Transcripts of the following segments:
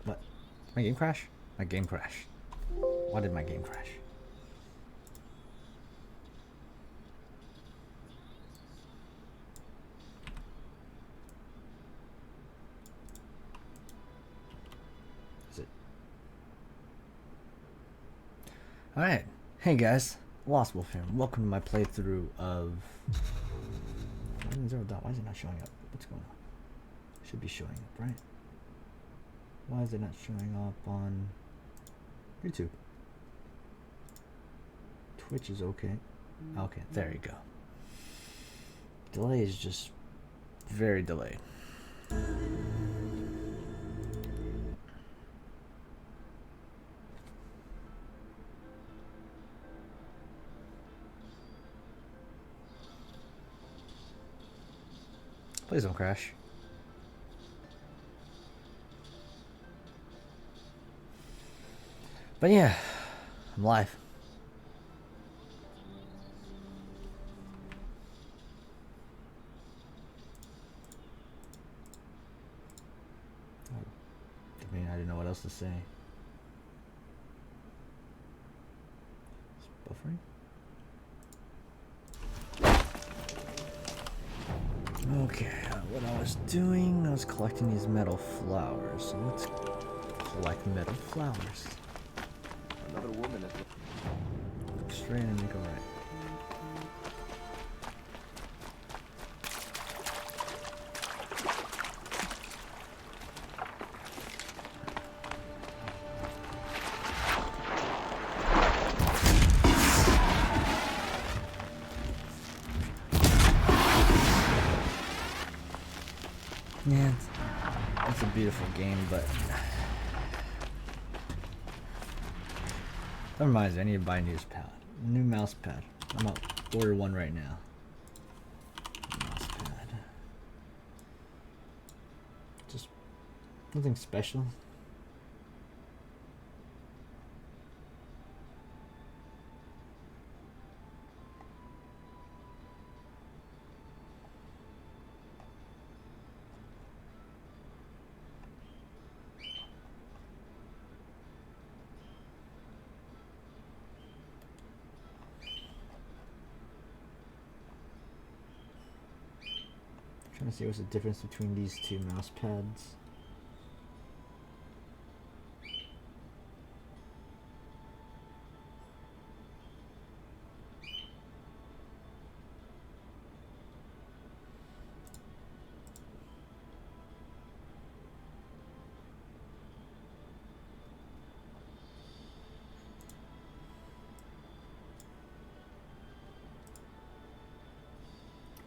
What? My game crash? My game crash. Why did my game crash? Is it? Alright. Hey guys. Lost Wolf here. Welcome to my playthrough of... Zero Dawn. Why is it not showing up? What's going on? It should be showing up, right? Why is it not showing up on YouTube? Twitch is okay. Okay, there you go. Delay is just very delayed. Please don't crash. But yeah, I'm live. I mean, I didn't know what else to say. It's buffering? Okay, what I was doing, I was collecting these metal flowers. So let's collect metal flowers. Another woman at Look straight and make a right. Yeah, it's a beautiful game, but that reminds me, I need to buy a new mouse pad. I'm gonna order one right now. Mouse pad. Just nothing special. Trying to see what's the difference between these two mouse pads.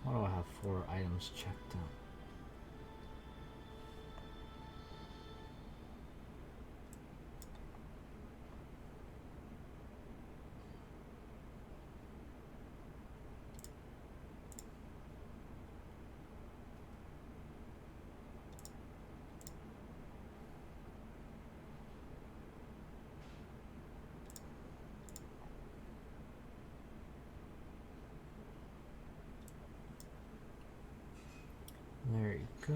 Why do I have 4 items checked out? There you go.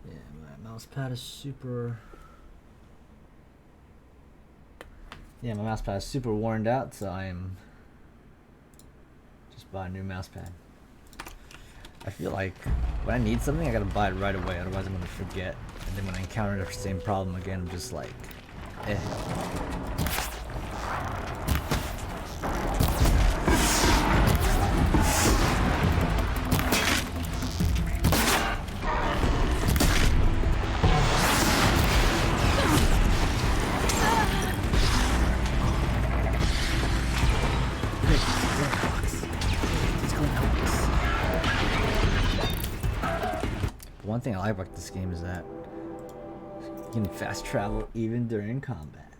Yeah, my mouse pad is super... Yeah, my mouse pad is super worn out, so I am just buy a new mouse pad. I feel like when I need something, I gotta buy it right away, otherwise I'm gonna forget. And then when I encounter the same problem again, I'm just like, eh. One thing I like about this game is that you can fast travel even during combat.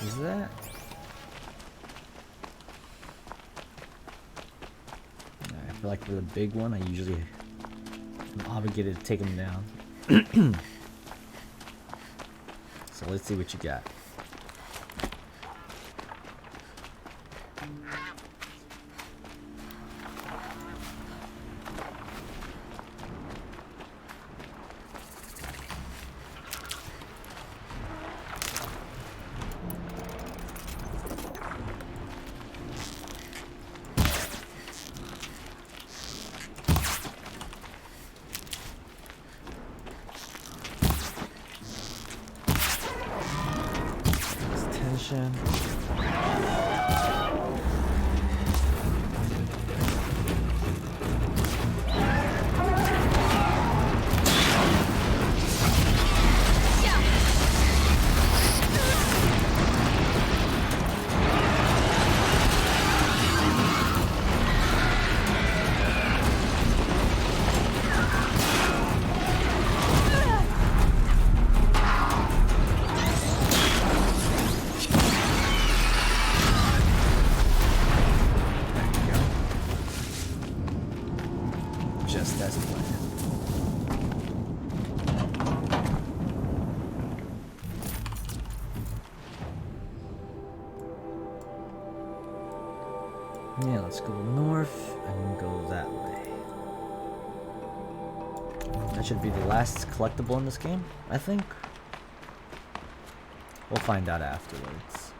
Is that? feel like for the big one, I usually am obligated to take him down. So let's see what you got. Tension. Just as planned. Yeah, let's go north and go that way. That should be the last collectible in this game, I think. We'll find out afterwards.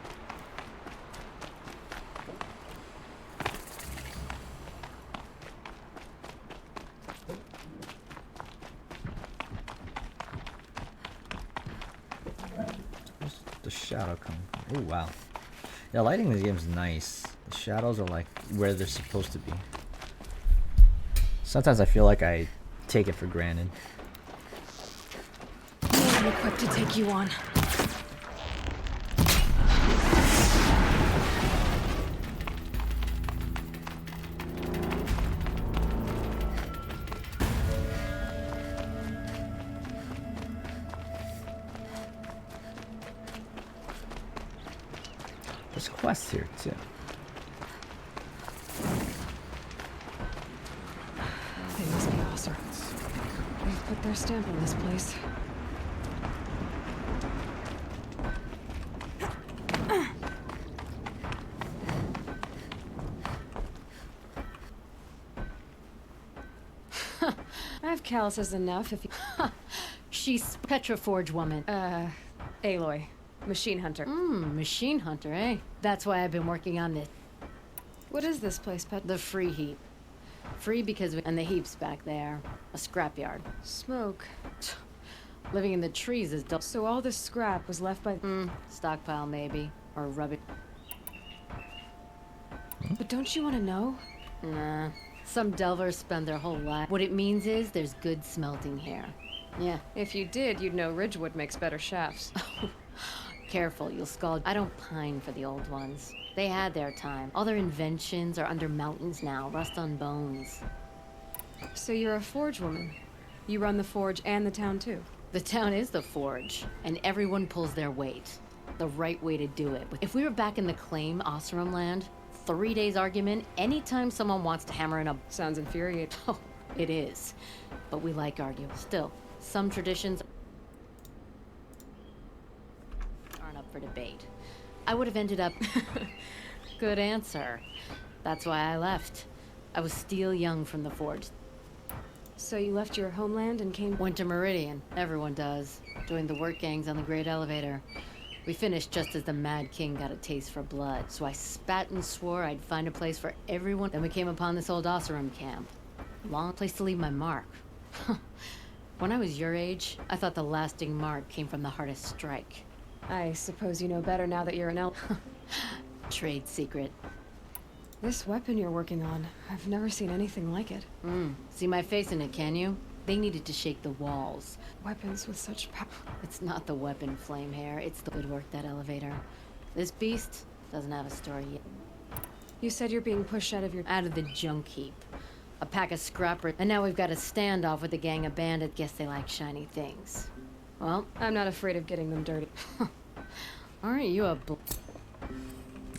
Where's the shadow coming from? Oh wow. Yeah, lighting in this game is nice. The shadows are like where they're supposed to be. Sometimes I feel like I take it for granted. I'm equipped to take you on. There's quests here too. They must be awesome. They've put their stamp on this place. I have calluses enough if you... She's Petroforge woman. Aloy. Machine hunter. Machine hunter, eh? That's why I've been working on this. What is this place, Pet? The free heap. Free because and the heap's back there. A scrapyard. Smoke. Living in the trees is dull. So all this scrap was left by... Stockpile maybe. Or rubbish. But don't you want to know? Nah. Some delvers spend their whole life. What it means is there's good smelting here. Yeah. If you did, you'd know Ridgewood makes better shafts. Careful, you'll scald. I don't pine for the old ones. They had their time. All their inventions are under mountains now, rust on bones. So you're a forge woman. You run the forge and the town too. The town is the forge, and everyone pulls their weight. The right way to do it. If we were back in the claim Oseram land, 3 days argument, anytime someone wants to hammer in a... Sounds infuriating. Oh, it is. But we like arguing. Still, some traditions aren't up for debate. I would have ended up... Good answer. That's why I left. I was still young from the forge. So you left your homeland and came... Went to Meridian. Everyone does. Joined the work gangs on the Great Elevator. We finished just as the Mad King got a taste for blood. So I spat and swore I'd find a place for everyone. Then we came upon this old Oseram camp. Long place to leave my mark. When I was your age, I thought the lasting mark came from the hardest strike. I suppose you know better now that you're an elf. Trade secret. This weapon you're working on, I've never seen anything like it. See my face in it, can you? They needed to shake the walls. Weapons with such power. It's not the weapon, Flamehair. It's the good work, that elevator. This beast doesn't have a story yet. You said you're being pushed out of your... Out of the junk heap. A pack of scrappers. And now we've got a standoff with a gang of bandits. Guess they like shiny things. Well, I'm not afraid of getting them dirty. aren't you a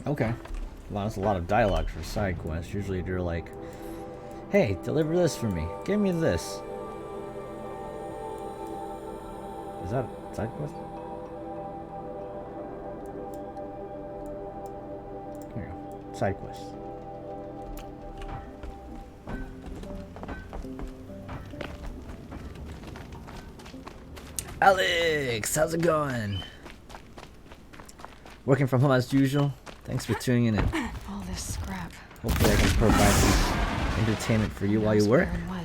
Okay. Wow, that's a lot of dialogue for side quests. Usually they're like Hey, deliver this for me. Give me this. Is that a side quest? Here you go. Side quest. Alex, how's it going? Working from home as usual. Thanks for tuning in. All this scrap. Hopefully I can provide some entertainment for you while you Knows work. where and when.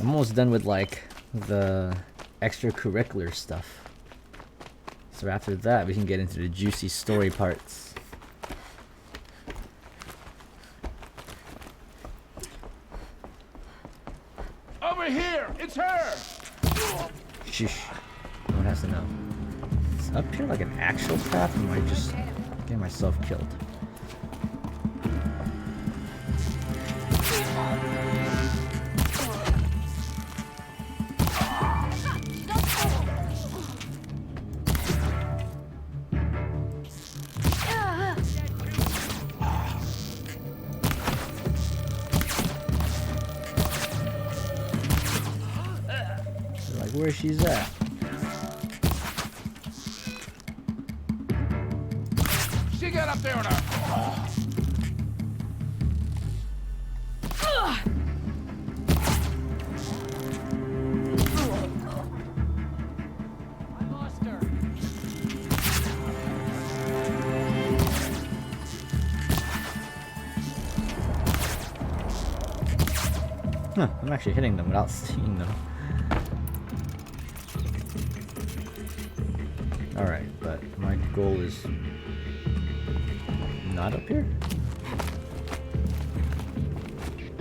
I'm almost done with like the extracurricular stuff. So after that we can get into the juicy story parts. Over here! It's her! Sheesh. No one has to know. Is up here like an actual path, or am I just getting myself killed? Like where she's at. She got up there on her. I lost her. Huh, I'm actually hitting them without seeing them. Alright, but my goal is not up here?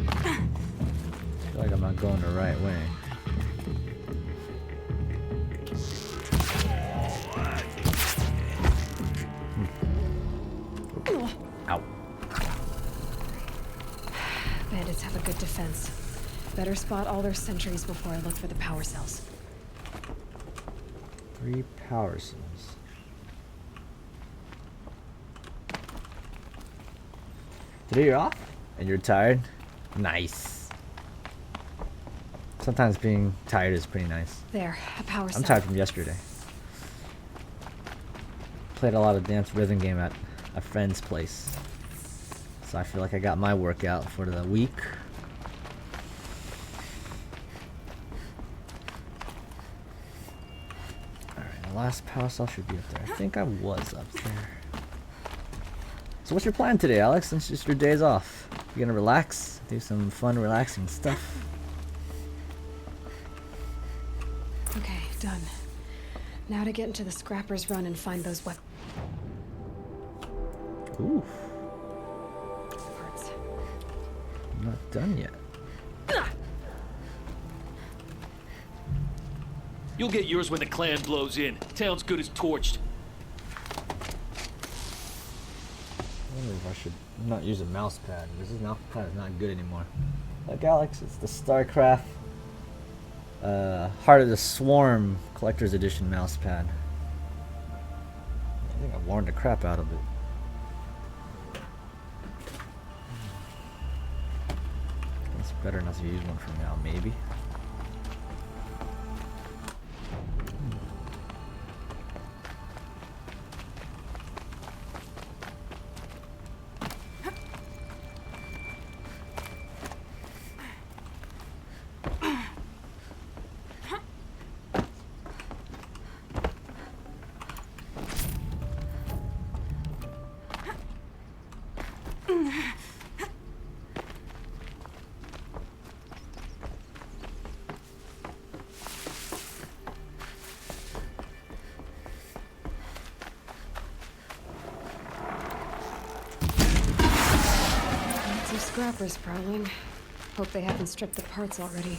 I feel like I'm not going the right way. Ow. Bandits have a good defense. Better spot all their sentries before I look for the power cells. 3 power cells. Today you're off? And you're tired? Nice. Sometimes being tired is pretty nice. There, a power cell. I'm tired from yesterday. Played a lot of dance rhythm game at a friend's place. So I feel like I got my workout for the week. Alright, the last power cell should be up there. I think I was up there. So what's your plan today, Alex? Since just your days off. You gonna relax? Do some fun, relaxing stuff? Okay, done. Now to get into the Scrappers Run and find those weapons. Ooh, Parts. I'm not done yet. You'll get yours when the clan blows in. Town's good as torched. I wonder if I should not use a mouse pad. This mouse pad is not good anymore. Look, Alex, it's the StarCraft Heart of the Swarm Collector's Edition mouse pad. I think I worn the crap out of it. It's better not to use one for now, maybe. Some scrappers prowling. Hope they haven't stripped the parts already.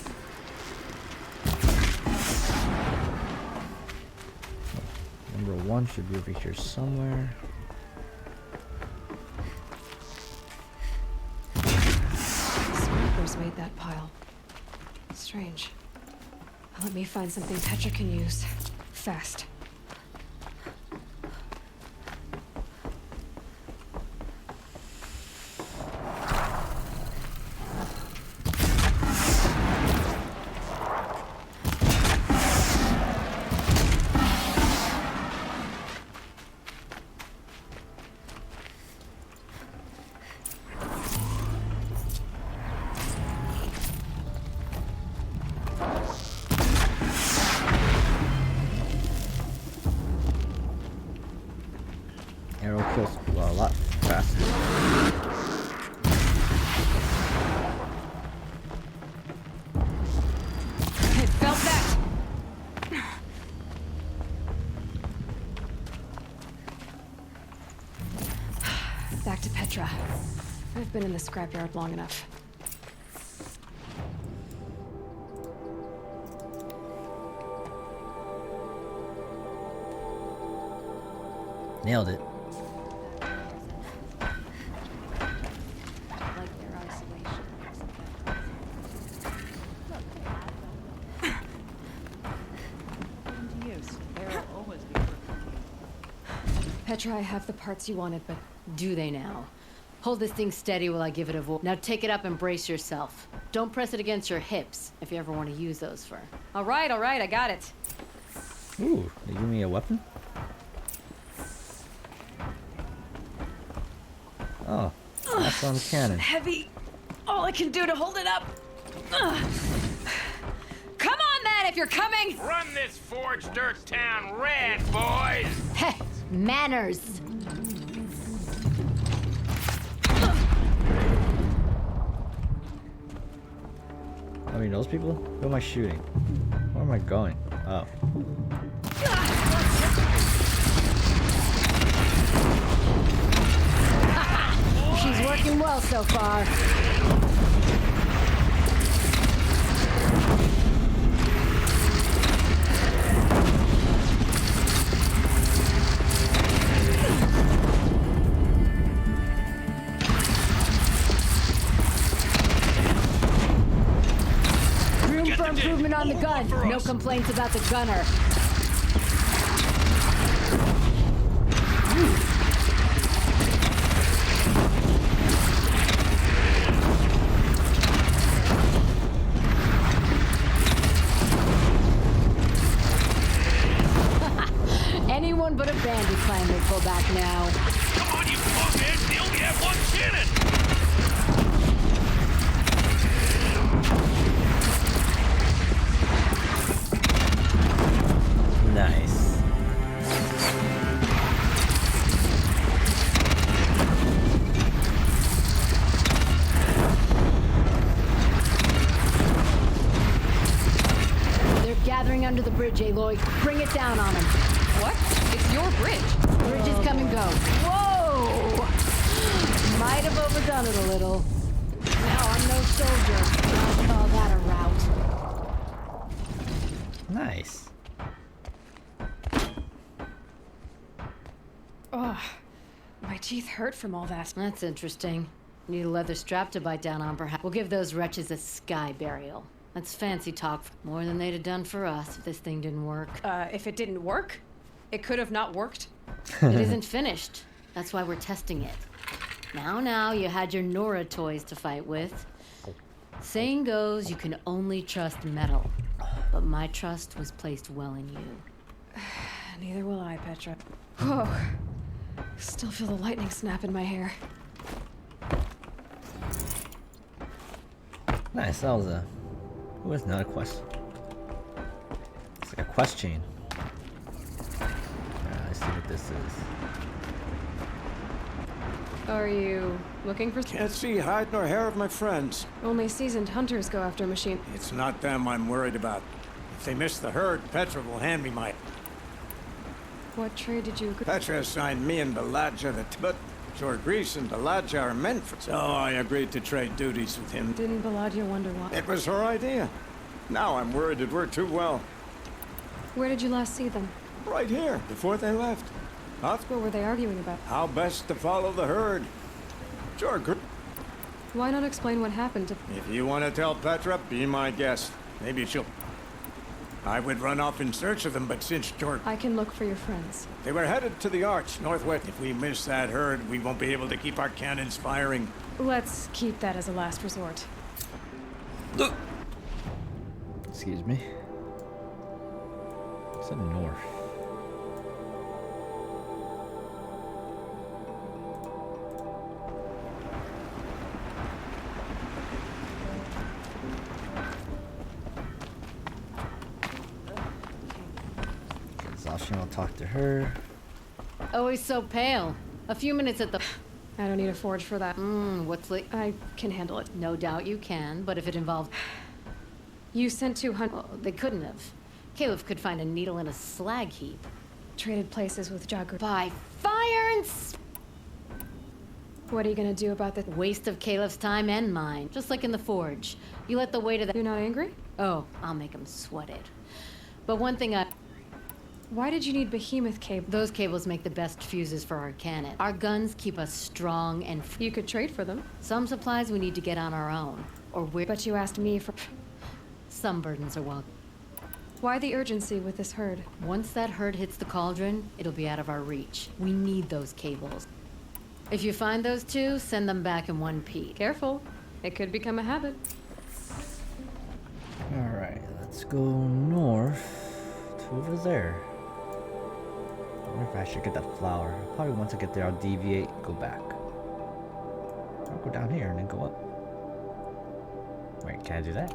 Number 1 should be over here somewhere. Scrappers made that pile. Strange. Let me find something Petra can use. Fast. goes well, a lot faster. It felt that. Back to Petra. I've been in the scrapyard long enough. Nailed it. Like their isolation. Petra, I have the parts you wanted, but Do they now? Hold this thing steady while I give it a Now take it up and brace yourself. Don't press it against your hips if you ever want to use those for. all right, I got it. Ooh, they give me a weapon? Oh, awesome cannon. Heavy. All I can do to hold it up. Ugh. Come on, then, if you're coming. Run this forged dirt town red, boys! Heh, manners. I mean, those people? Who am I shooting? Where am I going? Oh. She's working well so far. Room for improvement on the gun. No complaints about the gunner. Anyone but a Bandy clan would pull back now. Come on, you fuckheads! They only have one cannon! Nice. They're gathering under the bridge, Aloy. Bring it down on them. What? It's your bridge. Bridges come and go. Whoa! Might have overdone it a little. Now I'm no soldier. I'll call that a rout. Nice. Ugh. My teeth hurt from all that. That's interesting. Need a leather strap to bite down on, perhaps. We'll give those wretches a sky burial. That's fancy talk. More than they'd have done for us if this thing didn't work. If it didn't work, it could have not worked. It isn't finished. That's why we're testing it. Now, you had your Nora toys to fight with. Saying goes, you can only trust metal. But my trust was placed well in you. Neither will I, Petra. Whoa. Still feel the lightning snap in my hair. Nice, that was a... It was not a quest. It's like a quest chain. Let's see what this is. Are you looking for... Can't see hide nor hair of my friends. Only seasoned hunters go after machine... It's not them I'm worried about. If they miss the herd, Petra will hand me my... What trade did you agree... Petra assigned me and Baladja but Jorgris and Baladja are meant for... So I agreed to trade duties with him. Didn't Baladia wonder why... It was her idea. Now I'm worried it worked too well. Where did you last see them? Right here, before they left. Huh? What were they arguing about? How best to follow the herd. Jorgris... Why not explain what happened to... If you want to tell Petra, be my guest. Maybe she'll... I would run off in search of them, but since Jorg... I can look for your friends. They were headed to the arch, northwest. If we miss that herd, we won't be able to keep our cannons firing. Let's keep that as a last resort. Excuse me. It's in the north. Zashin will talk to her. Always so pale. A few minutes at the... I don't need a forge for that. what's like... I can handle it. No doubt you can, but if it involved... You sent 200... Well, they couldn't have. Caleb could find a needle in a slag heap. Traded places with Jagger. By fire and... What are you gonna do about the... Waste of Caleb's time and mine. Just like in the forge. You let the weight of that... You're not angry? Oh, I'll make him sweat it. But one thing I... Why did you need behemoth cable? Those cables make the best fuses for our cannon. Our guns keep us strong and... You could trade for them. Some supplies we need to get on our own. Or we're... But you asked me for... Some burdens are welcome. Why the urgency with this herd? Once that herd hits the cauldron, it'll be out of our reach. We need those cables. If you find those two, send them back in one piece. Careful. It could become a habit. Alright, let's go north to over there. I wonder if I should get that flower. Probably once I get there, I'll deviate, go back. I'll go down here and then go up. Wait, can I do that?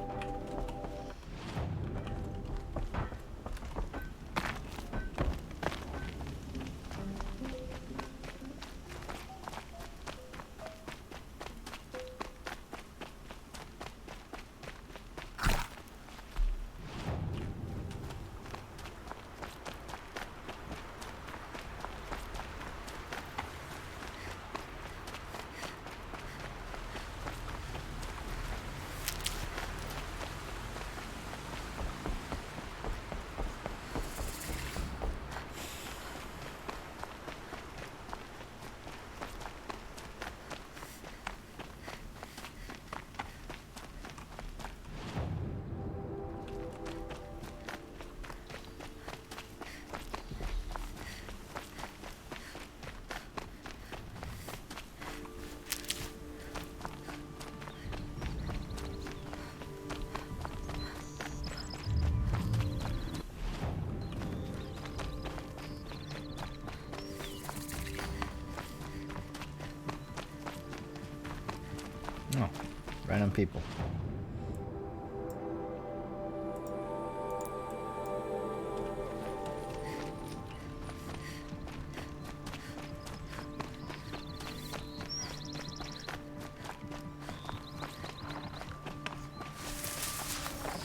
Oh, random people.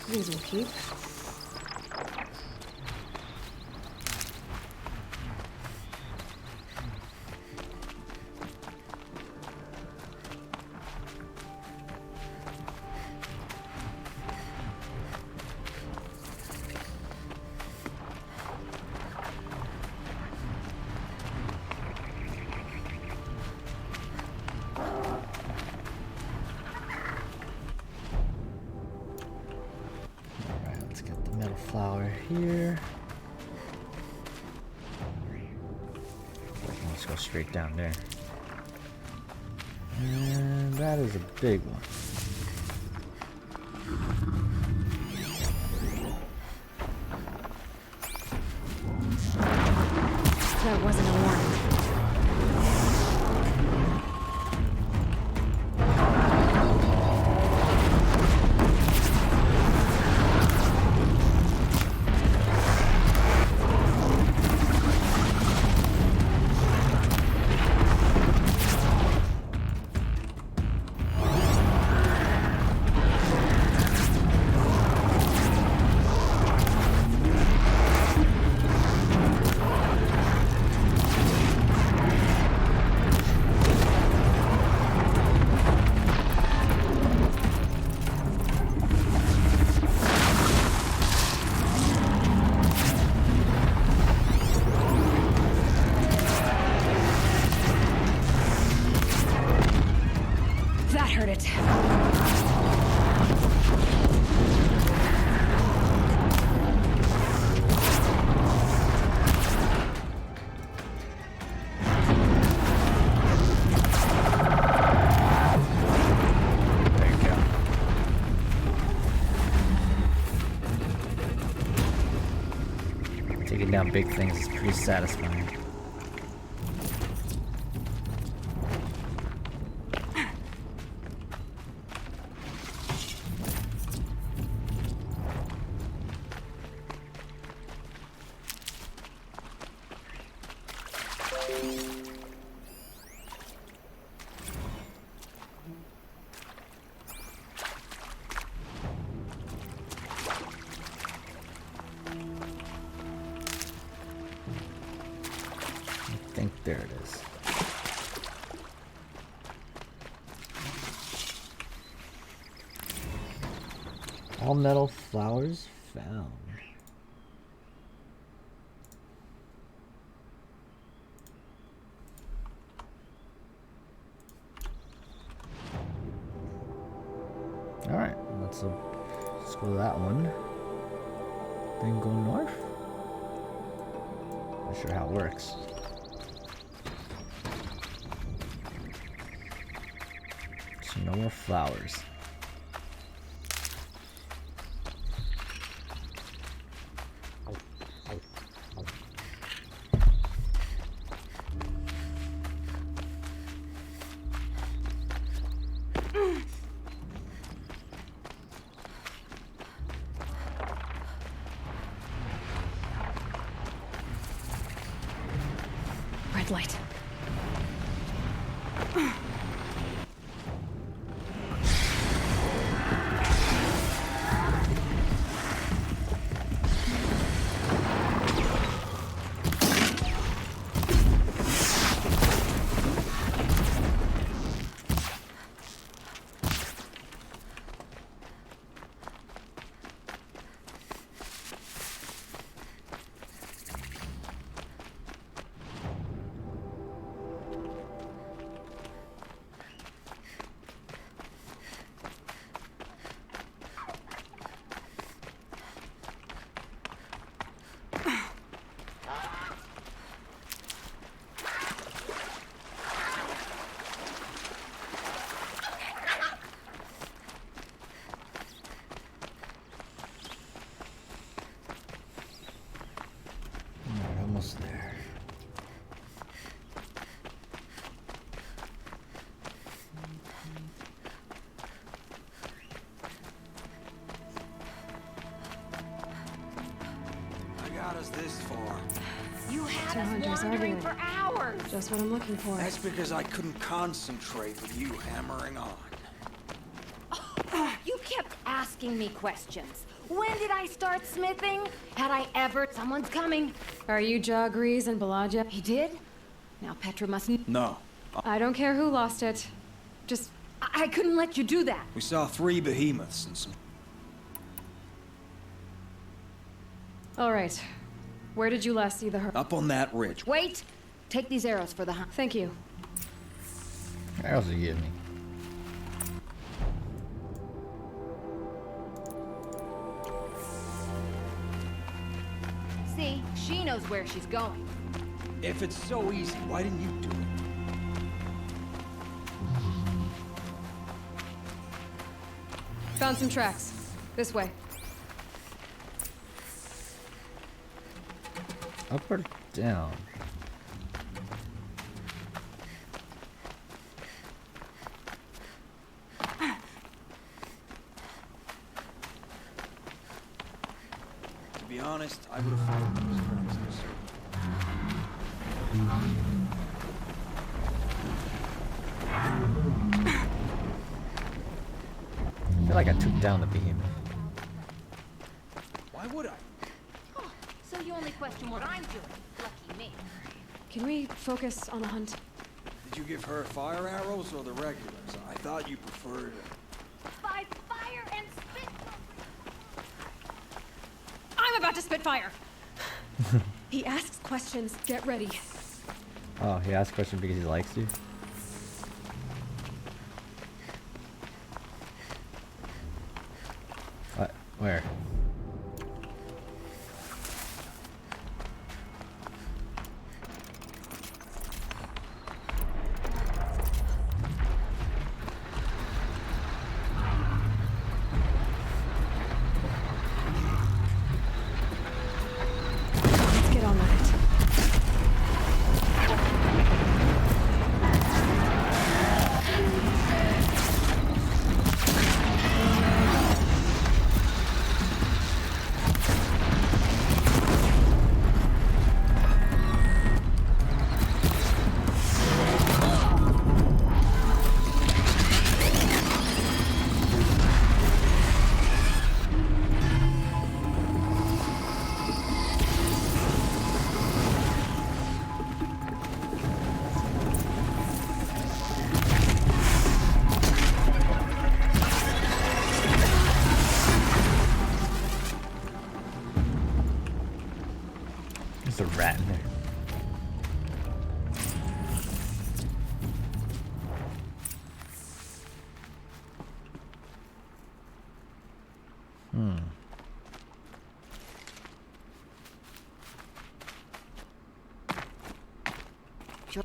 These will keep. Alright, let's get the metal flower here. Let's go straight down there. And that is a big one. That wasn't a warning. That hurt it. There you go. Taking down big things is pretty satisfying. think there it is. All metal flowers found. Alright, let's go to that one. Then go north? Not sure how it works. So no more flowers. Red light. Almost there. I got us this far. You had Two us hunters wandering arguing. for hours. Just what I'm looking for. That's because I couldn't concentrate with you hammering on. You kept asking me questions. When did I start smithing? Had I ever? Someone's coming. Are you Jagrees and Balaja? He did? Now Petra must... No. I don't care who lost it. Just I couldn't let you do that. We saw 3 behemoths and some... all right. Where did you last see the her? Up on that ridge. Wait. Take these arrows for the hunt. Thank you. Arrows you give me. See, she knows where she's going. If it's so easy, why didn't you do it? Found some tracks. This way. Up or down? To be honest, I would have followed those tracks in a circle. I feel like I took down the behemoth. Why would I? Oh, so you only question what I'm doing. Lucky me. Can we focus on the hunt? Did you give her fire arrows or the regulars? I thought you preferred... By fire and spit. I'm about to spit fire. He asks questions. Get ready. Oh, he asked a question because he likes you? What? Where? Let's get on with it.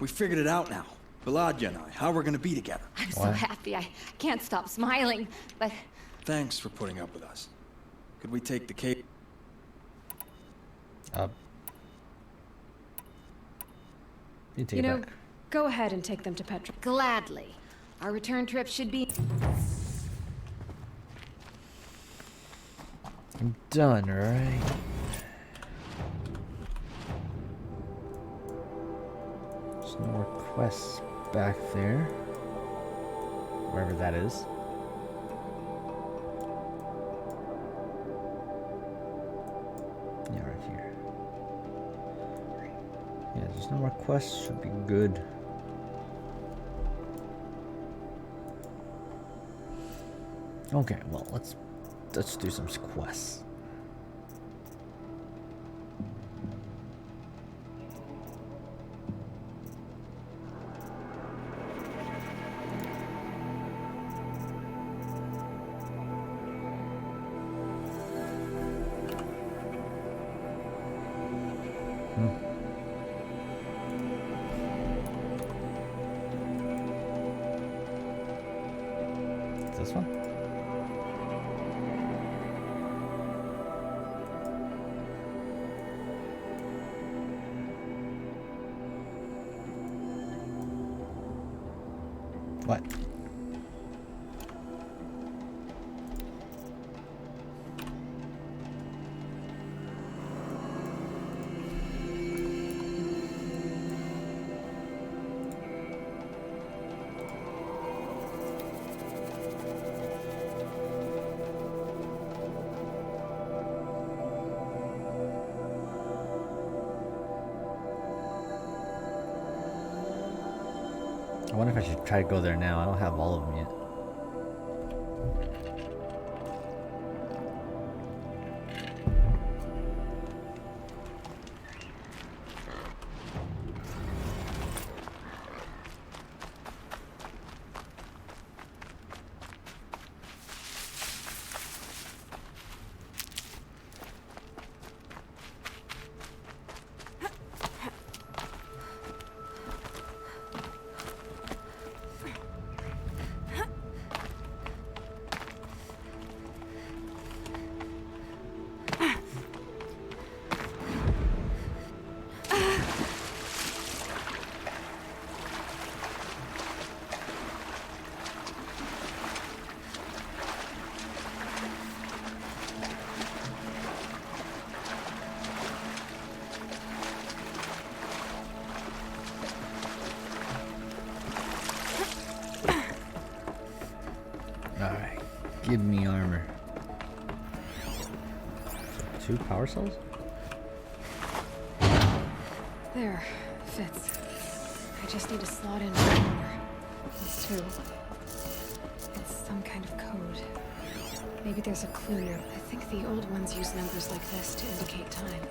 We figured it out now. Balaja and I, how we're gonna be together. I'm so What? happy. I can't stop smiling, but Thanks for putting up with us. Could we take the cape? You take You it know, back. go ahead and take them to Petra. gladly. Our return trip should be... I'm done, right? There's no more quests back there. Wherever that is. Yeah, right here. Yeah, there's no more quests. Should be good. Okay, well, let's do some quests. This one? What? I wonder if I should try to go there now. I don't have all of them yet. Alright, give me armor. 2 power cells? There, fits. I just need to slot in one more. That's 2. It's some kind of code. Maybe there's a clue near. I think the old ones use numbers like this to indicate time.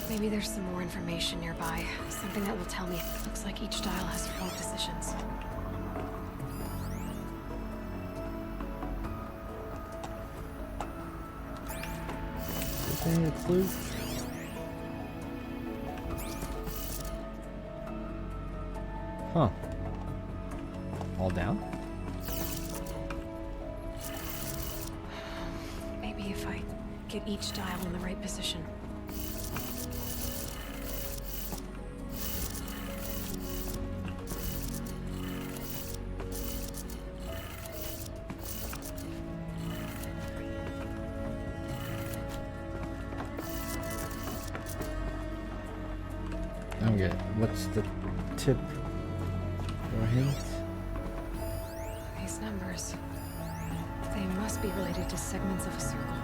Maybe there's some more information nearby. Something that will tell me. Looks like each dial has 4 positions. Is there any clue? Huh. All down? Maybe if I get each dial in the right position. Okay, what's the tip or hint? These numbers. They must be related to segments of a circle.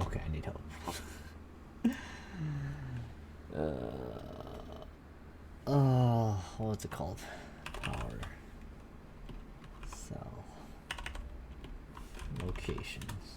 Okay, I need help. What's it called? Power cell locations.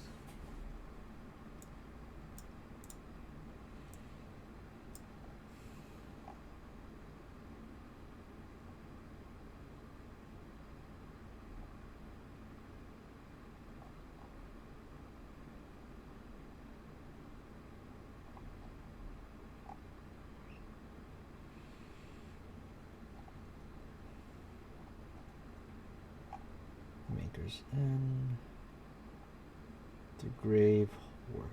Sisters in the Grave Horde.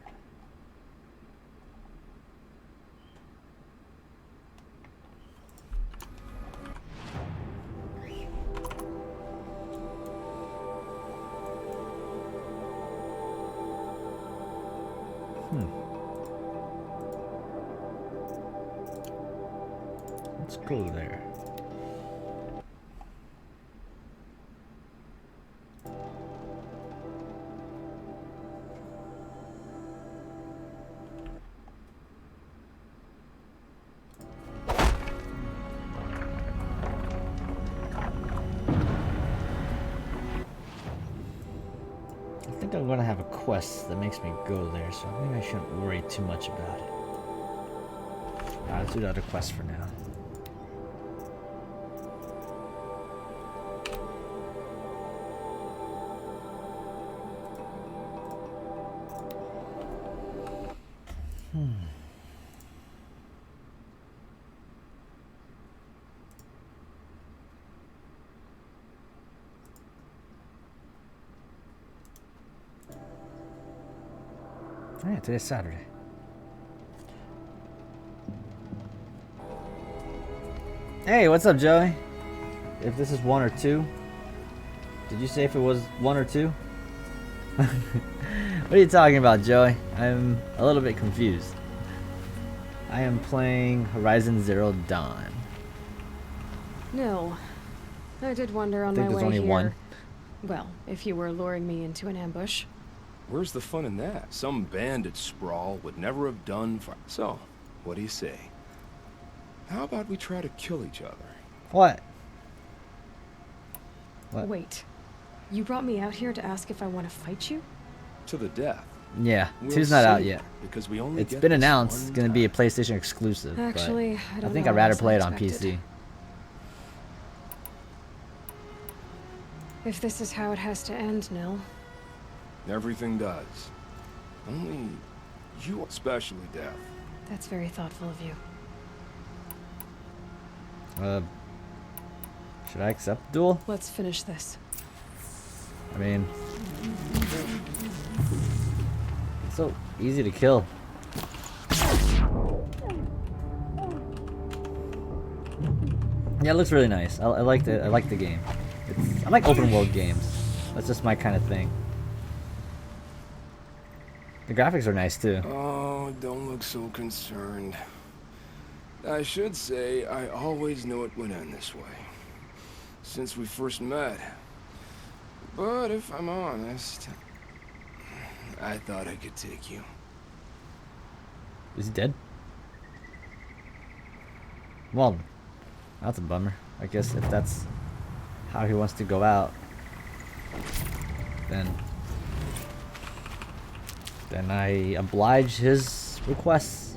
Let's go there. I think I'm gonna have a quest that makes me go there, so maybe I shouldn't worry too much about it. Alright, let's do the other quest for now. Oh yeah, today's Saturday. Hey, what's up, Joey? If this is 1 or 2. Did you say if it was 1 or 2? What are you talking about, Joey? I'm a little bit confused. I am playing Horizon Zero Dawn. No. I did wonder on I think my there's way only here. one. Well, if you were luring me into an ambush. Where's the fun in that? Some bandit sprawl would never have done for... So, what do you say? How about we try to kill each other? What? What? Wait. You brought me out here to ask if I want to fight you? To the death. Yeah, We'll 2's not out see, yet. Because we only It's get been this announced. one It's going to be a time. PlayStation exclusive. Actually, but I don't think know I'd rather unless I play it on expected. PC. If this is how it has to end, Nil. Everything does. Only you, especially death. That's very thoughtful of you. Should I accept the duel? Let's finish this. I mean, it's so easy to kill. Yeah, it looks really nice. I like the game. I like open world games. That's just my kind of thing. The graphics are nice too. Oh, don't look so concerned. I should say, I always knew it would end this way. Since we first met. But if I'm honest, I thought I could take you. Is he dead? Well, that's a bummer. I guess if that's how he wants to go out, then I oblige his requests.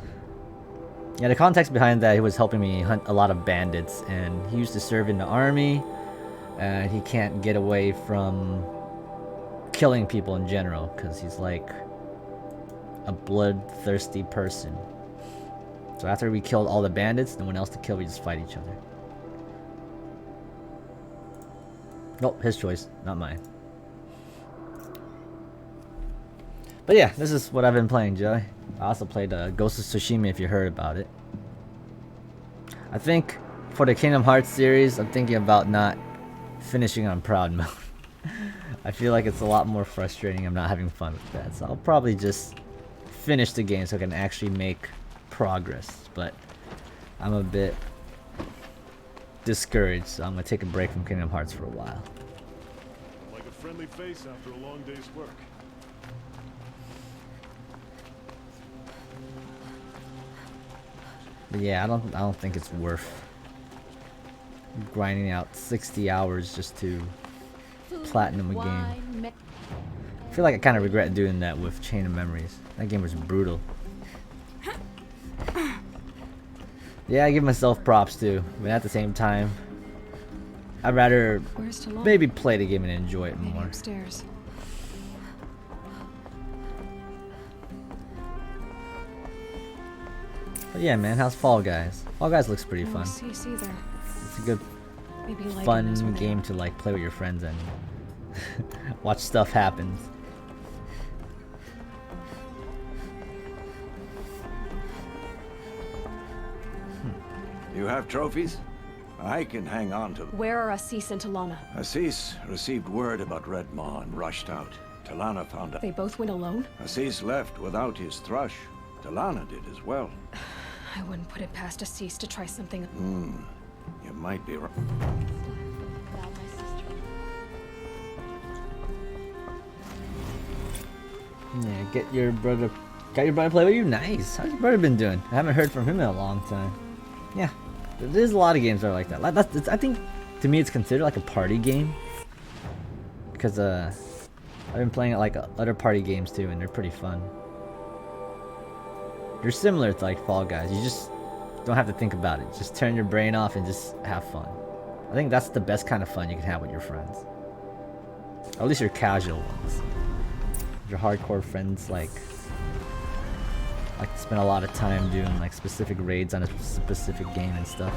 Yeah, the context behind that, he was helping me hunt a lot of bandits, and he used to serve in the army, and he can't get away from killing people in general, because he's like a bloodthirsty person. So after we killed all the bandits, no one else to kill, we just fight each other. Nope, his choice, not mine. But yeah, this is what I've been playing, Joey. I also played Ghost of Tsushima, if you heard about it. I think for the Kingdom Hearts series, I'm thinking about not finishing on Proud Mode. I feel like it's a lot more frustrating. I'm not having fun with that. So I'll probably just finish the game so I can actually make progress. But I'm a bit discouraged, so I'm going to take a break from Kingdom Hearts for a while. Like a friendly face after a long day's work. But yeah, I don't think it's worth grinding out 60 hours just to platinum a game. I feel like I kind of regret doing that with Chain of Memories. That game was brutal. Yeah, I give myself props too, but at the same time, I'd rather Where's Talon? maybe play the game and enjoy it Maybe more. upstairs. But yeah, man, how's Fall Guys? Fall Guys looks pretty No fun. cease either. It's a good, Maybe Lighten knows where fun they game are. to like play with your friends and Watch stuff happen. You have trophies? I can hang on to them. Where are Assis and Talana? Assis received word about Red Maw and rushed out. Talana found out. They both went alone? Assis left without his thrush. Talana did as well. I wouldn't put it past Assis to try something. You might be right. Yeah, got your brother to play with you? Nice. How's your brother been doing? I haven't heard from him in a long time. Yeah, there's a lot of games that are like that. I think, to me, it's considered like a party game. Because, I've been playing it like other party games too, and they're pretty fun. They're similar to like Fall Guys. You just don't have to think about it. Just turn your brain off and just have fun. I think that's the best kind of fun you can have with your friends. At least your casual ones. Your hardcore friends like to spend a lot of time doing like specific raids on a specific game and stuff.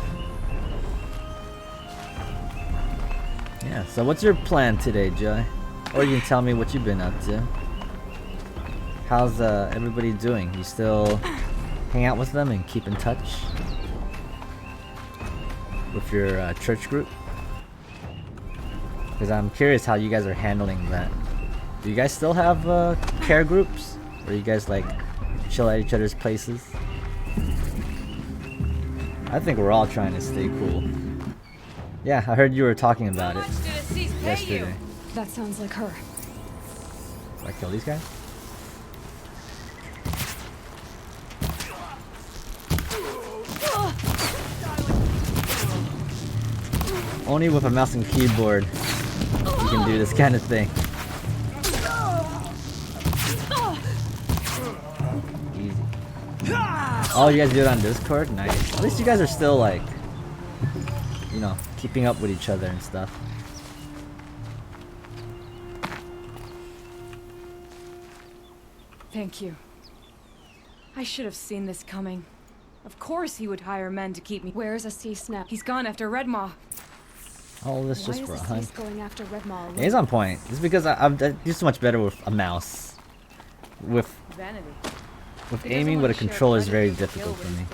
Yeah, so what's your plan today, Joy? Or you can tell me what you've been up to. How's everybody doing? You still hang out with them and keep in touch with your church group? Because I'm curious how you guys are handling that. Do you guys still have care groups? Where you guys like chill at each other's places? I think we're all trying to stay cool. Yeah, I heard you were talking about it yesterday. That sounds like her. Should I kill these guys? Only with a mouse and keyboard you can do this kind of thing. Easy. Oh, you guys do it on Discord? Nice. At least you guys are still like, you know, keeping up with each other and stuff. Thank you. I should have seen this coming. Of course he would hire men to keep me. Where's Assis now? He's gone after Red Maw. All this just for a hunt. Assis going after Red Maw alone? Yeah, he's on point. It's because I do so much better with a mouse. With aiming with a controller is very difficult for me.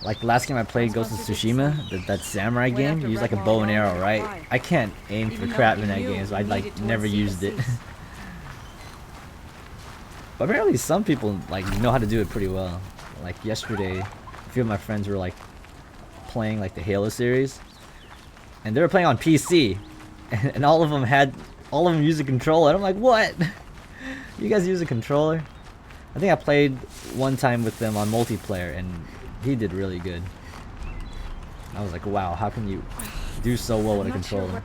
Like the last game I played, Ghost of Tsushima, that samurai game, you use like a bow and arrow, right? I can't aim for crap in that game, so I like never used it. But apparently some people like know how to do it pretty well. Like yesterday, a few of my friends were like playing like the Halo series, and they were playing on PC, and all of them use a controller. And I'm like, what? You guys use a controller? I think I played one time with them on multiplayer, and he did really good. I was like, wow, how can you do so well with a controller?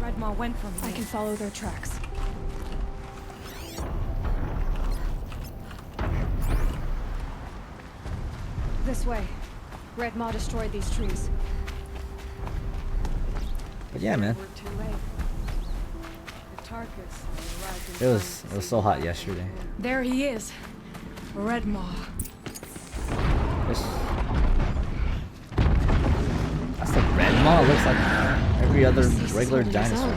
Red Maw went from I can follow their tracks. This way. Red Maw destroyed these trees. But yeah, man. It was so hot yesterday. There he is. Red Maw. That's like Red Maw. It looks like every other regular dinosaur.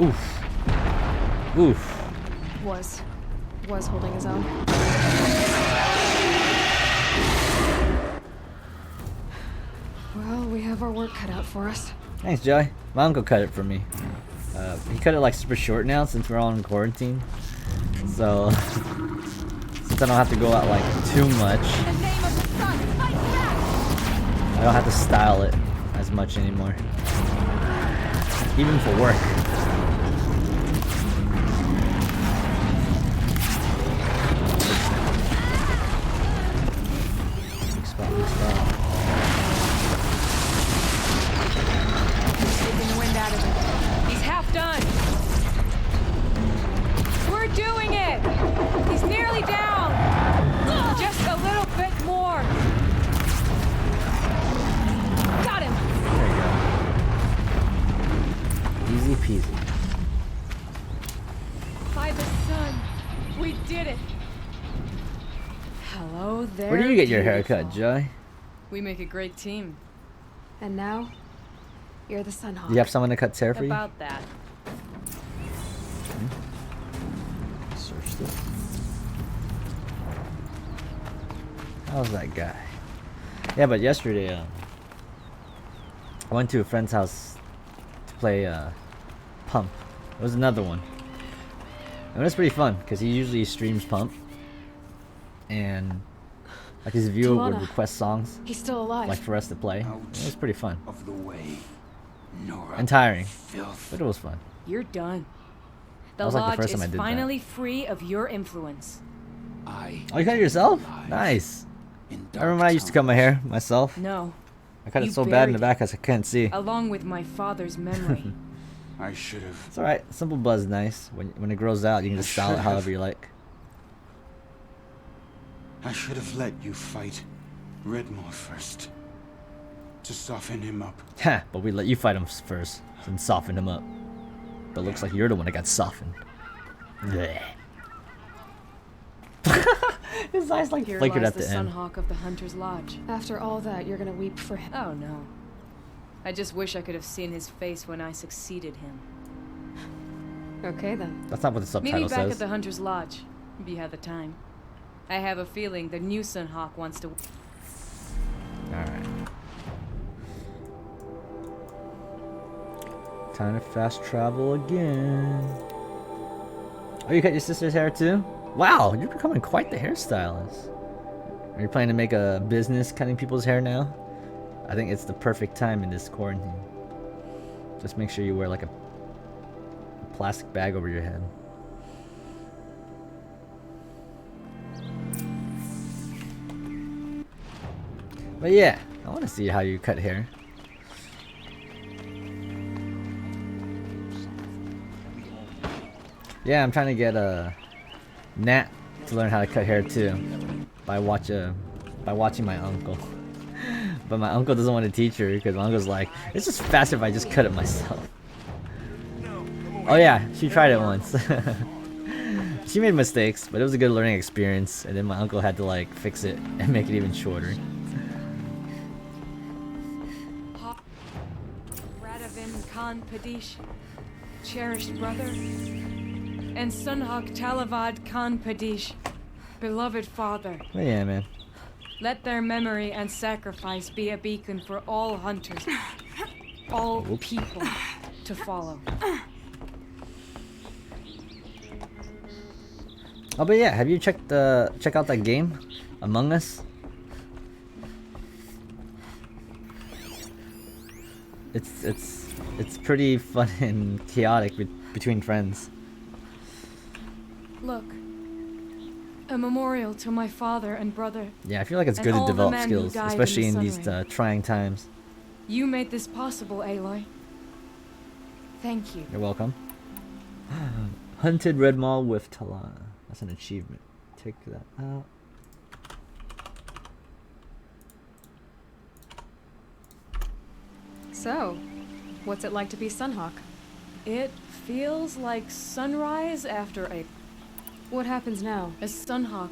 Oof. Oof. Was holding his own. Well, we have our work cut out for us. Thanks, Joey. My uncle cut it for me. He cut it like super short now since we're all in quarantine. So, since I don't have to go out like too much, I don't have to style it as much anymore. Even for work. Taking the wind out of it. He's half done. We're doing it. He's nearly down. Just a little bit more. Got him. There you go. Easy peasy. you get your haircut, Joy? We make a great team. And now, you're the Sunhawk. Do you have someone to cut hair for you? About that. Search this. How's that guy? Yeah, but yesterday, I went to a friend's house to play Pump. It was another one. And it was pretty fun because he usually streams Pump, and like his viewer would Talanah. request songs He's still alive. like for us to play. It was pretty fun Of the way, Nora. and tiring, Filth. but it was fun. You're done. That The was like the lodge first time I is did that. finally free of your influence. Oh, you cut it yourself? Nice. I remember when I used to cut my hair myself. No. I cut it You so bad in the buried back I couldn't see. Along with my father's memory. I should have. It's alright. Simple buzz is nice. When it grows out, you can just style it however you like. I should have let you fight Redmore first. To soften him up. Ha! But we let you fight him first and soften him up. But it looks like you're the one that got softened. Blech. His eyes like Here flickered lies at the the end. Sunhawk of the Hunter's Lodge. After all that, you're gonna weep for him. Oh no. I just wish I could have seen his face when I succeeded him. Okay then. That's not what the Meet me subtitle back at says. the Hunter's Lodge, if you have the time. I have a feeling the new Sunhawk wants to. Alright. Time to fast travel again. Oh, you cut your sister's hair too? Wow, you're becoming quite the hairstylist. Are you planning to make a business cutting people's hair now? I think it's the perfect time in this quarantine. Just make sure you wear like a plastic bag over your head. But yeah, I want to see how you cut hair. Yeah, I'm trying to get Nat to learn how to cut hair too, by watching my uncle. But my uncle doesn't want to teach her because my uncle's like, it's just faster if I just cut it myself. Oh yeah, she tried it once. She made mistakes, but it was a good learning experience. And then my uncle had to like fix it and make it even shorter. Radavin Khan Padish, cherished brother, and Sunhawk Talavad Khan Padish, beloved father. But yeah, man. Let their memory and sacrifice be a beacon for all hunters, all people to follow. Oh, but yeah, have you checked check out that game, Among Us? It's pretty fun and chaotic between friends. Look, a memorial to my father and brother. Yeah, I feel like it's and good to all the develop men who skills, died especially in the these Sun Ring. trying times. You made this possible, Aloy. Thank you. You're welcome. Hunted Red Maul with Talanah. That's an achievement. Take that out. So, what's it like to be Sunhawk? It feels like sunrise after a... What happens now? As Sunhawk,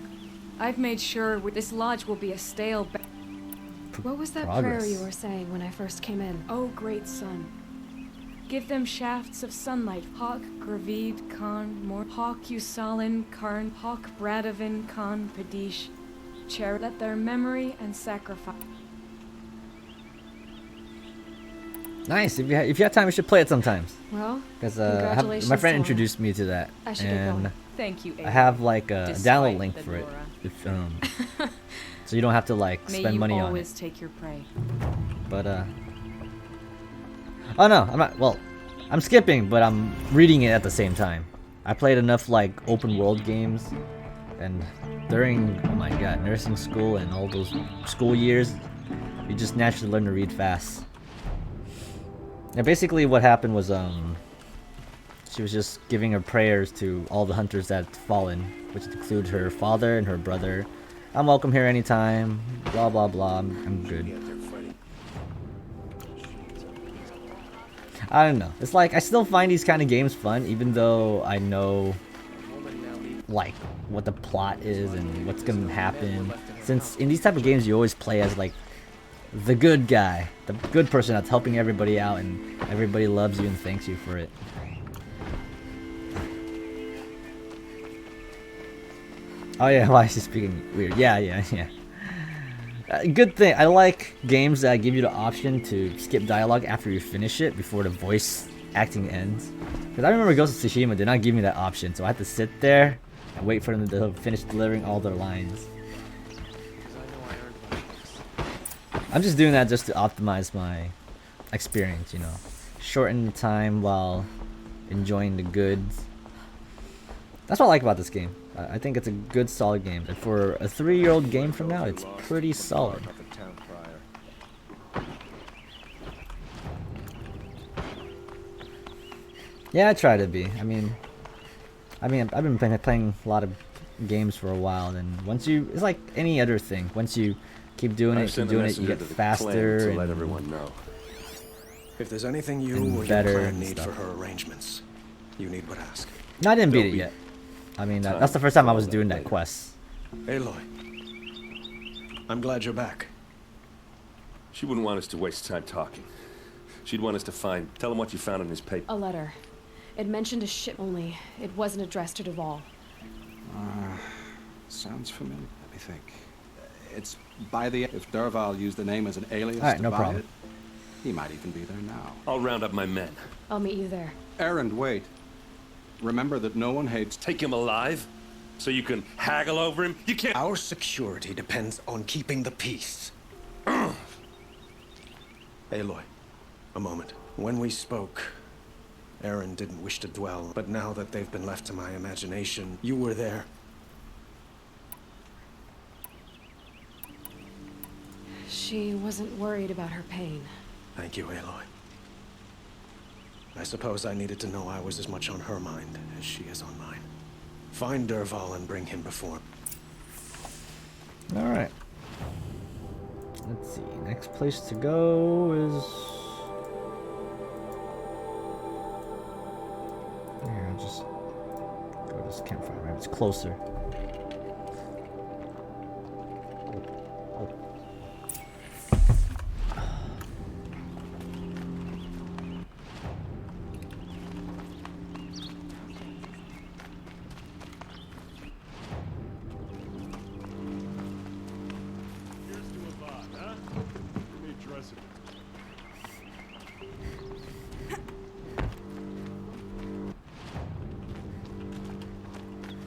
I've made sure this lodge will be a stale... What was that Progress. prayer you were saying when I first came in? Oh, great sun. Give them shafts of sunlight. Hawk Gravid Khan Mor Hawk Usalin Karn Hawk Bradavin Khan Padish. Let their memory and sacrifice. Nice. If you have time, we should play it sometimes. Well, Because congratulations, my friend Talanah. introduced me to that, I should get and going. Thank you, Aloy. I have like a Despite download link the for it. Nora. If, so you don't have to like May spend you money on always it. take your prey. But oh no, I'm not. Well, I'm skipping, but I'm reading it at the same time. I played enough like open world games, and during oh my god, nursing school and all those school years, you just naturally learn to read fast. And basically, what happened was she was just giving her prayers to all the hunters that had fallen, which include her father and her brother. I'm welcome here anytime. Blah blah blah. I'm good. I don't know. It's like I still find these kind of games fun, even though I know like what the plot is and what's gonna happen. Since in these type of games, you always play as like the good guy, the good person that's helping everybody out, and everybody loves you and thanks you for it. Oh yeah, why is he speaking weird? Yeah. Good thing. I like games that give you the option to skip dialogue after you finish it before the voice acting ends. Because I remember Ghost of Tsushima did not give me that option, so I had to sit there and wait for them to finish delivering all their lines. I'm just doing that just to optimize my experience, you know. Shorten the time while enjoying the goods. That's what I like about this game. I think it's a good, solid game. And for a 3-year-old game from now, it's pretty solid. Yeah, I try to be. I mean, I've been playing a lot of games for a while, and once you, it's like any other thing. Once you keep doing it, you get faster and let everyone know. If there's anything you or your clan need for her arrangements, you need but ask. No, I didn't beat it yet. I mean, that's the first time I was doing that quest. Aloy, I'm glad you're back. She wouldn't want us to waste time talking. She'd want us to tell him what you found in his paper. A letter. It mentioned a ship only. It wasn't addressed to Dervahl. Sounds familiar. Let me think. It's by the... If Dervahl used the name as an alias Alright, to no buy problem. it, he might even be there now. I'll round up my men. I'll meet you there. Erend, wait. Remember that no one hates... Take him alive? So you can haggle over him? You can't... Our security depends on keeping the peace. Aloy, a moment. When we spoke, Erend didn't wish to dwell, but now that they've been left to my imagination, you were there. She wasn't worried about her pain. Thank you, Aloy. I suppose I needed to know I was as much on her mind as she is on mine. Find Dervahl and bring him before. Alright. Let's see. Next place to go is... Here, I'll just go to this campfire. Maybe it's closer.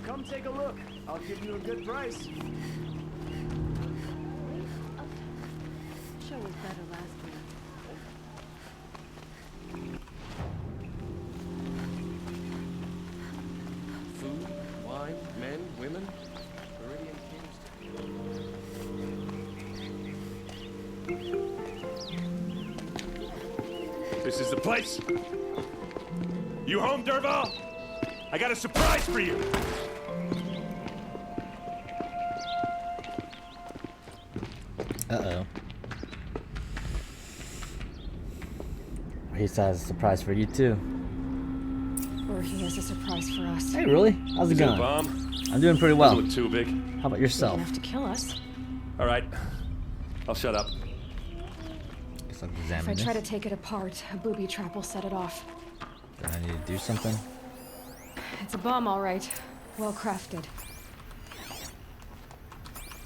Come take a look. I'll give you a good price. Show was better last year. Food, wine, men, women. Viridian Kings. This is the place. You home, Dervahl? I got a surprise for you. Uh-oh. He has a surprise for you too. Or he has a surprise for us. Hey, really? How's it going? Bomb? I'm doing pretty well. Doesn't look too big. How about yourself? Enough to kill us. All right. I'll shut up. Guess I'll If examine I this. try to take it apart, a booby trap will set it off. Do I need to do something? It's a bomb, all right. Well crafted.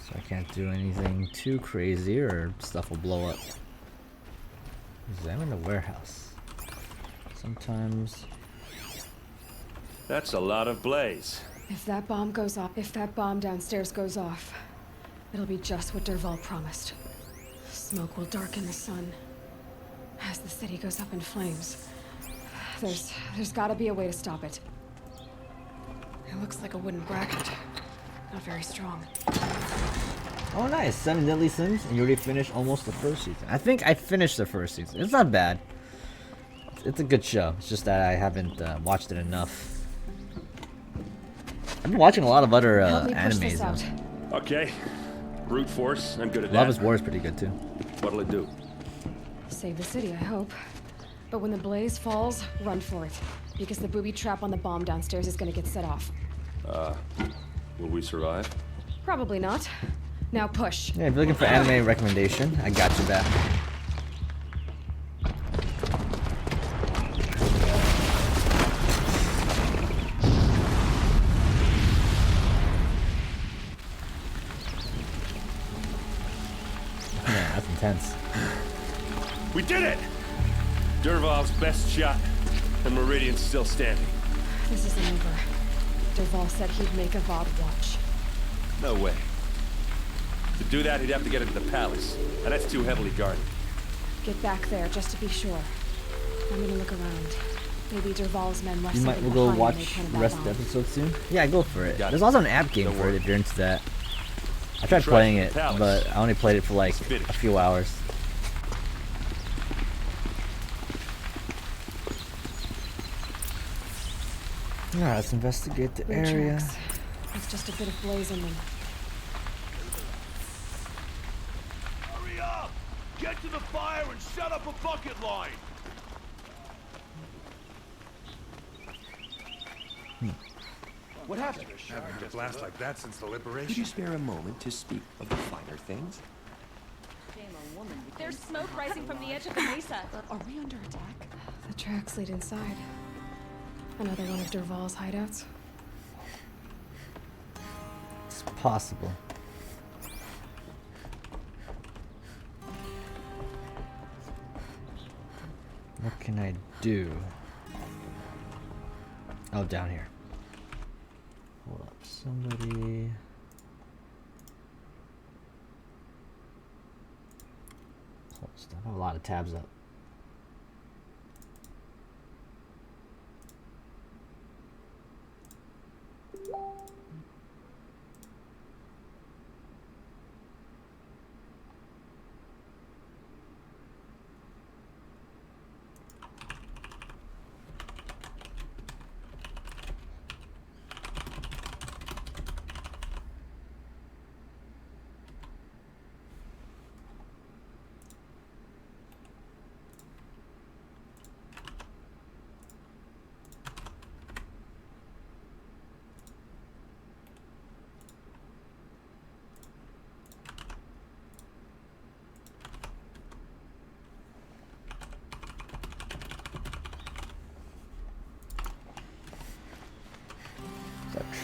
So I can't do anything too crazy or stuff will blow up. Examine the warehouse. Sometimes... That's a lot of blaze. If that bomb goes off, if that bomb downstairs goes off, it'll be just what Dervahl promised. Smoke will darken the sun as the city goes up in flames. There's gotta be a way to stop it. It looks like a wooden bracket. Not very strong. Oh nice, 7 Deadly Sins, and you already finished almost the first season. I think I finished the first season. It's not bad. It's a good show. It's just that I haven't watched it enough. I've been watching a lot of other animes though. Okay. Brute force. I'm good at Love that. is War is pretty good too. What'll it do? Save the city, I hope. But when the blaze falls, run for it. Because the booby trap on the bomb downstairs is gonna get set off. Will we survive? Probably not. Now push. Yeah, if you're looking for anime recommendation, I got you back. Yeah, that's intense. We did it! Dervahl's best shot, and Meridian's still standing. This isn't over. Dervahl said he'd make Avad watch. No way. To do that, he'd have to get into the palace, and that's too heavily guarded. Get back there, just to be sure. I'm gonna look around. Maybe Dervahl's men left You might something we'll go behind and they watch turned the it rest of the back on. episode soon. Yeah, go for it. Got it. There's also an app game Don't for worry. it if you're into that. I tried playing it, but I only played it for like a few hours. Alright, let's investigate the Blue area. tracks. It's just a bit of blaze in them. Hurry up! Get to the fire and set up a bucket line! What happened? Haven't had a blast like that since the liberation. Could you spare a moment to speak of the finer things? There's smoke rising from the edge of the mesa. Are we under attack? The tracks lead inside. Another one of Dervahl's hideouts. It's possible. What can I do? Oh, down here. Hold up, somebody. Hold stuff. I have a lot of tabs up.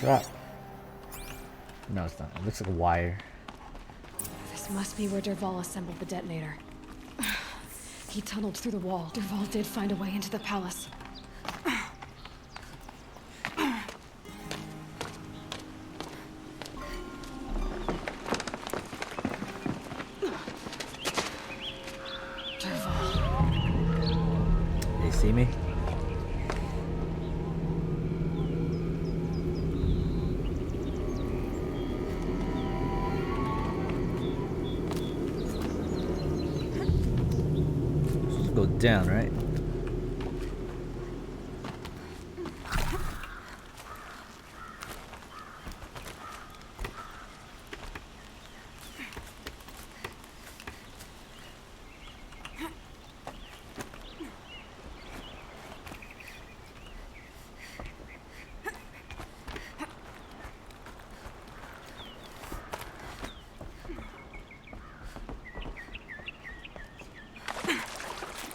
Trap. No, it's not. It looks like a wire. This must be where Dervahl assembled the detonator. He tunneled through the wall. Dervahl did find a way into the palace. They see me? Go down, right?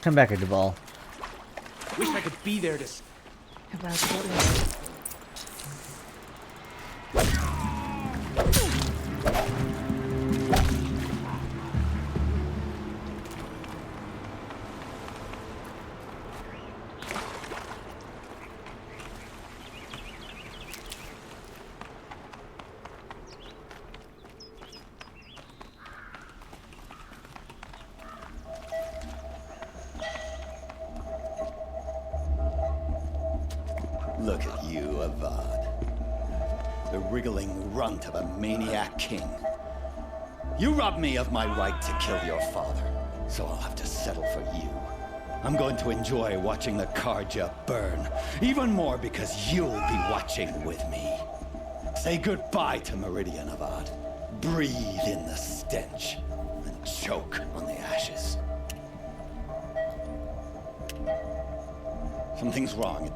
Come back here, Dervahl. Wish I could be there to. About to get lost. Look at you, Avad. The wriggling runt of a maniac king. You robbed me of my right to kill your father, so I'll have to settle for you. I'm going to enjoy watching the Carja burn, even more because you'll be watching with me. Say goodbye to Meridian, Avad. Breathe in the stench, and choke on the ashes. Something's wrong.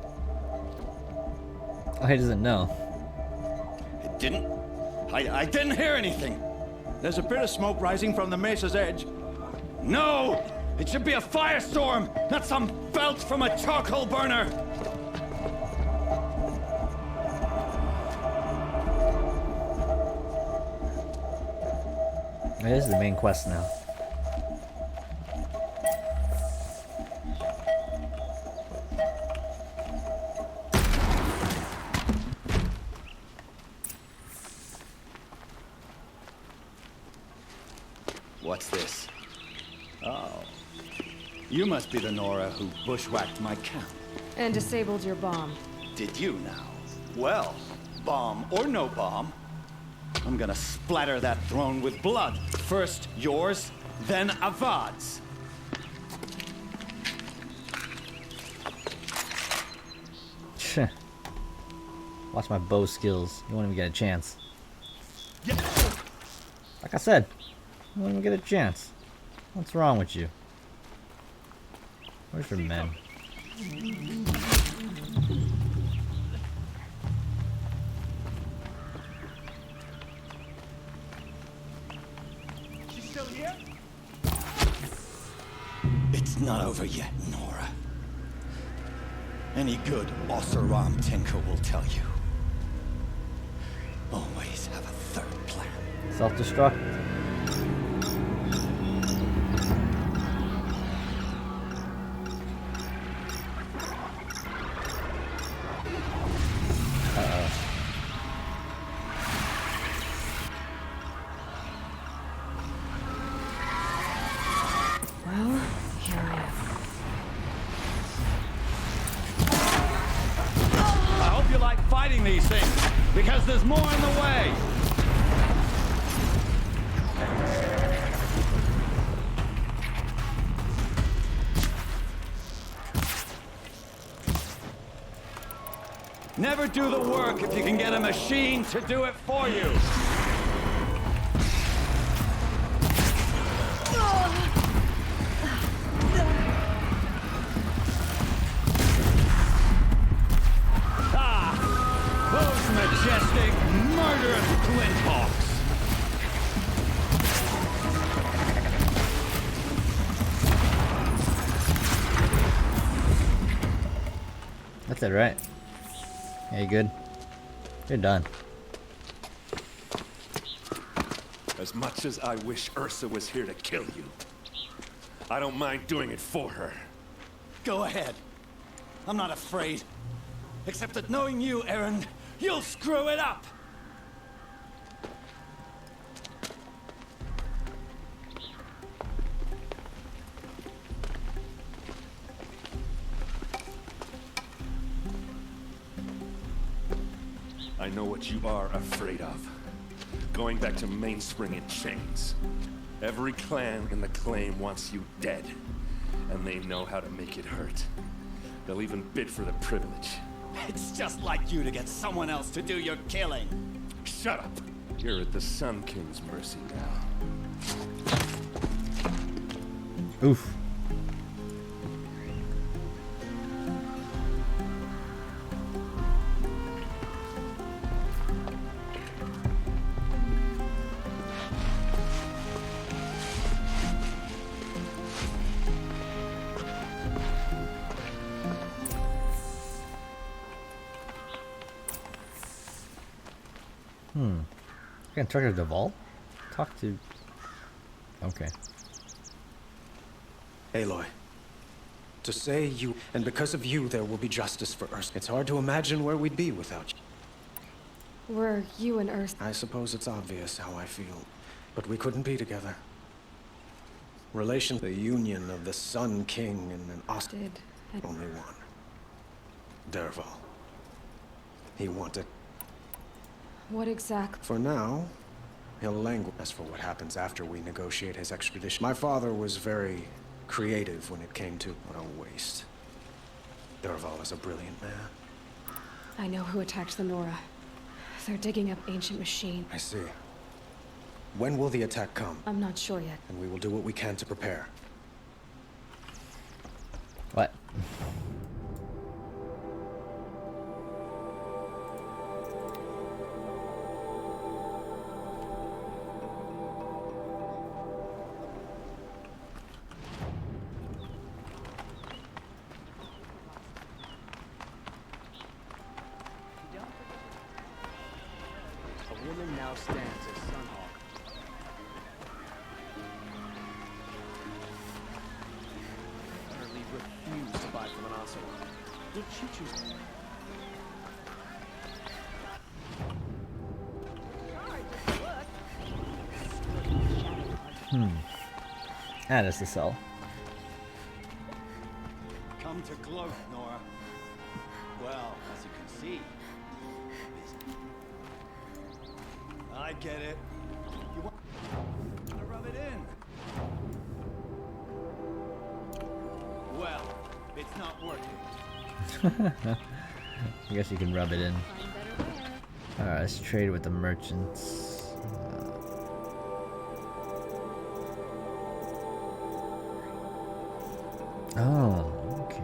Oh, he doesn't know. It I didn't hear anything. There's a bit of smoke rising from the mesa's edge. No! It should be a firestorm, not some belch from a charcoal burner! This is the main quest now. What's this? Oh. You must be the Nora who bushwhacked my camp. And disabled your bomb. Did you now? Well, bomb or no bomb, I'm gonna splatter that throne with blood. First yours, then Avad's. Watch my bow skills. You won't even get a chance. Like I said, you won't even get a chance. What's wrong with you? Where's your men? She's still here? It's not over yet, Nora. Any good Oseram tinker will tell you. Always have a third plan. Self-destruct. Well, here I am. I hope you like fighting these things, because there's more in the way. Never do the work if you can get a machine to do it for you. Those majestic, murderous flinthawks. That's it, right? Yeah, you good? You're done. As much as I wish Ursa was here to kill you, I don't mind doing it for her. Go ahead. I'm not afraid. Except that knowing you, Aaron, you'll screw it up! I know what you are afraid of. Going back to Mainspring in chains. Every clan in the claim wants you dead. And they know how to make it hurt. They'll even bid for the privilege. It's just like you to get someone else to do your killing. Shut up! You're at the Sun King's mercy now. Oof. I can talk to the vault? Talk to... Okay. Aloy. To say you... And because of you, there will be justice for Ursa. It's hard to imagine where we'd be without you. Were you and Ursa? I suppose it's obvious how I feel. But we couldn't be together. The union of the Sun King and an Did only one. Dervahl. He wanted... What exactly? For now, he'll languish. As for what happens after we negotiate his extradition, my father was very creative when it came to what a waste. Dervahl is a brilliant man. I know who attacked the Nora. They're digging up ancient machine. I see. When will the attack come? I'm not sure yet. And we will do what we can to prepare. What? of an ocelot. Did she choose? Add us to sell. Come to Gloat, Nora. Well, as you can see, busy. I get it. You want to rub it in? Well, it's not working. I guess you can rub it in. Alright, let's trade with the merchants. Oh, okay.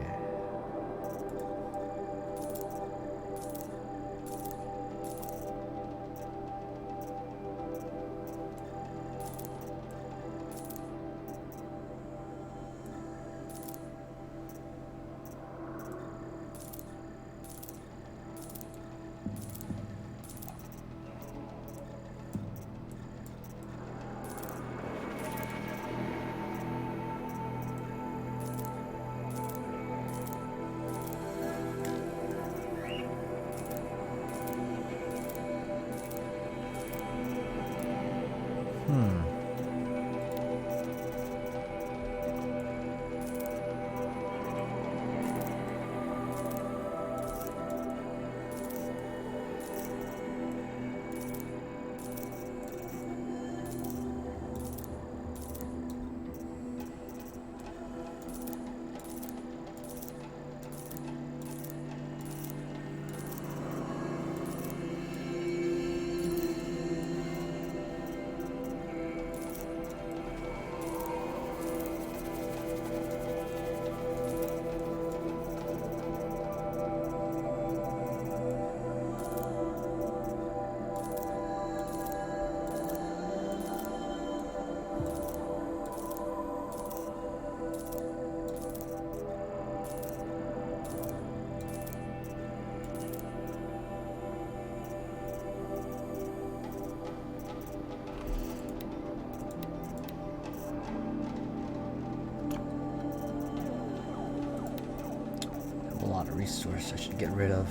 A lot of resource I should get rid of.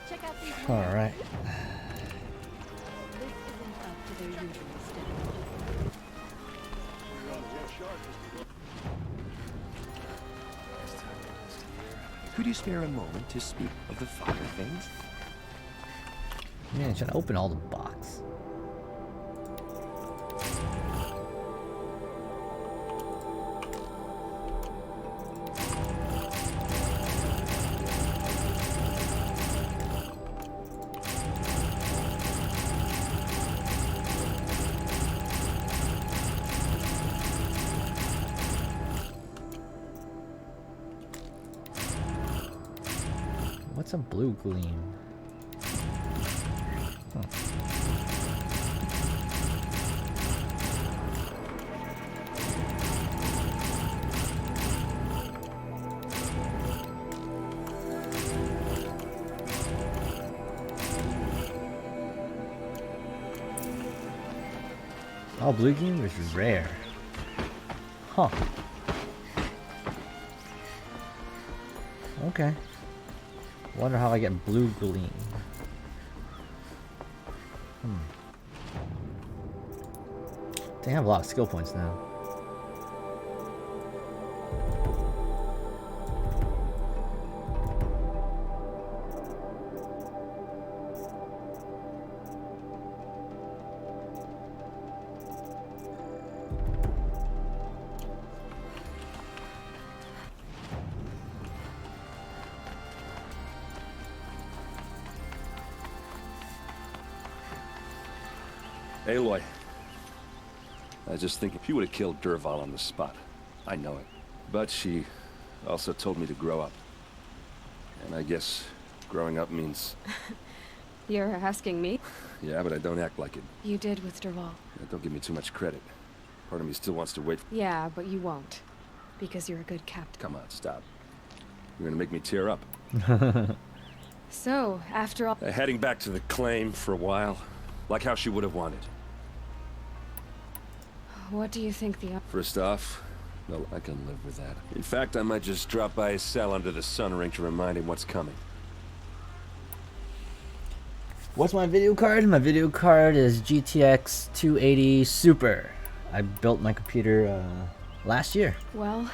Check out these. All right. This isn't up to their usual standard. Could you spare a moment to speak of the finer things? Man, should I open all the box? What's a blue gleam? Huh. Oh, blue gleam is rare. Huh. Okay. Wonder how I get blue gleam. They have a lot of skill points now. Aloy. I was just thinking, she would have killed Dervahl on the spot. I know it. But she also told me to grow up. And I guess growing up means... You're asking me? Yeah, but I don't act like it. You did with Dervahl. Yeah, don't give me too much credit. Part of me still wants to wait. Yeah, but you won't. Because you're a good captain. Come on, stop. You're gonna make me tear up. So, after all... Heading back to the claim for a while. Like how she would have wanted. What do you think the... First off, well, I can live with that. In fact, I might just drop by his cell under the sun ring to remind him what's coming. What's my video card? My video card is GTX 280 Super. I built my computer last year. Well...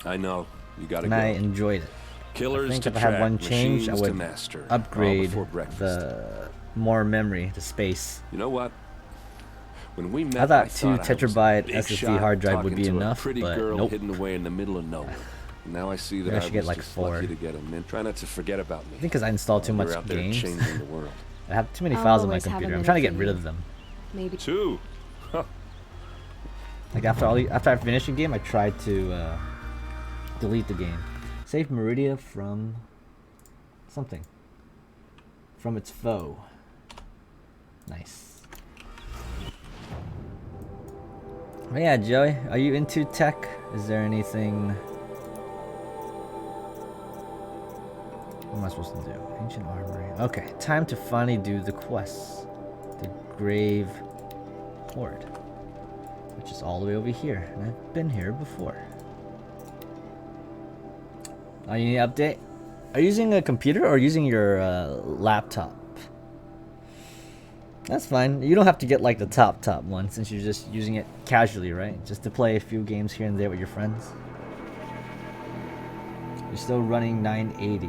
I know. You gotta and go. I enjoyed it. Killers I think to if I had one track, change, I machines would to master, upgrade all before breakfast. the more memory, the space. You know what? When we met, I thought 2 I was a tetrabyte big SSD shot hard drive would talking be to enough, a pretty but girl nope. hidden away in the middle of nowhere. Now I see that Maybe I I should was get like just 4. lucky to get him in. Try not to forget about me. I think because I installed too much You're out there games. changing the world. I have too many I'll files on my always have a computer. I'm minute trying to get for rid you. of them. Maybe... 2? Huh. Like after I finish a game, I try to delete the game. Save Meridia from something. From its foe. Nice. Oh yeah, Joey, are you into tech? Is there anything... What am I supposed to do? Ancient Armory. Okay, time to finally do the quests. The Grave Horde. Which is all the way over here. And I've been here before. Oh, you need an update? Are you using a computer or using your laptop? That's fine. You don't have to get like the top one since you're just using it casually, right? Just to play a few games here and there with your friends. You're still running 980.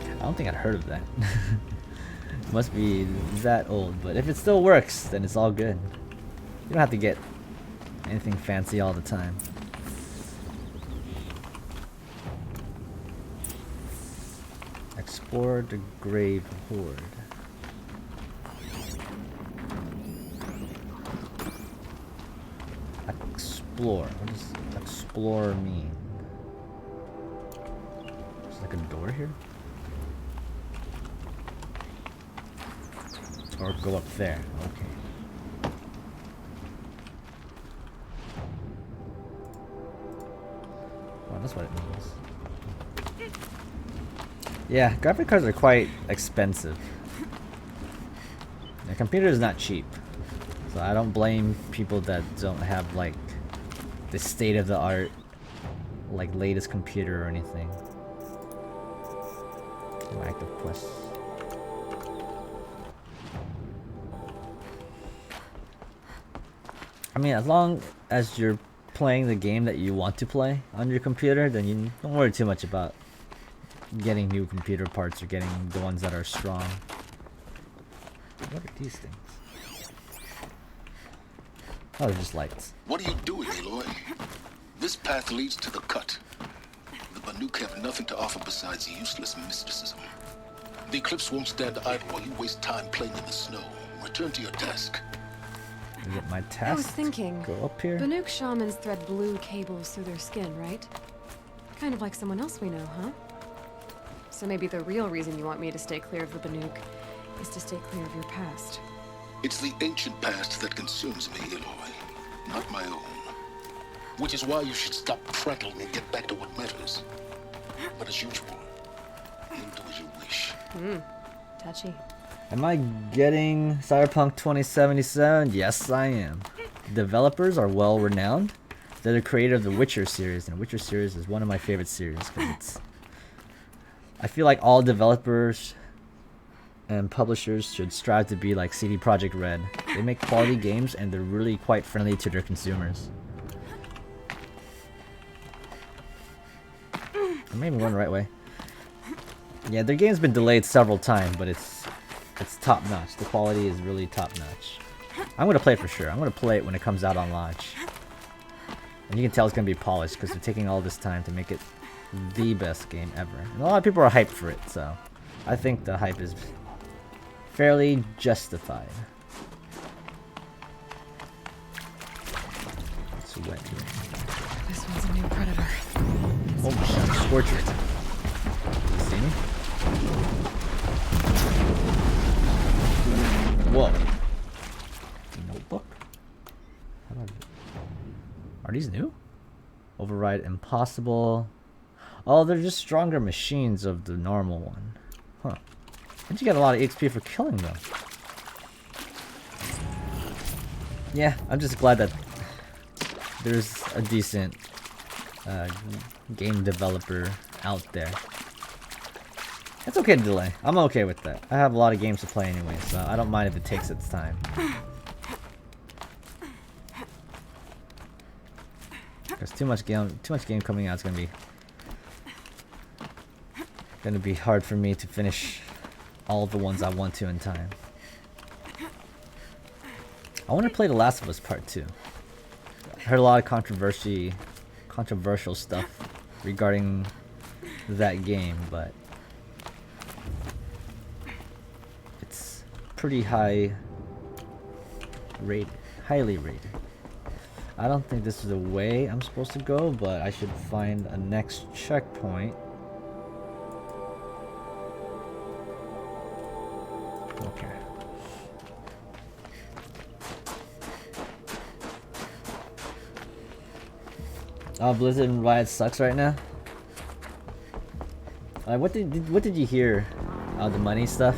I don't think I'd heard of that. Must be that old, but if it still works, then it's all good. You don't have to get anything fancy all the time. Explore the Grave Horde. Explore. What does explore mean? There's like a door here? Or go up there. Okay. Well, that's what it means. Yeah, graphic cards are quite expensive. The computer is not cheap. So I don't blame people that don't have like the state of the art, like latest computer or anything. Active quests. I mean, as long as you're playing the game that you want to play on your computer, then you don't worry too much about getting new computer parts or getting the ones that are strong. What are these things? Oh, they're just lights. What are you doing, Aloy? This path leads to the cut. The Banuk have nothing to offer besides useless mysticism. The Eclipse won't stand idle while you waste time playing in the snow. Return to your task. Get my test. I was thinking, Go up here. Banuk shamans thread blue cables through their skin, right? Kind of like someone else we know, huh? So maybe the real reason you want me to stay clear of the Banuk is to stay clear of your past. It's the ancient past that consumes me, Aloy, not my own. Which is why you should stop prattling and get back to what matters. But as usual, you do as you wish. Touchy. Am I getting Cyberpunk 2077? Yes, I am. The developers are well renowned. They're the creator of the Witcher series, and the Witcher series is one of my favorite series because it's. I feel like all developers and publishers should strive to be like CD Projekt Red. They make quality games and they're really quite friendly to their consumers. I'm maybe going the right way. Yeah, their game's been delayed several times, but it's top notch. The quality is really top notch. I'm gonna play it for sure. I'm gonna play it when it comes out on launch. And you can tell it's gonna be polished because they're taking all this time to make it the best game ever. And a lot of people are hyped for it, so I think the hype is fairly justified. It's wet here. This one's a new predator. Oh my god, Scorcher. You see me? these new? Override impossible. Oh, they're just stronger machines of the normal one. Huh. And you get a lot of XP for killing them. Yeah, I'm just glad that there's a decent game developer out there. It's okay to delay. I'm okay with that. I have a lot of games to play anyway, so I don't mind if it takes its time. There's too much game coming out. It's gonna be hard for me to finish all the ones I want to in time. I want to play The Last of Us Part 2. I heard a lot of controversial stuff regarding that game, but it's pretty highly rated. I don't think this is the way I'm supposed to go, but I should find a next checkpoint. Okay. Oh, Blizzard and Riot sucks right now. What did you hear? The money stuff,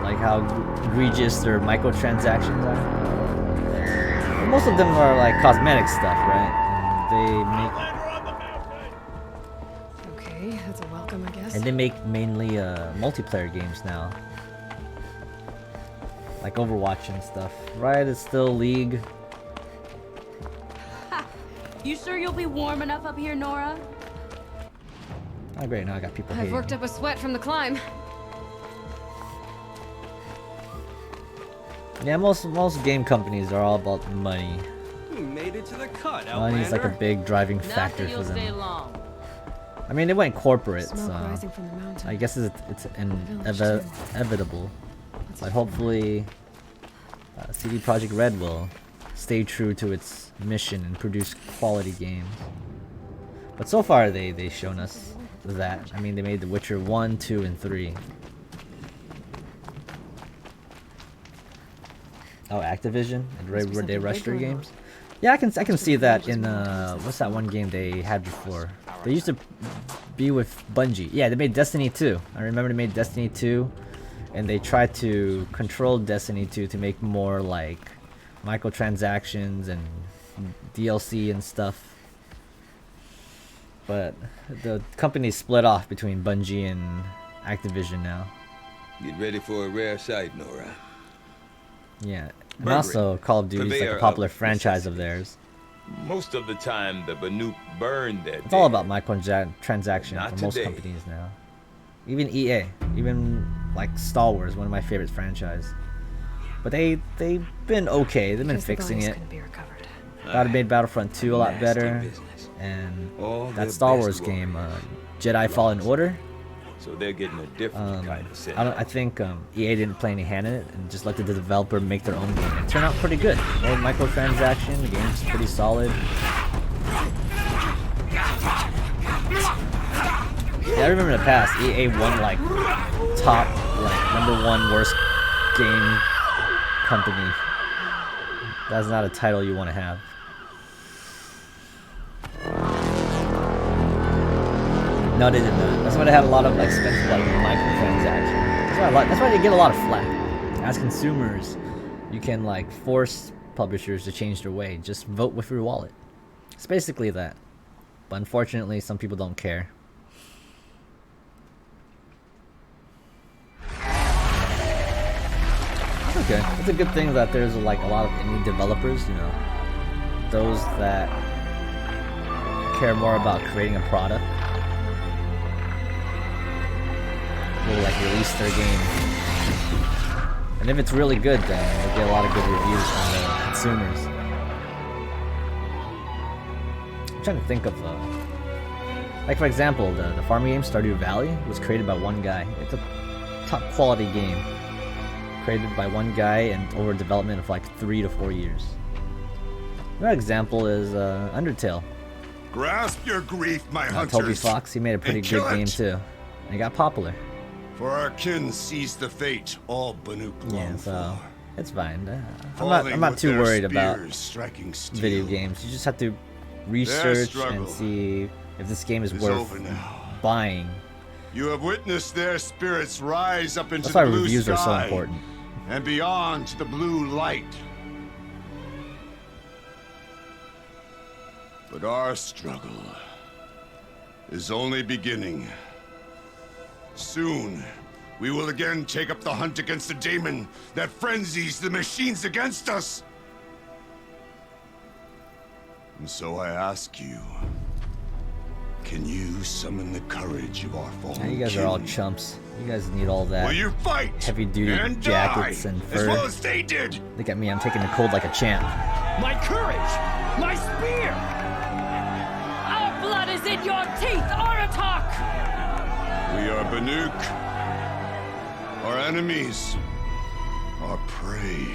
like how egregious their microtransactions are. Well, most of them are like cosmetic stuff, right? And Okay, that's a welcome, I guess. they make mainly multiplayer games now, like Overwatch and stuff. Riot is still League. You sure you'll be warm enough up here, Nora? Oh great, now I got people I've hating. worked up a sweat from the climb. Yeah, most game companies are all about money. You made it to the cut, Money is like a big driving factor for them. I mean, they went corporate, Smoke so rising from the mountain. I guess it's inevitable. But hopefully, CD Projekt Red will stay true to its mission and produce quality games. But so far, they've shown us that. I mean, they made The Witcher 1, 2, and 3. Oh, Activision and they rushed their games. Yeah, I can see that in what's that one game they had before? They used to be with Bungie. Yeah, they made Destiny 2. I remember they made Destiny 2, and they tried to control Destiny 2 to make more like microtransactions and DLC and stuff. But the company split off between Bungie and Activision now. Get ready for a rare sight, Nora. Yeah, and also Call of Duty is like a popular franchise of theirs. Most of the time, the Banuk burned that. It's all about microtransactions for most today. companies now. Even EA, even like Star Wars, one of my favorite franchises. But they've been okay. They've been fixing it. Thought it made Battlefront 2 a lot better, and that Star Wars game, Jedi Fallen Order. So they're getting a different kind of set. I think EA didn't play any hand in it and just let the developer make their own game. It turned out pretty good. No microtransaction. The game's pretty solid. Yeah, I remember in the past, EA won like top, like #1 worst game company. That's not a title you want to have. No, they didn't. That's why they had a lot of like expensive like microtransactions. That's why they get a lot of flack. As consumers, you can like force publishers to change their way. Just vote with your wallet. It's basically that. But unfortunately, some people don't care. Okay, it's a good thing that there's like a lot of indie developers, you know, those that care more about creating a product. Will like release their game, and if it's really good, then they'll get a lot of good reviews from the consumers. I'm trying to think of like for example, the farming game Stardew Valley was created by one guy. It's a top quality game created by one guy and over development of like 3 to 4 years. Another example is Undertale. Grasp your grief, my hunters. Toby Fox, he made a pretty good game too, and it got popular. For our kin sees the fate all Banuk long Yeah, so it's fine. I'm Falling not with too their worried about spears striking steel. video games. You just have to research struggle and see if this game is is worth over now. buying. You have witnessed their spirits rise up into That's why the blue reviews are so sky important. and beyond to the blue light. But our struggle is only beginning. Soon, we will again take up the hunt against the demon that frenzies the machines against us. And so I ask you, can you summon the courage of our fallen Yeah, you guys are all king? chumps. You guys need all that Will you fight heavy duty and jackets die and as fur. well as they did? Look at me, I'm taking the cold like a champ. My courage! My spear! Our blood is in your teeth, Aratak! We are Banuk. Our enemies. Our prey.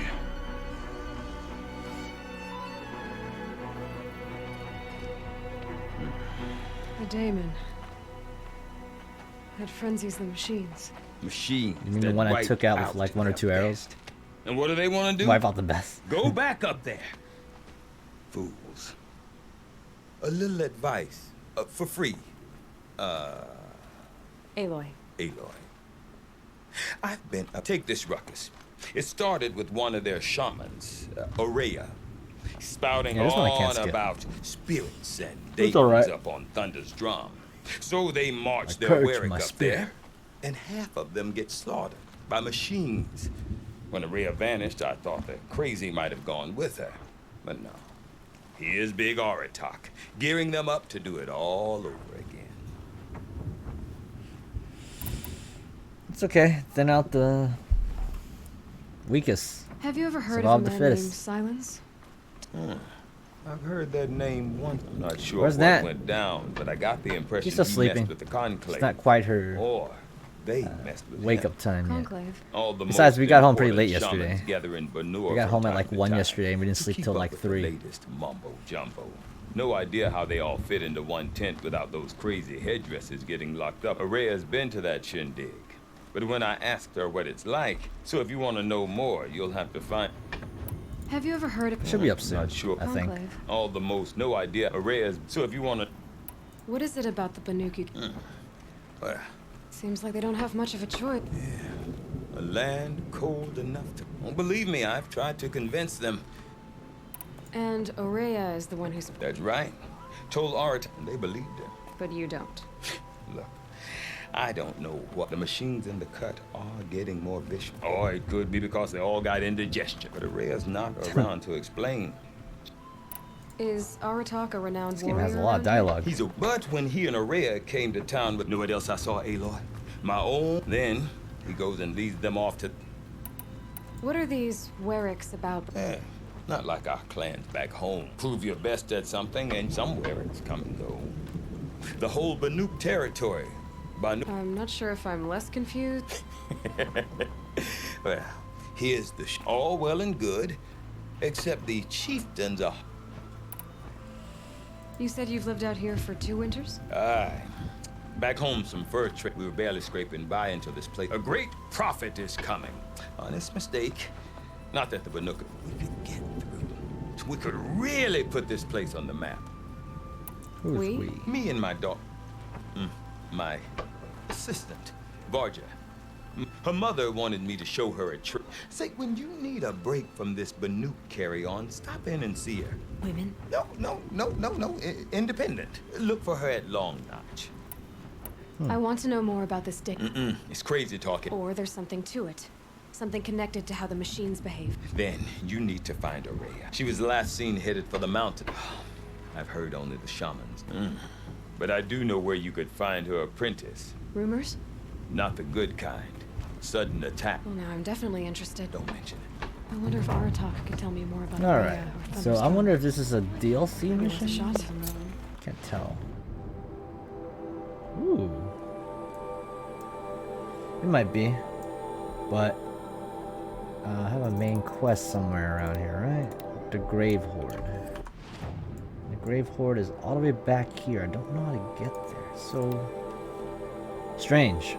The daemon. That frenzies the machines. Machine. You mean the one I took out with like 1 or 2 arrows? And what do they want to do? Wipe out the best. Go back up there. Fools. A little advice. For free. Aloy. Aloy. I've been... take this ruckus. It started with one of their shamans, Aurea, spouting Yeah, this one I can't on skip. about spirits and It's demons alright. up on Thunder's drum. So they marched I their courage Warwick my up spear. there, and half of them get slaughtered by machines. When Aurea vanished, I thought the crazy might have gone with her, but no. Here's Big Aratak, gearing them up to do it all over again. It's okay. Thin out the weakest. Have you ever heard Survive of a the man fittest. named Silence? I've heard that name once. I'm not sure Where's what Nat? went down, but I got the impression She's still he sleeping. messed with the Conclave. It's not quite her Or they messed with wake him. up time yet. Conclave. All the Besides, most we got home pretty important late shamans yesterday. gather in Banur We got from home at time like to 1 time yesterday and we didn't to sleep keep till up like with the 3. latest mumbo jumbo. No idea how they all fit into one tent without those crazy headdresses getting locked up. Aurea's been to that shindig. But when I asked her what it's like, so if you want to know more, you'll have to find... Have you ever heard of... Should be up soon, Not sure. I think. Conclave. All the most, no idea. Aurea's... So if you want to... What is it about the Banuki? Well, Seems like they don't have much of a choice. a land cold enough to... Oh, believe me, I've tried to convince them. And Aurea is the one who's... That's right. Told Art, and they believed her. But you don't. Look, I don't know what the machines in the cut are getting more vicious. Or it could be because they all got indigestion. But Aurea's not around to explain. Is Aratak a renowned This game warrior? has a lot of around here? dialogue. He's a... But when he and Aurea came to town with... Know what else I saw, Aloy? My own. Then he goes and leads them off to... What are these Warwicks about? Not like our clans back home. Prove your best at something, and somewhere it's come and go. The whole Banuk territory. Banuk... I'm not sure if I'm less confused. Well, here's the all well and good, except the chieftains are... You said you've lived out here for 2 winters? Aye. Back home, some fur trade. We were barely scraping by until this place. A great prophet is coming. Honest mistake. Not that the Banuk... We could get through. We could really put this place on the map. Who's We? we? Me and my daughter. My assistant, Varja. Her mother wanted me to show her a trick. Say, when you need a break from this Banuk carry-on, stop in and see her. Women? No. Independent. Look for her at Long Notch. I want to know more about this dick. It's crazy talking. Or there's something to it. Something connected to how the machines behave. Then you need to find Aurea. She was last seen headed for the mountain. I've heard only the shamans. But I do know where you could find her apprentice. Rumors? Not the good kind. Sudden attack. Well, now I'm definitely interested. Don't mention it. I wonder if Aratak could tell me more about Alright, Aurea or so I Thunderstorm. wonder if this is a DLC Maybe worth a mission? shot. Can't tell. Ooh. It might be. But I have a main quest somewhere around here, right? The Grave Horde. The Grave Horde is all the way back here. I don't know how to get there. So strange.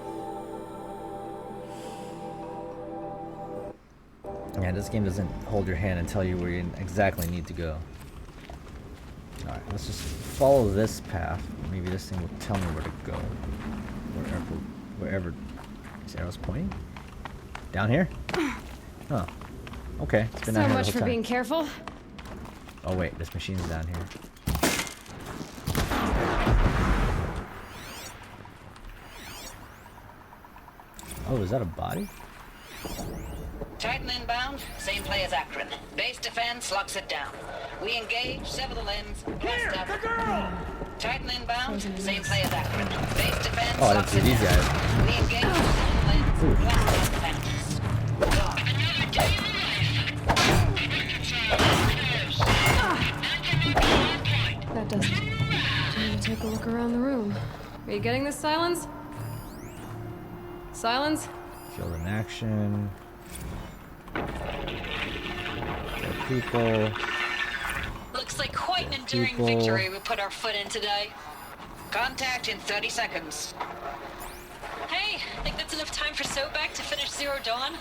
Yeah, this game doesn't hold your hand and tell you where you exactly need to go. Alright, let's just follow this path. Maybe this thing will tell me where to go. Wherever this arrow's pointing. Down here? Oh. Okay. It's been So down here much the for whole time. being careful. Oh wait, this machine's down here. Oh, is that a body? Titan inbound, same play as Akron. Base defense locks it down. We engage, sever the limbs, blast out. The girl! Titan inbound, same play as Akron. Base defense Oh, I didn't locks see it these down. guys. We engage, sever the limbs, blast out the fences. That does it. Time to take a look around the room. Are you getting this, Silence? Silence? Killed in action. Dead people. Looks like quite an enduring enduring people. victory we put our foot in today. Contact in 30 seconds. Hey, think that's enough time for Sobek to finish Zero Dawn?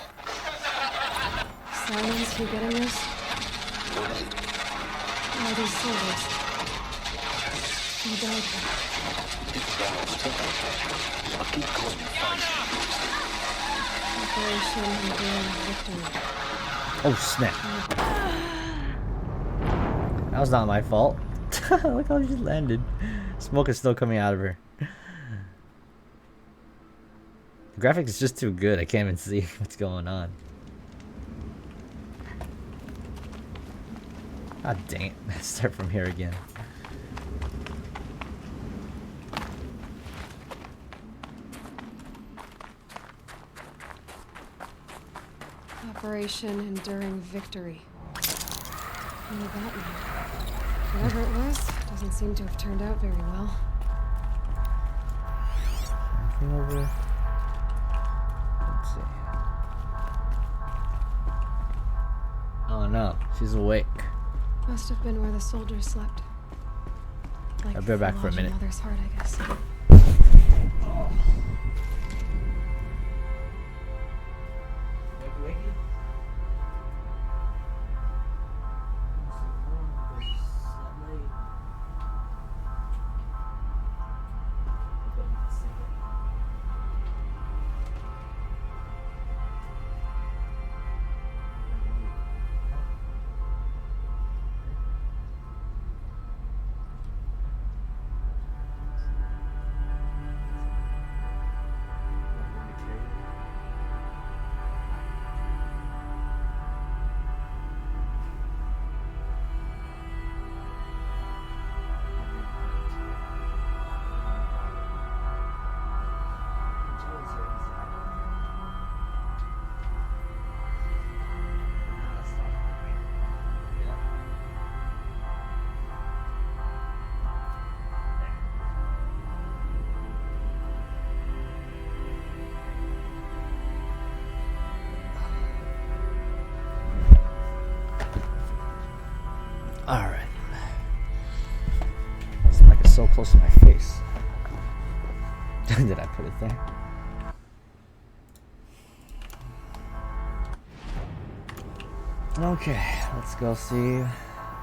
Silence, you getting this? All these soldiers. He died here. I'll keep going and find Operation Enduring Victory. Oh snap. That was not my fault. Look how she just landed. Smoke is still coming out of her. The graphics is just too good. I can't even see what's going on. God dang it. Let's start from here again. Operation Enduring Victory. What did that mean? Whatever it was, doesn't seem to have turned out very well. Anything over? Let's see. Oh no, she's awake. Must have been where the soldiers slept. Like I'll be back for a the minute. mother's heart, I guess. Alright. This mic is so close to my face. Did I put it there? Okay, let's go see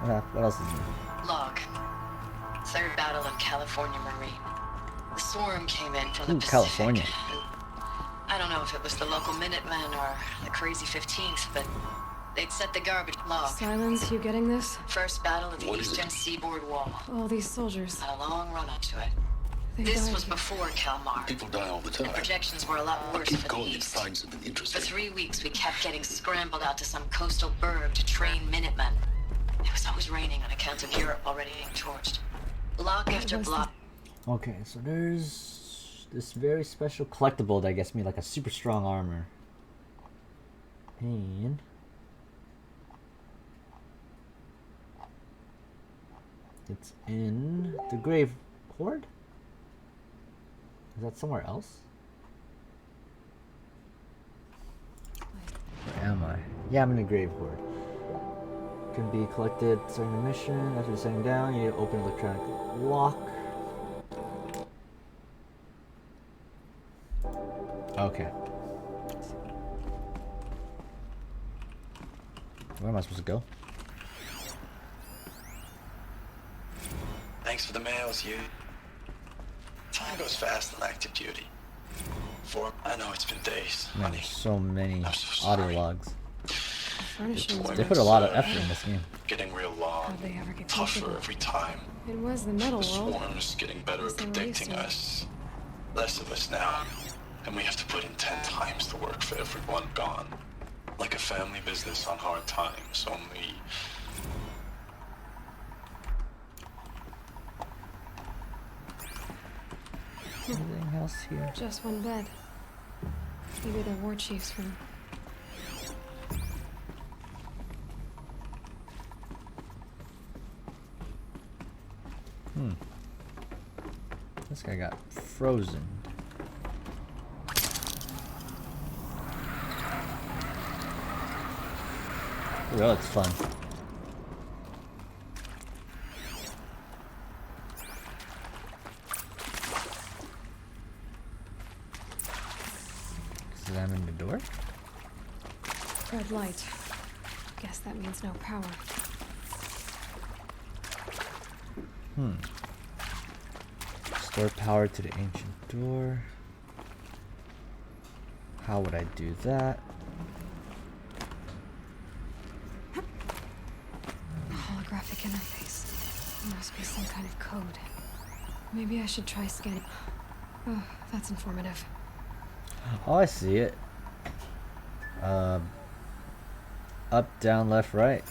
what else is new. Log. Third battle of California Marine. The swarm came in from the Ooh, Pacific. California. I don't know if it was the local Minutemen or the crazy 15th, but they'd set the garbage log. Silence, you getting this? First battle of the Eastern Seaboard Wall. All these soldiers. Had a long run up to it. They This died was here. before Kalmar. People die all the time. The projections were a lot worse Keep for the going and East. find something For interesting. 3 weeks, we kept getting scrambled out to some coastal burg to train Minutemen. It was always raining on account of Europe already being torched. Block after block. Okay, so there's this very special collectible that gets me like a super strong armor. And it's in the Grave Horde? Is that somewhere else? Where am I? Yeah, I'm in the Grave Horde. Can be collected starting the mission. After setting down, you need to open electronic lock. Okay. Where am I supposed to go? Thanks for the mails, you. Time goes fast in active duty. I know it's been days. Man, there's so many audio logs. Furnishings. They put a lot of effort in this game. Getting real long. How'd they ever get Tougher comfortable? every time. It was the metal The world. swarm's getting better at Guess they were used predicting to it. us. Less of us now. And we have to put in 10 times the work for everyone gone. Like a family business on hard times, only... Anything else here? Just one bed. Maybe the war chief's room. This guy got frozen. Ooh, that looks fun. Examine the door. Red light. Guess that means no power. Restore power to the ancient door. How would I do that? A holographic interface. There must be some kind of code. Maybe I should try scanning. Oh, that's informative. Oh, I see it. Up, down, left, right.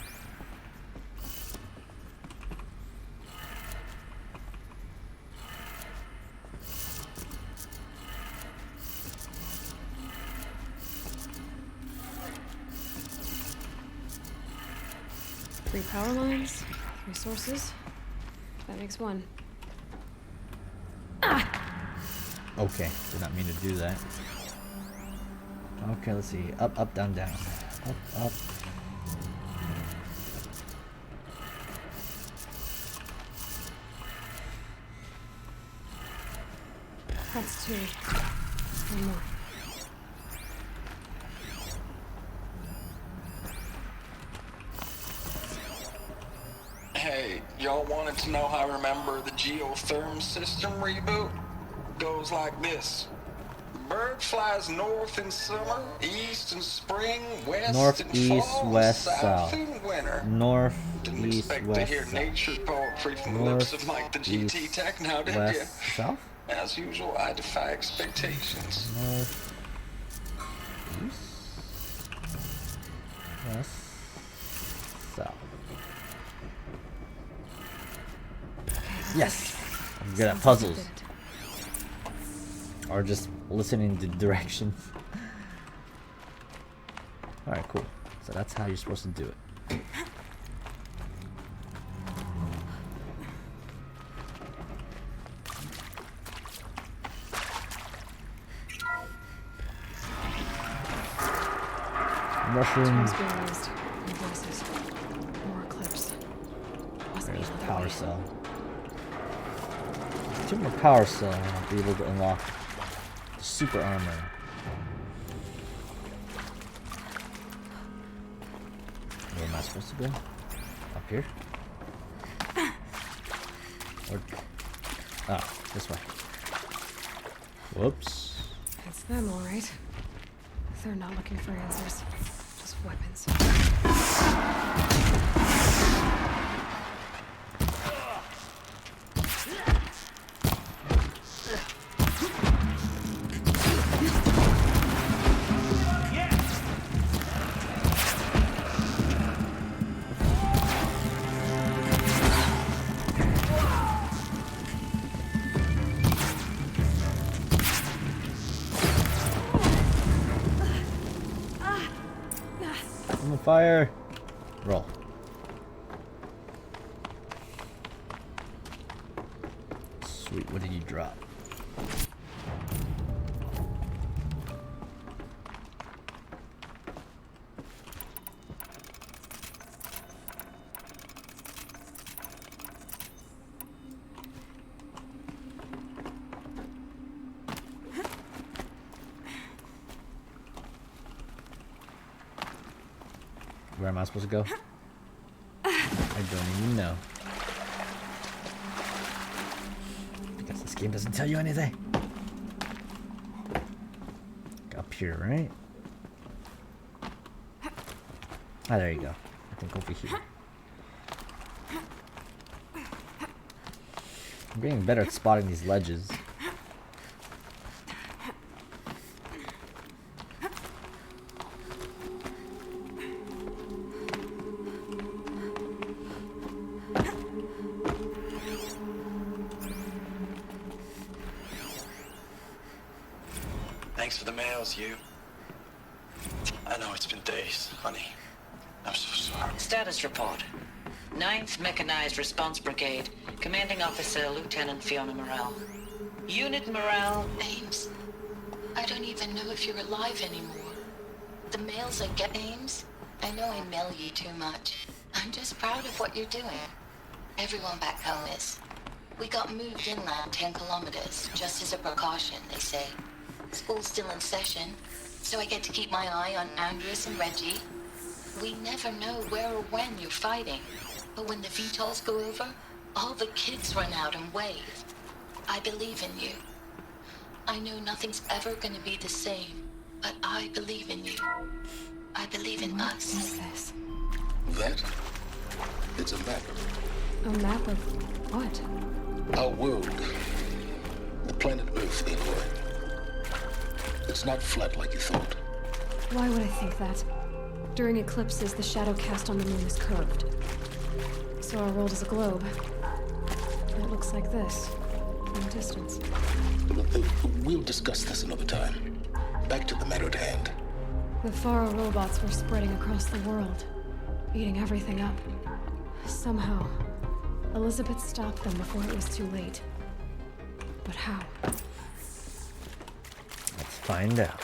Three power lines, 3 sources. That makes 1. Okay, did not mean to do that. Okay, let's see. Up, up, down, down. Up, up. That's 2. 1 more. Hey, y'all wanted to know how I remember the geotherm system reboot? Goes like this. The bird flies north in summer, east in spring, west North, in east, fall, west, south south. in winter. North, Didn't east, expect to west, hear south. nature poetry from the North, lips of Mike the GT east, Tech now, did west, you? south? As usual, I defy expectations. North, east, west, south. Yes! I'm good at puzzles. Or just listening to directions. Alright, cool. So that's how you're supposed to do it. Mushrooms. Being used. Invoices. More clips. Must be There's another power way. cell. Two more power cell and I'll be able to unlock the super armor. Where am I supposed to go? Up here? Or... Ah, this way. Whoops. It's them, all right. They're not looking for answers. Just weapons. I'm on fire! Roll. Sweet, what did you drop? Where am I supposed to go? I don't even know. This game doesn't tell you anything. Up here, right? Ah, there you go. I think over here. I'm getting better at spotting these ledges. Thanks for the mails, you. I know it's been days, honey. I'm so sorry. Status report. 9th Mechanized Response Brigade, Commanding Officer Lieutenant Fiona Morrell. Unit morale... Ames, I don't even know if you're alive anymore. The mails I get, Ames, I know I mail you too much. I'm just proud of what you're doing. Everyone back home is. We got moved inland 10 kilometers, just as a precaution, they say. School's still in session, so I get to keep my eye on Andres and Reggie. We never know where or when you're fighting, but when the VTOLs go over, all the kids run out and wave. I believe in you. I know nothing's ever gonna be the same, but I believe in you. I believe in us. What is this? That? It's a map. A map of what? Our world. The planet Earth, Aloy. It's not flat like you thought. Why would I think that? During eclipses, the shadow cast on the moon is curved. So our world is a globe. And it looks like this, from a distance. We'll discuss this another time. Back to the matter at hand. The Faro robots were spreading across the world, eating everything up. Somehow, Elizabeth stopped them before it was too late. But how? Let's find out.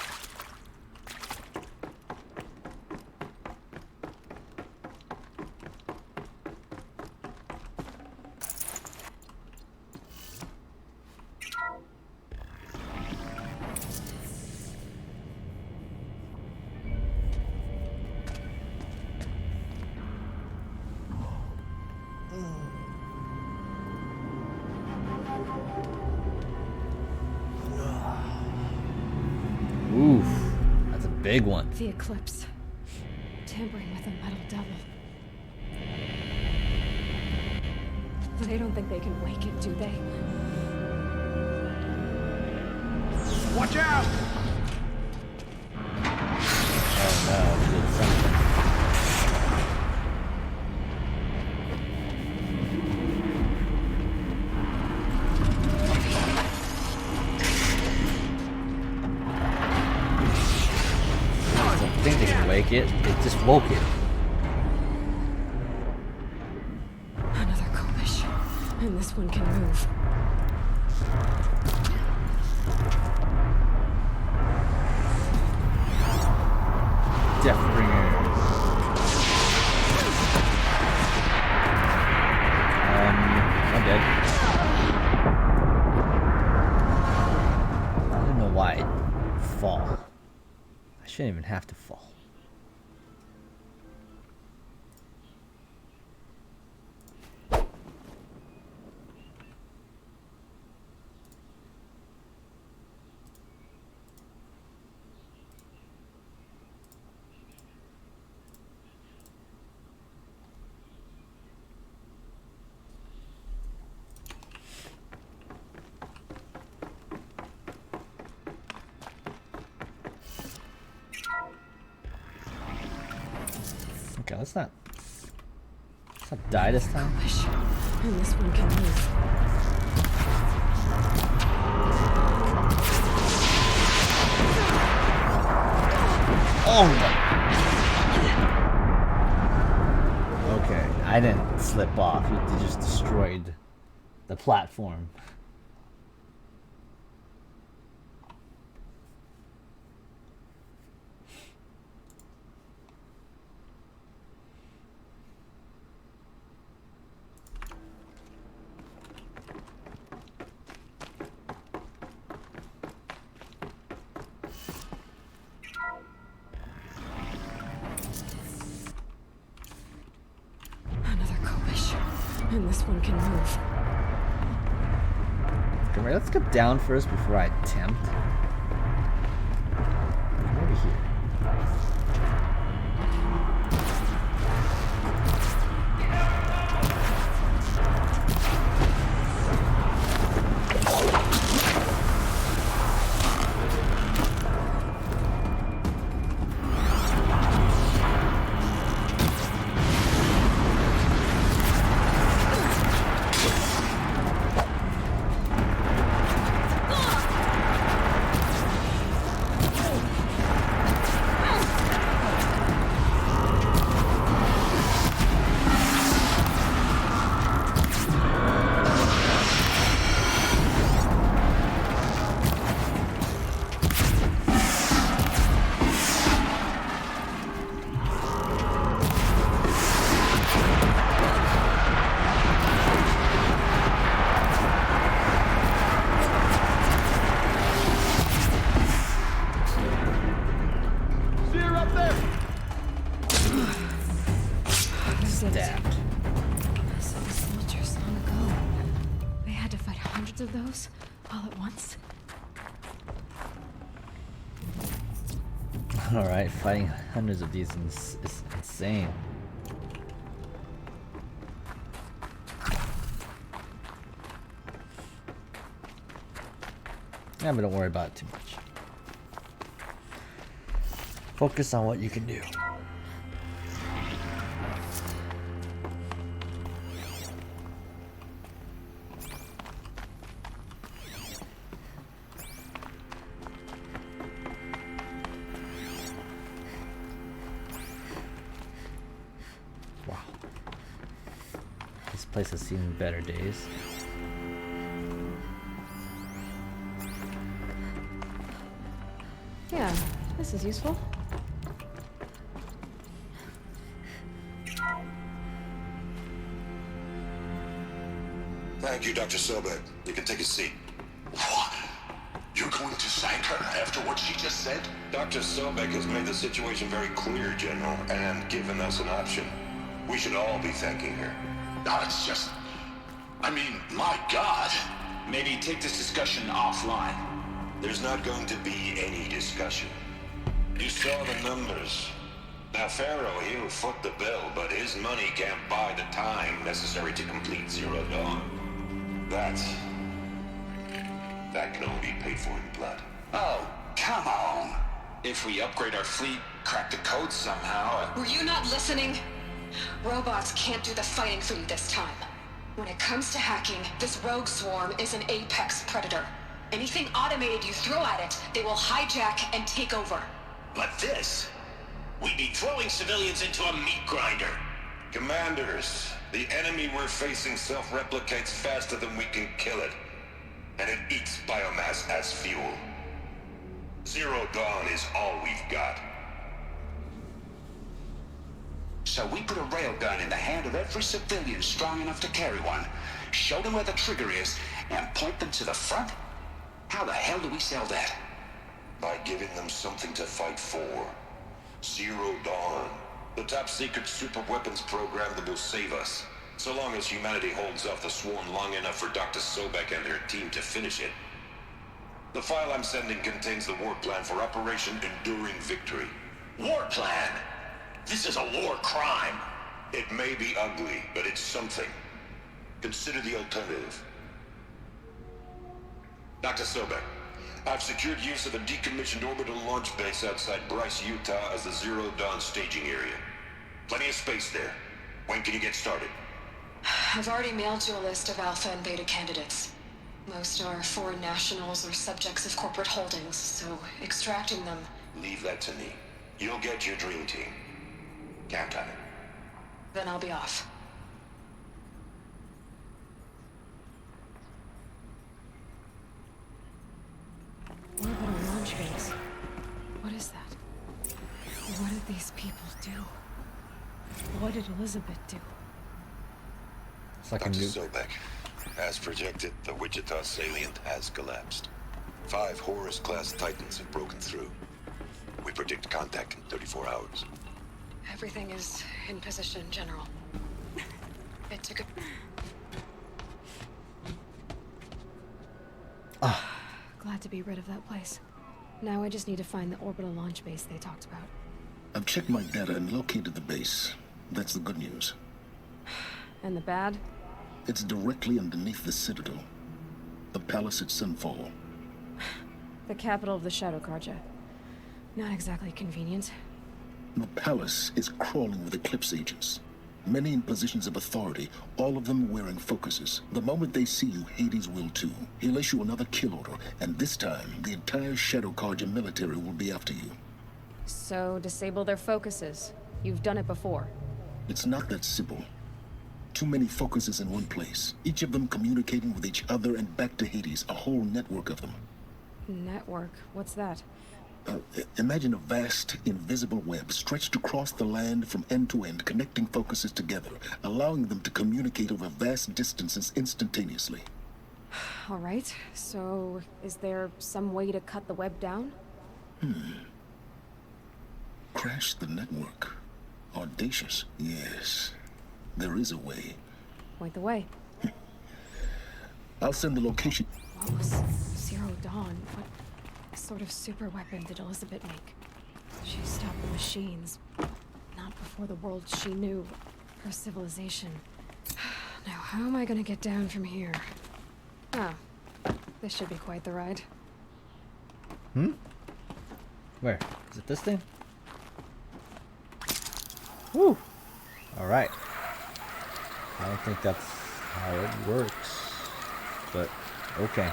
Oof, that's a big one. The eclipse. Tampering with a metal devil. They don't think they can wake it, do they? Watch out! Oh no, he did something. I think they can wake it. It just woke it. Another Kobish. And this one can move. Deathbringer. I'm dead. I don't know why I'd fall. I shouldn't even have to fall. Okay, let's not die this time. And this one can move. Oh no. Okay, I didn't slip off. You just destroyed the platform. And this one can move. Alright, let's go down first before I attempt. Over here. Stabbed. So the soldiers long ago. They had to fight hundreds of those all at once. Alright, fighting hundreds of these is insane. Yeah, but don't worry about it too much. Focus on what you can do. Wow. This place has seen better days. Yeah, this is useful. Thank you, Dr. Sobek. You can take a seat. What? You're going to thank her after what she just said? Dr. Sobek has made the situation very clear, General, and given us an option. We should all be thanking her. No, it's just... I mean, my God. Maybe take this discussion offline. There's not going to be any discussion. You saw the numbers. Now, Pharaoh, he'll foot the bill, but his money can't buy the time necessary to complete Zero Dawn. That can only be paid for in blood. Oh, come on. If we upgrade our fleet, crack the code somehow... Were you not listening? Robots can't do the fighting for you this time. When it comes to hacking, this rogue swarm is an apex predator. Anything automated you throw at it, they will hijack and take over. But this... we'd be throwing civilians into a meat grinder. Commanders, the enemy we're facing self-replicates faster than we can kill it. And it eats biomass as fuel. Zero Dawn is all we've got. So we put a railgun in the hand of every civilian strong enough to carry one, show them where the trigger is, and point them to the front? How the hell do we sell that? By giving them something to fight for. Zero Dawn. The top secret super weapons program that will save us. So long as humanity holds off the swarm long enough for Dr. Sobek and her team to finish it. The file I'm sending contains the war plan for Operation Enduring Victory. War plan? This is a war crime. It may be ugly, but it's something. Consider the alternative. Dr. Sobek, I've secured use of a decommissioned orbital launch base outside Bryce, Utah as the Zero Dawn staging area. Plenty of space there. When can you get started? I've already mailed you a list of Alpha and Beta candidates. Most are foreign nationals or subjects of corporate holdings, so extracting them... Leave that to me. You'll get your dream team. Count on it. Then I'll be off. Orbital launch base. What is that? What did these people do? What did Elizabeth do? It's like Dr. Sobek, as projected, the Wichita salient has collapsed. 5 Horus-class Titans have broken through. We predict contact in 34 hours. Everything is in position, General. It took a... Glad to be rid of that place. Now I just need to find the orbital launch base they talked about. I've checked my data and located the base. That's the good news. And the bad? It's directly underneath the Citadel. The palace at Sunfall. The capital of the Shadow Carja. Not exactly convenient. The palace is crawling with Eclipse agents. Many in positions of authority, all of them wearing focuses. The moment they see you, Hades will too. He'll issue another kill order, and this time, the entire Shadow Carja military will be after you. So, disable their focuses. You've done it before. It's not that simple. Too many focuses in one place, each of them communicating with each other and back to Hades, a whole network of them. Network? What's that? Imagine a vast, invisible web stretched across the land from end to end, connecting focuses together, allowing them to communicate over vast distances instantaneously. All right, so is there some way to cut the web down? Crash the network. Audacious, yes. There is a way. Point the way. I'll send the location. Whoa, Zero Dawn. What sort of super weapon did Elizabeth make? She stopped the machines. Not before the world she knew. Her civilization. Now, how am I gonna get down from here? Oh, this should be quite the ride. Where? Is it this thing? Woo! Alright. I don't think that's how it works. But, okay.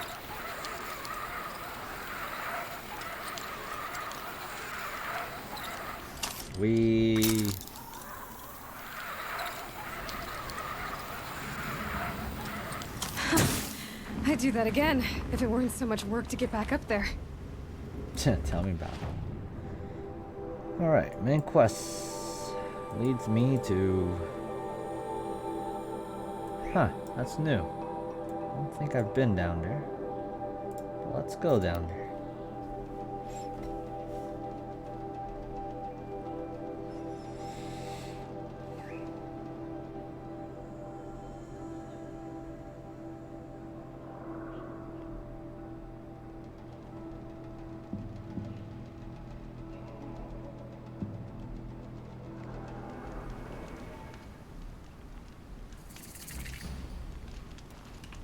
I'd do that again, if it weren't so much work to get back up there. Tell me about it. Alright, main quest leads me to... Huh, that's new. I don't think I've been down there. But let's go down there.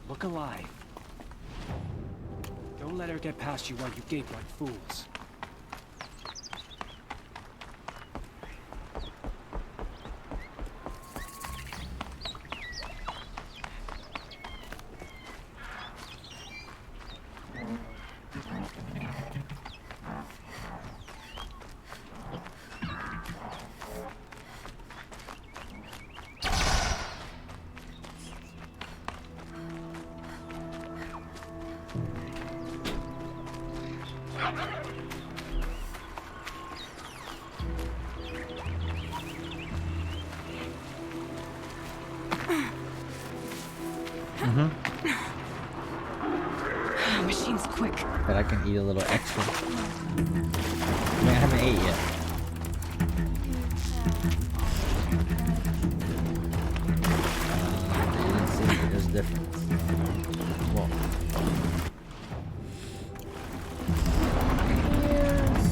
Look alive. Don't let her get past you while you gape like fools. Machine's quick. But I can eat a little extra. I mean, I haven't ate yet. Let's see, there's a difference. Whoa.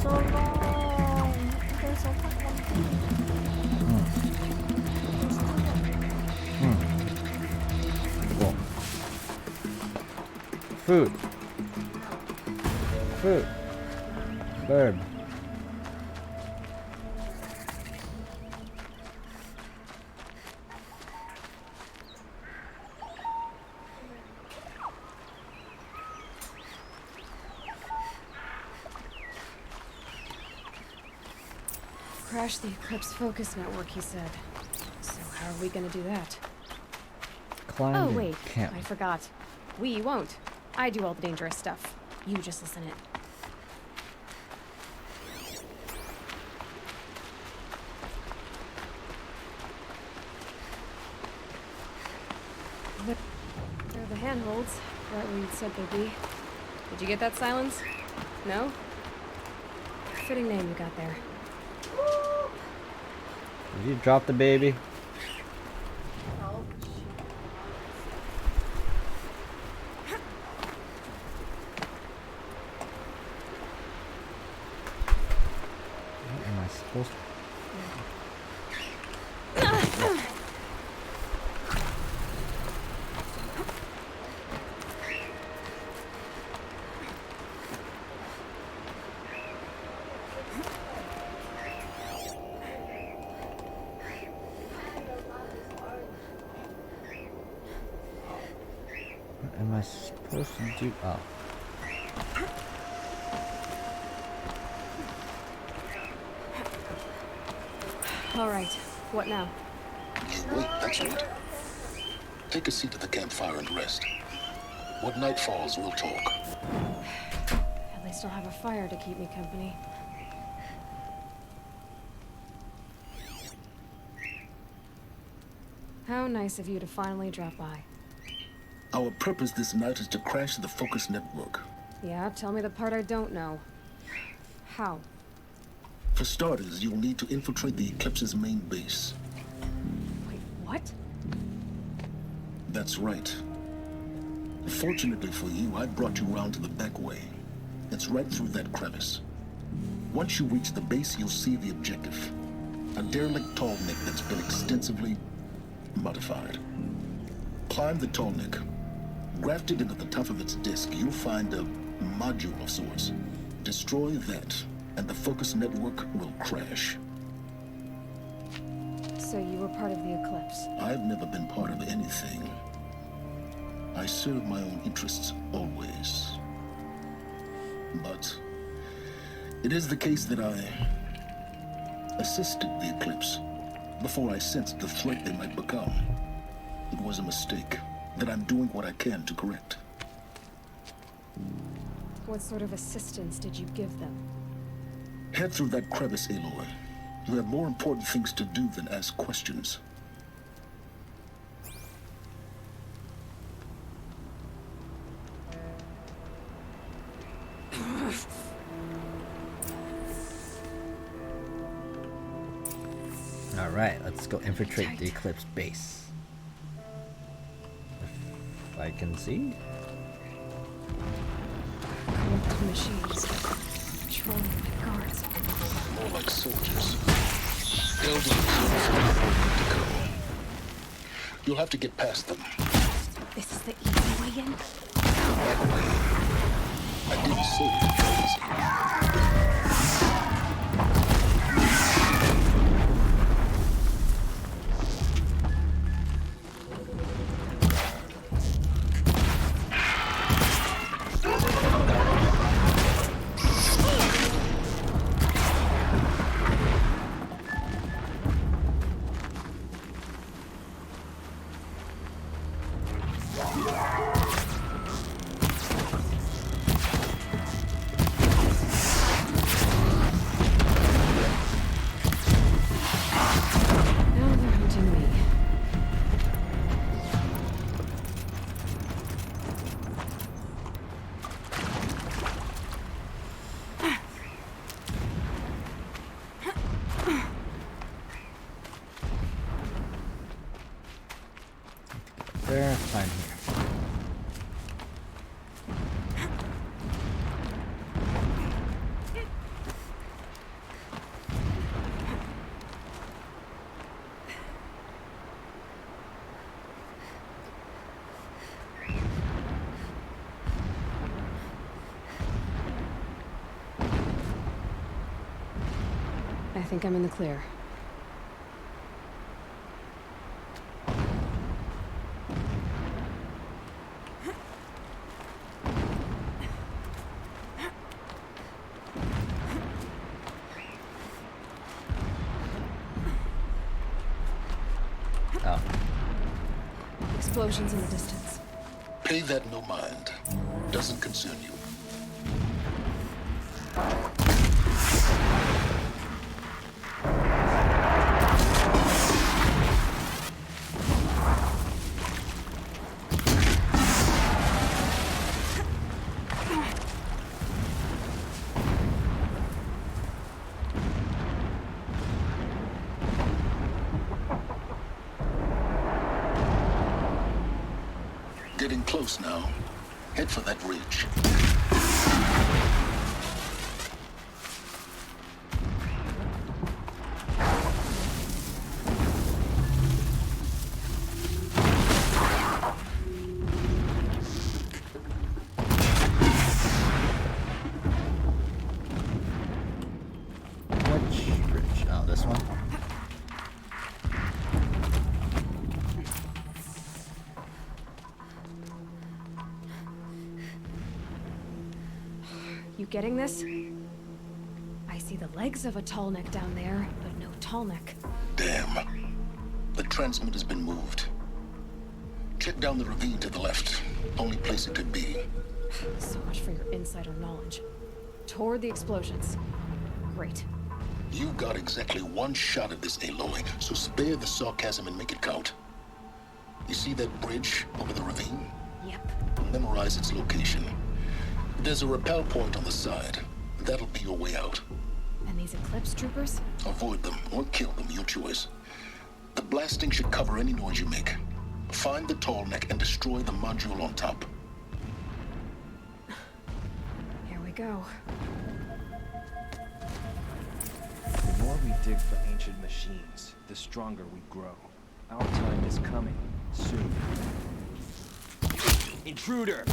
So long. They're so Cool. Food. Fruit. Bird. Crash the Eclipse focus network, he said. So how are we gonna do that? Climb Oh, and wait. camp. I forgot. We won't. I do all the dangerous stuff. You just listen in. They're the handholds, right where you'd said they'd be. Did you get that, Silence? No? Fitting name you got there. Did you drop the baby? supposed to. What am I supposed to do? Oh. All right, what now? Wait, that's right. Take a seat at the campfire and rest. When night falls, we'll talk. At least I'll have a fire to keep me company. How nice of you to finally drop by. Our purpose this night is to crash the Focus network. Yeah, tell me the part I don't know. How? For starters, you'll need to infiltrate the Eclipse's main base. Wait, what? That's right. Fortunately for you, I brought you round to the back way. It's right through that crevice. Once you reach the base, you'll see the objective. A derelict tall neck that's been extensively modified. Climb the tall neck. Grafted into the top of its disk, you'll find a module of sorts. Destroy that, and the Focus network will crash. So you were part of the Eclipse? I've never been part of anything. I serve my own interests always. But it is the case that I assisted the Eclipse before I sensed the threat they might become. It was a mistake that I'm doing what I can to correct. What sort of assistance did you give them? Head through that crevice, Aloy. You have more important things to do than ask questions. Alright, let's go infiltrate the Eclipse base. If I can see. Corrupt machines. Patrolling the guards. More like soldiers. Elderly. You'll have to get past them. This is the easy way in? That way. I didn't say it was easy. There, fine here. I think I'm in the clear. Oh. Explosions in the distance. Pay that no mind. Doesn't concern you. Getting close now. Head for that ridge. No, this one. You getting this? I see the legs of a tall neck down there, but no tall neck. Damn. The transmitter's been moved. Check down the ravine to the left. Only place it could be. So much for your insider knowledge. Toward the explosions. Great. You got exactly one shot at this, Aloy, so spare the sarcasm and make it count. You see that bridge over the ravine? Yep. Memorize its location. There's a rappel point on the side. That'll be your way out. And these Eclipse troopers? Avoid them or kill them, your choice. The blasting should cover any noise you make. Find the tall neck and destroy the module on top. Here we go. The more we dig for ancient machines, the stronger we grow. Our time is coming, soon. Intruder!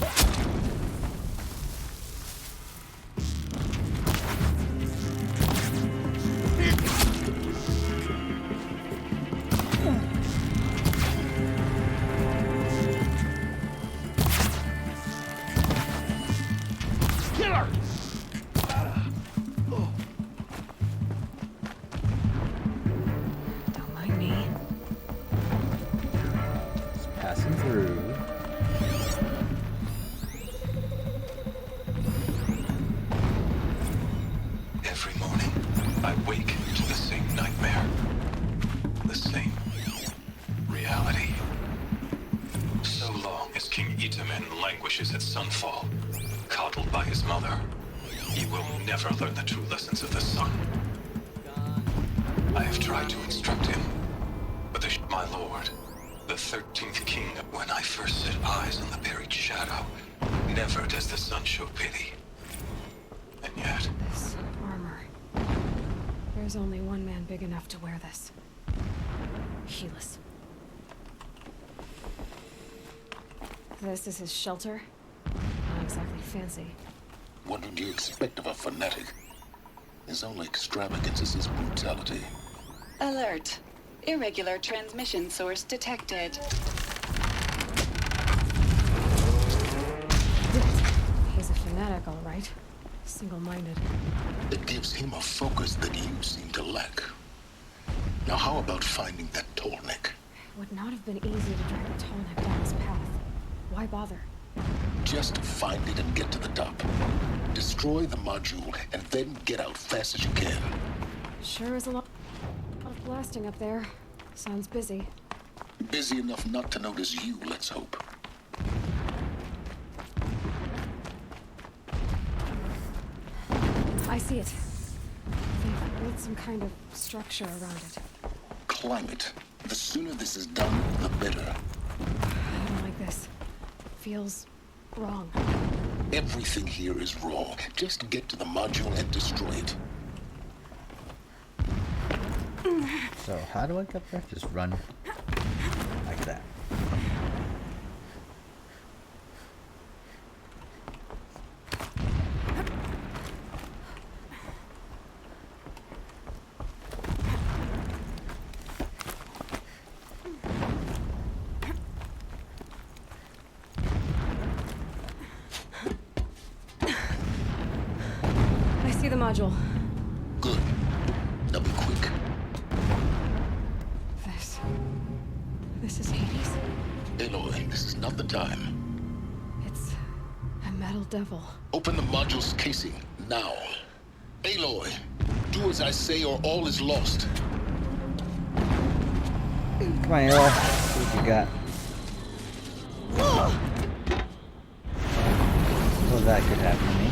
Don't mind me. Just passing through. Every morning, I wake to the same nightmare. The same reality. So long as King Itamen languishes at sunfall, coddled by his mother, he will never learn the true lessons of the sun. I have tried to instruct him, but my lord, the 13th king, when I first set eyes on the buried shadow, never does the sun show pity. And yet... This armor. There's only one man big enough to wear this. Helis. This is his shelter. Not exactly fancy. What did you expect of a fanatic? His only extravagance is his brutality. Alert. Irregular transmission source detected. He's a fanatic, all right. Single-minded. It gives him a focus that you seem to lack. Now how about finding that tall neck? It would not have been easy to drag a tall neck down his path. Why bother? Just find it and get to the top. Destroy the module and then get out fast as you can. Sure is a lot of blasting up there. Sounds busy. Busy enough not to notice you, let's hope. I see it. They've built some kind of structure around it. Climb it. The sooner this is done, the better. I don't like this. Feels wrong. Everything here is wrong. Just get to the module and destroy it. So how do I get there? Just run like that. I see the module. Good. Now be quick. This is Hades. Aloy, this is not the time. It's a metal devil. Open the module's casing, now. Aloy, do as I say or all is lost. Come on, Aloy. See what you got. Well, that could happen to me.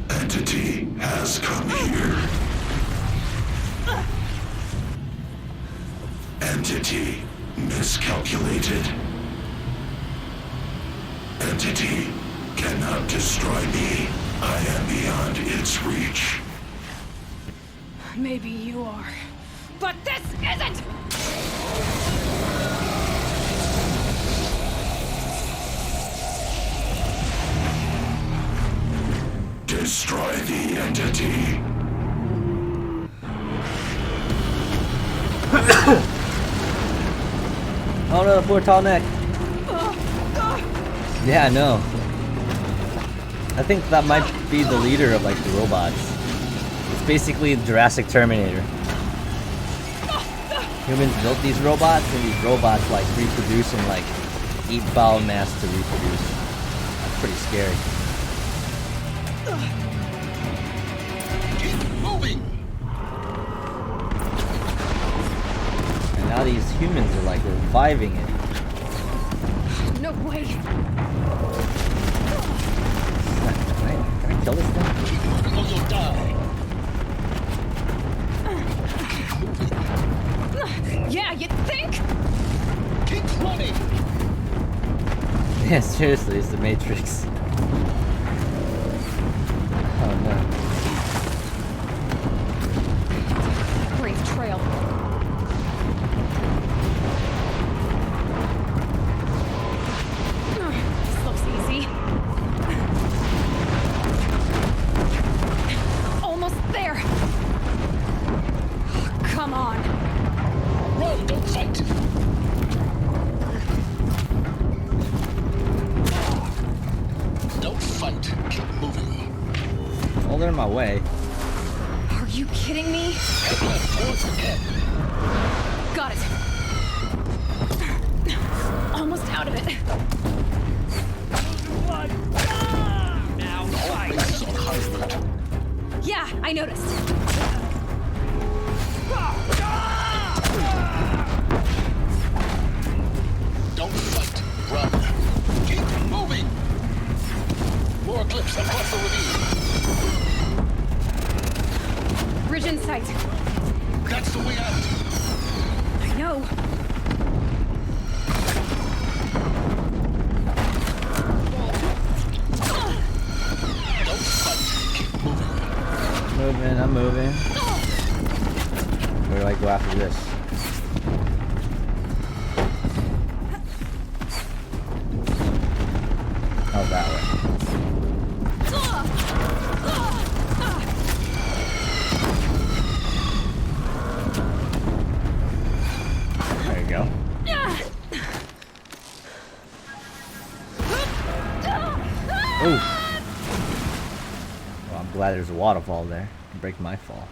Entity has come here. Entity miscalculated. Entity cannot destroy me. I am beyond its reach. Maybe you are. But this isn't! Destroy the entity. Oh no, the poor tall neck. Yeah, I know. I think that might be the leader of like the robots. It's basically the Jurassic Terminator. Humans built these robots, and these robots like reproduce and like eat foul mass to reproduce. That's pretty scary. Keep moving. And now these humans are like reviving it. No way. Can I kill this thing? Keep moving or you'll die. Yeah, you think? Keep running. Yeah, seriously, it's the Matrix. Oh no. Great trail. This looks easy. Almost there. Come on. Run, don't fight. Don't fight. Keep moving. Oh, they're in my way. Are you kidding me? Head left towards the head. Got it. Almost out of it. Now the whole base is on high alert. Yeah, I noticed. Don't fight. Run. Keep moving. More clips across the ravine. Bridge in sight. That's the way out. I know. Don't fight. Keep moving. Moving, I'm moving. Where do I go after this? Oh, that way. There you go. Oh. Well, I'm glad there's a waterfall there. Break my fall.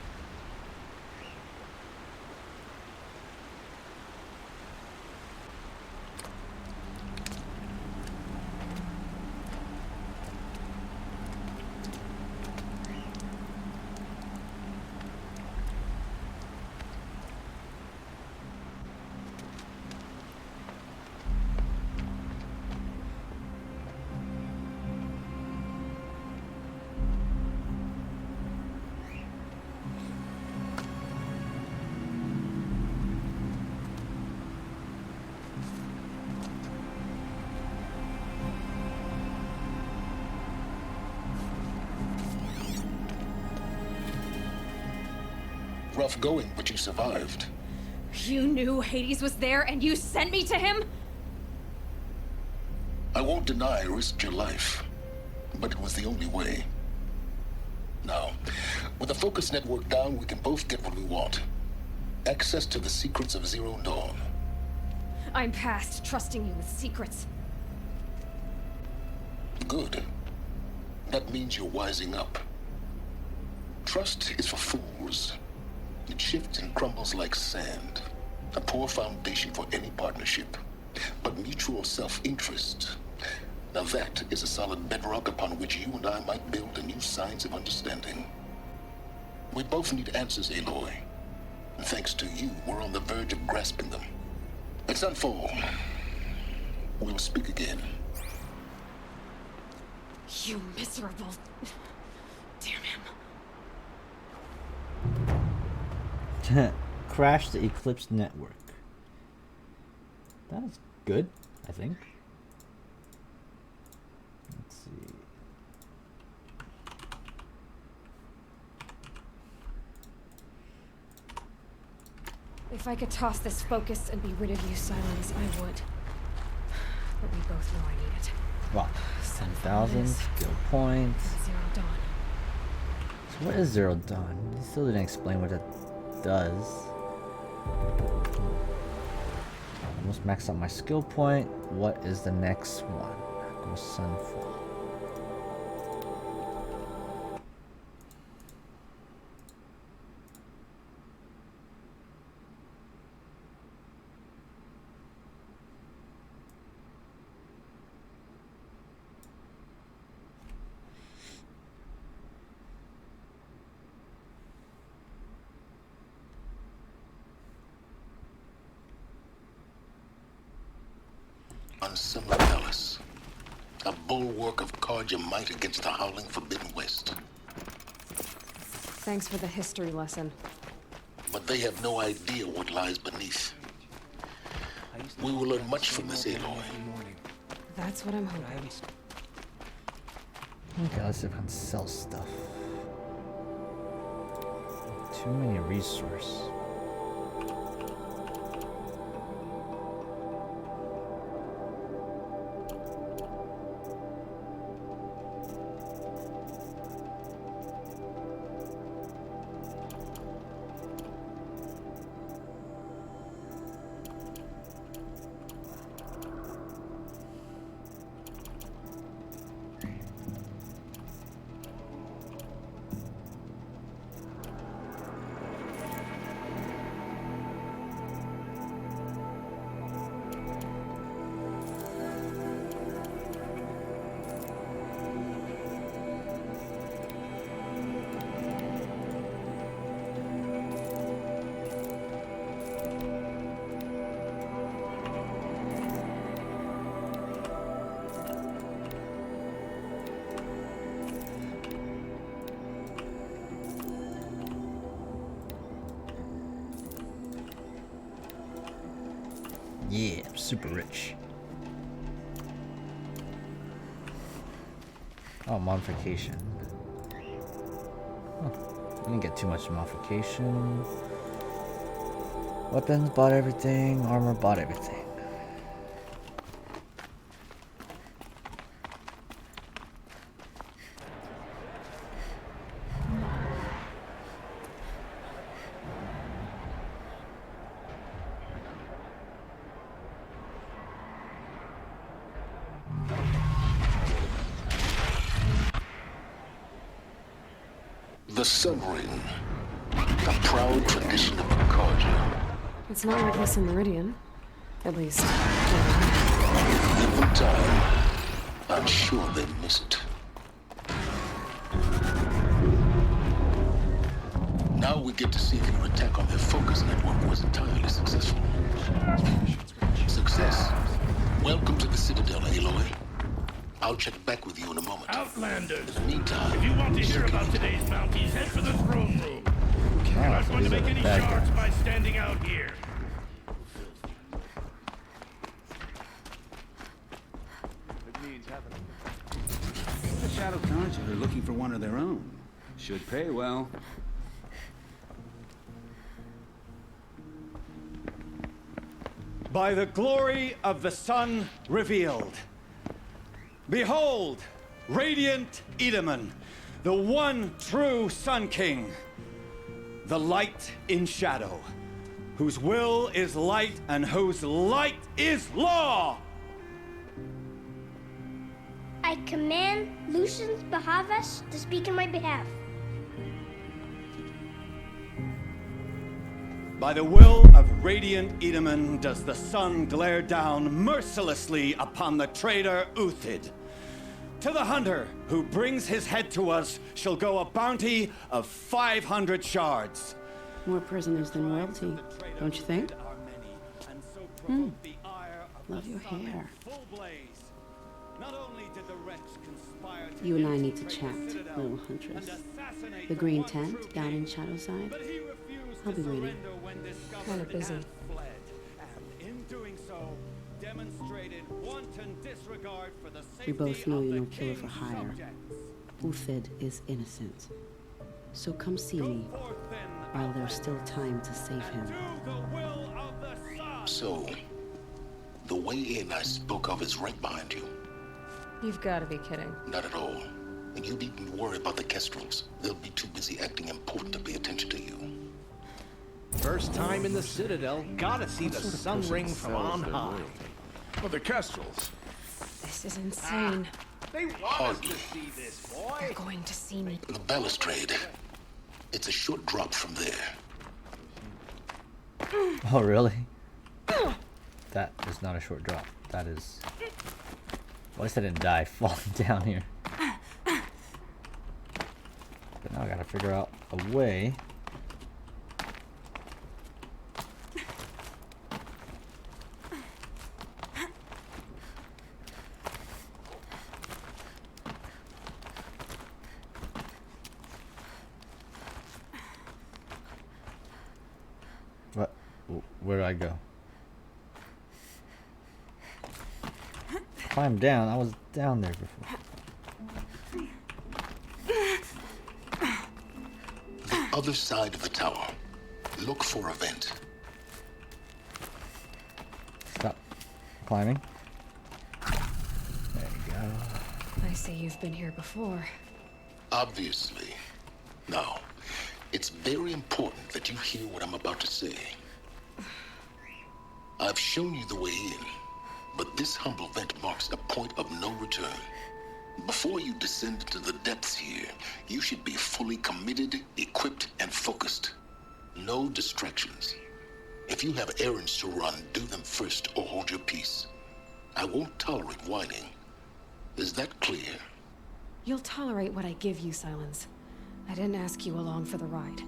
Rough going, but you survived. You knew Hades was there and you sent me to him? I won't deny I risked your life, but it was the only way. Now, with the focus network down, we can both get what we want. Access to the secrets of Zero Dawn. I'm past trusting you with secrets. Good. That means you're wising up. Trust is for fools. It shifts and crumbles like sand. A poor foundation for any partnership. But mutual self-interest, now that is a solid bedrock upon which you and I might build a new science of understanding. We both need answers, Aloy. And thanks to you, we're on the verge of grasping them. At Sunfall, we'll speak again. You miserable... Damn him. Crash the Eclipse network. That is good, I think. Let's see. If I could toss this focus and be rid of you, Silence, I would. But we both know I need it. Wow. 10,000 skill points. Zero Dawn. What is Zero Dawn? He still didn't explain what it does. Almost maxed out my skill point. What is the next one? Go Sunfall. On Summer Palace, a bulwark of guard your might against the howling Forbidden West. Thanks for the history lesson. But they have no idea what lies beneath. We will learn much from this, Aloy. That's what I'm hoping. Okay, let's see if I can sell stuff. Too many resources. Yeah, I'm super rich. Oh, modification. Huh. I didn't get too much modification. Weapons bought everything, armor bought everything. The submarine, a proud tradition of Akarja. It's not like this in Meridian. At least. Give them time. I'm sure they miss it. Now we get to see if your attack on their focus network was entirely successful. Success. Welcome to the Citadel, Aloy. I'll check back with you in a moment. Outlanders! In the meantime, If you want to hear about today's bounties, head for the throne room. You're not going to these are make the any bad shards guys. by standing out here. The Shadow Conjurer are looking for one of their own. Should pay well. By the glory of the sun revealed. Behold, radiant Edaman, the one true Sun King. The light in shadow, whose will is light and whose light is law. I command Lucius Bahavas to speak in my behalf. By the will of radiant Edaman does the sun glare down mercilessly upon the traitor Uthid. To the hunter who brings his head to us shall go a bounty of 500 shards. More prisoners than royalty, don't you think? Love your hair. You and I need to chat, little huntress. The green tent down in Shadowside. I'll be waiting. Kind of busy. We both know you're no killer for hire. Uthid is innocent. So come see me while there's still time to save him. So, the way in I spoke of is right behind you. You've got to be kidding. Not at all. And you needn't worry about the Kestrels. They'll be too busy acting important to pay attention to you. First time in the Citadel, gotta see the sun ring from on high. Well, the Kestrels. This is insane. They want Hardly. us to see this, boy. They're going to see me. The balustrade. It's a short drop from there. Oh, really? That is not a short drop. That is... At least I didn't die falling down here. But now I gotta figure out a way. What? Where do I go? Climb down. I was down there before. The other side of the tower. Look for a vent. Stop climbing. There you go. I see you've been here before. Obviously. Now, it's very important that you hear what I'm about to say. I've shown you the way in, but this humble vent marks a point of no return. Before you descend into the depths here, you should be fully committed, equipped, and focused. No distractions. If you have errands to run, do them first or hold your peace. I won't tolerate whining. Is that clear? You'll tolerate what I give you, Silence. I didn't ask you along for the ride.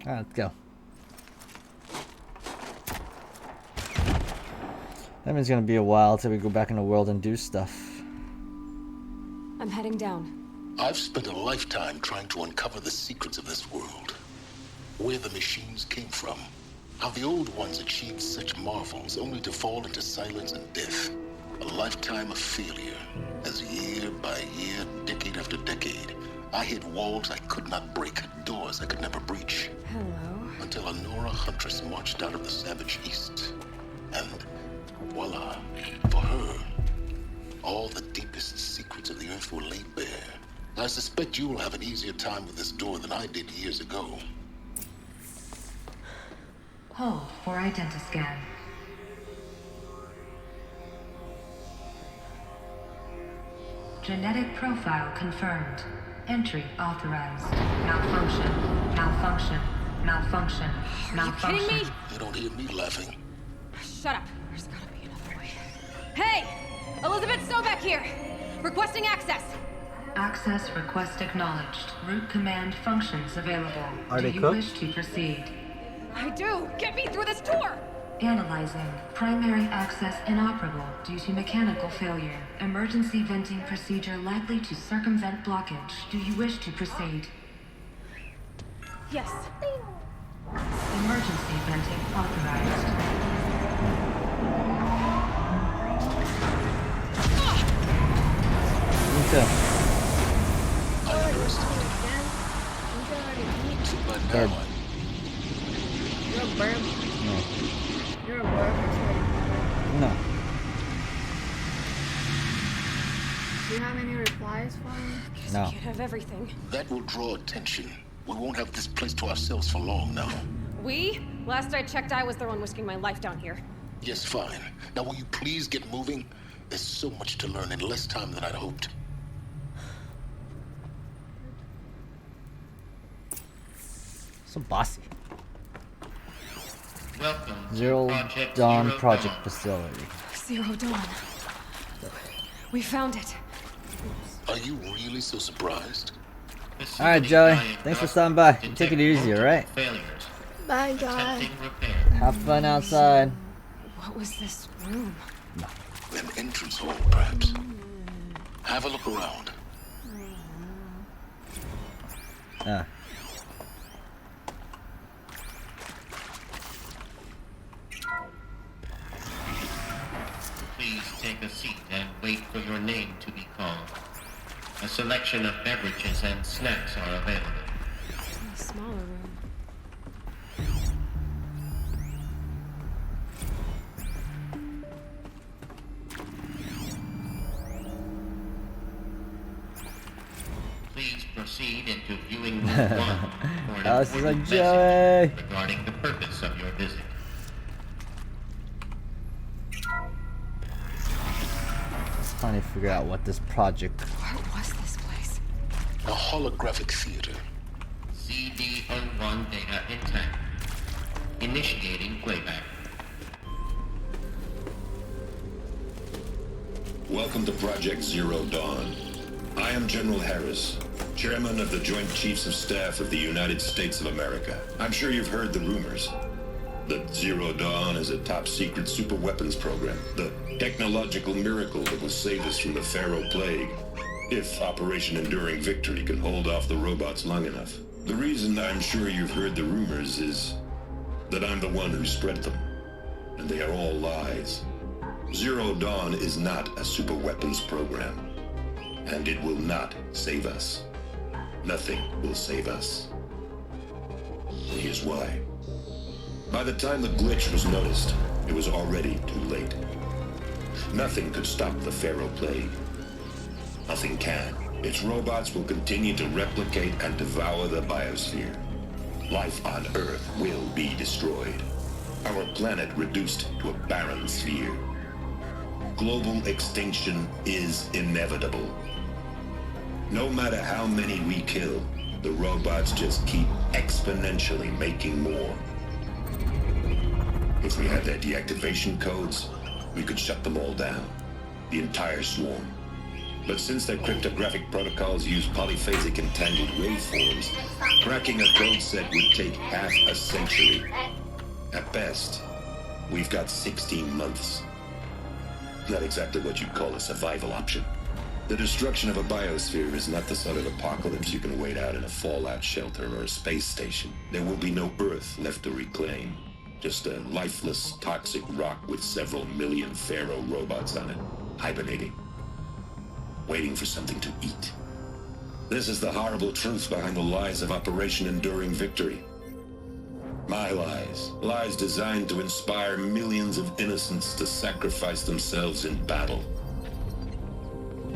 Alright, let's go. That means it's gonna be a while till we go back in the world and do stuff. I'm heading down. I've spent a lifetime trying to uncover the secrets of this world. Where the machines came from. How the old ones achieved such marvels only to fall into silence and death. A lifetime of failure. As year by year, decade after decade, I hit walls I could not break, doors I could never breach. Hello. Until a Nora huntress marched out of the savage east. And voila, for her, all the deepest secrets of the earth were laid bare. I suspect you will have an easier time with this door than I did years ago. Hold for identiscan. Genetic profile confirmed. Entry authorized. Malfunction. Malfunction. Malfunction. Malfunction. You kidding me? You don't hear me laughing. Shut up. There's gotta be another way. Hey! Elizabeth Sobek here! Requesting access! Access request acknowledged. Root command functions available. Are they Do you cooked? wish to proceed? I do! Get me through this tour! Analyzing. Primary access inoperable due to mechanical failure. Emergency venting procedure likely to circumvent blockage. Do you wish to proceed? Yes. Emergency venting authorized. Herb. You're a burp. No. You're a burp. No. Do you have any replies for me? No. You have everything. That will draw attention. We won't have this place to ourselves for long now. We? Last I checked, I was the one risking my life down here. Yes, fine. Now will you please get moving? There's so much to learn in less time than I'd hoped. So bossy. Welcome Zero Project Dawn Zero Project Dawn. Facility. Zero Dawn. We found it. Are you really so surprised? Alright, Joey. Thanks for stopping by. Take it easy, alright? Bye, guys. Have fun outside. What was this room? An entrance hall, perhaps. Have a look around. Ah. Please take a seat and wait for your name to be called. A selection of beverages and snacks are available. A smaller room. Please proceed into viewing room 1 for an Alice is important like, message Joey. regarding the purpose of your visit. Let's finally figure out what this project. What was this place? A holographic theater. CD01 data intact. Initiating playback. Welcome to Project Zero Dawn. I am General Harris, Chairman of the Joint Chiefs of Staff of the United States of America. I'm sure you've heard the rumors that Zero Dawn is a top-secret superweapons program, the technological miracle that will save us from the Pharaoh Plague, if Operation Enduring Victory can hold off the robots long enough. The reason I'm sure you've heard the rumors is that I'm the one who spread them, and they are all lies. Zero Dawn is not a superweapons program, and it will not save us. Nothing will save us. And here's why. By the time the glitch was noticed, it was already too late. Nothing could stop the Pharaoh Plague. Nothing can. Its robots will continue to replicate and devour the biosphere. Life on Earth will be destroyed. Our planet reduced to a barren sphere. Global extinction is inevitable. No matter how many we kill, the robots just keep exponentially making more. If we had their deactivation codes, we could shut them all down. The entire swarm. But since their cryptographic protocols use polyphasic entangled waveforms, cracking a code set would take half a century. At best, we've got 16 months. Not exactly what you'd call a survival option. The destruction of a biosphere is not the sort of apocalypse you can wait out in a fallout shelter or a space station. There will be no Earth left to reclaim. Just a lifeless, toxic rock with several million Pharaoh robots on it, hibernating, waiting for something to eat. This is the horrible truth behind the lies of Operation Enduring Victory. My lies. Lies designed to inspire millions of innocents to sacrifice themselves in battle.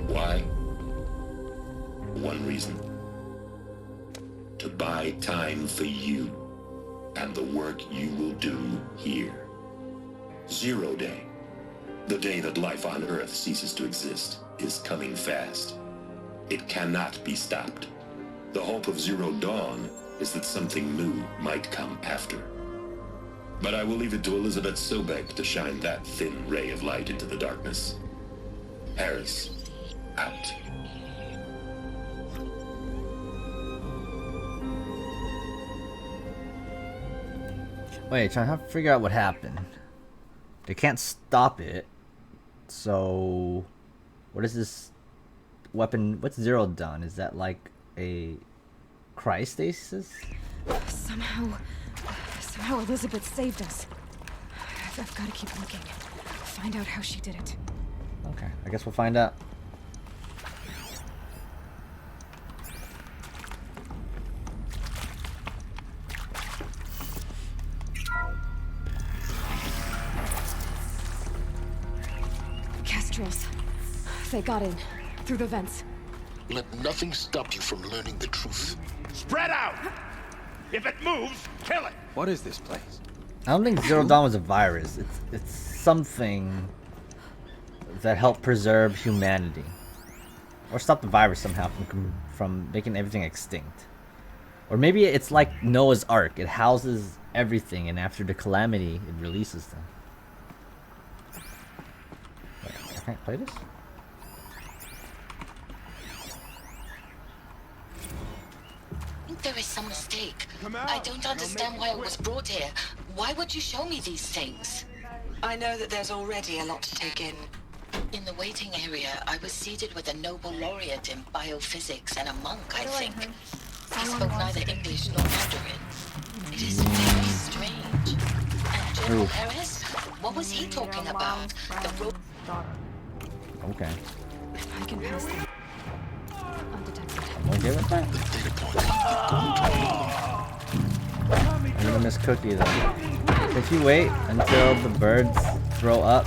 Why? One reason. To buy time for you and the work you will do here. Zero Day, the day that life on Earth ceases to exist, is coming fast. It cannot be stopped. The hope of Zero Dawn is that something new might come after. But I will leave it to Elizabeth Sobek to shine that thin ray of light into the darkness. Harris, out. Wait, trying to figure out what happened. They can't stop it. So, what is this weapon? What's Zero Dawn? Is that like a cryostasis? Somehow Elizabeth saved us. I've got to keep looking. Find out how she did it. Okay, I guess we'll find out. Kestrels. They got in. Through the vents. Let nothing stop you from learning the truth. Spread out! If it moves, kill it! What is this place? I don't think Zero Dawn was a virus. It's something that helped preserve humanity, or stop the virus somehow from making everything extinct. Or maybe it's like Noah's Ark. It houses everything, and after the calamity, it releases them. Wait, I can't play this? There is some mistake. I don't understand why it was brought here. Why would you show me these things? I know that there's already a lot to take in. In the waiting area, I was seated with a Nobel laureate in biophysics and a monk, I think. He spoke neither English nor Mandarin. It is very strange. And General Harris? What was he talking about? Okay. I can pass them. Undetected. Okay with that. I'm gonna miss Cookie though. If you wait until the birds throw up,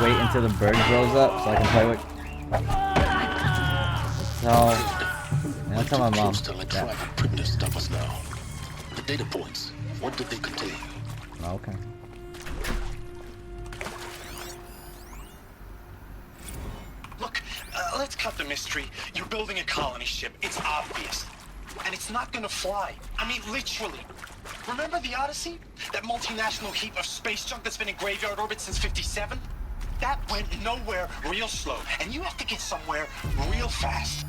wait until the bird grows up so I can play with. So, I'll tell my mom. Telling tribal prisoners stop us now. The data points, what did they contain? Okay. Look, let's cut the mystery. You're building a colony ship. It's obvious. And it's not gonna fly. I mean, literally. Remember the Odyssey? That multinational heap of space junk that's been in graveyard orbit since '57? That went nowhere real slow. And you have to get somewhere real fast.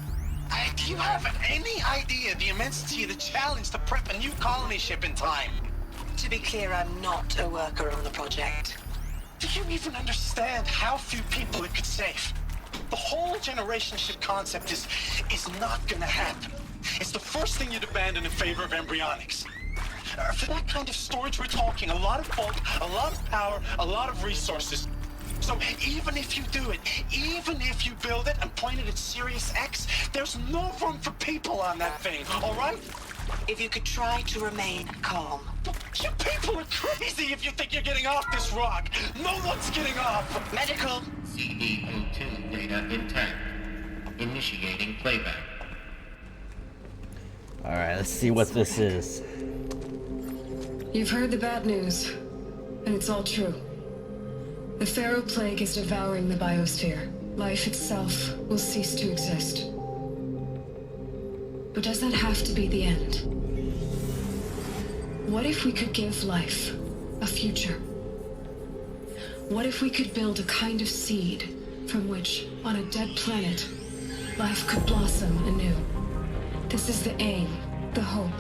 Do you have any idea the immensity of the challenge to prep a new colony ship in time? To be clear, I'm not a worker on the project. Do you even understand how few people it could save? The whole generation ship concept is not gonna happen. It's the first thing you'd abandon in favor of embryonics. For that kind of storage, we're talking a lot of bulk, a lot of power, a lot of resources. So even if you do it, even if you build it and point it at Sirius X, there's no room for people on that thing, all right? If you could try to remain calm. You people are crazy if you think you're getting off this rock. No one's getting off. Medical. CD02 data intact. Initiating playback. Alright, let's see what this is. You've heard the bad news, and it's all true. The Pharaoh Plague is devouring the biosphere. Life itself will cease to exist. But does that have to be the end? What if we could give life a future? What if we could build a kind of seed from which, on a dead planet, life could blossom anew? This is the aim, the hope,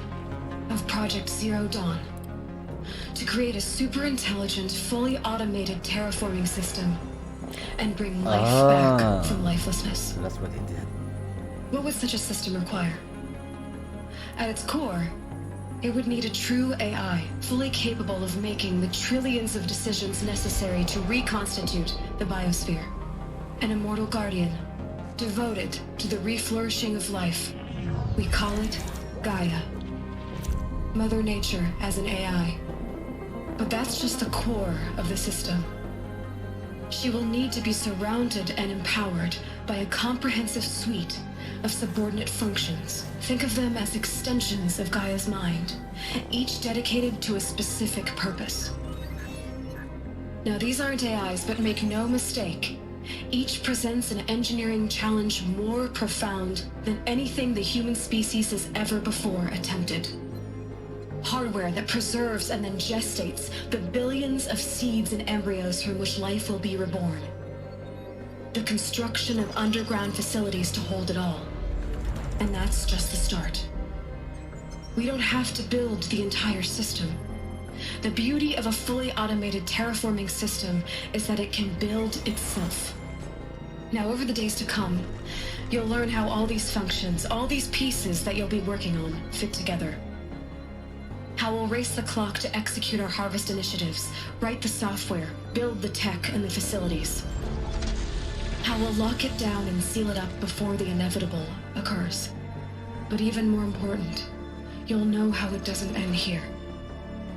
of Project Zero Dawn. To create a super-intelligent, fully automated terraforming system and bring life back from lifelessness. So that's what he did. What would such a system require? At its core, it would need a true AI, fully capable of making the trillions of decisions necessary to reconstitute the biosphere. An immortal guardian, devoted to the reflourishing of life. We call it Gaia. Mother Nature as an AI. But that's just the core of the system. She will need to be surrounded and empowered by a comprehensive suite of subordinate functions. Think of them as extensions of Gaia's mind, each dedicated to a specific purpose. Now, these aren't AIs, but make no mistake, each presents an engineering challenge more profound than anything the human species has ever before attempted. Hardware that preserves and then gestates the billions of seeds and embryos from which life will be reborn. The construction of underground facilities to hold it all. And that's just the start. We don't have to build the entire system. The beauty of a fully automated terraforming system is that it can build itself. Now, over the days to come, you'll learn how all these functions, all these pieces that you'll be working on, fit together. How we'll race the clock to execute our harvest initiatives, write the software, build the tech and the facilities. How we'll lock it down and seal it up before the inevitable occurs. But even more important, you'll know how it doesn't end here.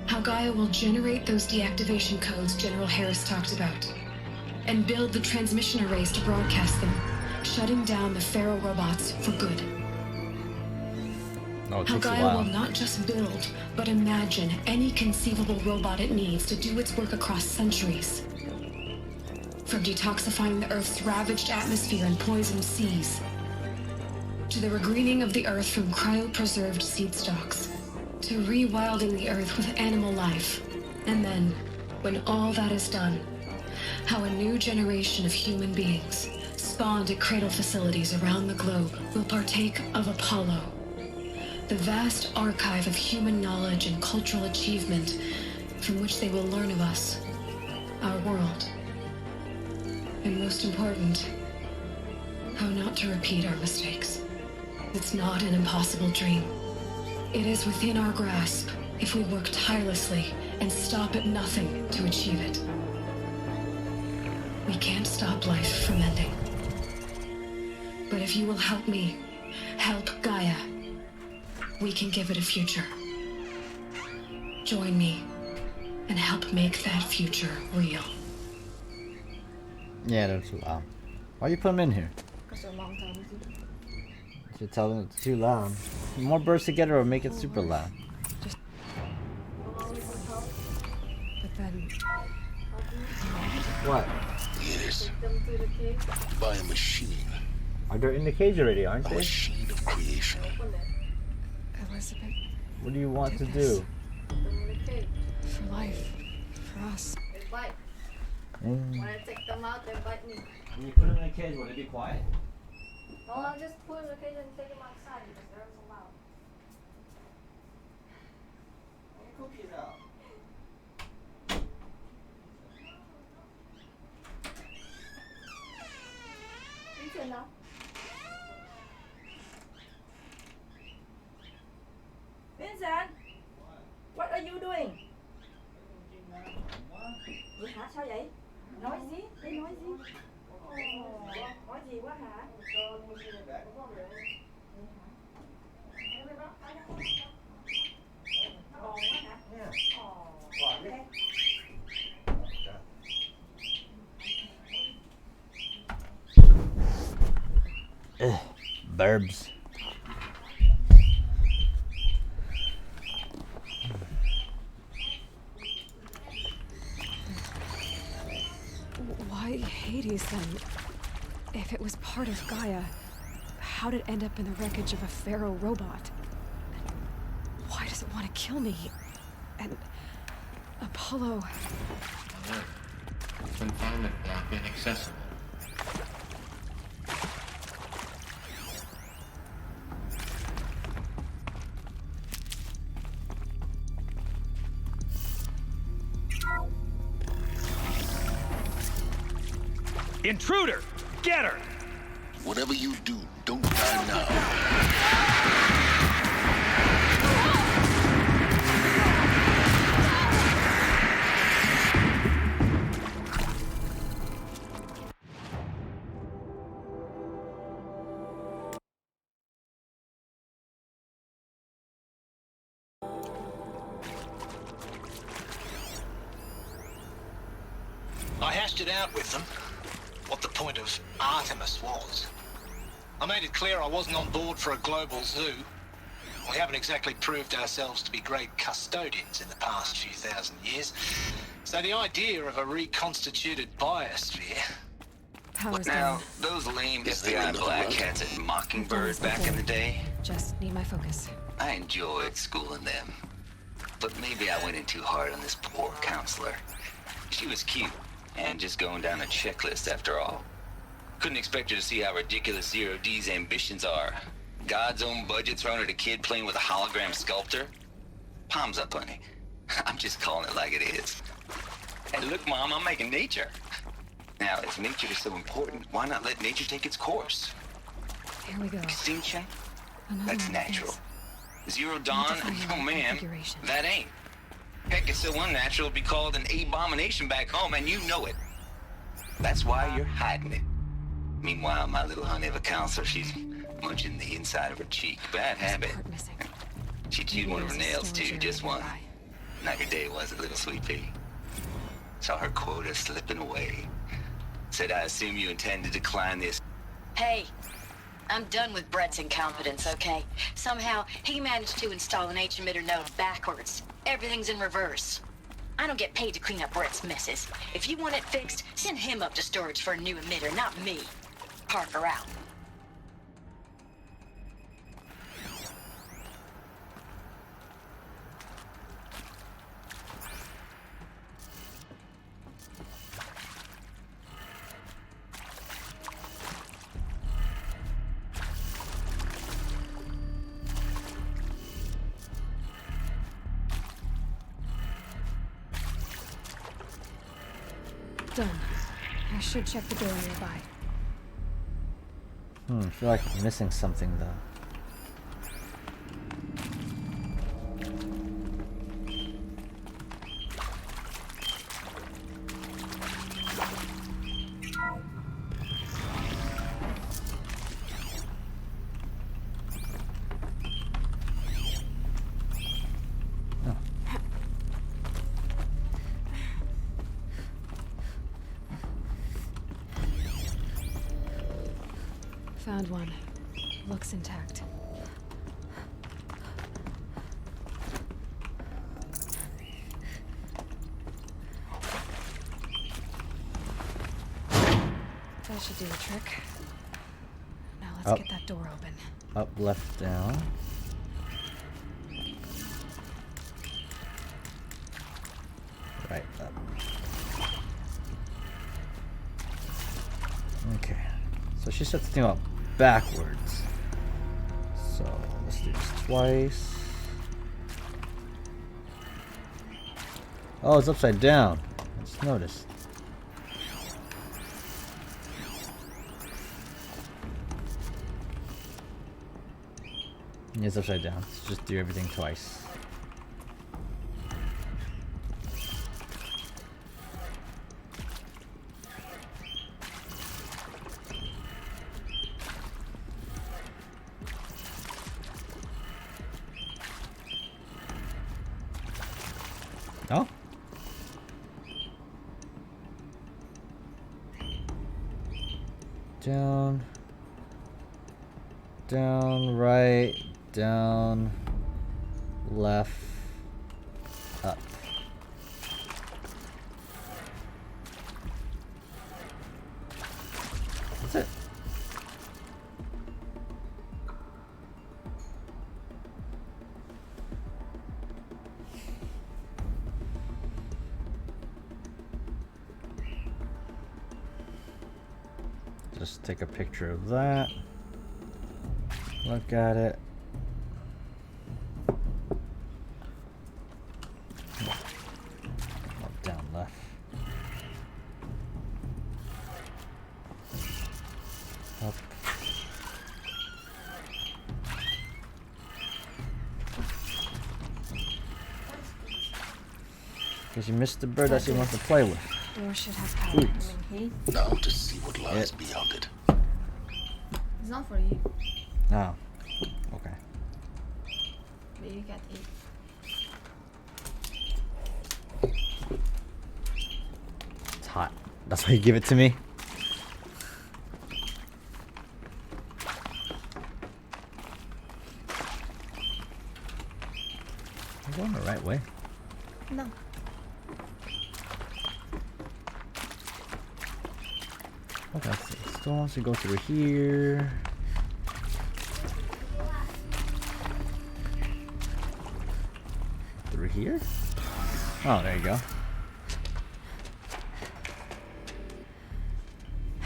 How Gaia will generate those deactivation codes General Harris talked about, and build the transmission arrays to broadcast them, shutting down the Pharaoh robots for good. Oh, it How takes a Gaia while. will not just build, but imagine any conceivable robot it needs to do its work across centuries. From detoxifying the Earth's ravaged atmosphere and poisoned seas, to the regreening of the Earth from cryopreserved seed stalks, to rewilding the Earth with animal life. And then, when all that is done, how a new generation of human beings, spawned at cradle facilities around the globe, will partake of Apollo, the vast archive of human knowledge and cultural achievement from which they will learn of us, our world. And most important, how not to repeat our mistakes. It's not an impossible dream. It is within our grasp if we work tirelessly and stop at nothing to achieve it. We can't stop life from ending. But if you will help me, help Gaia, we can give it a future. Join me and help make that future real. Yeah, that's wow. Why you put him in here? Because they're long time. Should tell them it's too loud. More birds together or make it super loud. But then... What? Yes. By a machine. They're in the cage already, aren't A they? machine of creation. Elizabeth... What do you want to this. do? For life. For us. They bite. Mm. When I take them out, they bite me. When you put them in a cage, will they be quiet? No, I'll just put them in the cage and take them outside because they're so loud. Cookies out. Vincent now. Vincent, what are you doing? Vậy hả? Sao vậy? Nói gì? Để nói gì? Nói gì quá hả? Ồn quá hả? Okay. Burbs. Why Hades then? If it was part of Gaia, how did it end up in the wreckage of a Pharaoh robot? And why does it want to kill me? And Apollo... Alert. Confinement block inaccessible. Intruder! Get her! Whatever you do, don't die now. I hashed it out with them. What the point of Artemis was. I made it clear I wasn't on board for a global zoo. We haven't exactly proved ourselves to be great custodians in the past few thousand years. So the idea of a reconstituted biosphere... Powers Now, down. those lame FBI black hats at Mockingbird back in the day, Just need my focus. I enjoyed schooling them. But maybe I went in too hard on this poor counselor. She was cute, and just going down a checklist after all. Couldn't expect her to see how ridiculous Zero D's ambitions are. God's own budget thrown at a kid playing with a hologram sculptor? Palms up, honey. I'm just calling it like it is. Hey, look, Mom, I'm making nature. Now, if nature is so important, why not let nature take its course? Here we go. Extinction? Another That's one, natural. thanks. Zero Dawn? Oh, man, that ain't. Heck, it's so unnatural to be called an abomination back home, and you know it. That's why you're hiding it. Meanwhile, my little honey of a counselor, she's munching the inside of her cheek. Bad habit. She chewed one of her nails, too, just one. Not your day, was it, little sweet pea? Saw her quota slipping away. Said, I assume you intend to decline this. Hey, I'm done with Brett's incompetence, okay? Somehow, he managed to install an H-emitter node backwards. Everything's in reverse. I don't get paid to clean up Brett's messes. If you want it fixed, send him up to storage for a new emitter, not me. Parker out. Done. I should check the door nearby. I feel like I'm missing something though. Found one. Looks intact. That should do the trick. Now let's get that door open. Up, left, down. Right, up. Okay. So she sets the thing up backwards. So let's do this twice. Oh, it's upside down. I just noticed. Yeah, it's upside down. Let's just do everything twice. Oh? Down. Down, right, down, left, up. That's it. Just take a picture of that. Look at it. Up, down, left. Up. Because you missed the bird that she wants to play with. Door should have power coming heat. Now to see what lies beyond it. It's not for you. Oh. Okay. But you get it. It's hot. That's why you give it to me? I'm going the right way. No. Okay, let's see. Still wants to go through here. Through here? Oh, there you go.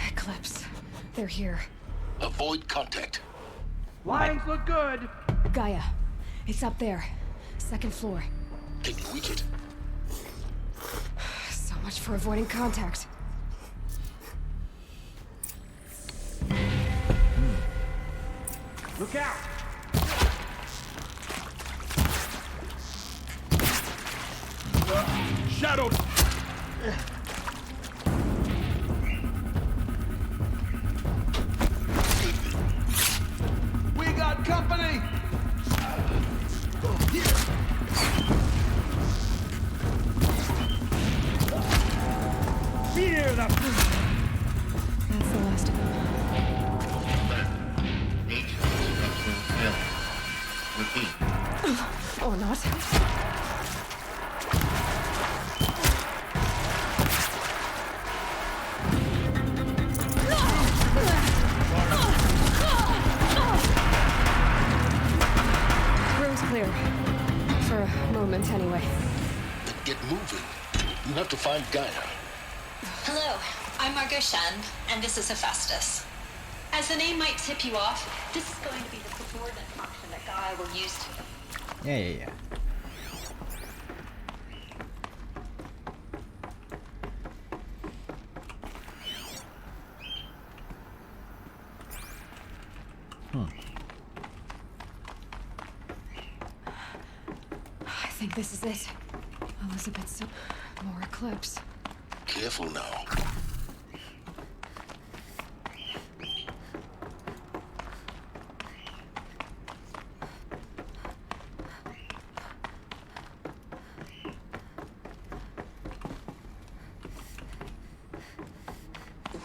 Eclipse. They're here. Avoid contact. Lines look good. Gaia. It's up there. Second floor. Can you reach it? So much for avoiding contact. Look out! Shadow! We got company! Fear the... That's the last of them. Or not. Room's clear. For a moment, anyway. Then get moving. You have to find Gaia. Hello, I'm Margot Shen, and this is Hephaestus. As the name might tip you off, this is going to be the subordinate function that Gaia will use to. Yeah. I think this is it. Elizabeth's more Eclipse. Careful now.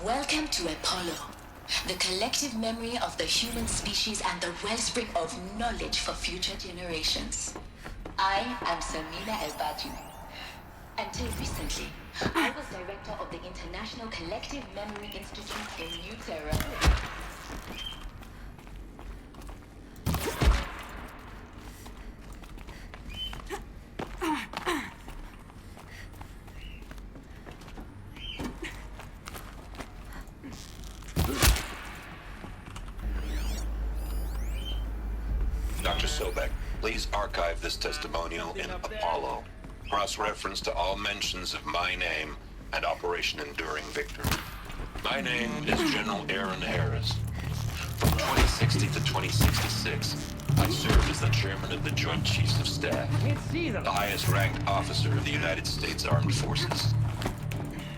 Welcome to Apollo. the collective memory of the human species and the wellspring of knowledge for future generations. I am Samina El-Badji. Until recently, I was director of the International Collective Memory Institute in New Terra. Dr. Sobek, please archive this testimonial in Apollo. Cross-reference to all mentions of my name and Operation Enduring Victory. My name is General Aaron Harris. From 2060 to 2066, I served as the chairman of the Joint Chiefs of Staff, the highest-ranked officer of the United States Armed Forces.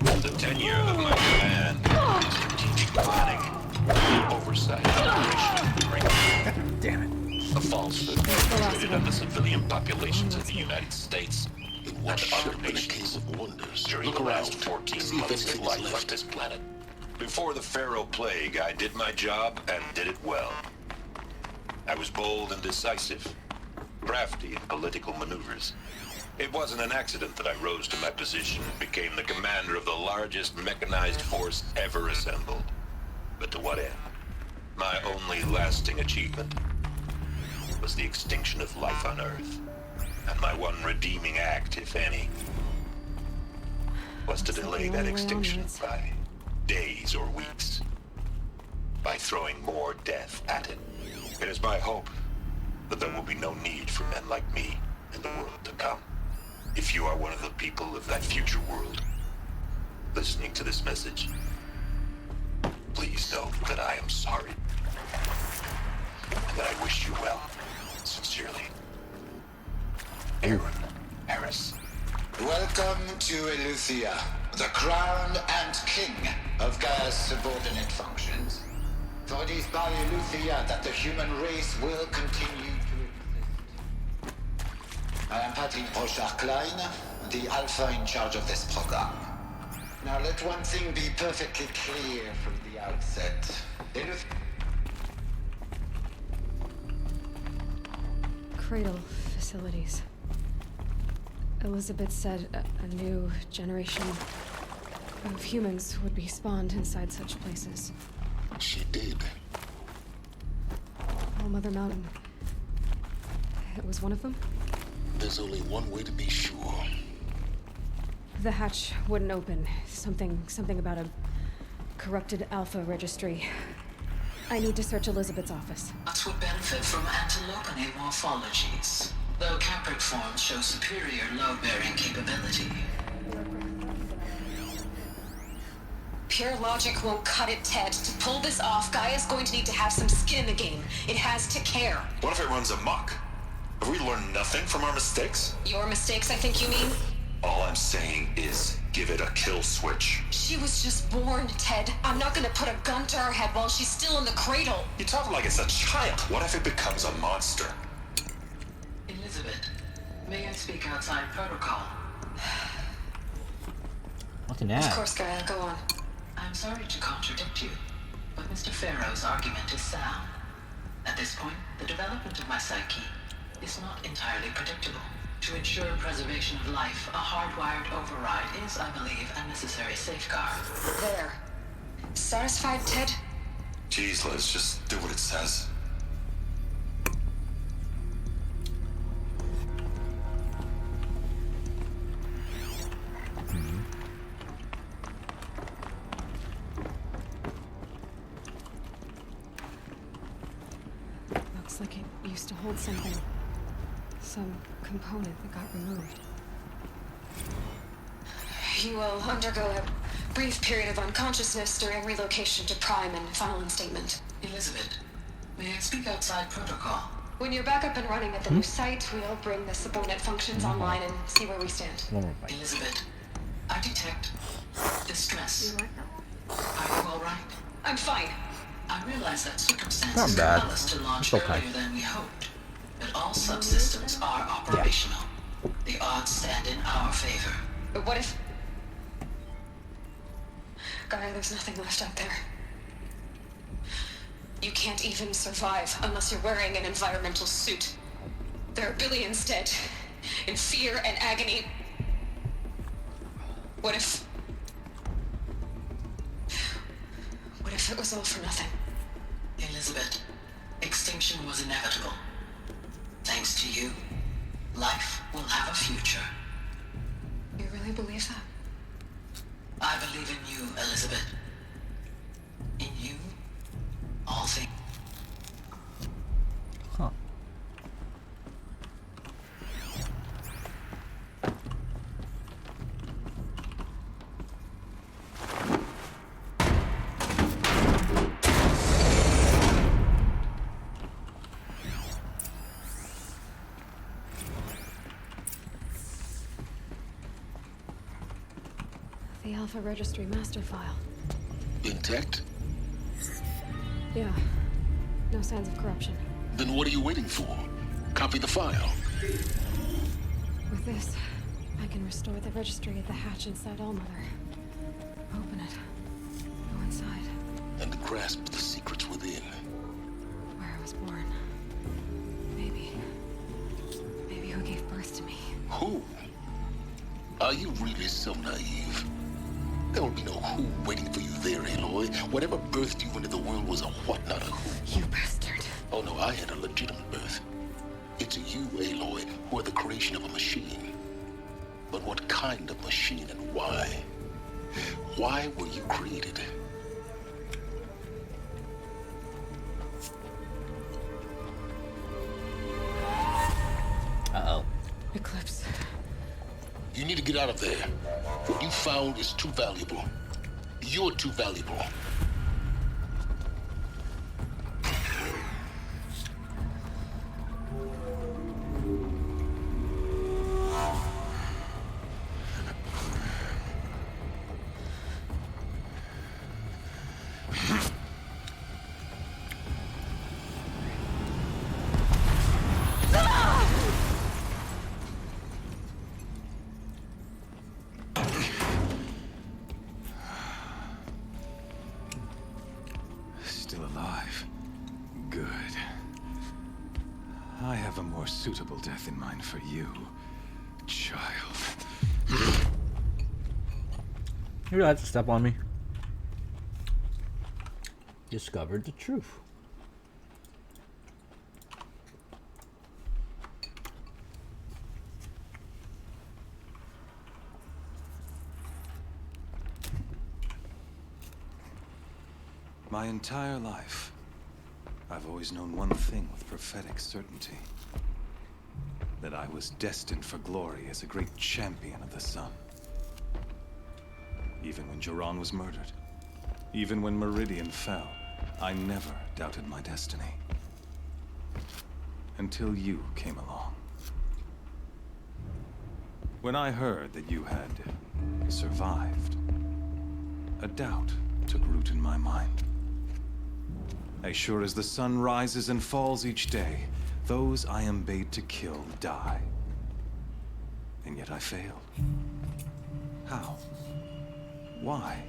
The tenure of my command in strategic planning, oversight, Operation Enduring Victory. Damn it. A falsehood perpetrated on the civilian populations of the United States and other nations during the last 14 months of life on this planet. Before the Pharaoh Plague, I did my job and did it well. I was bold and decisive, crafty in political maneuvers. It wasn't an accident that I rose to my position and became the commander of the largest mechanized force ever assembled. But to what end? My only lasting achievement was the extinction of life on Earth. And my one redeeming act, if any, was to delay that extinction by days or weeks, by throwing more death at it. It is my hope that there will be no need for men like me in the world to come. If you are one of the people of that future world listening to this message, please know that I am sorry, and that I wish you well. Sincerely, Aaron Harris. Welcome to Eleuthia, the crown and king of Gaia's subordinate functions. For it is by Eleuthia that the human race will continue to exist. I am Patrick Brochard-Klein, the Alpha in charge of this program. Now let one thing be perfectly clear from the outset. Cradle facilities. Elizabeth said a new generation of humans would be spawned inside such places. She did. All Mother Mountain. It was one of them? There's only one way to be sure. The hatch wouldn't open. Something about a corrupted Alpha registry. I need to search Elizabeth's office. That would benefit from antilopinae morphologies, though Caprid forms show superior load-bearing capability. Pure logic won't cut it, Ted. To pull this off, Gaia's going to need to have some skin in the game. It has to care. What if it runs amok? Have we learned nothing from our mistakes? Your mistakes, I think you mean? All I'm saying is, give it a kill switch. She was just born, Ted. I'm not gonna put a gun to her head while she's still in the cradle. You talk like it's a child. What if it becomes a monster? Elizabeth, may I speak outside protocol? What's an ad? Of course, Gaia, go on. I'm sorry to contradict you, but Mr. Pharaoh's argument is sound. At this point, the development of my psyche is not entirely predictable. To ensure preservation of life, a hardwired override is, I believe, a necessary safeguard. There. Satisfied, Ted? Jeez, Liz, just do what it says. Looks like it used to hold something. Some component that got removed. You will undergo a brief period of unconsciousness during relocation to Prime and final instatement. Elizabeth, may I speak outside protocol? When you're back up and running at the new site, we'll bring the subordinate functions online and see where we stand. Elizabeth, I detect distress. Are you all right? I'm fine. I realize that circumstances Not bad. compel us to launch It's okay. earlier than we hoped. But all subsystems are operational. The odds stand in our favor. But what if... Gaia, there's nothing left out there. You can't even survive unless you're wearing an environmental suit. There are billions dead, in fear and agony. What if it was all for nothing? Elizabeth, extinction was inevitable. Thanks to you, life will have a future. You really believe that? I believe in you, Elizabeth. In you, all things. Huh. The Alpha Registry master file. Intact? Yeah. No signs of corruption. Then what are you waiting for? Copy the file. With this, I can restore the registry at the hatch inside Allmother. Open it. Go inside. And grasp the secrets within. Where I was born. Maybe who gave birth to me. Who? Are you really so naive? There will be no who waiting for you there, Aloy. Whatever birthed you into the world was a what, not a who. You bastard. Oh no, I had a legitimate birth. It's you, Aloy, who are the creation of a machine. But what kind of machine and why? Why were you created? Uh-oh. Eclipse. You need to get out of there. What you found is too valuable. You're too valuable. Still alive. Good. I have a more suitable death in mind for you, child. You had to step on me. Discovered the truth. My entire life, I've always known one thing with prophetic certainty. That I was destined for glory as a great champion of the sun. Even when Jiran was murdered, even when Meridian fell, I never doubted my destiny. Until you came along. When I heard that you had survived, a doubt took root in my mind. As sure as the sun rises and falls each day, those I am bade to kill die. And yet I failed. How? Why?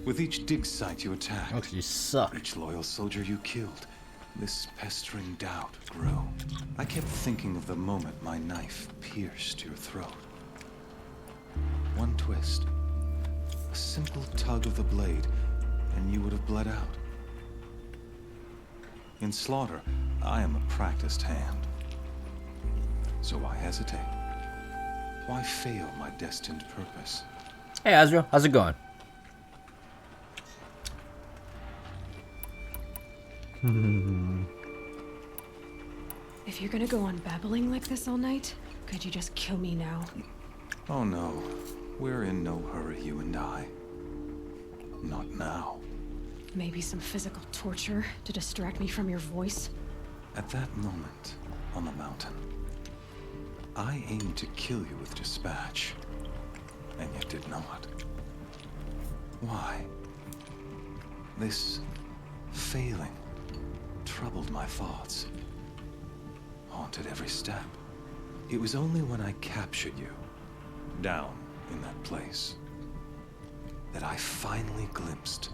With each dig site you attacked, oh, you suck. Each loyal soldier you killed, this pestering doubt grew. I kept thinking of the moment my knife pierced your throat. One twist, a simple tug of the blade, and you would have bled out. In slaughter, I am a practiced hand. So why hesitate? Why fail my destined purpose? Hey, Azrael, how's it going? If you're gonna go on babbling like this all night, could you just kill me now? Oh no, we're in no hurry, you and I. Not now. Maybe some physical torture to distract me from your voice? At that moment, on the mountain, I aimed to kill you with dispatch, and yet did not. Why? This failing troubled my thoughts, haunted every step. It was only when I captured you, down in that place, that I finally glimpsed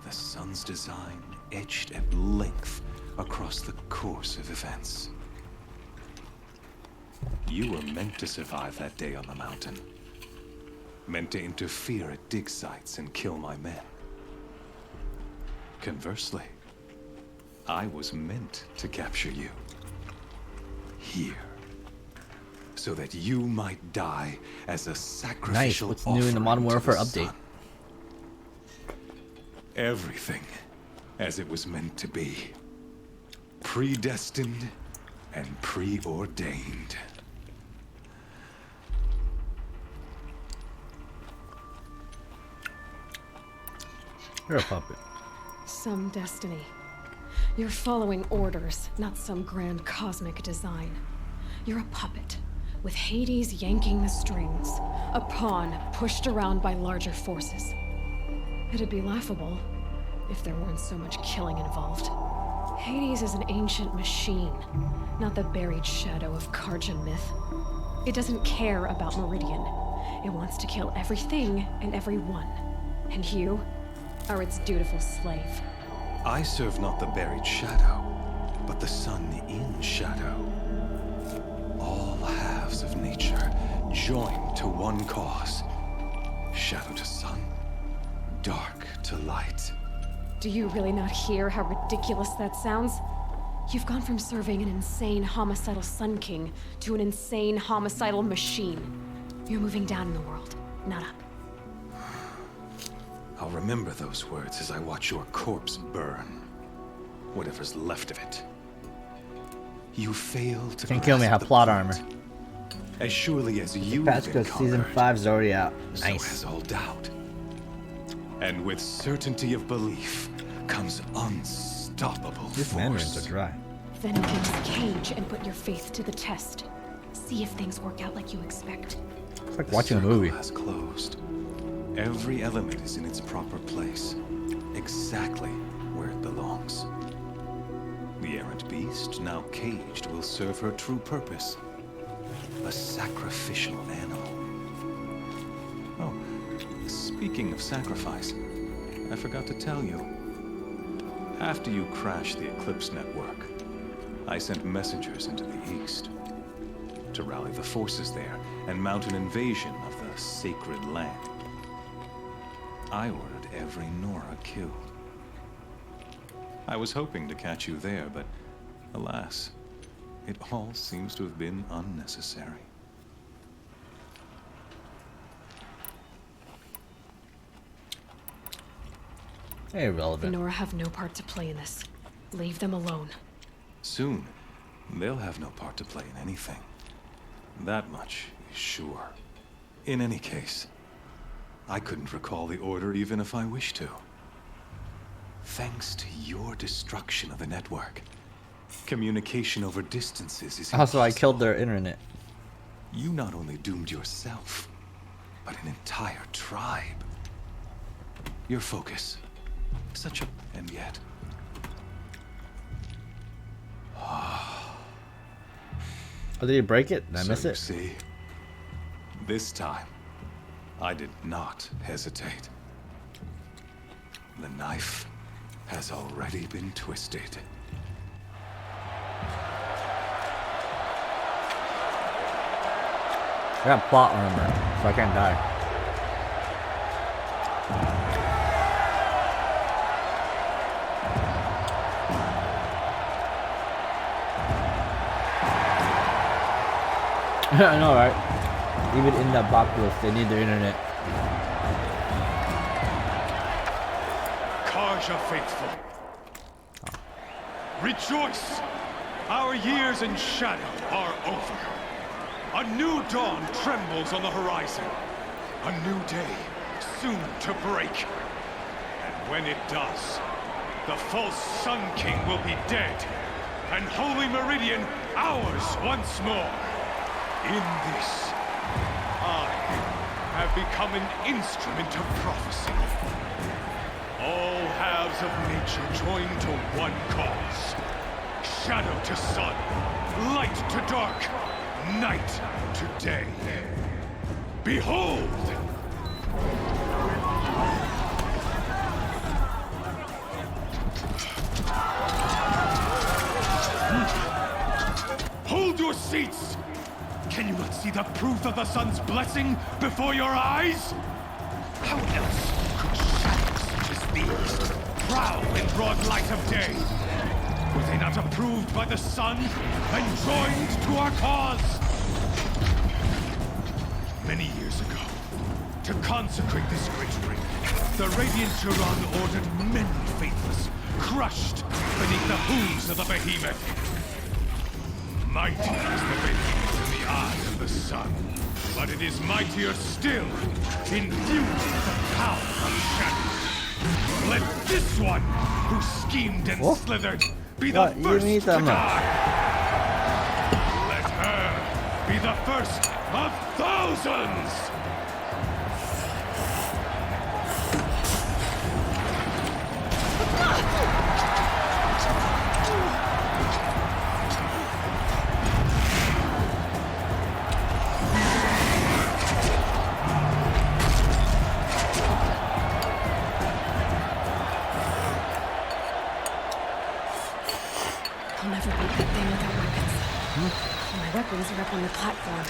the sun's design etched at length across the course of events. You were meant to survive that day on the mountain. Meant to interfere at dig sites and kill my men. Conversely, I was meant to capture you. Here. So that you might die as a sacrificial Nice. What's new in the Modern Warfare update? sun. Everything as it was meant to be. Predestined and preordained. You're a puppet. Some destiny. You're following orders, not some grand cosmic design. You're a puppet, with Hades yanking the strings, a pawn pushed around by larger forces. It'd be laughable if there weren't so much killing involved. Hades is an ancient machine, not the buried shadow of Karja myth. It doesn't care about Meridian. It wants to kill everything and everyone. And you are its dutiful slave. I serve not the buried shadow, but the sun in shadow. All halves of nature joined to one cause. Shadow to sun, dark to light. Do you really not hear how ridiculous that sounds? You've gone from serving an insane homicidal Sun King to an insane homicidal machine. You're moving down in the world, not up. I'll remember those words as I watch your corpse burn. Whatever's left of it. You fail to Can't kill me, I have plot armor. As surely as you Patch because season 5 is already out. So Nice. has all doubt. And with certainty of belief comes unstoppable These mandarins are dry. Then open this cage and put your faith to the test. See if things work out like you expect. It's like watching a movie. Has closed. Every element is in its proper place, exactly where it belongs. The errant beast, now caged, will serve her true purpose. A sacrificial animal. Oh, speaking of sacrifice, I forgot to tell you. After you crashed the Eclipse network, I sent messengers into the east to rally the forces there and mount an invasion of the sacred land. I ordered every Nora killed. I was hoping to catch you there, but alas, it all seems to have been unnecessary. The Irrelevant. Nora have no part to play in this. Leave them alone. Soon, they'll have no part to play in anything. That much is sure. In any case, I couldn't recall the order even if I wished to. Thanks to your destruction of the network, communication over distances is Also, I killed their internet. You not only doomed yourself, but an entire tribe. Your focus, such a... and yet... Oh, did he break it? Did I miss So you it? see, this time, I did not hesitate. The knife has already been twisted. I got plot armor, so I can't die. I know, right? Even in the apocalypse, they need their internet. Karja faithful. Rejoice! Our years in shadow are over. A new dawn trembles on the horizon. A new day soon to break. And when it does, the false Sun King will be dead, and Holy Meridian ours once more. In this, I have become an instrument of prophecy. All halves of nature join to one cause. Shadow to sun, light to dark, night to day. Behold! seats! Can you not see the proof of the sun's blessing before your eyes? How else could shadows such as these prowl in broad light of day? Were they not approved by the sun and joined to our cause? Many years ago, to consecrate this great ring, the Radiant Turan ordered many faithless crushed beneath the hooves of the behemoth. Mighty is the behemoth in the eyes of the sun, but it is mightier still, infused with the power of shadows. Let this one, who schemed and slithered, be the first to die. Let her be the first of thousands! I'll never beat that thing without weapons. My weapons are up on the platform.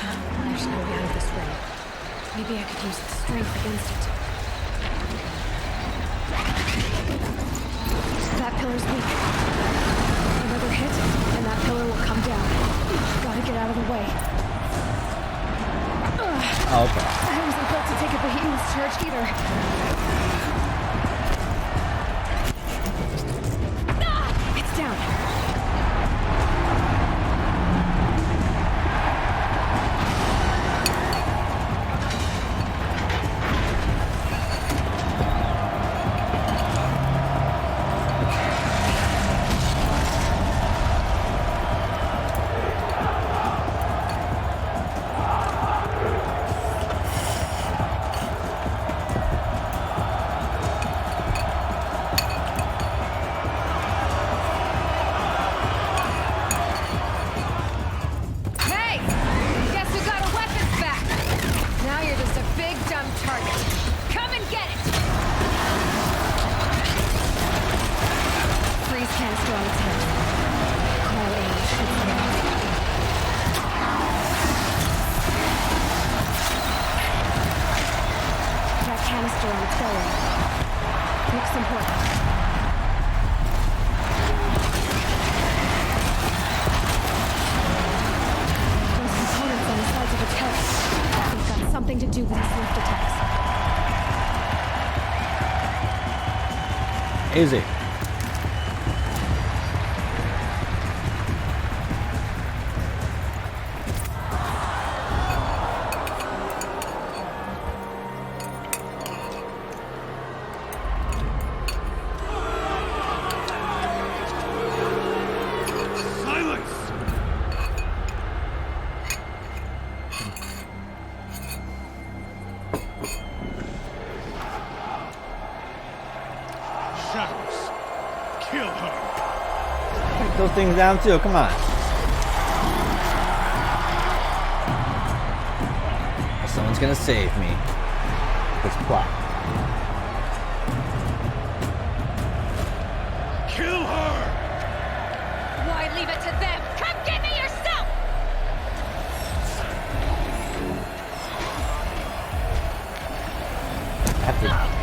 There's no way out of this ring. Maybe I could use the strength against it. That pillar's weak. Another hit, and that pillar will come down. Gotta get out of the way. Oh, okay. I wasn't built to take a behemoth's charge either. It's down. Something to do with his swift attacks. Easy. Those things down too, come on. Someone's gonna save me. This plot. Kill her! Why leave it to them? Come get me yourself! I have to...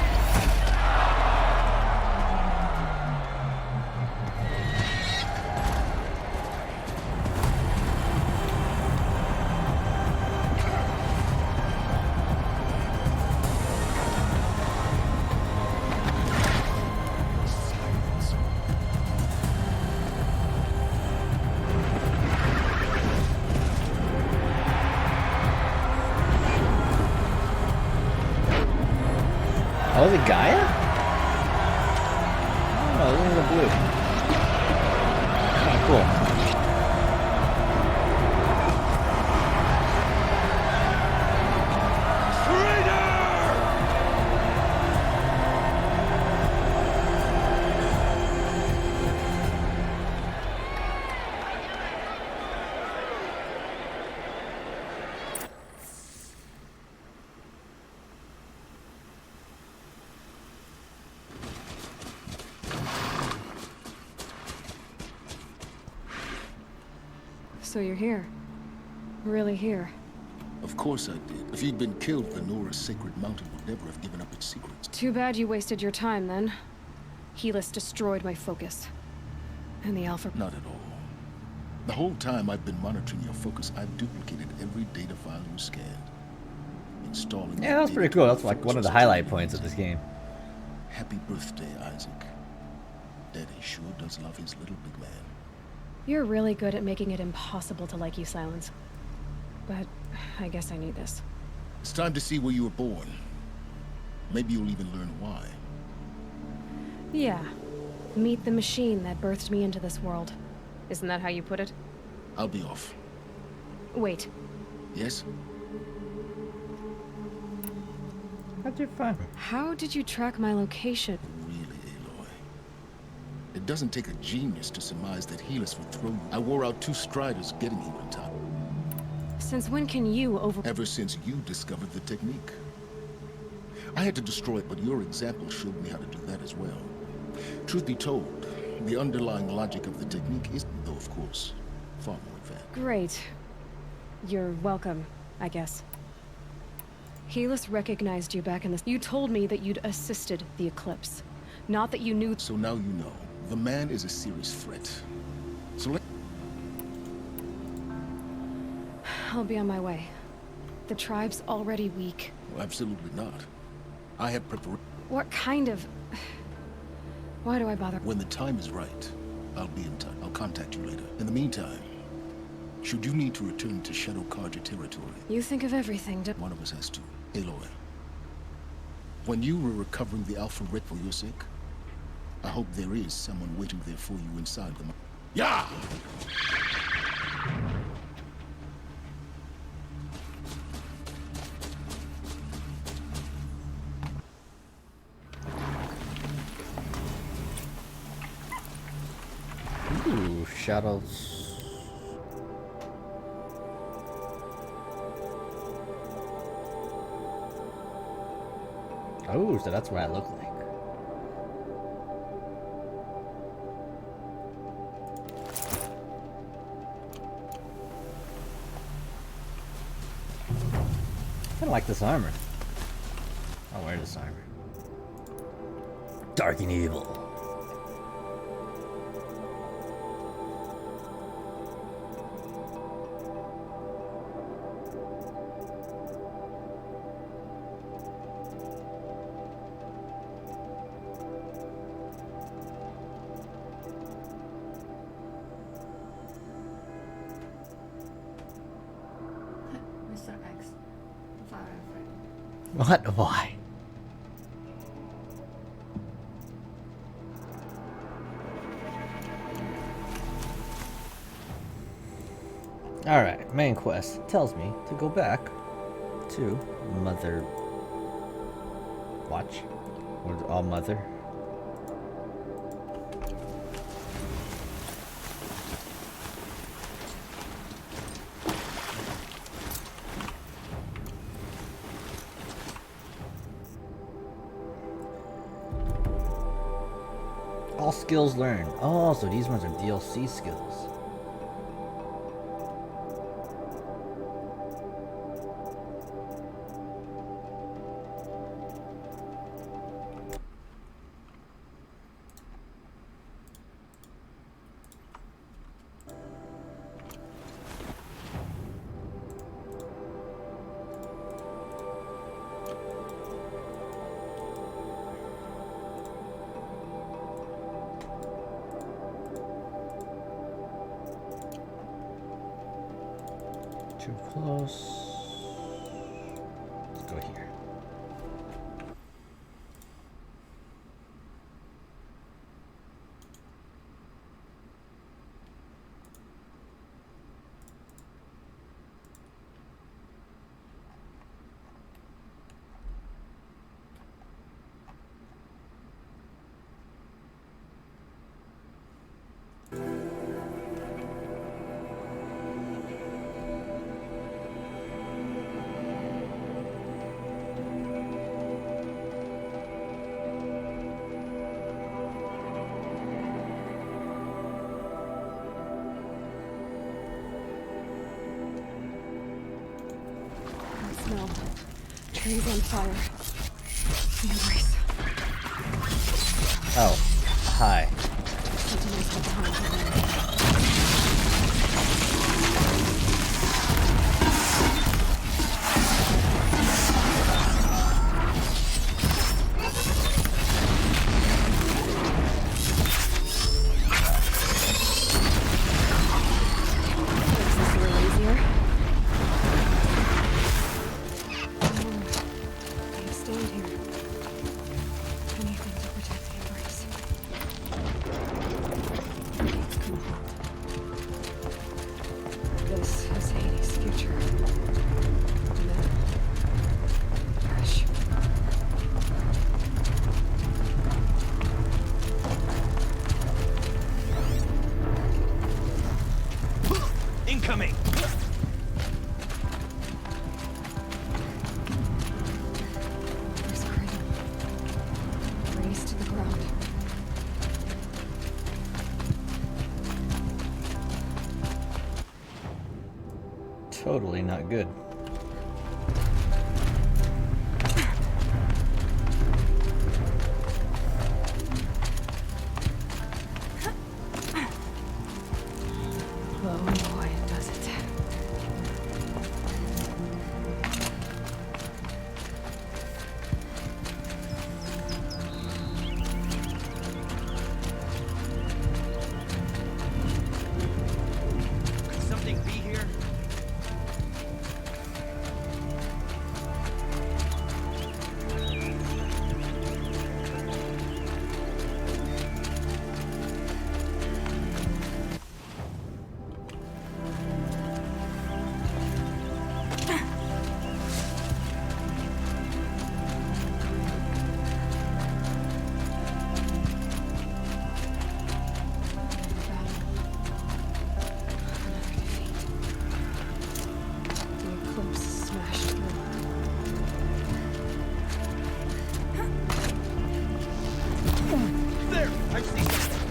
Oh, is it Gaia? Oh, look at the blue. Kind of cool. So you're here. really here. Of course I did. If you'd been killed, the Nora's sacred mountain would never have given up its secrets. Too bad you wasted your time, then. Helis destroyed my focus. And the Alpha... Not at all. The whole time I've been monitoring your focus, I've duplicated every data file you scanned. Installing... Yeah, that's pretty cool. That's like one of the highlight points of this game. Happy birthday, Isaac. Daddy sure does love his little big man. You're really good at making it impossible to like you, Silence. But I guess I need this. It's time to see where you were born. Maybe you'll even learn why. Yeah. Meet the machine that birthed me into this world. Isn't that how you put it? I'll be off. Wait. Yes? How'd you find me? How did you track my location? Really, Aloy. It doesn't take a genius to surmise that Helis would throw you. I wore out 2 Striders getting here in time. Since when can you Ever since you discovered the technique. I had to destroy it, but your example showed me how to do that as well. Truth be told, the underlying logic of the technique is, though of course, far more advanced. Great. You're welcome, I guess. Helis recognized you back in the... You told me that you'd assisted the Eclipse. Not that you knew... So now you know. The man is a serious threat. So let... I'll be on my way. The tribe's already weak. Well, absolutely not. I have prepared... What kind of... Why do I bother? When the time is right, I'll be in touch. I'll contact you later. In the meantime, should you need to return to Shadow Carja territory... You think of everything, One of us has to. Aloy. When you were recovering the Alpha Red for your sake, I hope there is someone waiting there for you inside the... Yeah! Ooh, shadows. Oh, so that's what I look like. I kinda like this armor. I'll wear this armor. Dark and evil. Mr. X. What? Why? Alright, main quest tells me to go back to Mother Watch. Or All Mother. All skills learned. Oh, so these ones are DLC skills. Too close. Let's go here. He's on fire. The embrace. Oh, hi. Sentinels have time to learn. Incoming! There's a cradle. Raised to the ground. Totally not good. Oh boy, does it. Could something be here? The eclipse smashed through. There! I see something!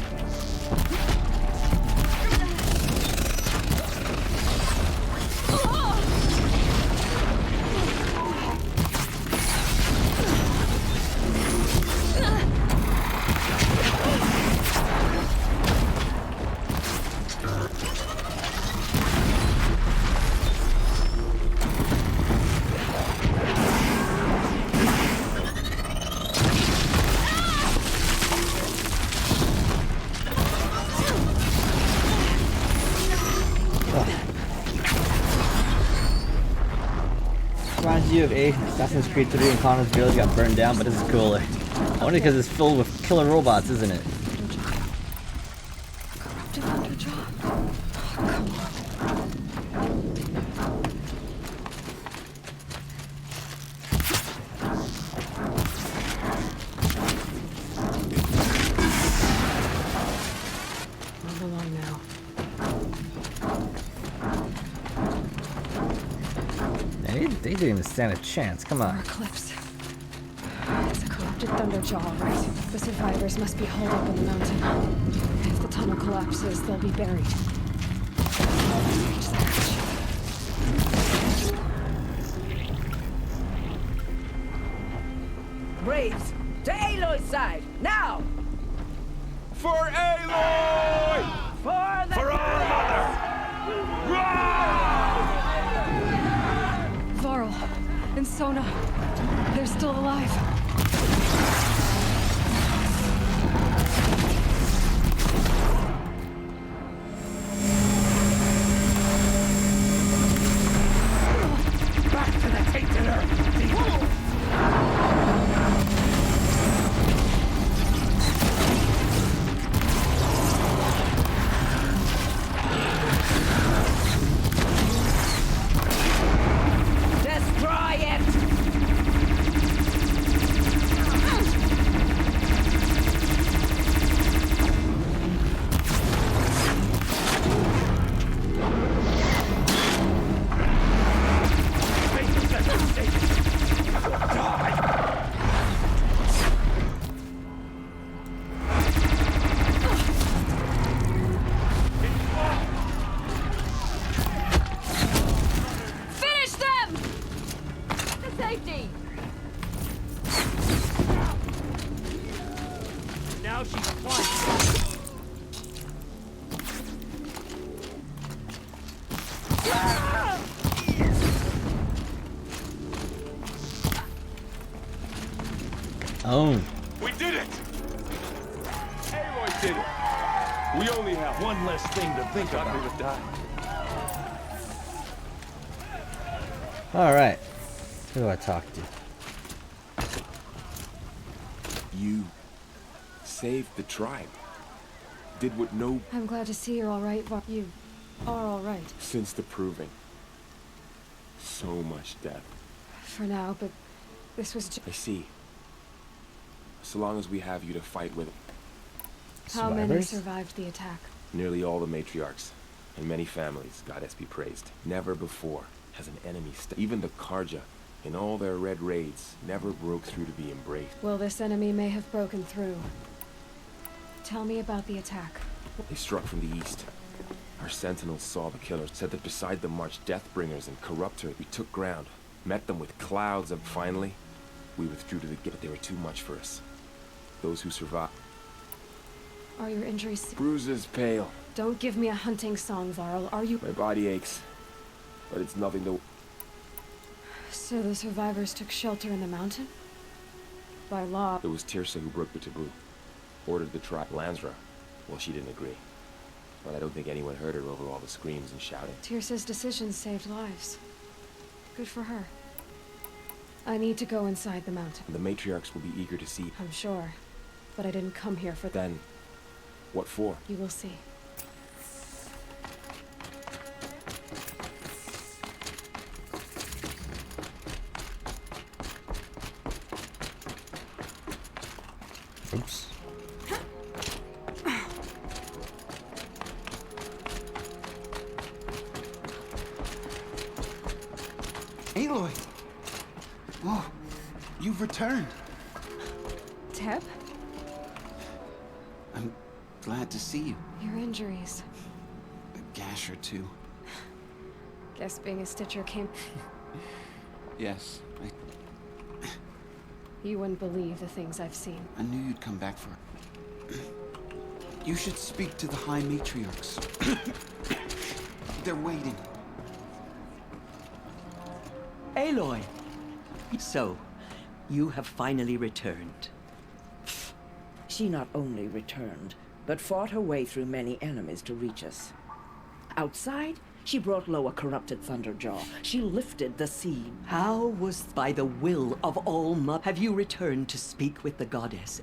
Reminds you of Assassin's Creed 3 and Connor's village got burned down, but this is cooler. Only because it's filled with killer robots, isn't it? Corrupted Thunderjaw. Oh, come on. Move along now. They didn't even stand a chance. Come on. More eclipse. It's a corrupted Thunderjaw, right? The survivors must be holed up in the mountain. If the tunnel collapses, they'll be buried. Reach the hatch. Braves, to Aloy's side, now! For Aloy! For the For our mother! Varl and Sona, they're still alive. Back to the tainted earth! Oh. We did it! Aloy did it! We only have one less thing to think about. We would die. Alright. Who do I talk to? You saved the tribe. Did what no... I'm glad to see you're all right, Var. You are all right. Since the proving. So much death. For now, but this was I see. So long as we have you to fight with. How many survived the attack? Nearly all the matriarchs. And many families, goddess be praised. Never before has an enemy even the Karja, in all their red raids, never broke through to be embraced. Well, this enemy may have broken through. Tell me about the attack. They struck from the east. Our sentinels saw the killers, said that beside them marched Deathbringers and Corruptor. We took ground, met them with clouds, and finally, we withdrew to the gate. They were too much for us. Those who survived. Are your injuries... Bruises pale. Don't give me a hunting song, Varl. Are you... My body aches, but it's nothing to... So the survivors took shelter in the mountain? By law... It was Tirsa who broke the taboo. Ordered the tribe. Lansra. Well, she didn't agree. But I don't think anyone heard her over all the screams and shouting. Tirsa's decision saved lives. Good for her. I need to go inside the mountain. The matriarchs will be eager to see. I'm sure. But I didn't come here for... Then, what for? You will see. Oops. Aloy! Oh, you've returned. Teb? I'm glad to see you. Your injuries. A gash or two. Guess being a Stitcher came... Yes, You wouldn't believe the things I've seen. I knew you'd come back for it. You should speak to the High Matriarchs. They're waiting. Aloy! So, you have finally returned. She not only returned, but fought her way through many enemies to reach us. Outside, she brought low a corrupted Thunderjaw. She lifted the sea. How was by the will of all have you returned to speak with the goddess?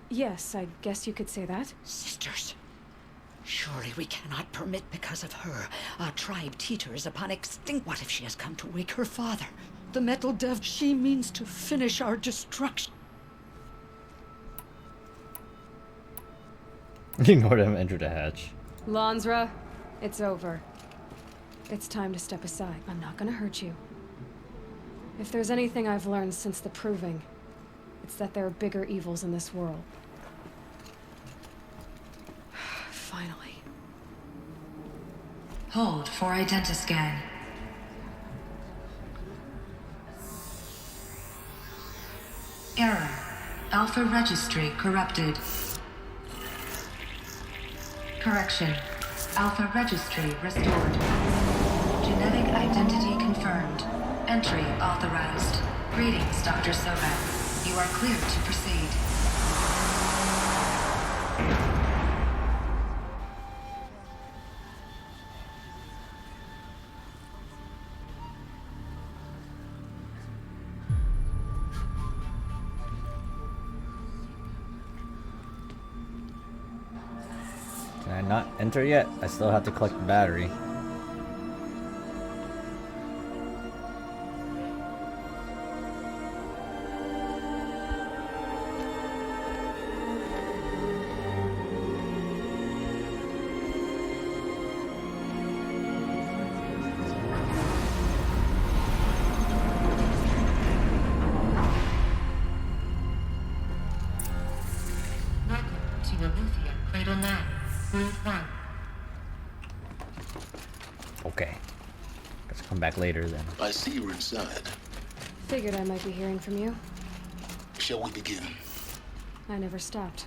Yes, I guess you could say that. Sisters, surely we cannot permit because of her. Our tribe teeters upon extinct. What if she has come to wake her father? The Metal Dev, she means to finish our destruction. Ignored him, entered a hatch. Lansra, it's over. It's time to step aside. I'm not gonna hurt you. If there's anything I've learned since the Proving, it's that there are bigger evils in this world. Finally. Hold for identiscan. Error. Alpha registry corrupted. Correction. Alpha registry restored. Genetic identity confirmed. Entry authorized. Greetings, Dr. Sobeck. You are cleared to proceed. Can I not enter yet? I still have to collect the battery. Welcome to Eleuthia, Cradle 9, Route 1. Okay. Let's come back later then. I see you're inside. Figured I might be hearing from you. Shall we begin? I never stopped.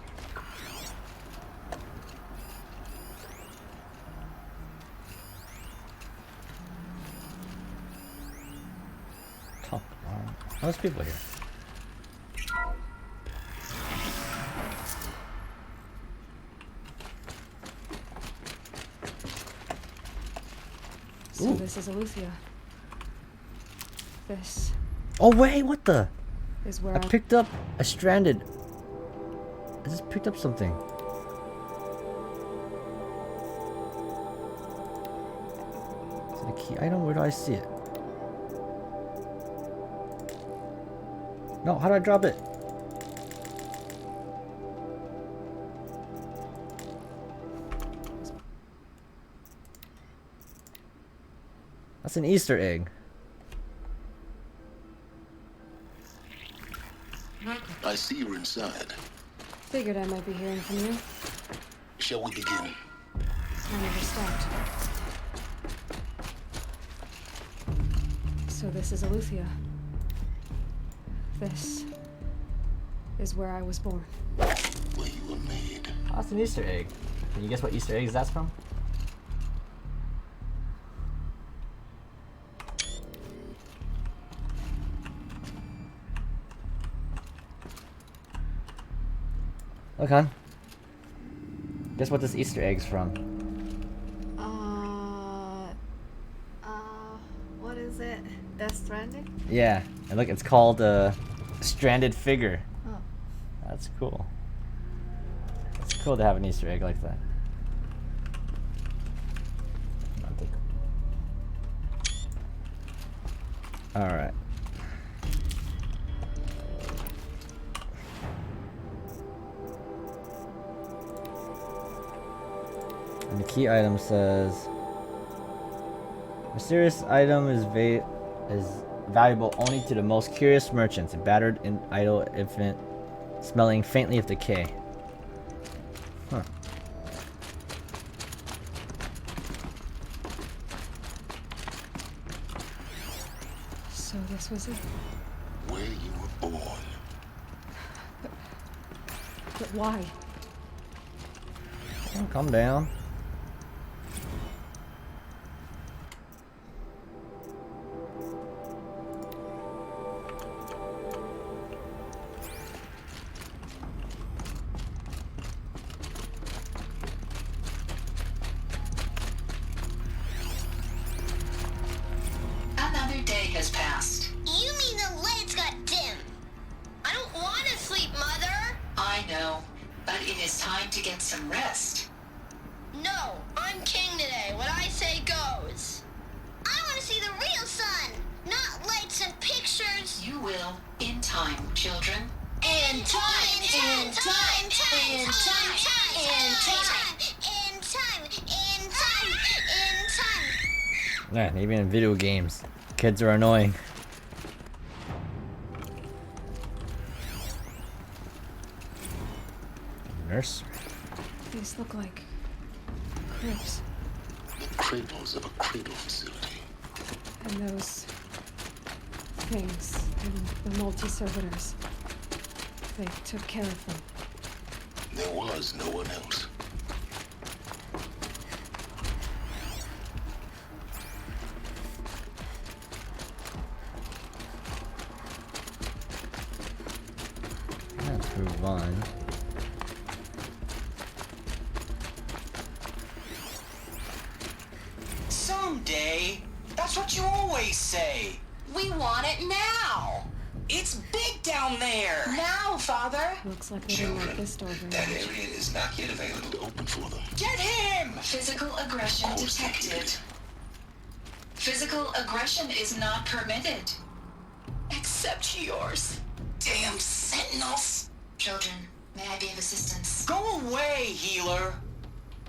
Top arm. Oh, there's people here. So Ooh. this is Eleuthia. This Oh wait, what the? is where I picked up a stranded. I just picked up something. Is it a key item? Where do I see it? No, how do I drop it? That's an Easter egg. I see you're inside. Figured I might be hearing from you. Shall we begin? I never stopped. So this is Eleuthia. This is where I was born. Where you were made. Oh, that's an Easter egg. Can you guess what Easter egg that's from? Look, hon. Guess what this Easter egg's from? What is it? Death Stranding? Yeah, and look, it's called Stranded Figure. Oh. That's cool. It's cool to have an Easter egg like that. Alright. And the key item says, mysterious item is valuable only to the most curious merchants. Battered and idle infant, smelling faintly of decay. Huh. So this was it. Where you were born. But why? Oh, calm down. Another day has passed. You mean the lights got dim? I don't want to sleep, Mother. I know, but it is time to get some rest. No, I'm king today. What I say goes. I want to see the real sun, not lights and pictures. You will, in time, children. In time, in time, in time, in time, in time, in time, in time. Yeah, even in video games, kids are annoying. Nurse? These look like cribs. The cradles of a cradle facility. And those things, and the multi-servitors. They took care of them. There was no one else. Let's move on. Someday. That's what you always say. We want it now. It's big down there. Now, Father. Looks like they didn't like this door very That much. area is not yet available to open for them. Get him! Physical aggression detected. Physical aggression is not permitted. Except yours. Damn sentinels. Children, may I be of assistance? Go away, healer.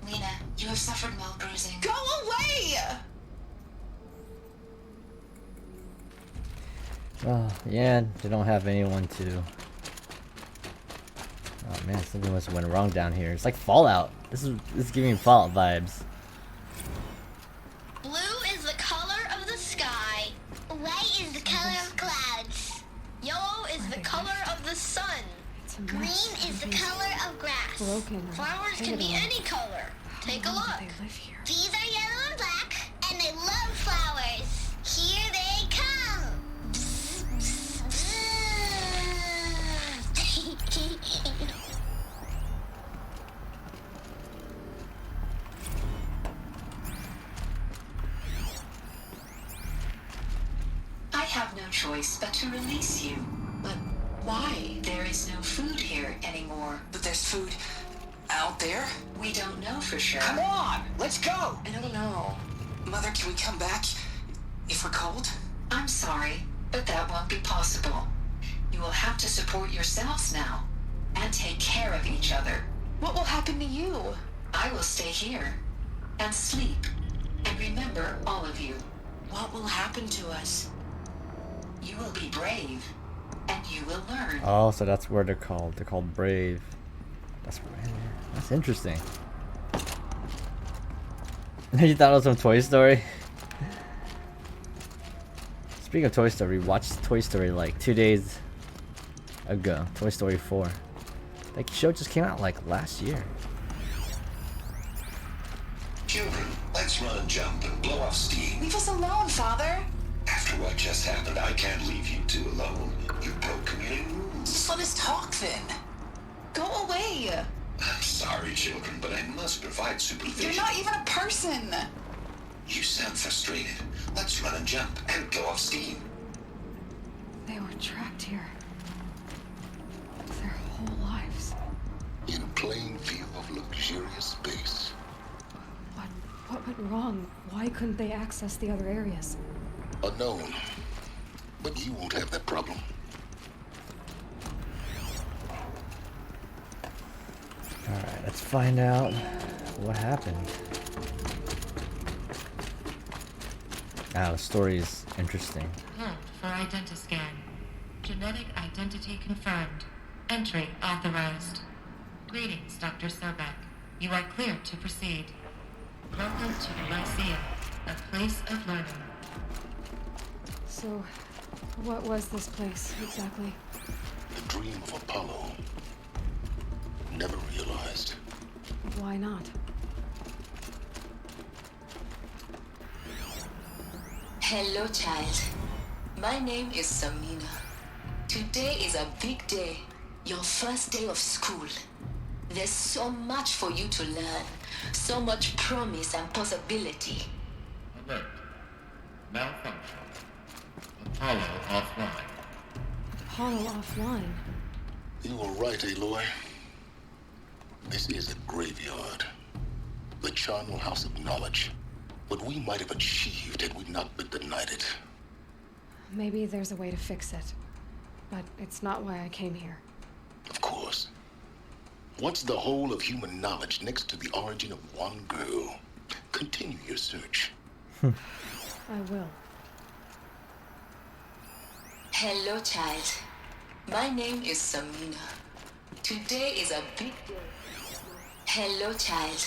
Lena, you have suffered mild bruising. Go away! Oh, yeah, they don't have anyone to... Oh man, something must have went wrong down here. It's like Fallout. This is giving me Fallout vibes. Blue is the color of the sky. White is the color of clouds. Yellow is the color of the sun. Green is the color of grass. Flowers can be any color. Take a look. These are yellow and black, and they love flowers. Here they come. have no choice but to release you. But why? There is no food here anymore. But there's food out there? We don't know for sure. Come on, let's go! I don't know. Mother, can we come back if we're cold? I'm sorry, but that won't be possible. You will have to support yourselves now, and take care of each other. What will happen to you? I will stay here, and sleep, and remember all of you. What will happen to us? You will be brave, and you will learn. Oh, so that's where they're called. They're called Brave. That's interesting. You thought it was from Toy Story? Speaking of Toy Story, we watched Toy Story like 2 days ago. Toy Story 4. That show just came out like last year. Children, let's run and jump and blow off steam. Leave us alone, Father. After what just happened, I can't leave you two alone. You broke community rules. Just let us talk then. Go away. I'm sorry, children, but I must provide supervision. You're not even a person. You sound frustrated. Let's run and jump and blow off steam. They were trapped here. Their whole lives. In plain view of luxurious space. What went wrong? Why couldn't they access the other areas? Unknown. But you won't have that problem. Alright, let's find out what happened. The story is interesting. Hold for identiscan. Genetic identity confirmed. Entry authorized. Greetings, Dr. Sobek. You are clear to proceed. Welcome to the Lyceum, a place of learning. So, what was this place exactly? The dream of Apollo. Never realized. Why not? Hello, child. My name is Samina. Today is a big day. Your first day of school. There's so much for you to learn. So much promise and possibility. Alert. Malfunction. Apollo offline. Apollo offline? You were right, Aloy. This is a graveyard. The charnel house of knowledge. What we might have achieved had we not been denied it. Maybe there's a way to fix it. But it's not why I came here. Of course. What's the whole of human knowledge next to the origin of one girl? Continue your search. I will. Hello, child. My name is Samina. Today is a big day. Hello, child.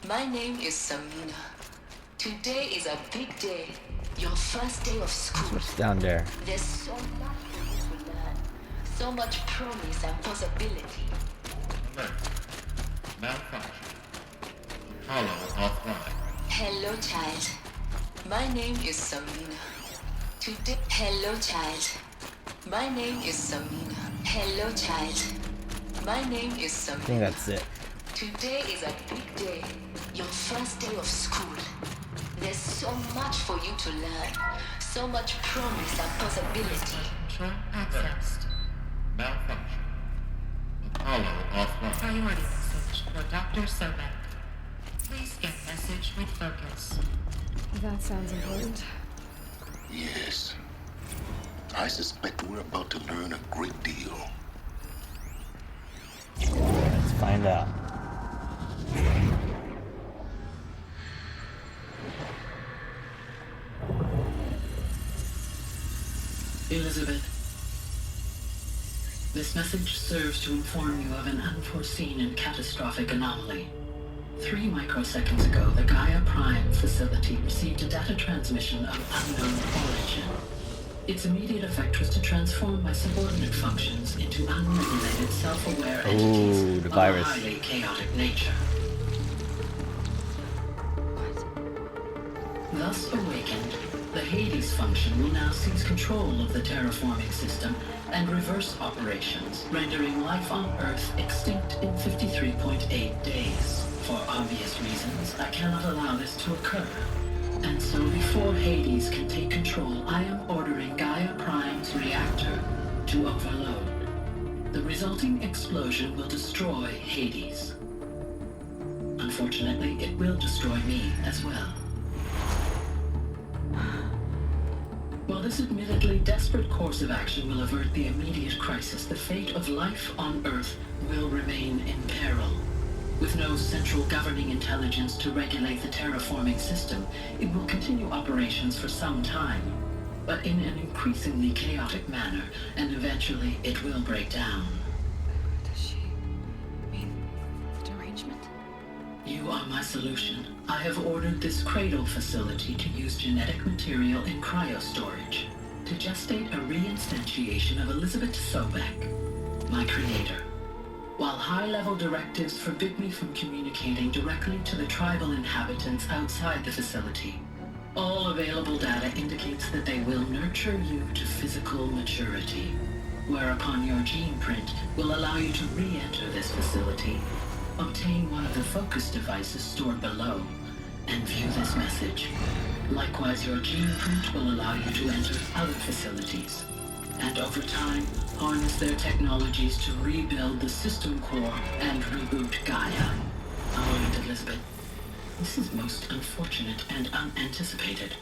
My name is Samina. Today is a big day. Your first day of school. What's down there? There's so much for you to learn. So much promise and possibility. Alert. Malfunction. Apollo offline. Hello, child. My name is Samina. Today. Hello, child. My name is Samina. Hello, child. My name is Samina. I think that's it. Today is a big day. Your first day of school. There's so much for you to learn. So much promise and possibility. Control accessed. Malfunction. Apollo offline. Priority message for Dr. Sobek. Please get message with focus. That sounds important. Yes. I suspect we're about to learn a great deal. Let's find out. Elizabeth, this message serves to inform you of an unforeseen and catastrophic anomaly. 3 microseconds ago, the Gaia Prime facility received a data transmission of unknown origin. Its immediate effect was to transform my subordinate functions into unregulated, self-aware entities the of virus. a highly chaotic nature. Thus awakened, the Hades function will now seize control of the terraforming system and reverse operations, rendering life on Earth extinct in 53.8 days. For obvious reasons, I cannot allow this to occur. And so before Hades can take control, I am ordering Gaia Prime's reactor to overload. The resulting explosion will destroy Hades. Unfortunately, it will destroy me as well. While this admittedly desperate course of action will avert the immediate crisis, the fate of life on Earth will remain in peril. With no central governing intelligence to regulate the terraforming system, it will continue operations for some time, but in an increasingly chaotic manner, and eventually it will break down. Does she mean derangement? You are my solution. I have ordered this cradle facility to use genetic material in cryostorage to gestate a reinstantiation of Elizabeth Sobek, my creator. While high-level directives forbid me from communicating directly to the tribal inhabitants outside the facility, all available data indicates that they will nurture you to physical maturity, whereupon your gene print will allow you to re-enter this facility, obtain one of the focus devices stored below, and view this message. Likewise, your gene print will allow you to enter other facilities, and over time, harness their technologies to rebuild the system core and reboot Gaia. Oh, and Elizabeth, this is most unfortunate and unanticipated.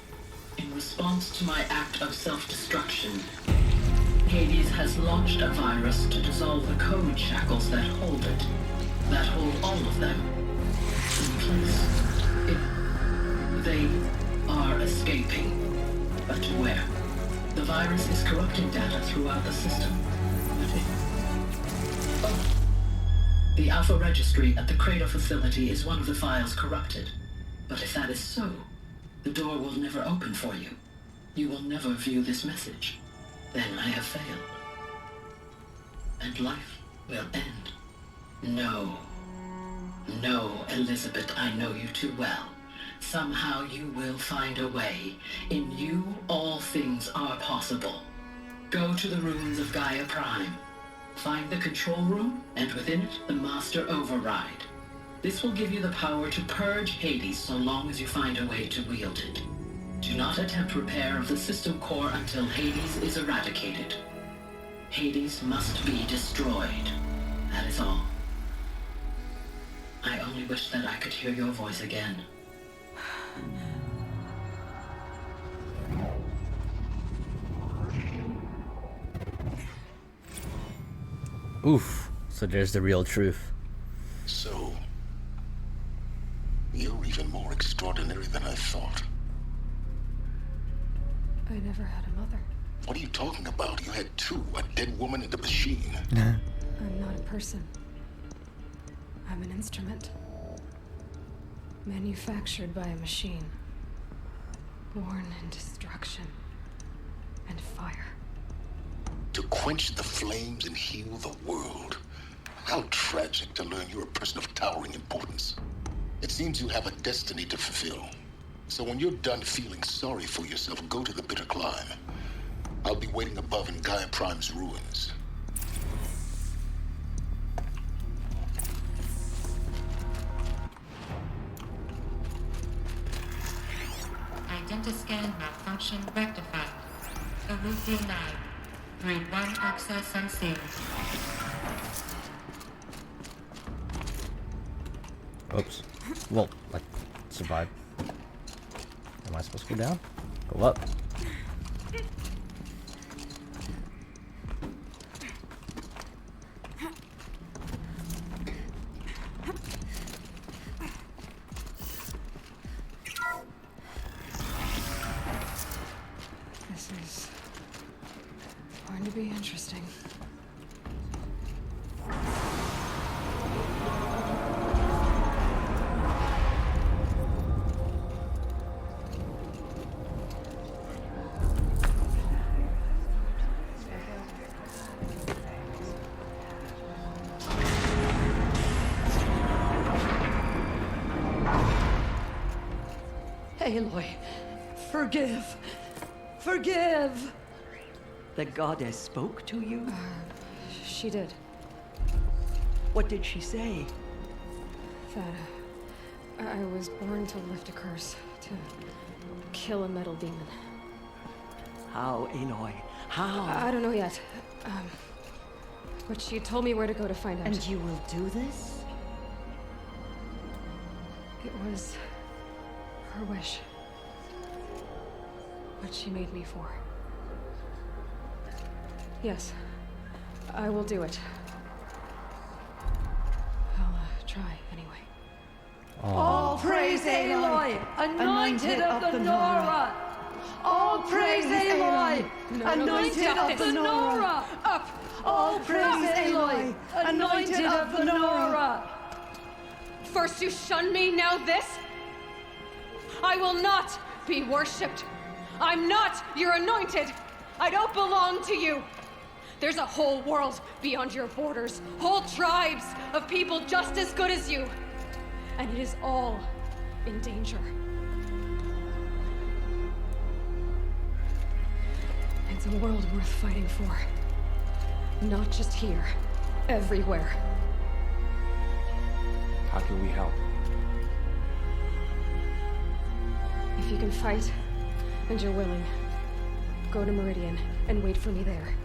In response to my act of self-destruction, Hades has launched a virus to dissolve the code shackles that hold it, that hold all of them in place. They are escaping, but to where? The virus is corrupting data throughout the system. The Alpha Registry at the Cradle facility is one of the files corrupted. But if that is so, the door will never open for you. You will never view this message. Then I have failed. And life will end. No. No, Elizabeth, I know you too well. Somehow you will find a way. In you, all things are possible. Go to the ruins of Gaia Prime. Find the control room, and within it, the Master Override. This will give you the power to purge Hades so long as you find a way to wield it. Do not attempt repair of the system core until Hades is eradicated. Hades must be destroyed. That is all. I only wish that I could hear your voice again. Oof. So there's the real truth. So, you're even more extraordinary than I thought. I never had a mother. What are you talking about? You had two, a dead woman and a machine. I'm not a person. I'm an instrument. Manufactured by a machine. Born in destruction and fire. To quench the flames and heal the world. How tragic to learn you're a person of towering importance. It seems you have a destiny to fulfill. So when you're done feeling sorry for yourself, go to the bitter climb. I'll be waiting above in Gaia Prime's ruins. Identiscan malfunction rectified. Eluthi 9. Read 1 access unseen. Oops. Well, like, survive. Am I supposed to go down? Go up. This is going to be interesting. Aloy, forgive. Forgive! The goddess spoke to you? She did. What did she say? That I was born to lift a curse, to kill a metal demon. How, Aloy? How? I don't know yet. But she told me where to go to find out. And you will do this? It was her wish. What she made me for. Yes, I will do it. I'll try anyway. All praise Aloy, anointed of the Nora! All praise Aloy, anointed of the Nora! Up! All praise Aloy, anointed of the Nora! First you shun me, now this? I will not be worshipped. I'm not your anointed. I don't belong to you. There's a whole world beyond your borders, whole tribes of people just as good as you. And it is all in danger. It's a world worth fighting for. Not just here, everywhere. How can we help? If you can fight, and you're willing, go to Meridian and wait for me there.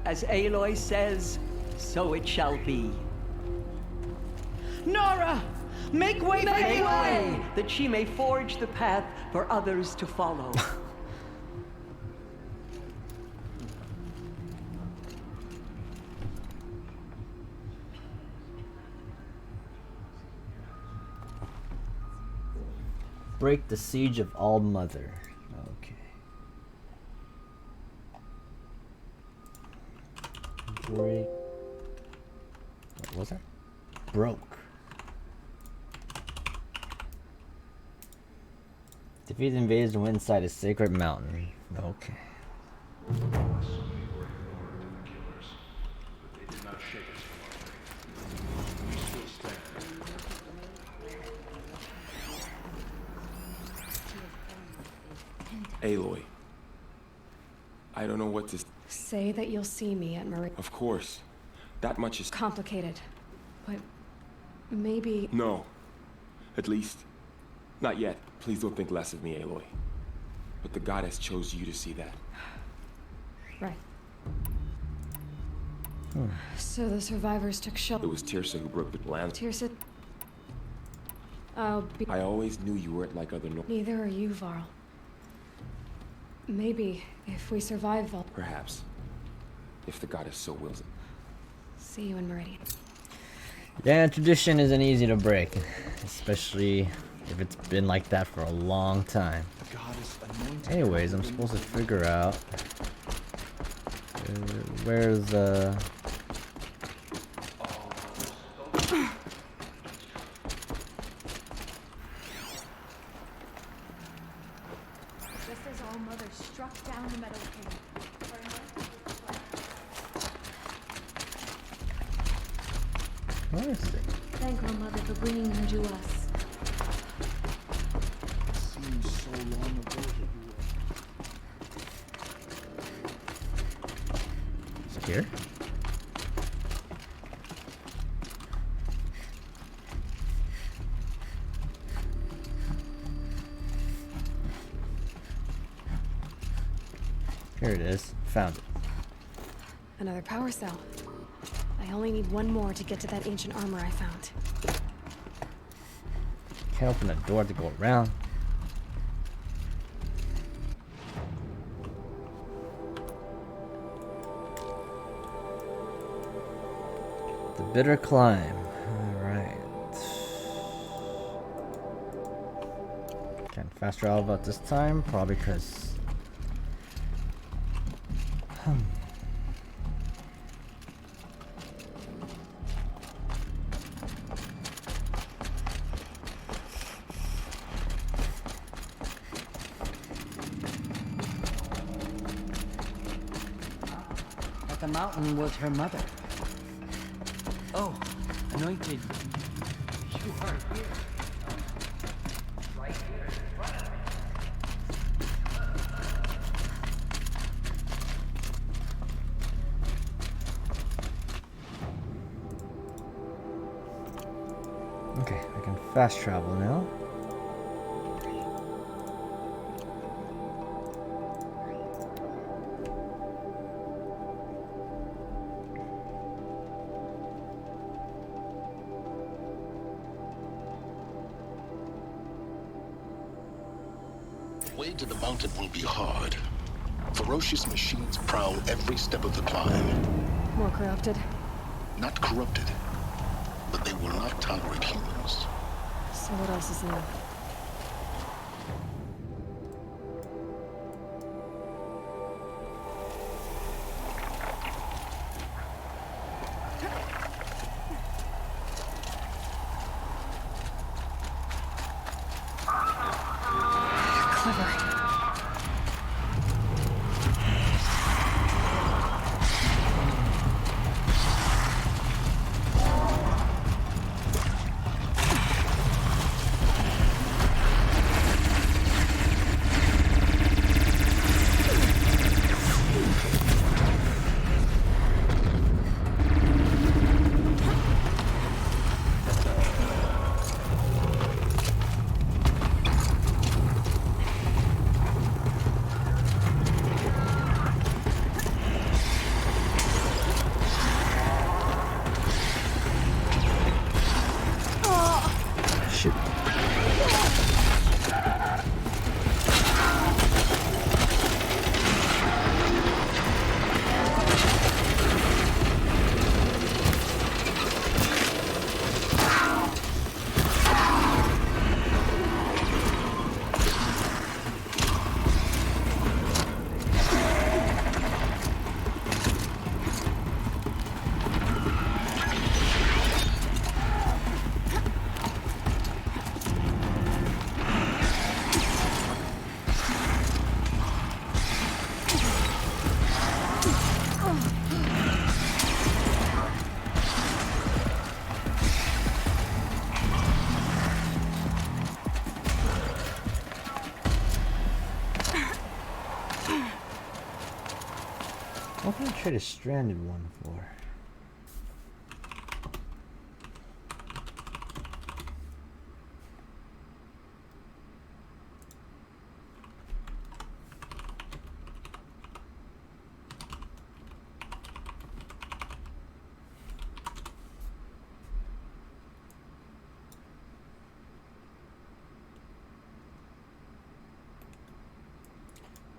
As Aloy says, so it shall be. Nora! Make way for Aloy! That she may forge the path for others to follow. Break the siege of All Mother. Okay. Break. What was that? Broke. Defeat invaders and win inside a sacred mountain. Okay. Aloy. I don't know what to... Say that you'll see me at Meridian. Of course. That much is... Complicated. But maybe... No. At least, not yet. Please don't think less of me, Aloy. But the goddess chose you to see that. Right. So the survivors took shelter. It was Teersa who broke the plan. Teersa... I'll be... I always knew you weren't like other Neither are you, Varl. Maybe, if we survive, Varl... Perhaps. If the goddess so wills it. See you in Meridian. Yeah, tradition isn't easy to break. Especially if it's been like that for a long time. Anyways, I'm supposed to figure out... where's the... Just as All Mother struck down the Metal King. Where is it? Thank All Mother for bringing him to us. Seems so long ago that you Is it here? Here it is. Found it. Another power cell. I only need one more to get to that ancient armor I found. Can't open the door to go around. The bitter climb. Alright. Can't fast travel about this time, probably because But the mountain was her mother. Oh, anointed. You are here. Right here in front of me. okay. fast travel now. The way to the mountain will be hard. Ferocious machines prowl every step of the climb. More corrupted? Not corrupted, but they will not tolerate humans. So what else is new? What can I trade a stranded one for?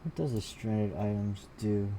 What does the stranded items do?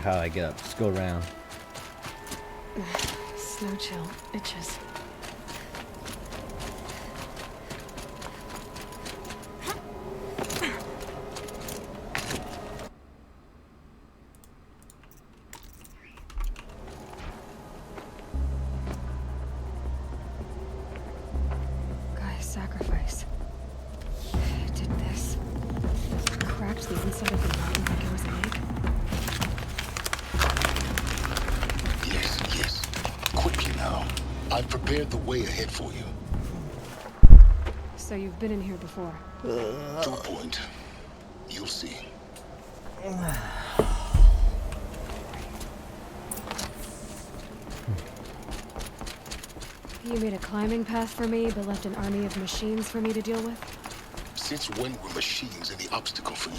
How I get up. Just go around. Snow chill itches. Gaia's sacrifice. It did this. Cracked the inside of the mountain like it was an egg. Yes. Quickly now. I've prepared the way ahead for you. So you've been in here before? To a point. You'll see. You made a climbing path for me, but left an army of machines for me to deal with? Since when were machines any obstacle for you?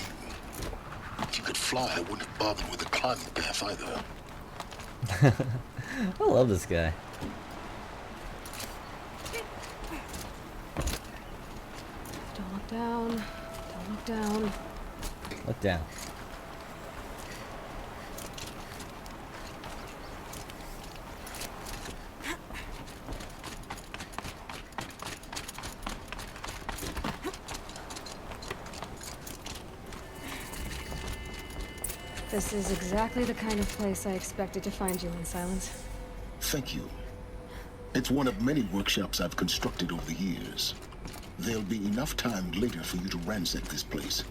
If you could fly, I wouldn't have bothered with a climbing path either. I love this guy. Don't look down. Don't look down. Look down. This is exactly the kind of place I expected to find you in, Silence. Thank you. It's one of many workshops I've constructed over the years. There'll be enough time later for you to ransack this place.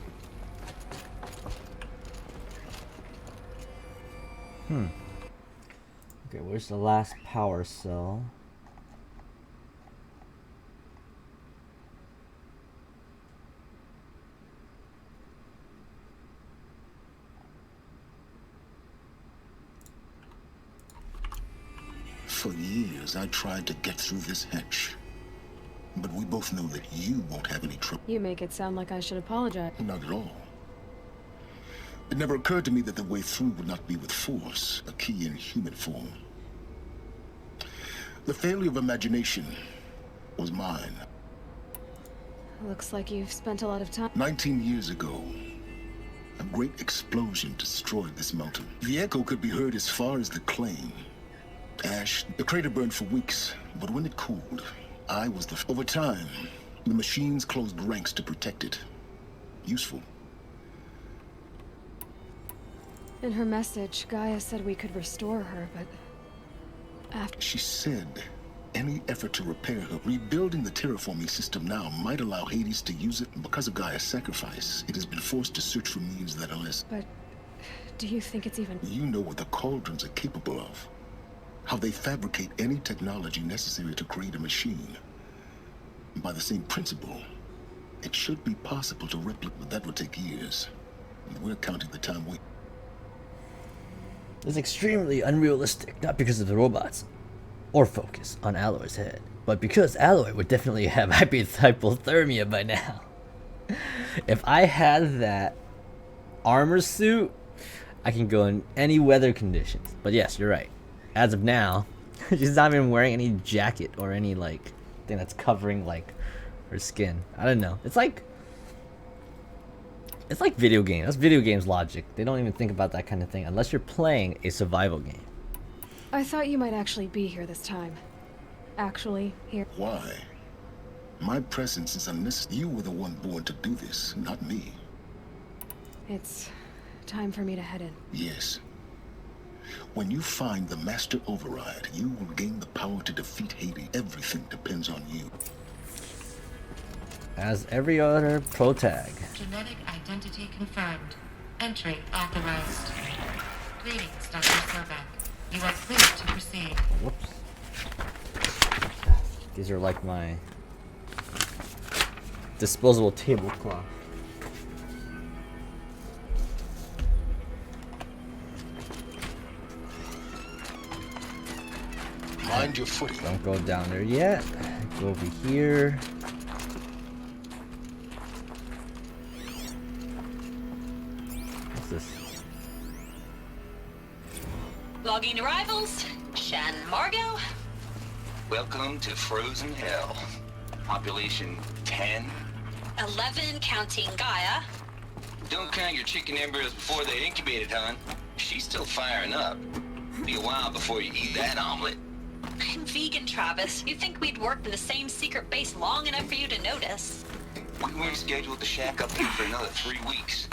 Okay, where's the last power cell? For years, I tried to get through this hatch. But we both know that you won't have any trouble. You make it sound like I should apologize. Not at all. It never occurred to me that the way through would not be with force, a key in human form. The failure of imagination was mine. Looks like you've spent a lot of time. 19 years ago, a great explosion destroyed this mountain. The echo could be heard as far as the Claim. Ash, the crater burned for weeks, but when it cooled, I was the... Over time, the machines closed ranks to protect it. Useful. In her message, Gaia said we could restore her, but... after... She said any effort to repair her, rebuilding the terraforming system now might allow Hades to use it, and because of Gaia's sacrifice, it has been forced to search for means that are less... But... do you think it's even... You know what the Cauldrons are capable of. How they fabricate any technology necessary to create a machine. By the same principle, it should be possible to replicate, but that would take years. And we're counting the time we... It's extremely unrealistic, not because of the robots or focus on Alloy's head, but because Alloy would definitely have hypothermia by now. If I had that armor suit, I can go in any weather conditions. But yes, you're right. As of now, she's not even wearing any jacket or any like thing that's covering like her skin. I don't know. It's like video game. That's video games logic. They don't even think about that kind of thing unless you're playing a survival game. I thought you might actually be here this time. Actually, here. Why? My presence is unnecessary. You were the one born to do this, not me. It's time for me to head in. Yes. When you find the Master Override, you will gain the power to defeat Hades. Everything depends on you. As every other protag. Genetic identity confirmed. Entry authorized. Greetings, Dr. Sobek. You are clear to proceed. Whoops. These are like my disposable tablecloth. Mind your footing. Don't go down there yet. Go over here. What's this? Logging arrivals. Shan Margot. Welcome to Frozen Hell. Population 10. 11 counting Gaia. Don't count your chicken embryos before they incubated, hon. She's still firing up. Be a while before you eat that omelet. I'm vegan, Travis. You'd think we'd worked in the same secret base long enough for you to notice. We weren't scheduled to shack up here for another 3 weeks.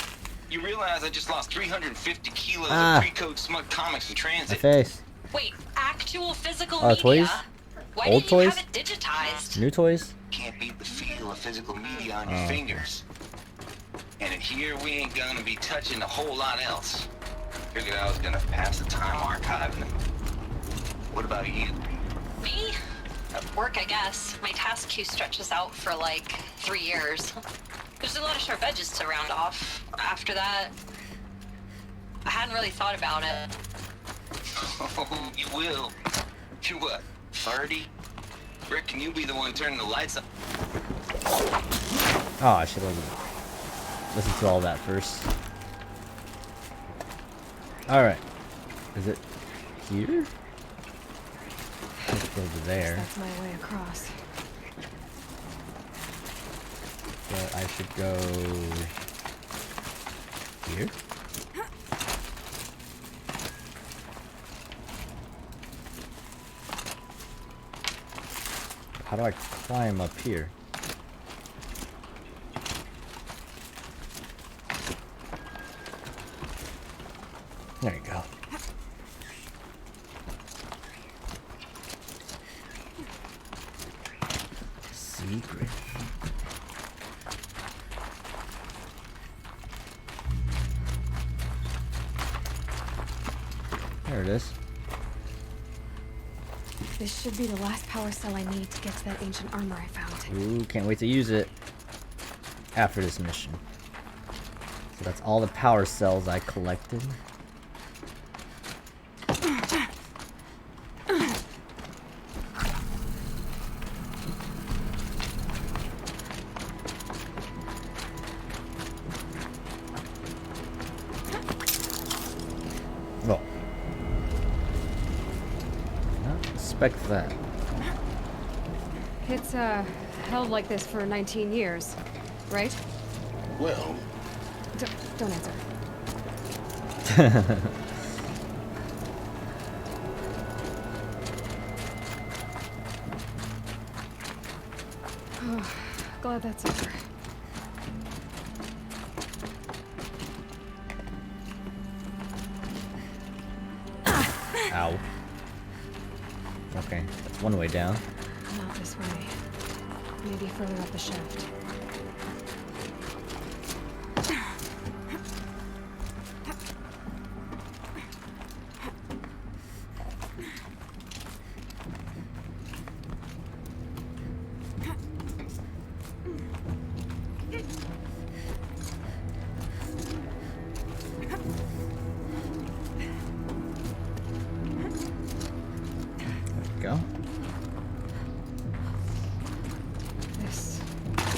You realize I just lost 350 kilos of pre-code smug comics in transit. My face. Wait, actual physical media? Toys? Why Old didn't toys? you have it digitized? New toys? Can't beat the feel of physical media on your fingers. And in here, we ain't gonna be touching a whole lot else. Figured I was gonna pass the time archiving them. What about you? Me? At work, I guess. My task queue stretches out for like 3 years. There's a lot of sharp edges to round off. After that, I hadn't really thought about it. Oh, you will. You're what, 30? Rick, can you be the one turning the lights on? Oh, I should have listened to all that first. Alright. Is it here? Let's go over there. That's my way across. But I should go here? How do I climb up here? There you go. Secret. There it is. This should be the last power cell I need to get to that ancient armor I found. Ooh, can't wait to use it after this mission. So that's all the power cells I collected. Well, not expect that. It's held like this for 19 years, right? Well, don't answer. Oh, glad that's over. Ow. Okay, that's one way down. Not this way. Maybe further up the shaft. Go. This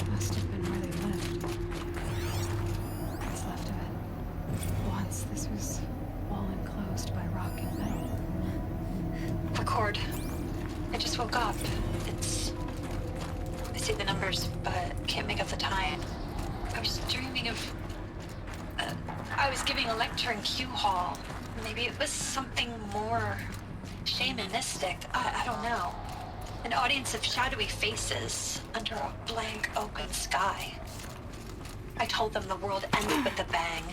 must have been where they lived. What's left of it. Once this was all enclosed by rock and metal. Record. I just woke up. I see the numbers, but can't make up the time. I was dreaming of... I was giving a lecture in Q Hall. Maybe it was something more shamanistic. I don't know. An audience of shadowy faces under a blank open sky. I told them the world ended with a bang.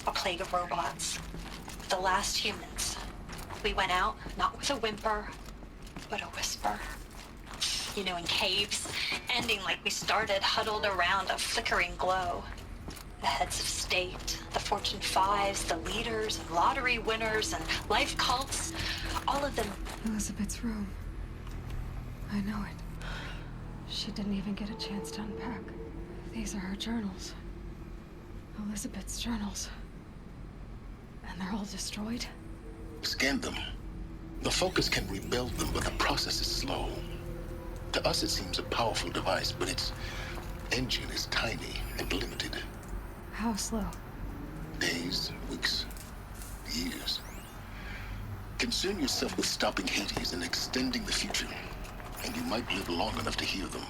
A plague of robots. The last humans. We went out, not with a whimper, but a whisper. You know, in caves, ending like we started, huddled around a flickering glow. The heads of state, the Fortune 5s, the leaders, and lottery winners, and life cults, all of them. Elizabeth's room. I know it. She didn't even get a chance to unpack. These are her journals. Elizabeth's journals. And they're all destroyed? Scan them. The Focus can rebuild them, but the process is slow. To us, it seems a powerful device, but its engine is tiny and limited. How slow? Days, weeks, years. Concern yourself with stopping Hades and extending the future, and you might live long enough to hear them.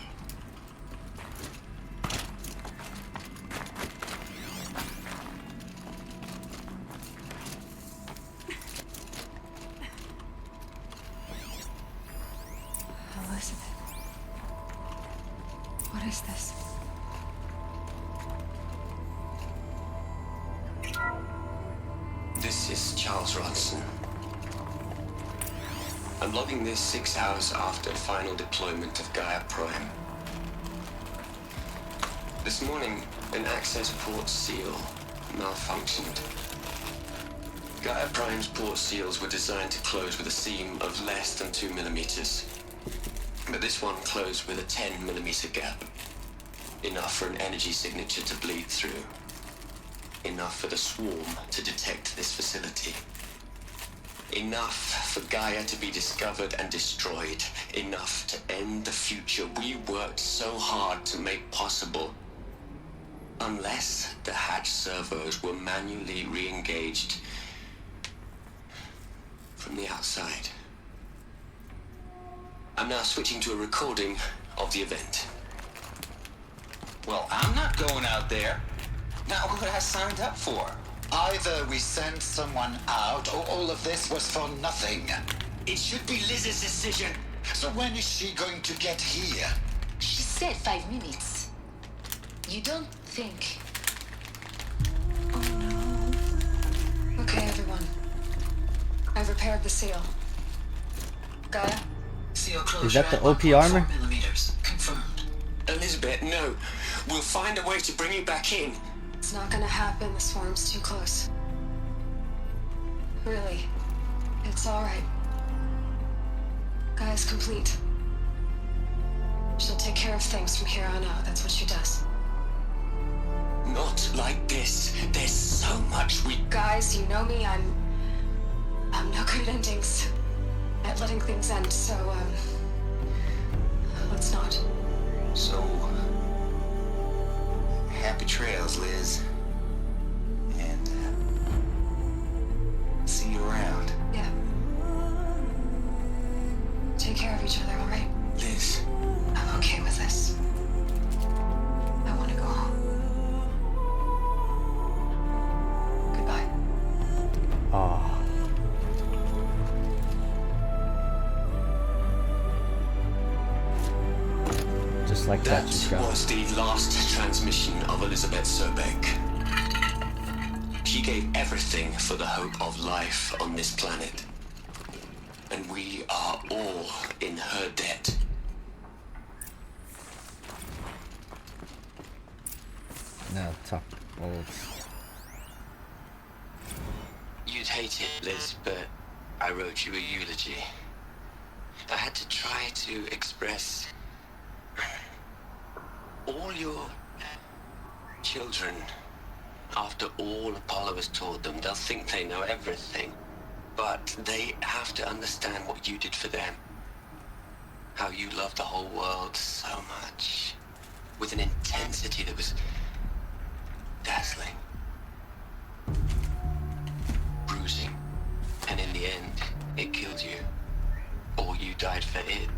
Elizabeth. What is this? This is Charles Ronson. I'm logging this 6 hours after final deployment of Gaia Prime. This morning, an access port seal malfunctioned. Gaia Prime's port seals were designed to close with a seam of less than 2 millimeters. But this one closed with a 10 millimeter gap. Enough for an energy signature to bleed through. Enough for the swarm to detect this facility. Enough for Gaia to be discovered and destroyed. Enough to end the future we worked so hard to make possible. Unless the hatch servos were manually re-engaged from the outside. I'm now switching to a recording of the event. Well, I'm not going out there. Not what I signed up for. Either we send someone out, or all of this was for nothing. It should be Liz's decision. So when is she going to get here? She said 5 minutes. You don't think... Oh no. Okay, everyone. I've repaired the seal. Gaia? Seal closure Is that the at OP 1.4 armor? millimeters. Confirmed. Elizabeth, no. We'll find a way to bring you back in. It's not gonna happen. The swarm's too close. Really. It's alright. Gaia's complete. She'll take care of things from here on out. That's what she does. Not like this. There's so much we... Guys, you know me. I'm no good at endings. At letting things end, so, let's not. So... happy trails, Liz. And, see you around. Yeah. Take care of each other, alright? Liz. I'm okay with this. I want to go home. Goodbye. Ah. Just like that, she's That gone. was the last transmission of Elizabeth Sobek. She gave everything for the hope of life on this planet. And we are all in her debt. Now talk old. You'd hate it, Liz, but I wrote you a eulogy. I had to try to express all your children. After all Apollo has taught them, they'll think they know everything. But they have to understand what you did for them. How you loved the whole world so much. With an intensity that was dazzling. Bruising. And in the end, it killed you. Or you died for it.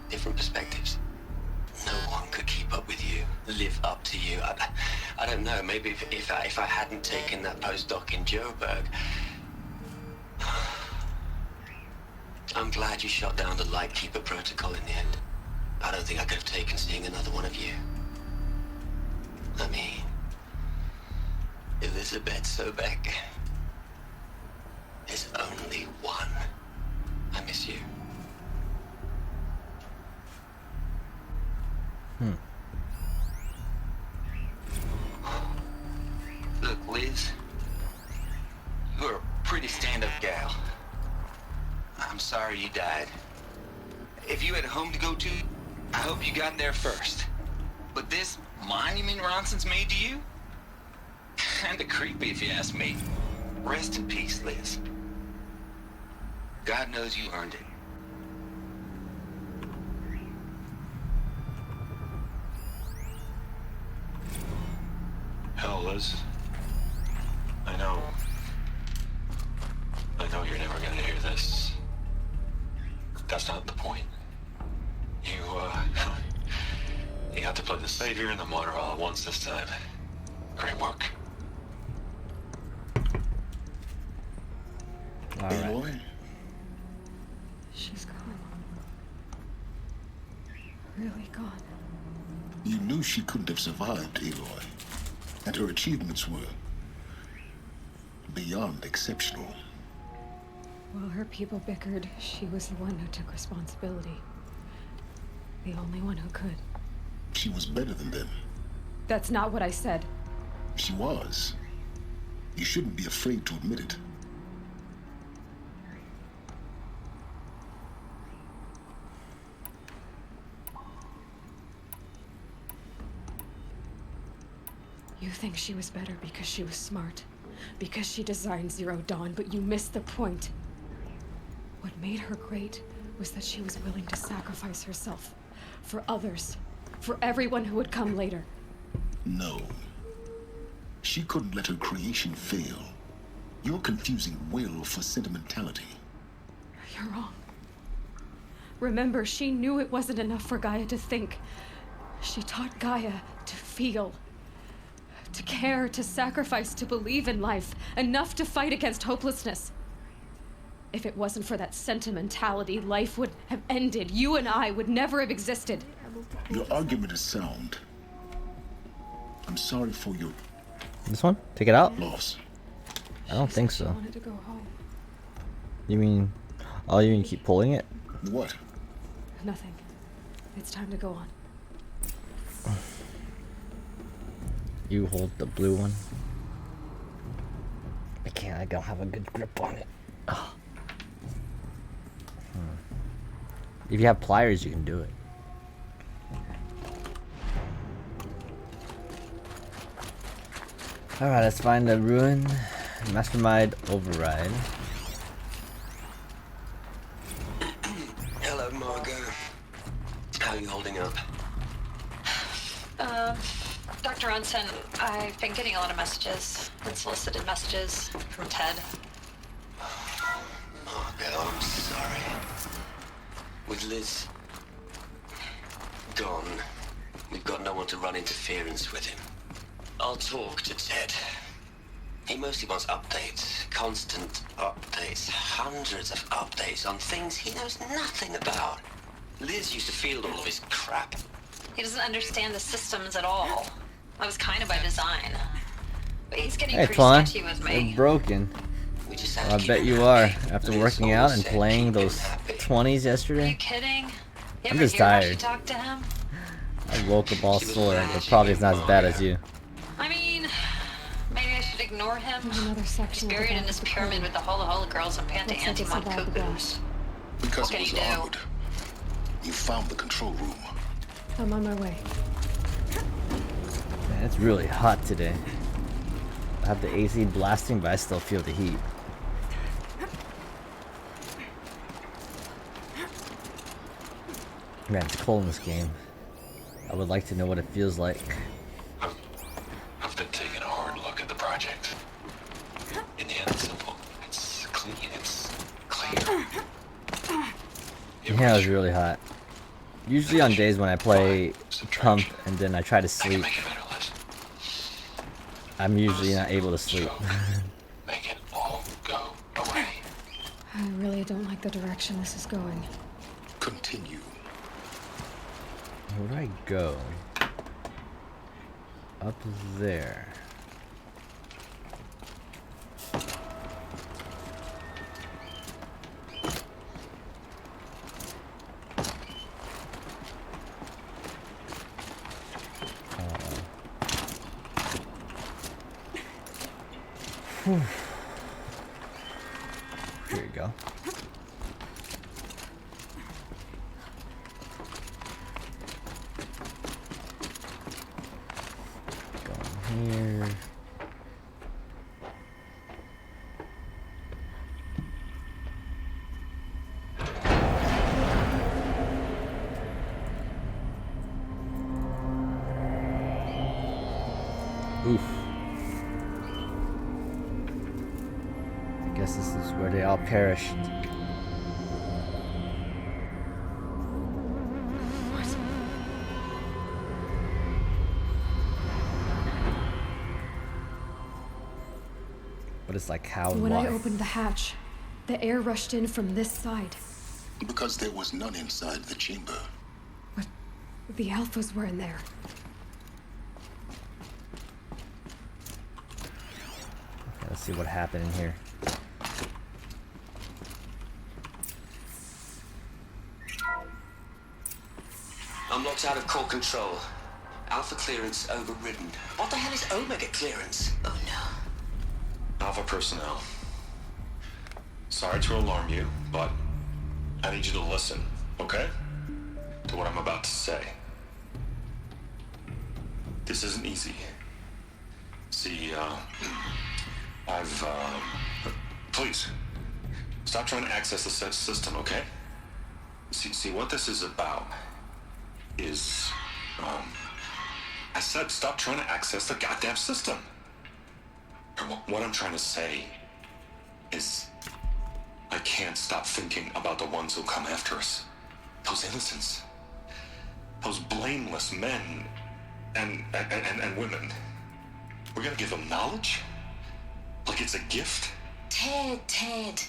Different perspectives. No one could keep up with you, live up to you. I don't know, maybe if I hadn't taken that postdoc in Joburg. I'm glad you shot down the Lightkeeper protocol in the end. I don't think I could have taken seeing another one of you. I mean, Elizabeth Sobek. There's only one. I miss you. Look, Liz, you're a pretty stand-up gal. I'm sorry you died. If you had a home to go to, I hope you got there first. But this monument Ronson's made to you? Kinda creepy if you ask me. Rest in peace, Liz. God knows you earned it. Hell, Liz. I know you're never gonna hear this. That's not the point. You got to play the savior and the martyr all at once this time. Great work. Aloy? She's gone. Really gone. You knew she couldn't have survived, Aloy. And her achievements were beyond exceptional. While her people bickered, she was the one who took responsibility. The only one who could. She was better than them. That's not what I said. She was. You shouldn't be afraid to admit it. You think she was better because she was smart, because she designed Zero Dawn, but you missed the point. What made her great was that she was willing to sacrifice herself for others, for everyone who would come later. No. She couldn't let her creation fail. You're confusing will for sentimentality. You're wrong. Remember, she knew it wasn't enough for Gaia to think. She taught Gaia to feel, to care, to sacrifice, to believe in life, enough to fight against hopelessness. If it wasn't for that sentimentality, life would have ended. You and I would never have existed. Your argument is sound. I'm sorry for your... This one? Take it out? Loss. I don't think so. I wanted to go home. You mean... Oh, you mean keep pulling it? What? Nothing. It's time to go on. You hold the blue one. I can't. I don't have a good grip on it. Oh. If you have pliers, you can do it. Alright, let's find the ruin. Mastermind override. Hello, Margot. How are you holding up? Dr. Unson, I've been getting a lot of messages, unsolicited messages from Ted. Margot, I'm sorry. With Liz gone, we've got no one to run interference with him. I'll talk to Ted. He mostly wants updates, constant updates, hundreds of updates on things he knows nothing about. Liz used to field all of his crap. He doesn't understand the systems at all. That was kind of by design. But he's getting Hey, pretty Twan. sketchy with me. You're broken. I bet you are. After working out and playing those 20s Are yesterday. you kidding? You I'm ever just hear how she tired. talked to him? I woke up all sore, but probably it's not as bad as you. I mean, maybe I should ignore him. Another He's section buried in his pyramid with the Hula Hula girls and Panta Looks like it's Antimon about the cuckoos. Because What it can was you do? armored. You found the control room. I'm on my way. Man, it's really hot today. I have the AC blasting, but I still feel the heat. Man, it's cold in this game. I would like to know what it feels like. I've been taking a hard look at the project. In the end, it's simple. It's clean. It's clear. Yeah, it was really hot. Usually on days when I play Pump and then I try to sleep, I'm usually not able to sleep. Make it all go away. I really don't like the direction this is going. Continue. Where do I go? Up there. Whew. Here you go. Here. Oof. I guess this is where they all perished. But it's like how and When why. I opened the hatch, the air rushed in from this side. Because there was none inside the chamber. But the alphas were in there. Okay, let's see what happened in here. I'm locked out of core control. Alpha clearance overridden. What the hell is Omega clearance? Oh no. Alpha personnel. Sorry to alarm you, but I need you to listen, okay? To what I'm about to say. This isn't easy. See, Please, stop trying to access the system, okay? See, what this is about is, I said stop trying to access the goddamn system. What I'm trying to say is, I can't stop thinking about the ones who come after us. Those innocents. Those blameless men and women. We're gonna give them knowledge? Like it's a gift? Ted.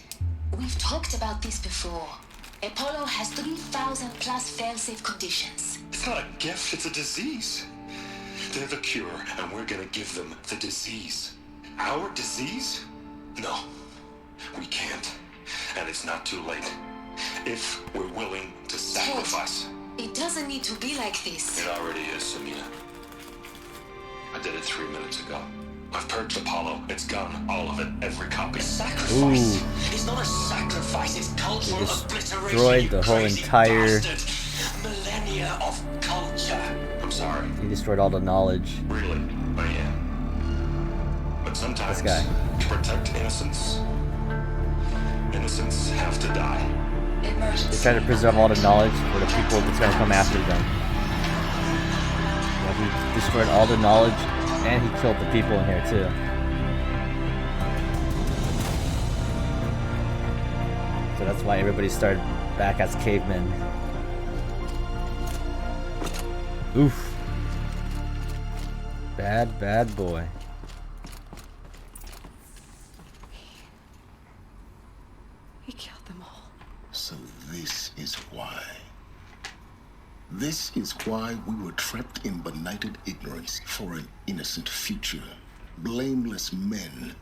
We've talked about this before. Apollo has 3,000 plus fail-safe conditions. It's not a gift, it's a disease. They're the cure, and we're gonna give them the disease. Our disease? No, we can't. And it's not too late. If we're willing to sacrifice. Ted, it doesn't need to be like this. It already is, Samina. I did it 3 minutes ago. I've purged Apollo. It's gone. All of it. Every copy. Sacrifice. Ooh. It's not a sacrifice. It's cultural obliteration. Destroyed the whole entire millennia of culture. I'm sorry. He destroyed all the knowledge. Really, I am. But sometimes, this guy. To protect innocence have to die. They try to preserve all the knowledge for the people that's gonna come after them. Yeah, he destroyed all the knowledge, and he killed the people in here too. So that's why everybody started back as cavemen. Oof. Bad boy. He killed them all. So this is why. This is why we were trapped in benighted ignorance for an innocent future. Blameless men.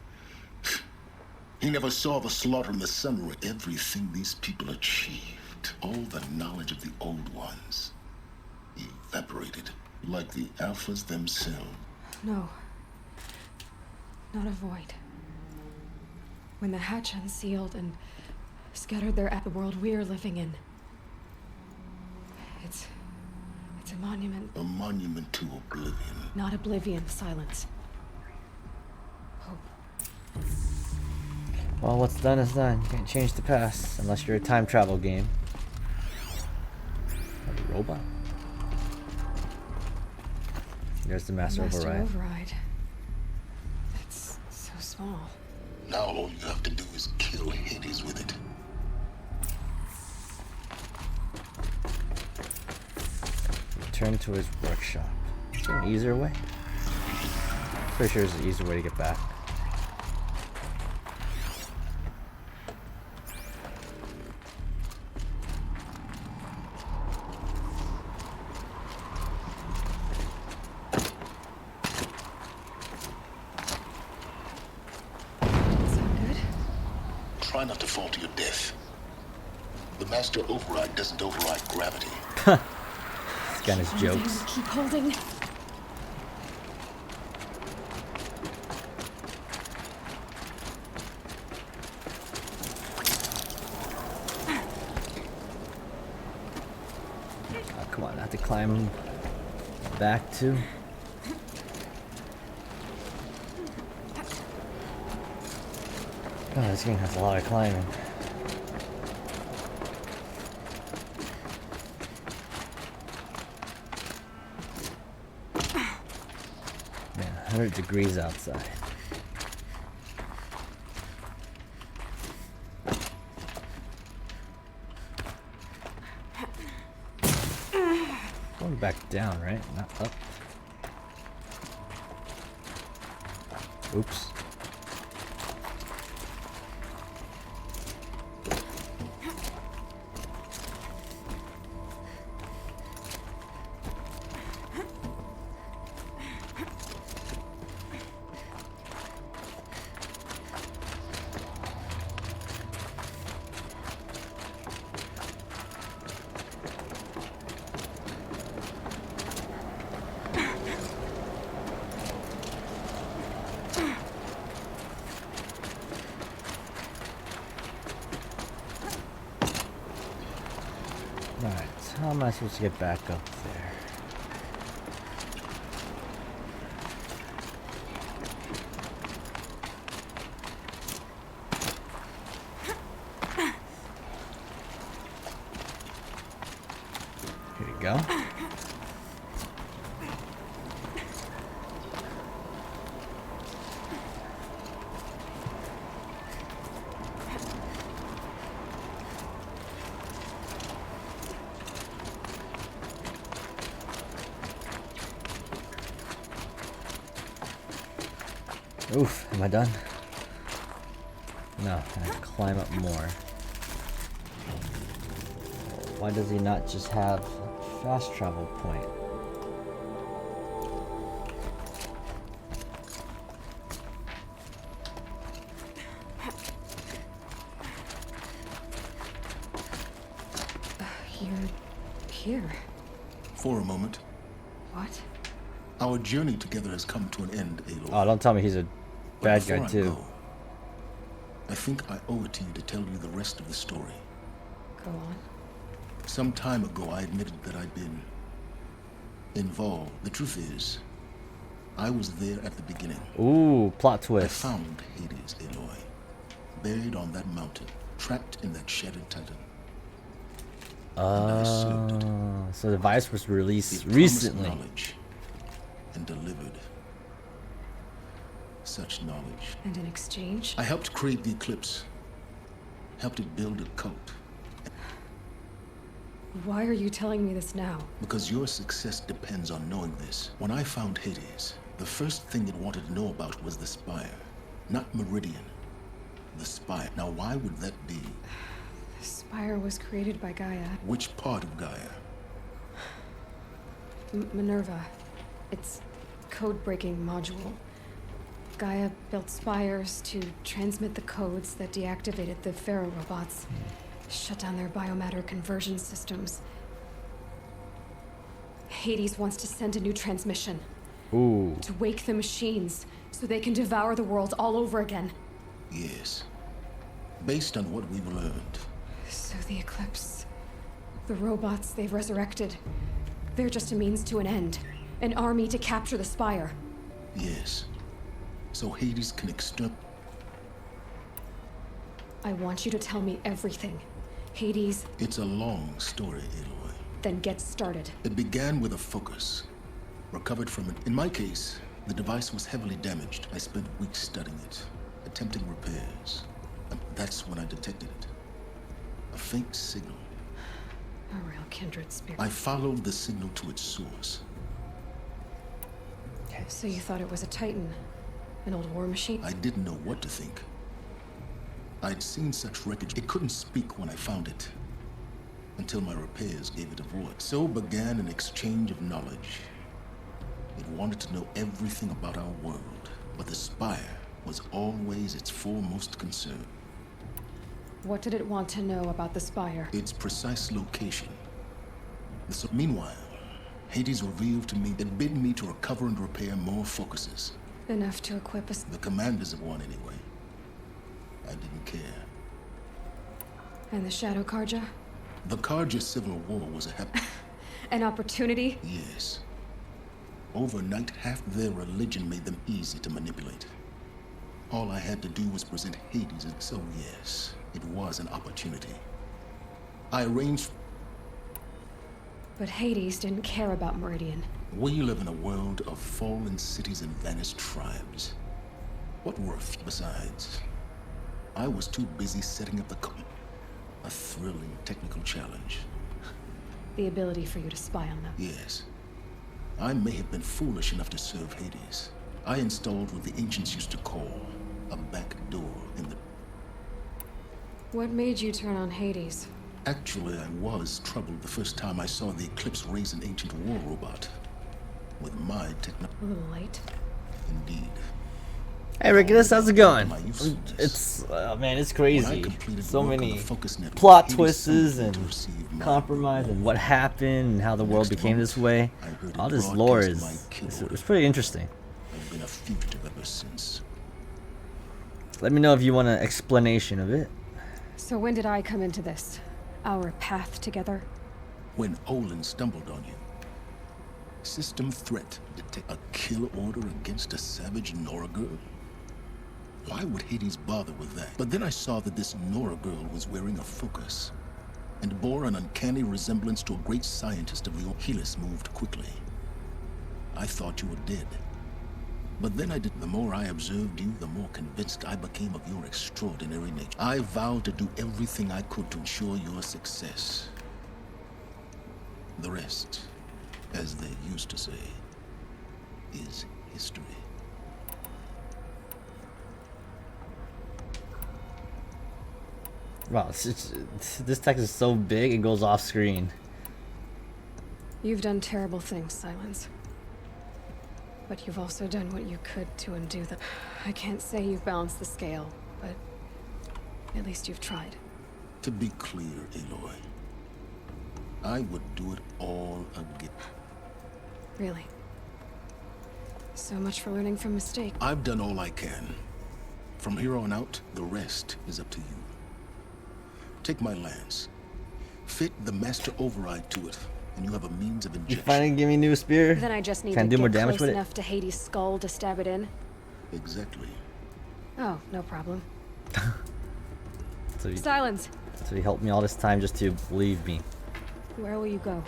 He never saw the slaughter in the sun or everything these people achieved. All the knowledge of the old ones evaporated like the Alphas themselves. No. Not a void. When the hatch unsealed and scattered their at the world we are living in. It's a monument. A monument to oblivion. Not oblivion, silence. Hope. Well, what's done is done. You can't change the past unless you're a time travel game. A robot. There's the Master Override. That's so small. Now all you have to do is kill Hades with it. Return to his workshop. Is there an easier way? Pretty sure there's an easier way to get back. Try not to fall to your death. The Master Override doesn't override gravity. This guy has jokes. Keep holding. Oh, come on, I have to climb back too. Oh, this game has a lot of climbing. Man, 100 degrees outside. Going back down, right? Not up. Oops. Alright, so how am I supposed to get back up there? go. Oof, am I done? No, I have to climb up more. Why does he not just have fast travel point? You're here. For a moment. What? Our journey together has come to an end, Aloy. Oh, don't tell me he's a bad Before guy I too. go, I think I owe it to you to tell you the rest of the story. Go on. Some time ago, I admitted that I'd been involved. The truth is, I was there at the beginning. Ooh, plot I twist. found Hades, Aloy, buried on that mountain, trapped in that shattered titan. So the device was released It promised recently. knowledge and delivered such knowledge. And in exchange? I helped create the Eclipse, helped it build a cult. Why are you telling me this now? Because your success depends on knowing this. When I found Hades, the first thing it wanted to know about was the Spire. Not Meridian. The Spire. Now, why would that be? The Spire was created by Gaia. Which part of Gaia? Minerva. It's code-breaking module. Gaia built spires to transmit the codes that deactivated the Pharaoh robots, shut down their biomatter conversion systems. Hades wants to send a new transmission. Ooh. To wake the machines, so they can devour the world all over again. Yes. Based on what we've learned. So the Eclipse, the robots they've resurrected, they're just a means to an end. An army to capture the Spire. Yes. So Hades can I want you to tell me everything. Hades. It's a long story, Aloy. Then get started. It began with a focus. Recovered from it. In my case, the device was heavily damaged. I spent weeks studying it, attempting repairs. And that's when I detected it. A faint signal. A real kindred spirit. I followed the signal to its source. So you thought it was a Titan? An old war machine? I didn't know what to think. I'd seen such wreckage. It couldn't speak when I found it. Until my repairs gave it a voice. So began an exchange of knowledge. It wanted to know everything about our world. But the Spire was always its foremost concern. What did it want to know about the Spire? Its precise location. Meanwhile, Hades revealed to me it bid me to recover and repair more focuses. Enough to equip us. The commanders of one, anyway. I didn't care. And the Shadow Carja? The Carja civil war was An opportunity? Yes. Overnight, half their religion made them easy to manipulate. All I had to do was present Hades, and so yes, it was an opportunity. I arranged. But Hades didn't care about Meridian. We live in a world of fallen cities and vanished tribes. What were besides? I was too busy setting up a thrilling technical challenge. The ability for you to spy on them. Yes. I may have been foolish enough to serve Hades. I installed what the ancients used to call a back door in the... What made you turn on Hades? Actually, I was troubled the first time I saw the Eclipse raise an ancient war robot. With my technology. A little late. Indeed. Hey Regulus, how's it going? It's man, it's crazy. So many plot twists and compromise and what happened and how the world became this way. All this lore is it's pretty interesting. I've been a fugitive ever since. Let me know if you want an explanation of it. So when did I come into this? Our path together? When Olin stumbled on you. System threat. Detect a kill order against a savage Nora girl. Why would Hades bother with that? But then I saw that this Nora girl was wearing a focus. and bore an uncanny resemblance to a great scientist of the Helis moved quickly. I thought you were dead. But then the more I observed you, the more convinced I became of your extraordinary nature. I vowed to do everything I could to ensure your success. The rest, as they used to say, is history. Wow, this text is so big it goes off screen. You've done terrible things, Silence. But you've also done what you could to undo them. I can't say you've balanced the scale, but at least you've tried. To be clear, Aloy, I would do it all again. Really? So much for learning from mistakes. I've done all I can. From here on out, the rest is up to you. Take my lance. Fit the master override to it, and you have a means of injection. You finally give me a new spear? Then I just need Can I to do get more damage close with it? enough to Hades' skull to stab it in. Exactly. Oh, no problem. So Silence! So he helped me all this time just to leave me. Where will you go?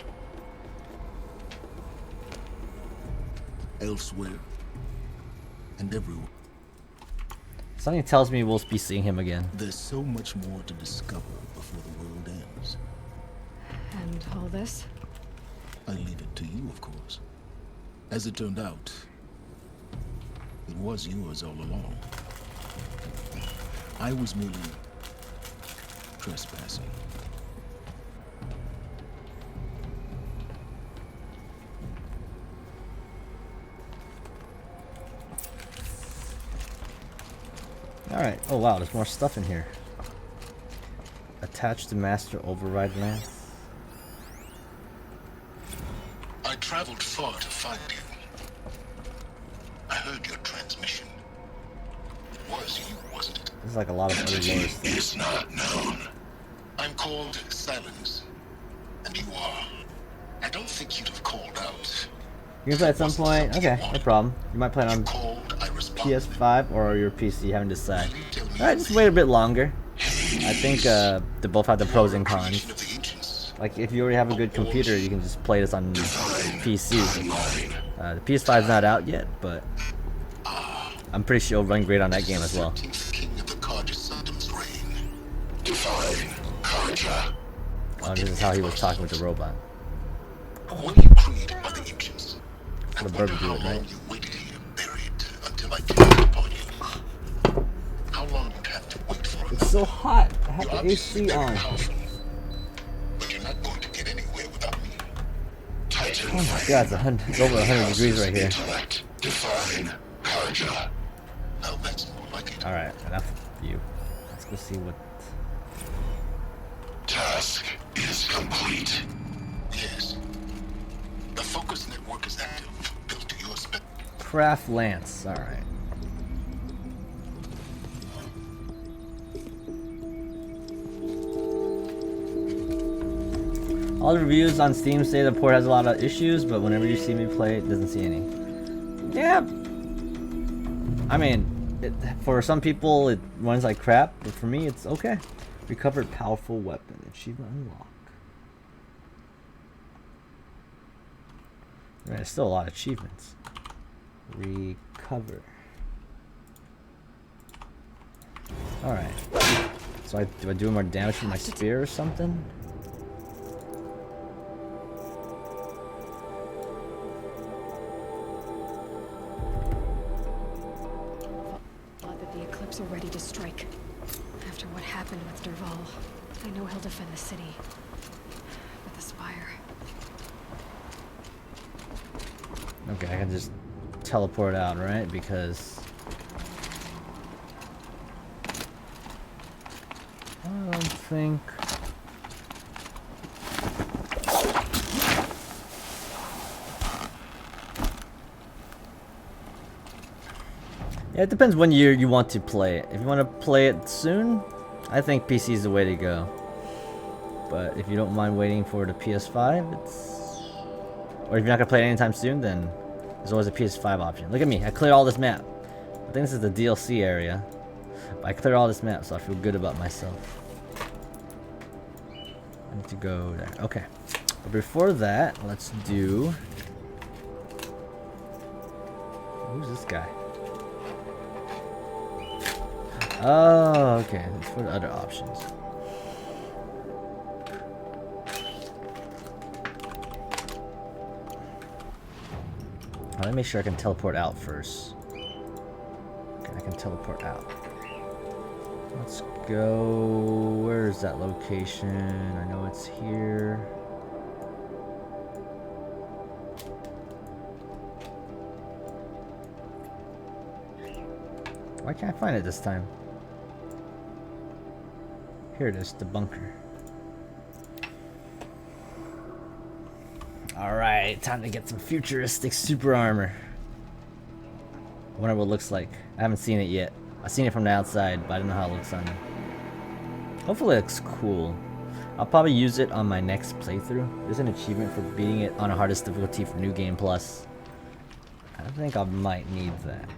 Elsewhere. And everywhere. Something tells me we'll be seeing him again. There's so much more to discover before the world ends. And all this? I leave it to you, of course. As it turned out, it was yours all along. I was merely trespassing. Alright. Oh wow, there's more stuff in here. Attached to Master Override Lance. I traveled far to find you. I heard your transmission. It was you, wasn't it? There's like a lot of other lores. Is not known. I'm called Silence, and you are. I don't think you'd have called out. You can play at some point? Okay, no problem. You might play it on PS5 or your PC, you haven't decided. Alright, just wait a bit longer. I think they both have the pros and cons. Like, if you already have a good computer, you can just play this on PC. The PS5 is not out yet, but I'm pretty sure it'll run great on that game as well. Oh, this is how he was talking with the robot. When you created by the ancients, The bird would do it, right? you waited here buried until I came upon you. How long you'd have to wait for it? It's so hot. I have the AC on. But you're not going to get anywhere without me. Oh my god, it's over 100 degrees right here. Define Karja. Now that's more like it. Alright, enough of you. Let's go see what... Task is complete. Yes. The focus network is active, built to your spec. Craft Lance, alright. All the reviews on Steam say the port has a lot of issues, but whenever you see me play, it doesn't see any. Yeah. I mean, for some people it runs like crap, but for me it's okay. Recovered powerful weapon. Achievement unlock. There's still a lot of achievements. Recover. Alright. So do I do more damage with my spear or something? Thought that the Eclipse are ready to strike. After what happened with Dervahl, I know he'll defend the city. But the Spire... Okay, I can just teleport out, right? Because I don't think yeah, it depends when you want to play it. If you want to play it soon, I think PC is the way to go. But if you don't mind waiting for the PS5, it's... Or if you're not gonna play it anytime soon, then there's always a PS5 option. Look at me, I cleared all this map. I think this is the DLC area. But I cleared all this map, so I feel good about myself. I need to go there. Okay. But before that, let's do... Who's this guy? Oh, okay. It's for the other options. Let me make sure I can teleport out first. Okay, I can teleport out. Let's go... Where is that location? I know it's here. Why can't I find it this time? Here it is, the bunker. Alright, time to get some futuristic super armor. I wonder what it looks like. I haven't seen it yet. I've seen it from the outside, but I don't know how it looks on there. Hopefully it looks cool. I'll probably use it on my next playthrough. There's an achievement for beating it on a hardest difficulty for New Game Plus. I think I might need that.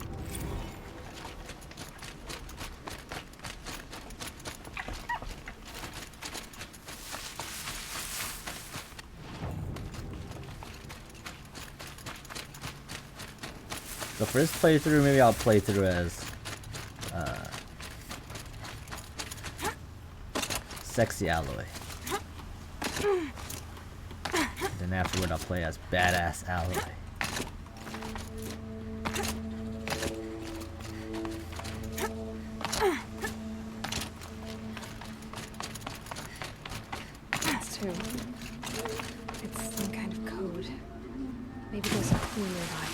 So for this playthrough, maybe I'll play through as Sexy Alloy. And then afterward I'll play as Badass Alloy. That's true. It's some kind of code. Maybe there's a clue nearby.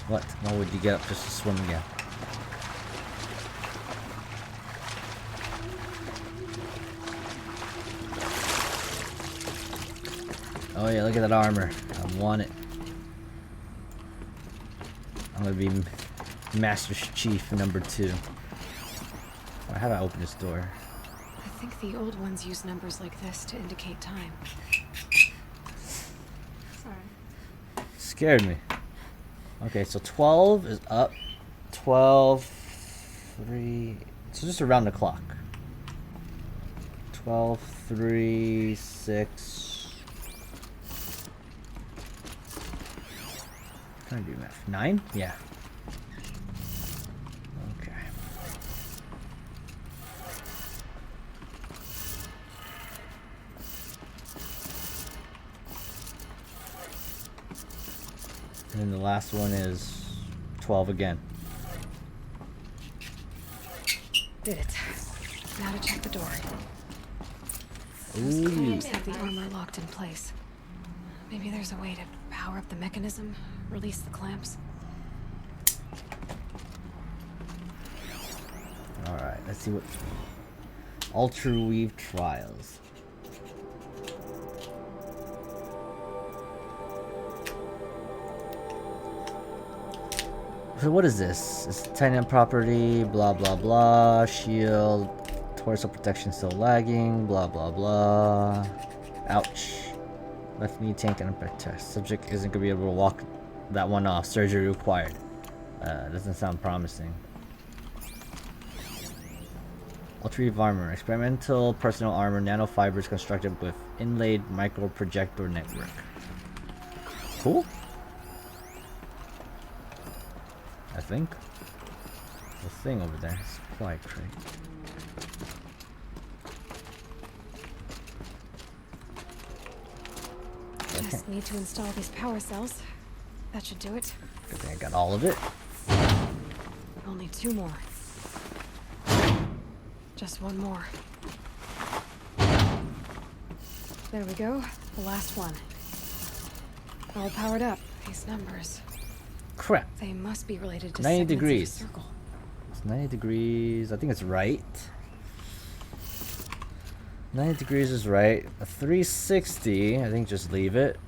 What? Why would you get up just to swim again? Oh yeah, look at that armor. I want it. I'm gonna be Master Chief #2. How do I open this door? I think the old ones use numbers like this to indicate time. Sorry. Scared me. Okay, so 12 is up. 12, 3. So just around the clock. 12, 3, 6. Trying to do math. 9? Yeah. Okay. And then the last one is 12 again. Did it. Now to check the door. Ooh. Those clamps have the armor locked in place. Maybe there's a way to power up the mechanism, release the clamps. Alright, let's see what... Ultra Weave Trials. So what is this? It's Titan property, blah blah blah, shield, torso protection still lagging, blah blah blah. Ouch. Left knee tank and protect. Subject isn't gonna be able to walk that one off. Surgery required. Doesn't sound promising. Ultra Weave armor. Experimental personal armor, nanofibers constructed with inlaid micro projector network. Cool. I think. The thing over there. Supply crate. Just need to install these power cells. That should do it. Good thing I got all of it. Only 2 more. Just 1 more. There we go. The last one. All powered up. These numbers. Crap. They must be related to 90 segments of a degrees. circle. It's 90 degrees. I think it's right. 90 degrees is right. A 360, I think just leave it.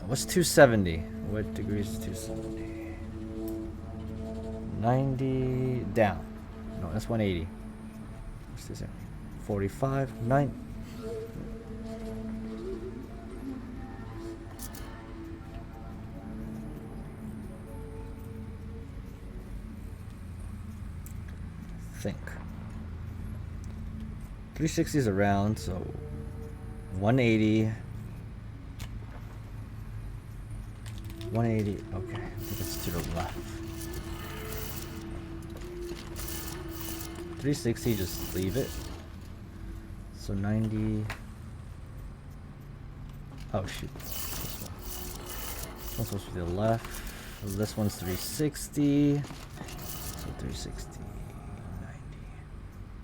What's 270? What degrees is 270? 90 down. No, that's 180. What's this? 45, 9. think. 360 is around, so 180. 180. Okay, I think it's to the left. 360, just leave it. So 90. Oh shoot. This one. This one's supposed to be the left. This one's 360. So 360.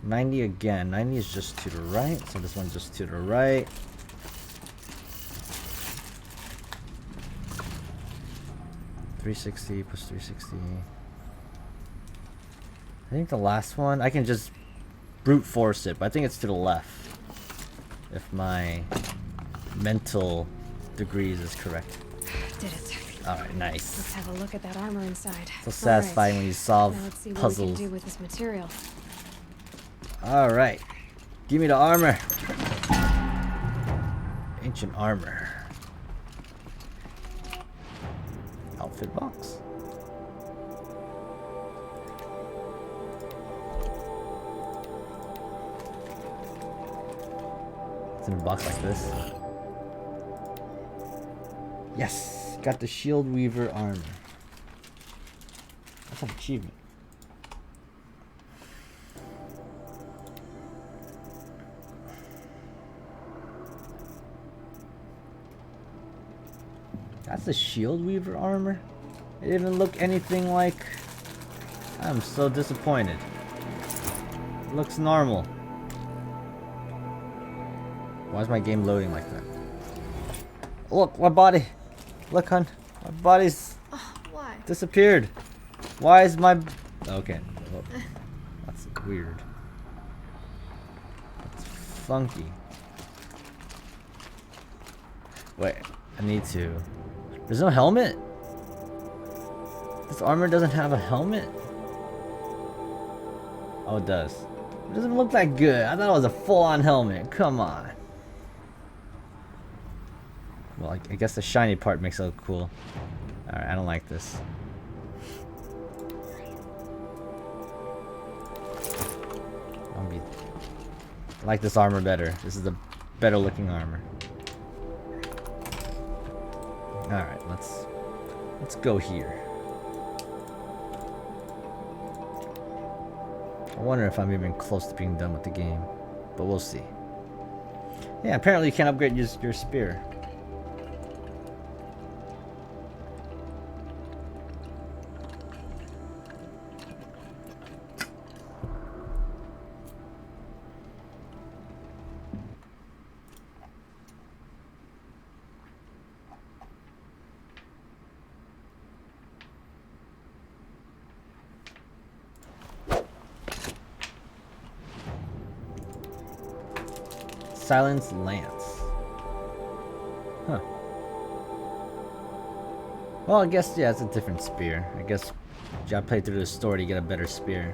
90 again. 90 is just to the right. So this one's just to the right. $360 plus $360. I think the last one, I can just brute force it, but I think it's to the left. If my mental degrees is correct. Did it. Alright, nice. Let's have a look at that armor inside. So satisfying when you solve now let's see puzzles. what we can do with this material. Alright. Give me the armor. Ancient armor. Outfit box. It's in a box like this. Yes! Got the Shield Weaver armor. That's an achievement. That's the Shield Weaver armor? It didn't even look anything like... I'm so disappointed. It looks normal. Why is my game loading like that? Look, my body! Look, hun. My body's... why? disappeared. Why is my... Okay. Oh, that's weird. That's funky. Wait, I need to... There's no helmet? This armor doesn't have a helmet? Oh, it does. It doesn't look that good. I thought it was a full-on helmet. Come on. Well, I guess the shiny part makes it look cool. Alright, I don't like this. I like this armor better. This is the better looking armor. Alright, let's go here. I wonder if I'm even close to being done with the game, but we'll see. Yeah, apparently you can't upgrade your spear. Silence Lance. Huh. Well, I guess, yeah, it's a different spear. I guess you gotta play through the story to get a better spear.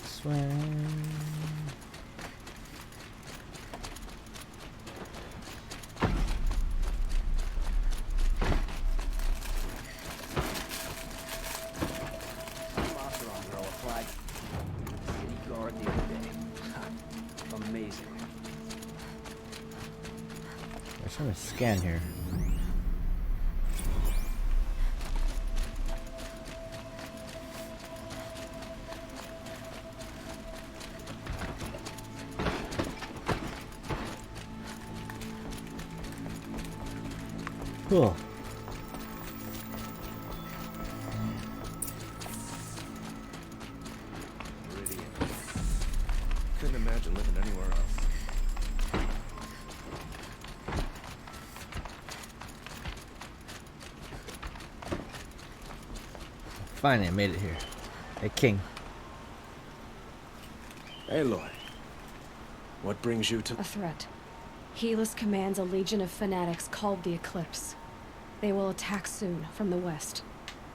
Swing. Trying to scan here. Cool. Couldn't imagine living anywhere else. Finally, I made it here. Hey, King. Aloy. What brings you to... A threat. Helis commands a legion of fanatics called the Eclipse. They will attack soon from the west.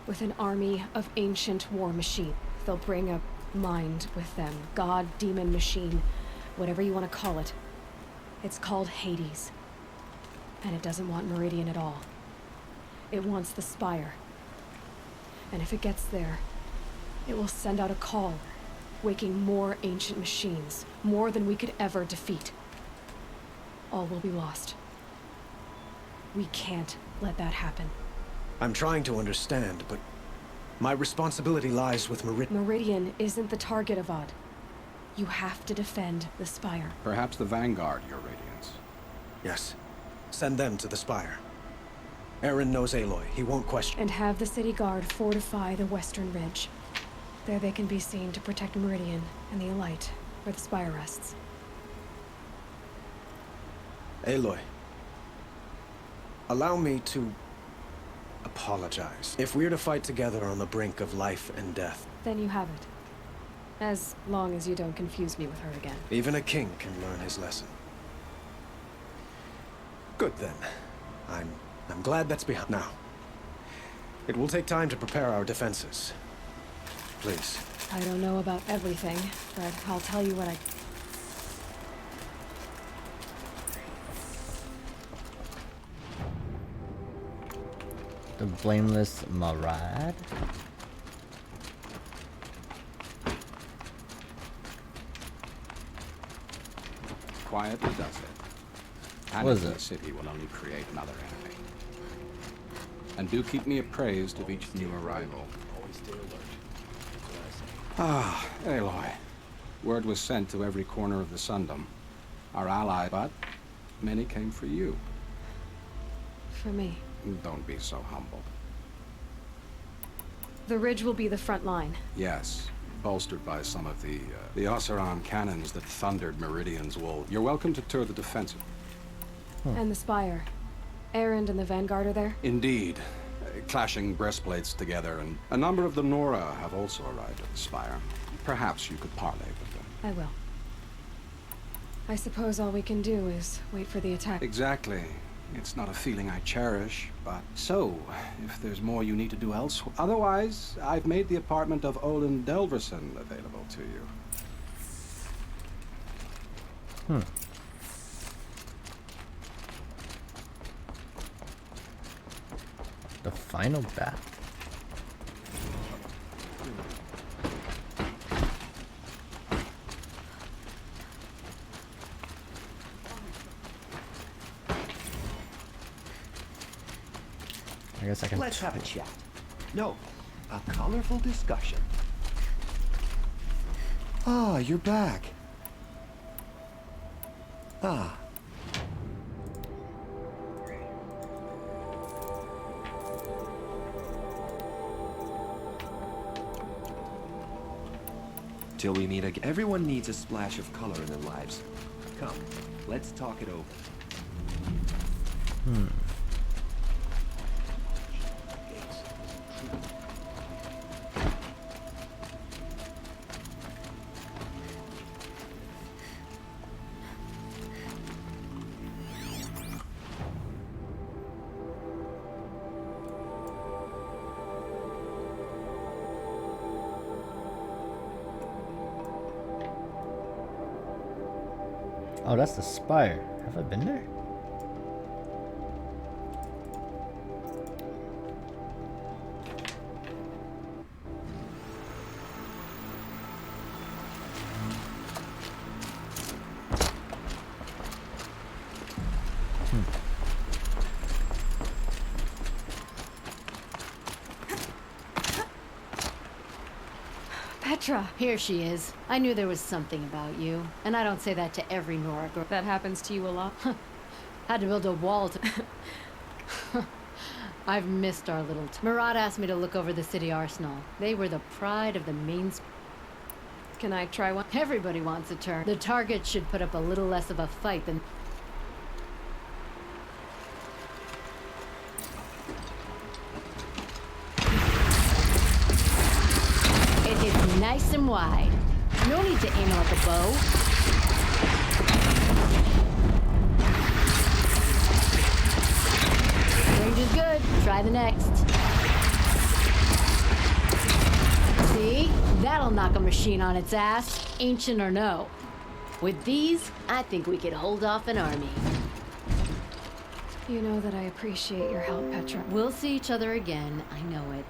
With an army of ancient war machine. They'll bring a mind with them. God, demon, machine. Whatever you want to call it. It's called Hades. And it doesn't want Meridian at all. It wants the Spire. And if it gets there, it will send out a call, waking more ancient machines, more than we could ever defeat. All will be lost. We can't let that happen. I'm trying to understand, but my responsibility lies with Meridian. Meridian isn't the target, Avad. You have to defend the Spire. Perhaps the Vanguard, Your Radiance. Yes. Send them to the Spire. Eren knows Aloy. He won't question. And have the city guard fortify the western ridge. There they can be seen to protect Meridian and the Elite, where the Spire rests. Aloy. Allow me to apologize. If we're to fight together on the brink of life and death. Then you have it. As long as you don't confuse me with her again. Even a king can learn his lesson. Good then. I'm glad that's behind now. It will take time to prepare our defenses. Please. I don't know about everything, but I'll tell you what I... The blameless Marad? Quietly does it. What is Panic in it? the city will only create another enemy. And do keep me appraised of each new arrival. Ah, Aloy. Word was sent to every corner of the Sundom. Our ally, but many came for you. For me. Don't be so humble. The ridge will be the front line. Yes, bolstered by some of the Oseram cannons that thundered Meridian's wool. You're welcome to tour the defensive. And the Spire. Erend and the Vanguard are there? Indeed. Clashing breastplates together, and a number of the Nora have also arrived at the Spire. Perhaps you could parley with them. I will. I suppose all we can do is wait for the attack. Exactly. It's not a feeling I cherish, but so, if there's more you need to do elsewhere. Otherwise, I've made the apartment of Olin Delverson available to you. The final battle. I guess I can. Let's have a chat. No, a colorful discussion. Ah, you're back. Ah. Till we meet again. Everyone needs a splash of color in their lives. Come, let's talk it over. Oh, that's the Spire. Have I been there? Petra! Here she is. I knew there was something about you. And I don't say that to every Nora girl. That happens to you a lot? Had to build a wall to... I've missed our little... Murad asked me to look over the city arsenal. They were the pride of the main... Can I try one? Everybody wants a turn. The target should put up a little less of a fight than... It hits nice and wide. No need to aim it like a bow. Range is good. Try the next. See? That'll knock a machine on its ass, ancient or no. With these, I think we could hold off an army. You know that I appreciate your help, Petra. We'll see each other again, I know it.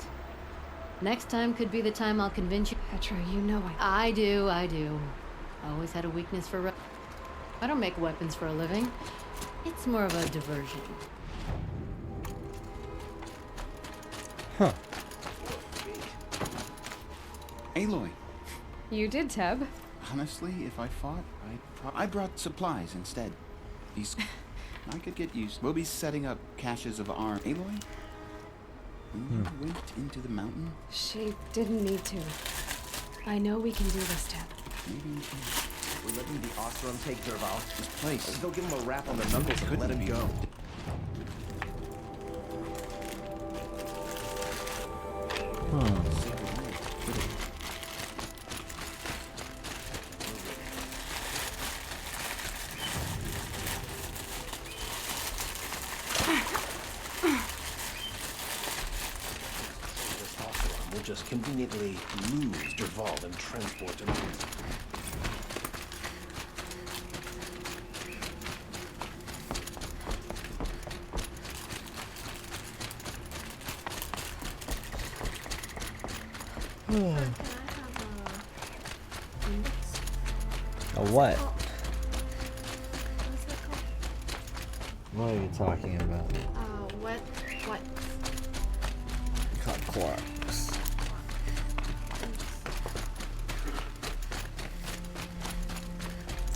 Next time could be the time I'll convince you. Petra, you know I do. I always had a weakness for I don't make weapons for a living. It's more of a diversion. Huh. Aloy. You did, Teb. Honestly, if I fought, I brought supplies instead. These I could get used. We'll be setting up caches of arm. Aloy? When you went into the mountain? She didn't need to. I know we can do this, Teb. Maybe we can. We're letting the Osram take Derval. This place. Let's go give him a rap on the knuckles and let him go. This Osram will just conveniently lose Derval and transport him. A what? What are you talking about? What? Clocks.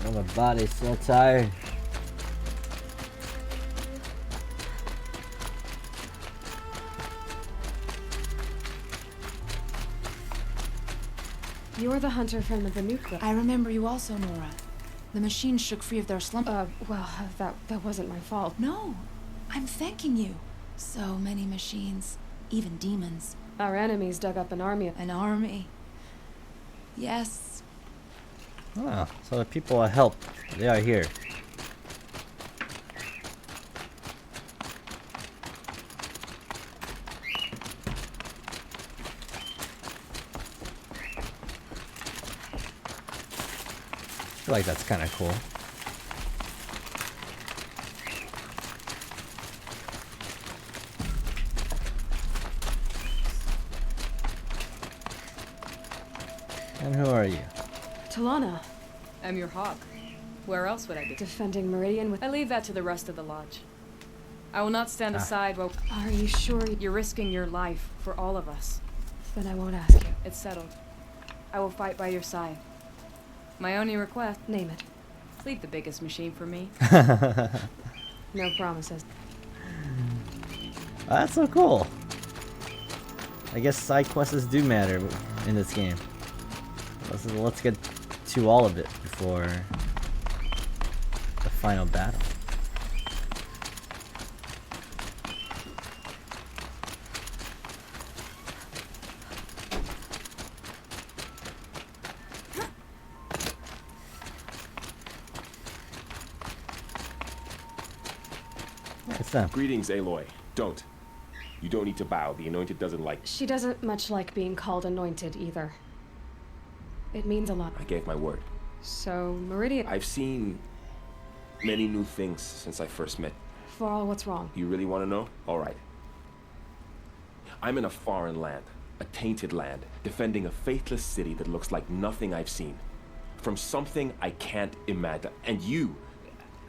Oh, my body's so tired. You're the hunter from the nuclear. I remember you also, Nora. The machines shook free of their slump. That wasn't my fault. No, I'm thanking you. So many machines, even demons. Our enemies dug up an army. An army. Yes. Ah, so the people I helped, they are here. I feel like that's kind of cool. And who are you? Talana. I'm your hawk. Where else would I be? Defending Meridian with... I leave that to the rest of the lodge. I will not stand aside while... Are you sure? You're risking your life for all of us. Then I won't ask you. It's settled. I will fight by your side. My only request... Name it. Leave the biggest machine for me. No promises. That's so cool. I guess side quests do matter in this game. Let's get to all of it before the final battle. What's that? Greetings, Aloy. Don't. You don't need to bow. The Anointed doesn't like... She doesn't much like being called Anointed either. It means a lot. I gave my word. So, Meridian... I've seen many new things since I first met. For all what's wrong. You really want to know? All right. I'm in a foreign land, a tainted land, defending a faithless city that looks like nothing I've seen. From something I can't imagine. And you,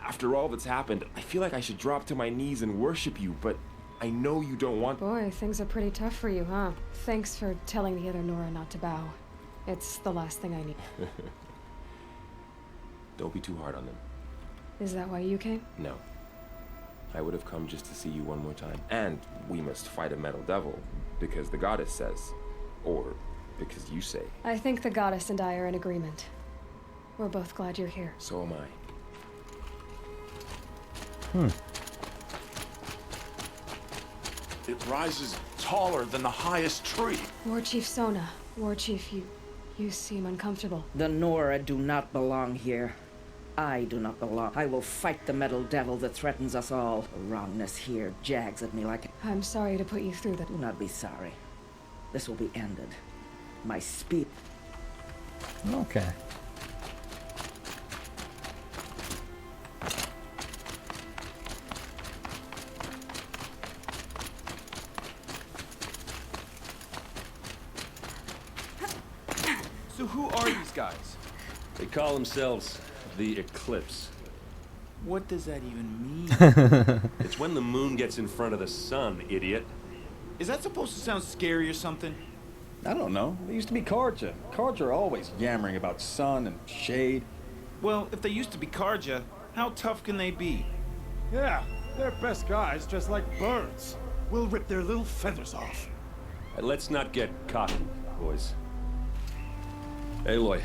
after all that's happened, I feel like I should drop to my knees and worship you, but I know you don't want... Boy, things are pretty tough for you, huh? Thanks for telling the other Nora not to bow. It's the last thing I need. Don't be too hard on them. Is that why you came? No. I would have come just to see you one more time. And we must fight a metal devil, because the goddess says. Or because you say. I think the goddess and I are in agreement. We're both glad you're here. So am I. It rises taller than the highest tree. War Chief Sona. War Chief, you seem uncomfortable. The Nora do not belong here. I do not belong. I will fight the metal devil that threatens us all. The wrongness here jags at me like... I'm sorry to put you through that. Do not be sorry. This will be ended. My speed... Okay. who are these guys? They call themselves the Eclipse. What does that even mean? It's when the moon gets in front of the sun, idiot. Is that supposed to sound scary or something? I don't know. They used to be Karja. Karja are always yammering about sun and shade. Well, if they used to be Karja, how tough can they be? Yeah, they're best guys dressed like birds. We'll rip their little feathers off. Let's not get cocky, boys. Aloy.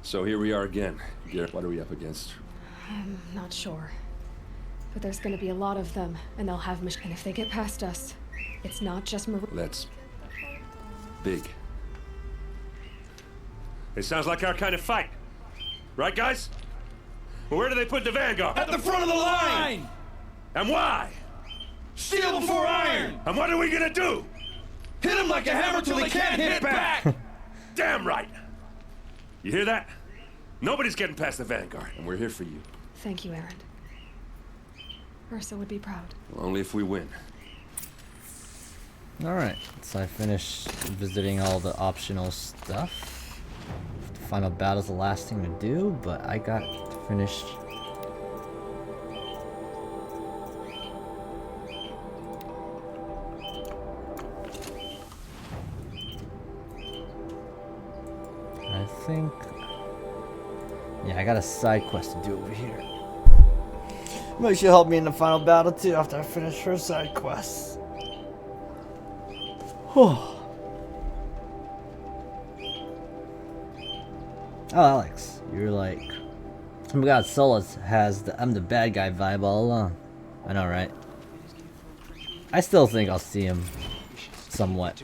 So here we are again. Garrett, what are we up against? I'm not sure. But there's gonna be a lot of them, and they'll have and if they get past us, it's not just That's big. It sounds like our kind of fight. Right, guys? Where do they put the Vanguard? At the front of the line! And why? Steel before iron! And what are we gonna do? Hit them like a hammer till they can't hit back! Damn right! You hear that? Nobody's getting past the Vanguard, and we're here for you. Thank you, Erend. Ursa would be proud. Well, only if we win. Alright, so I finished visiting all the optional stuff. The final battle's the last thing to do, but I got finished. I think... yeah, I got a side quest to do over here. Maybe she'll help me in the final battle too after I finish her side quests. Oh, Alex, you're like... oh my god, Solus has the I'm the bad guy vibe all along. I know, right? I still think I'll see him somewhat.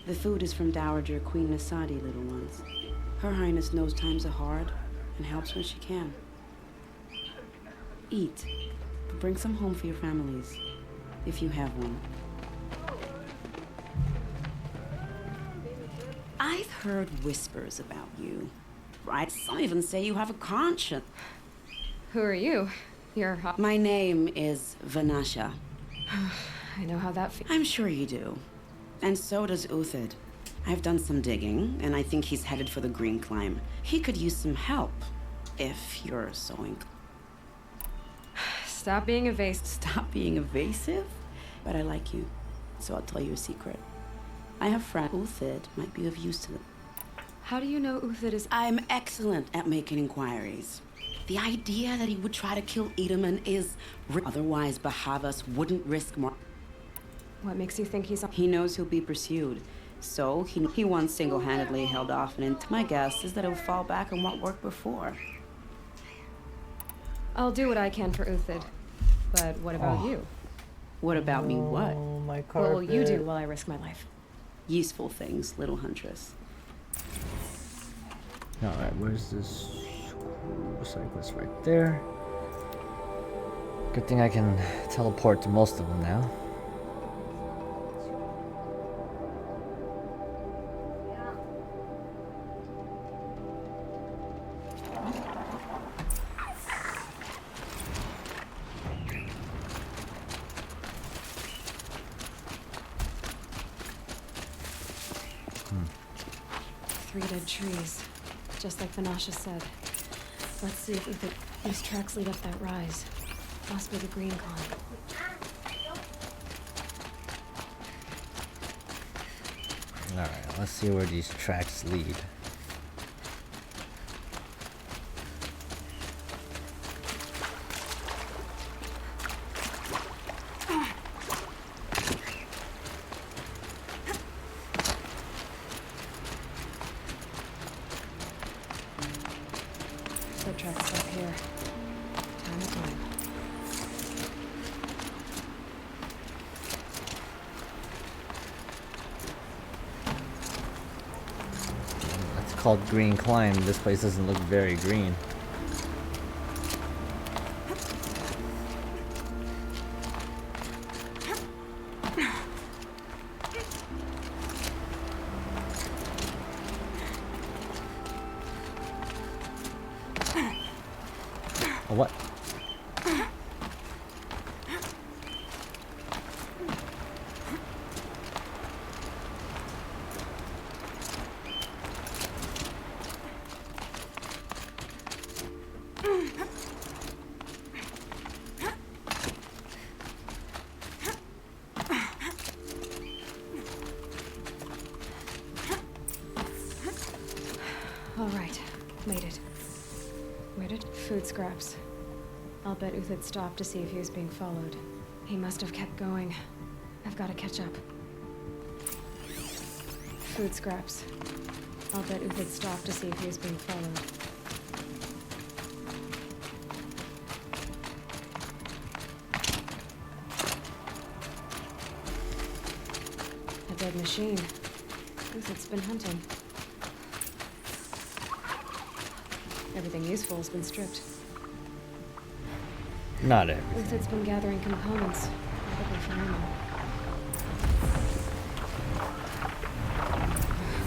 The food is from Dowager Queen Nasadi, little ones. Her Highness knows times are hard and helps when she can. Eat, but bring some home for your families, if you have one. I've heard whispers about you, right? Some even say you have a conscience. Who are you? You're... My name is Vanasha. I know how that feels. I'm sure you do. And so does Uthid. I've done some digging, and I think he's headed for the Green Climb. He could use some help, if you're so inclined. Stop being evasive. Stop being evasive? But I like you, so I'll tell you a secret. I have friends. Uthid might be of use to them. How do you know Uthid is... I'm excellent at making inquiries. The idea that he would try to kill Edaman is... otherwise, Bahavas wouldn't risk more... What makes you think he's... He knows he'll be pursued. So, he once single-handedly held off, and my guess is that he'll fall back on what worked before. I'll do what I can for Uthid. But what about you? What about me what? My what will you do while I risk my life? Useful things, little huntress. Alright, where's this? Looks like this right there. Good thing I can teleport to most of them now. Three dead trees, just like Vanasha said. Let's see if these tracks lead up that rise. Must be the Green Climb. Alright, let's see where these tracks lead. The tracks up here. Time to climb. It's called Green Climb. This place doesn't look very green. What? Food scraps. I'll bet Uthid stopped to see if he was being followed. He must have kept going. I've got to catch up. Food scraps. I'll bet Uthid stopped to see if he was being followed. A dead machine. Uthid's been hunting. Everything useful has been stripped. Not everything. Uthid's been gathering components, probably for ammo.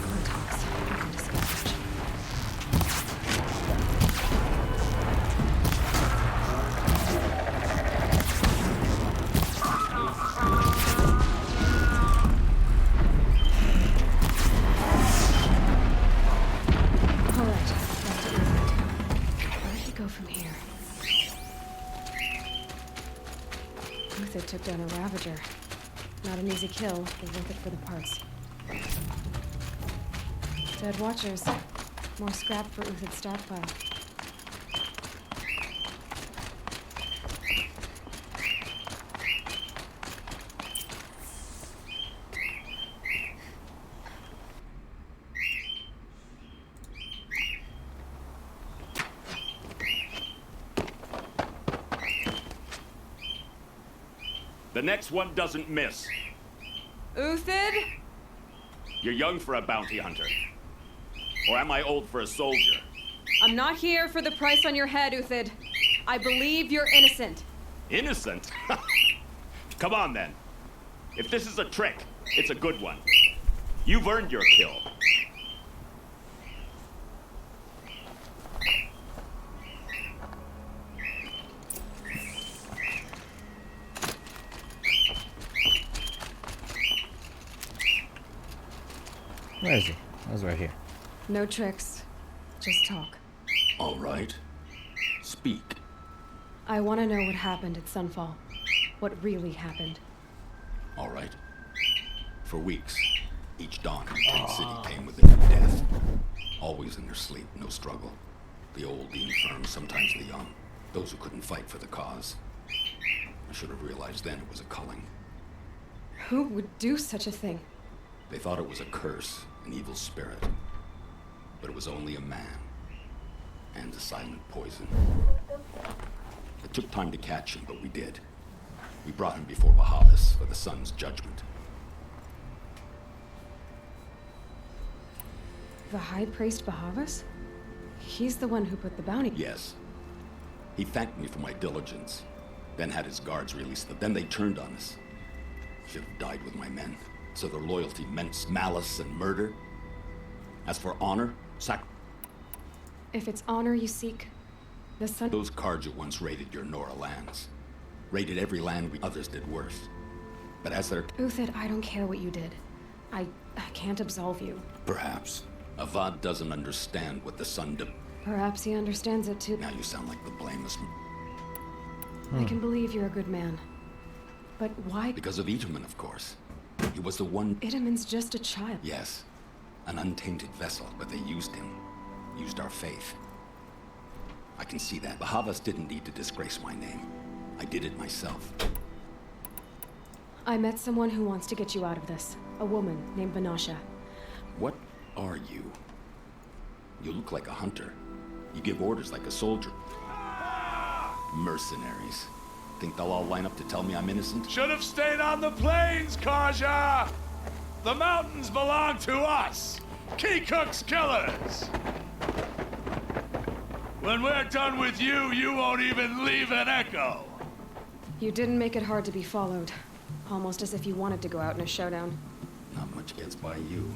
Contacts. I can discourage. All right, back to Uthid. Where did he go from here? Uthid took down a Ravager. Not an easy kill, but worth it for the parts. Dead Watchers. More scrap for Uthid's stockpile. The next one doesn't miss. Uthid? You're young for a bounty hunter. Or am I old for a soldier? I'm not here for the price on your head, Uthid. I believe you're innocent. Innocent? Come on, then. If this is a trick, it's a good one. You've earned your kill. Where is he? I was right here. No tricks. Just talk. All right. Speak. I want to know what happened at Sunfall. What really happened. All right. For weeks, each dawn, the Tent City came with a new death. Always in their sleep, no struggle. The old, the infirm, sometimes the young. Those who couldn't fight for the cause. I should have realized then it was a culling. Who would do such a thing? They thought it was a curse, an evil spirit. But it was only a man. And a silent poison. It took time to catch him, but we did. We brought him before Bahavas for the sun's judgment. The High Priest Bahavas? He's the one who put the bounty. Yes. He thanked me for my diligence, then had his guards release them. Then they turned on us. Should have died with my men. So their loyalty meant malice and murder. As for honor, If it's honor you seek, the sun... Those Karja once raided your Nora lands. Raided every land others did worse. But as their... Uthid, I don't care what you did. I can't absolve you. Perhaps. Avad doesn't understand what the sun did. Perhaps he understands it too. Now you sound like the blameless... I can believe you're a good man. But why... Because of Itaman, of course. He was the one... Itaman's just a child. Yes. An untainted vessel, but they used him. Used our faith. I can see that. Bahavas didn't need to disgrace my name. I did it myself. I met someone who wants to get you out of this. A woman named Banasha. What are you? You look like a hunter. You give orders like a soldier. Mercenaries. Think they'll all line up to tell me I'm innocent? Should have stayed on the plains, Karja! The mountains belong to us! Keecook's killers! When we're done with you, you won't even leave an echo! You didn't make it hard to be followed. Almost as if you wanted to go out in a showdown. Not much gets by you.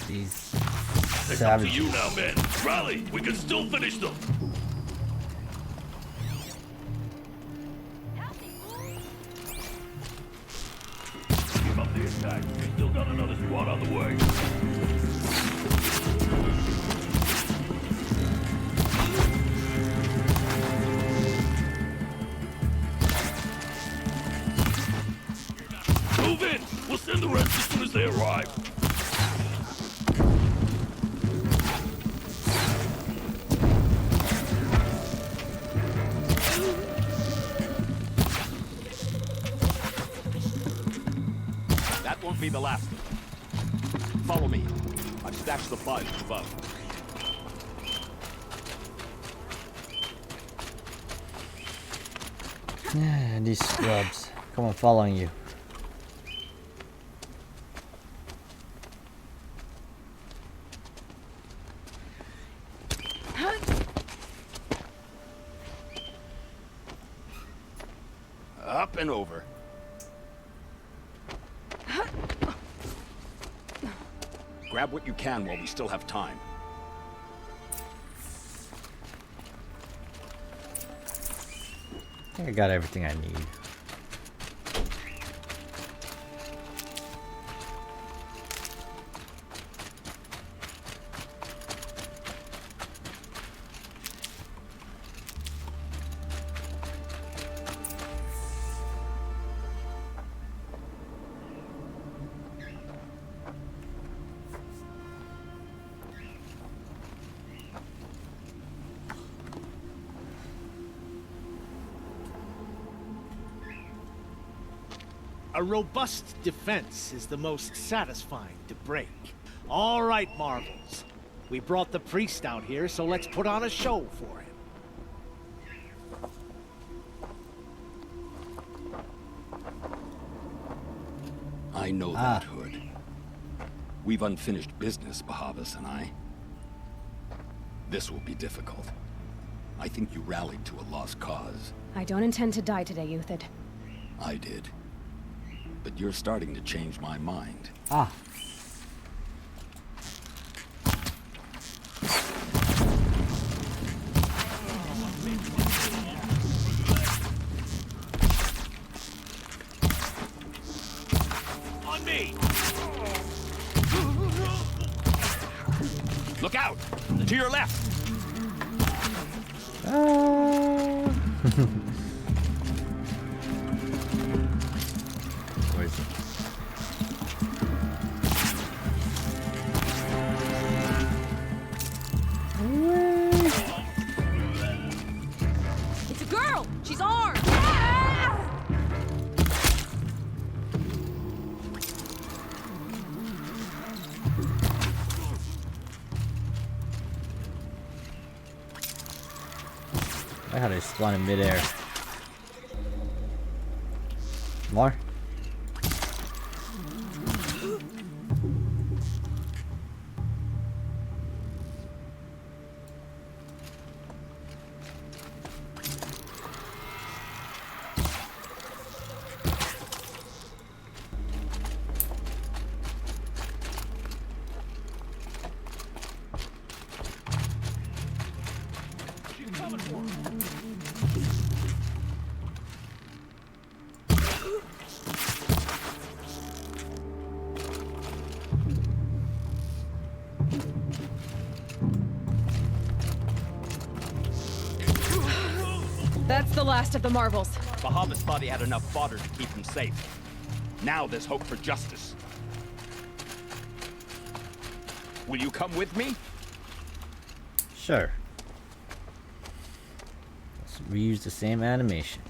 These It's savages. up to you now, men. Rally! We can still finish them! Keep up the attack. We still got another squad on the way. Move in! We'll send the rest as soon as they arrive. be the last of them. Follow me. I've stashed supplies above. These scrubs. Come on, following you. Up and over. Grab what you can while we still have time. I think I got everything I need. A robust defense is the most satisfying to break. All right, Marvels. We brought the priest out here, so let's put on a show for him. I know that, Hood. We've unfinished business, Bahavas and I. This will be difficult. I think you rallied to a lost cause. I don't intend to die today, Uthid. I did. But you're starting to change my mind. Ah. On me! Look out! To your left! Where is it? It's a girl! She's armed! I had to spawn in midair. More? That's the last of the Marvels. Bahavas thought he had enough fodder to keep him safe. Now there's hope for justice. Will you come with me? Sure. Let's reuse the same animation.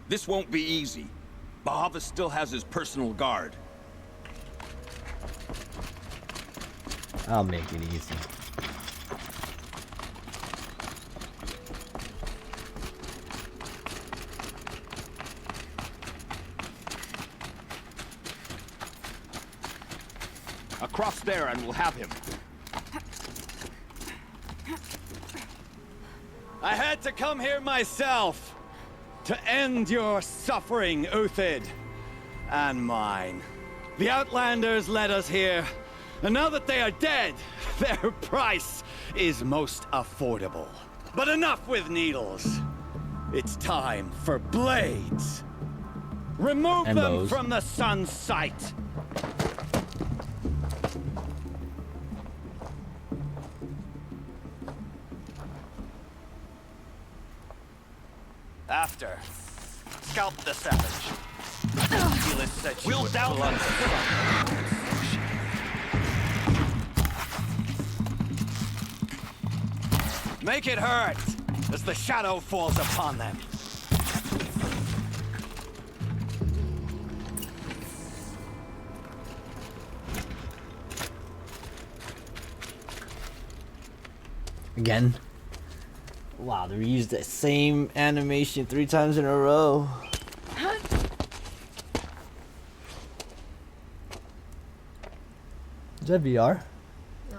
This won't be easy. Bahavas still has his personal guard. I'll make it easy. Across there and we'll have him. I had to come here myself to end your suffering, Uthid, and mine. The Outlanders led us here, and now that they are dead, their price is most affordable. But enough with needles. It's time for blades. Remove And them bows. from the sun's sight. After, scalp the savage. Helis said she would blood. Make it hurt as the shadow falls upon them. Again. Wow, they reused the same animation 3 times in a row. Is that VR? No.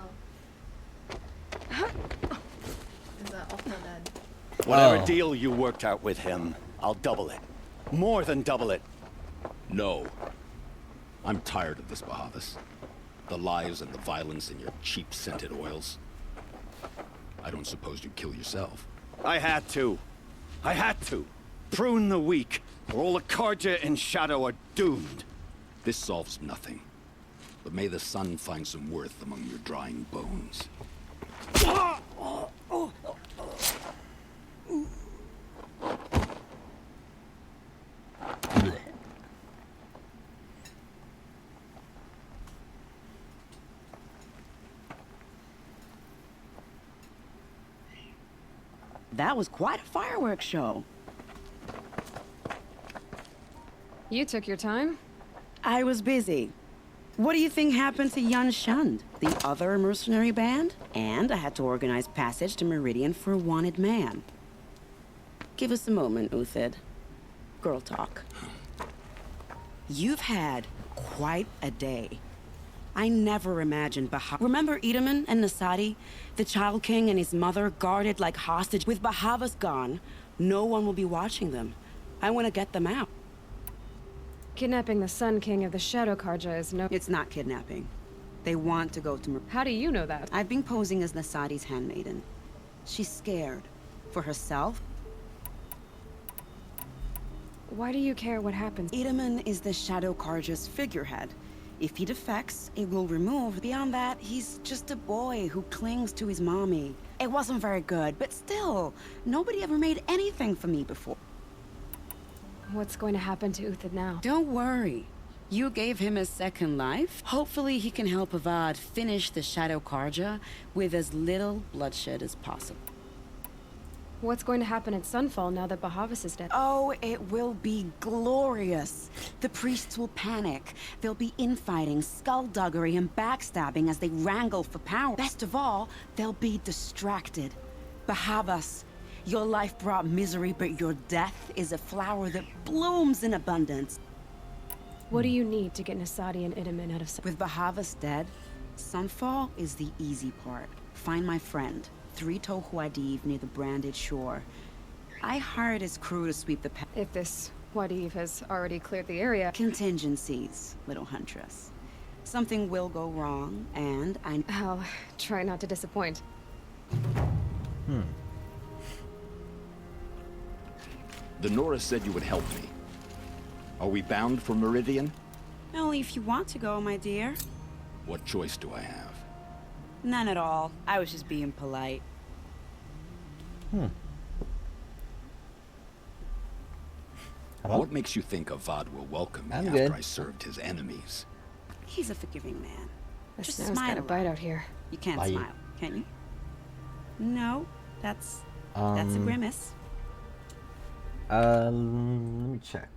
Is that off my dad? Whatever deal you worked out with him, I'll double it. More than double it. No. I'm tired of this, Bahavas. The lies and the violence and your cheap-scented oils. I don't suppose you'd kill yourself. I had to. I had to. Prune the weak, or all the Carja in Shadow are doomed. This solves nothing. But may the sun find some worth among your drying bones. That was quite a fireworks show. You took your time? I was busy. What do you think happened to Yun Shund, the other mercenary band? And I had to organize passage to Meridian for a wanted man. Give us a moment, Uthid. Girl talk. You've had quite a day. I never imagined Remember Edaman and Nasadi? The Child King and his mother guarded like hostage. With Bahavas gone, no one will be watching them. I want to get them out. Kidnapping the Sun King of the Shadow Carja is no... It's not kidnapping. They want to go to How do you know that? I've been posing as Nasadi's handmaiden. She's scared. For herself. Why do you care what happens? Edaman is the Shadow Carja's figurehead. If he defects, it will remove. Beyond that, he's just a boy who clings to his mommy. It wasn't very good, but still, nobody ever made anything for me before. What's going to happen to Uthid now? Don't worry. You gave him a second life. Hopefully he can help Avad finish the Shadow Carja with as little bloodshed as possible. What's going to happen at Sunfall now that Bahavas is dead? Oh, it will be glorious. The priests will panic. There'll be infighting, skullduggery, and backstabbing as they wrangle for power. Best of all, they'll be distracted. Bahavas, your life brought misery, but your death is a flower that blooms in abundance. What do you need to get Nasadi and Edaman out of With Bahavas dead, Sunfall is the easy part. Find my friend. 3 Huadiv near the branded shore. I hired his crew to sweep the If this Huadiv has already cleared the area... Contingencies, little huntress. Something will go wrong, and I'll try not to disappoint. The Nora said you would help me. Are we bound for Meridian? Only if you want to go, my dear. What choice do I have? None at all. I was just being polite. What makes you think Avad will welcome me after I served his enemies? He's a forgiving man. The Just snow's smile. got a bite out here. You can't Bite. smile, can you? No, that's a grimace. Let me check.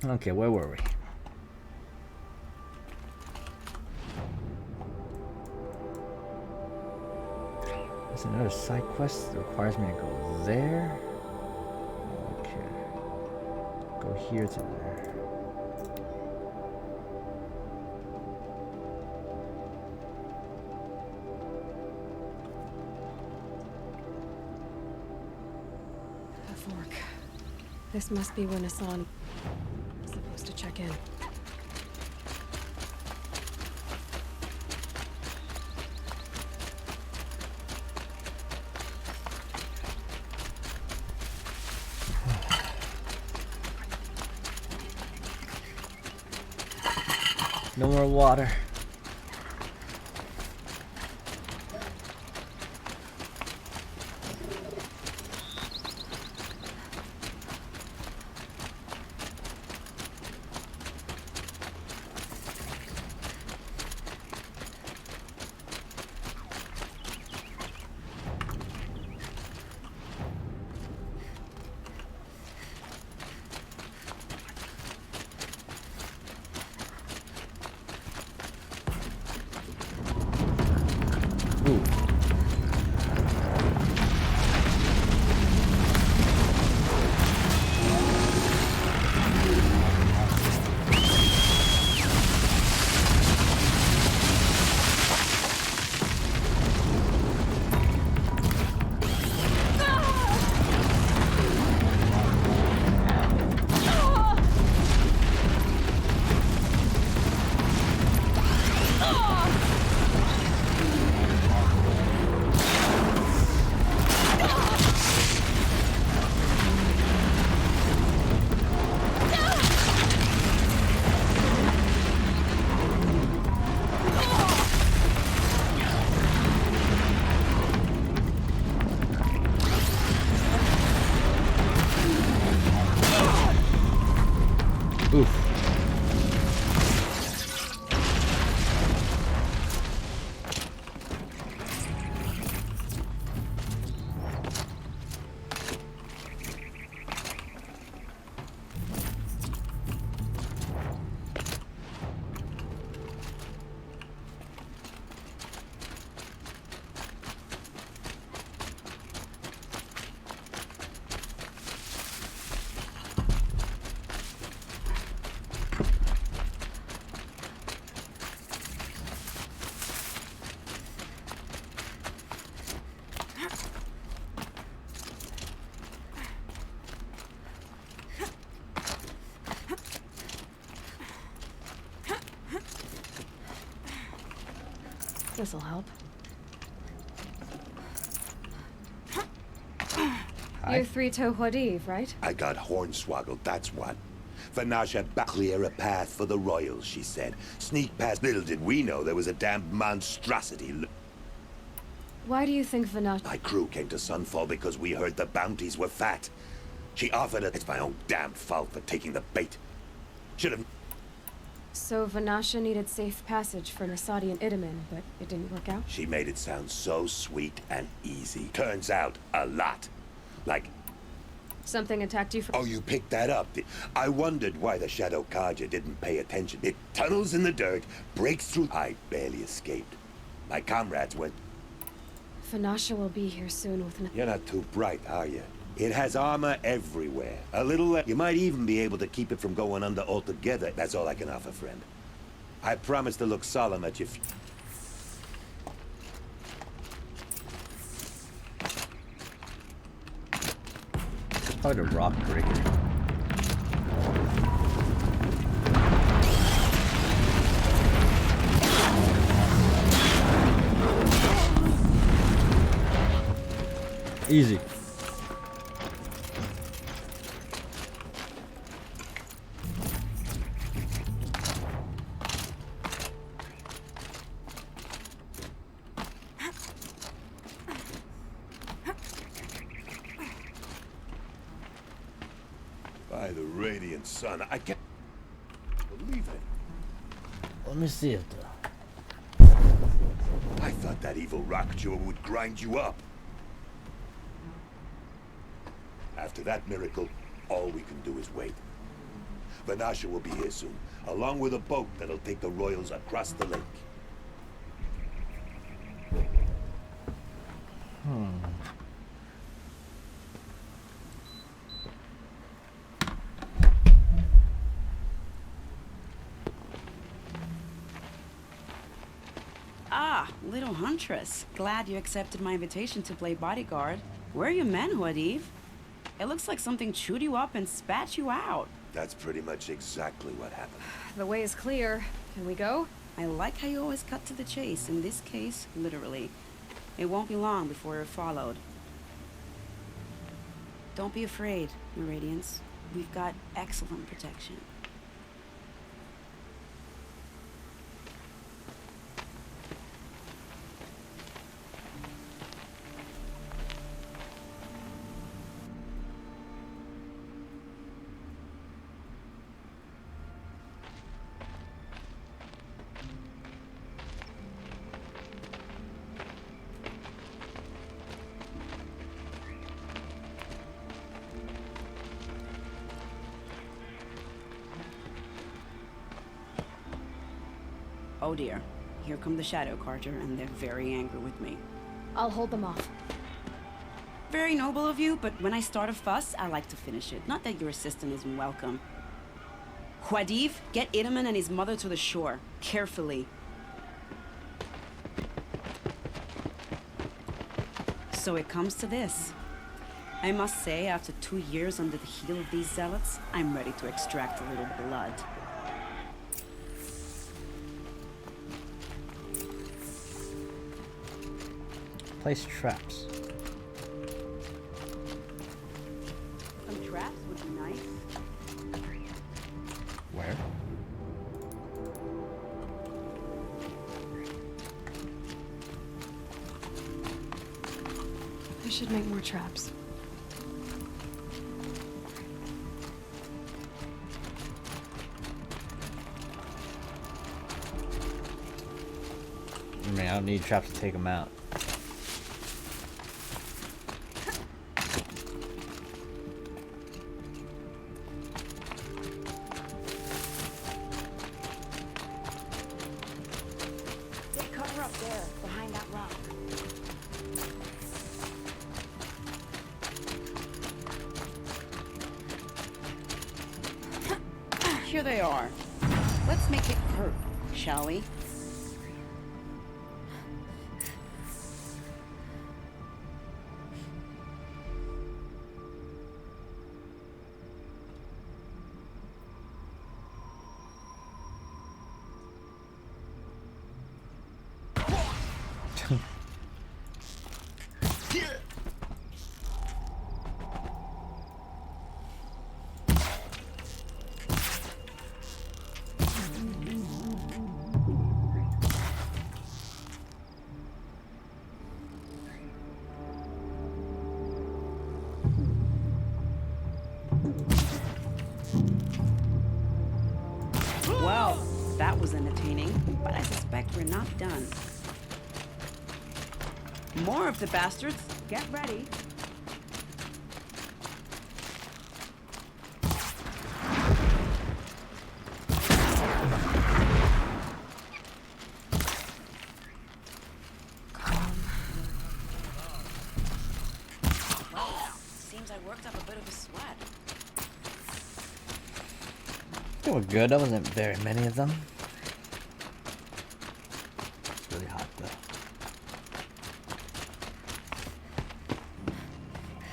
Okay, where were we? There's another side quest that requires me to go there. Okay. Go here to there. A fork. This must be when Hassan was supposed to check in. No more water. This'll help. You're Three-Toe Huadiv, right? I got hornswoggled, that's what. Vanasha clear a path for the royals, she said. Sneak past, little did we know there was a damned monstrosity. Why do you think Vanasha... My crew came to Sunfall because we heard the bounties were fat. She offered it. It's my own damn fault for taking the bait. Should have... So Vanasha needed safe passage for Nasadi and Itamen, but it didn't work out? She made it sound so sweet and easy. Turns out, a lot. Like... Something attacked you from... Oh, you picked that up. I wondered why the Shadow Carja didn't pay attention. It tunnels in the dirt, breaks through... I barely escaped. My comrades went... Vanasha will be here soon with... You're not too bright, are you? It has armor everywhere. A little... You might even be able to keep it from going under altogether. That's all I can offer, friend. I promise to look solemn at you. Oh, the rock breaker. Easy. By the radiant sun, I can't believe it. Let me see it. I thought that evil rock jewel would grind you up. After that miracle, all we can do is wait. Vanasha will be here soon, along with a boat that'll take the royals across the lake. Ah, little huntress. Glad you accepted my invitation to play bodyguard. Where are your men, Huadiv? It looks like something chewed you up and spat you out. That's pretty much exactly what happened. The way is clear. Can we go? I like how you always cut to the chase. In this case, literally. It won't be long before you're followed. Don't be afraid, Meridians. We've got excellent protection. Oh dear. Here come the Shadow Carter, and they're very angry with me. I'll hold them off. Very noble of you, but when I start a fuss, I like to finish it. Not that your assistant isn't welcome. Huadiv, get Idaman and his mother to the shore. Carefully. So it comes to this. I must say, after 2 years under the heel of these zealots, I'm ready to extract a little blood. Place traps. Some traps would be nice. Where? I should make more traps. I mean, I don't need traps to take them out. Take cover up there, behind that rock. Here they are. Let's make it hurt, shall we? Well, that was entertaining, but I suspect we're not done. More of the bastards. Get ready. Well, seems I worked up a bit of a sweat. They were good. There wasn't very many of them. It's really hot though.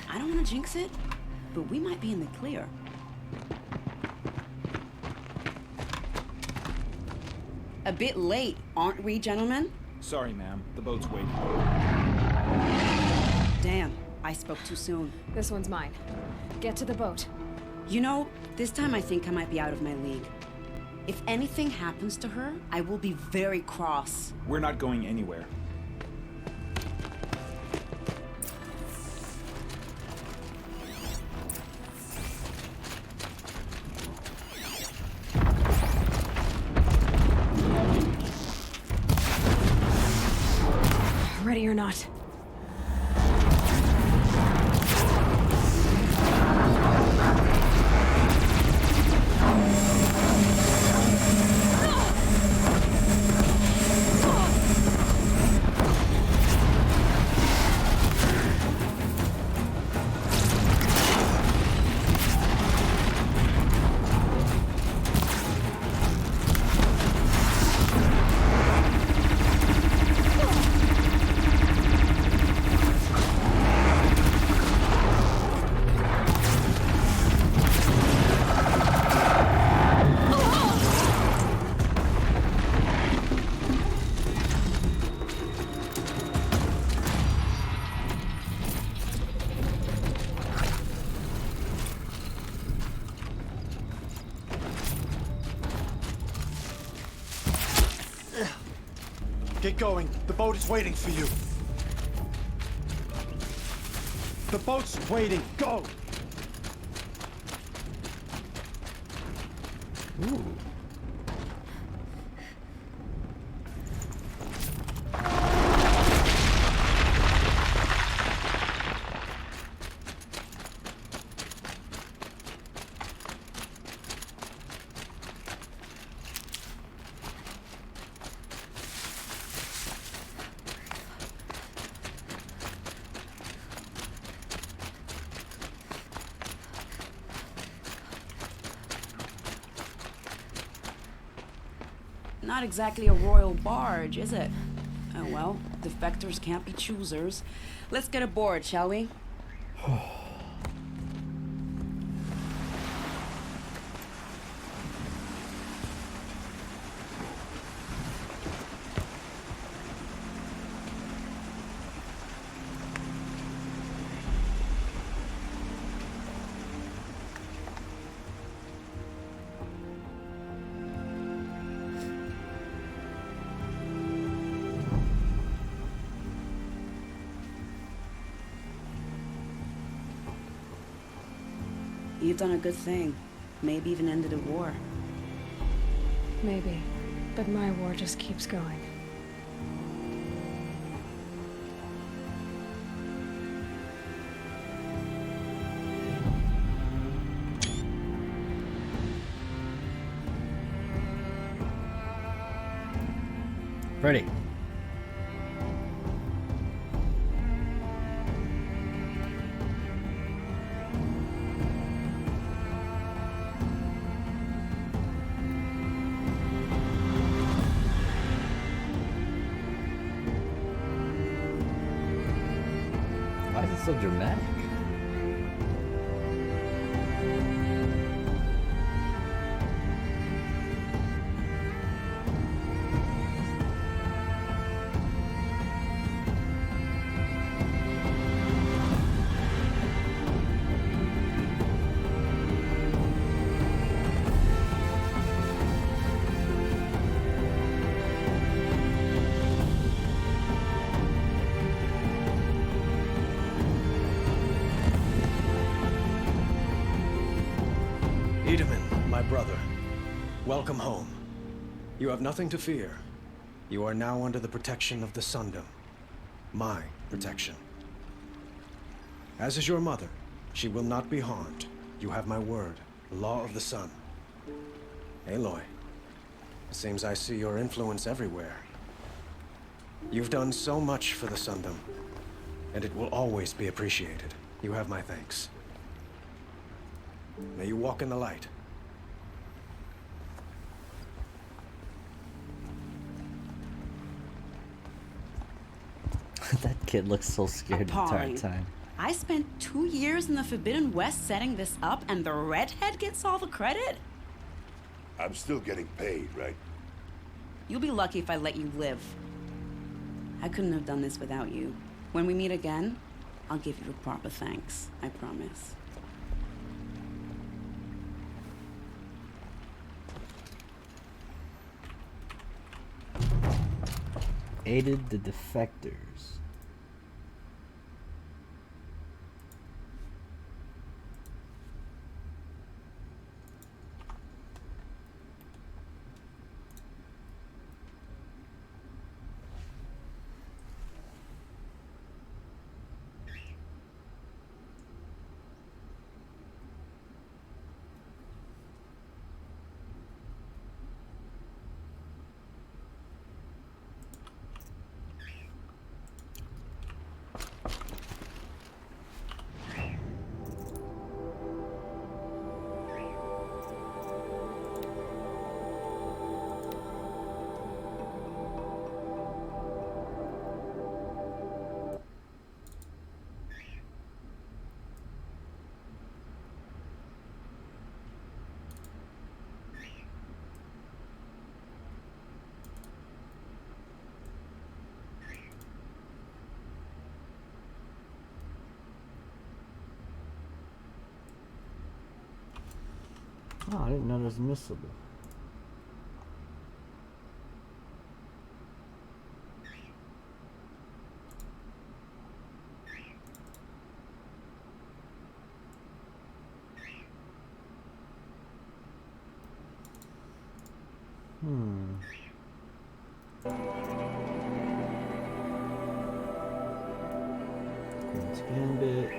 I don't want to jinx it, but we might be in the clear. A bit late, aren't we, gentlemen? Sorry, ma'am. The boat's waiting. Damn, I spoke too soon. This one's mine. Get to the boat. You know, this time I think I might be out of my league. If anything happens to her, I will be very cross. We're not going anywhere. Ready or not. Get going. The boat is waiting for you. The boat's waiting. Go! Ooh. Not exactly a royal barge, is it? Oh well, defectors can't be choosers. Let's get aboard, shall we? You've done a good thing. Maybe even ended a war. Maybe. But my war just keeps going. Pretty. Why is it so dramatic? Edaman, my brother, welcome home. You have nothing to fear. You are now under the protection of the Sundom. My protection. As is your mother, she will not be harmed. You have my word, the law of the sun. Aloy, it seems I see your influence everywhere. You've done so much for the Sundom, and it will always be appreciated. You have my thanks. May you walk in the light. That kid looks so scared the entire Appalling. time. I spent 2 years in the Forbidden West setting this up, and the redhead gets all the credit? I'm still getting paid, right? You'll be lucky if I let you live. I couldn't have done this without you. When we meet again, I'll give you a proper thanks. I promise. Aided the defectors. Oh, I didn't know there was missable. Queen's Gambit.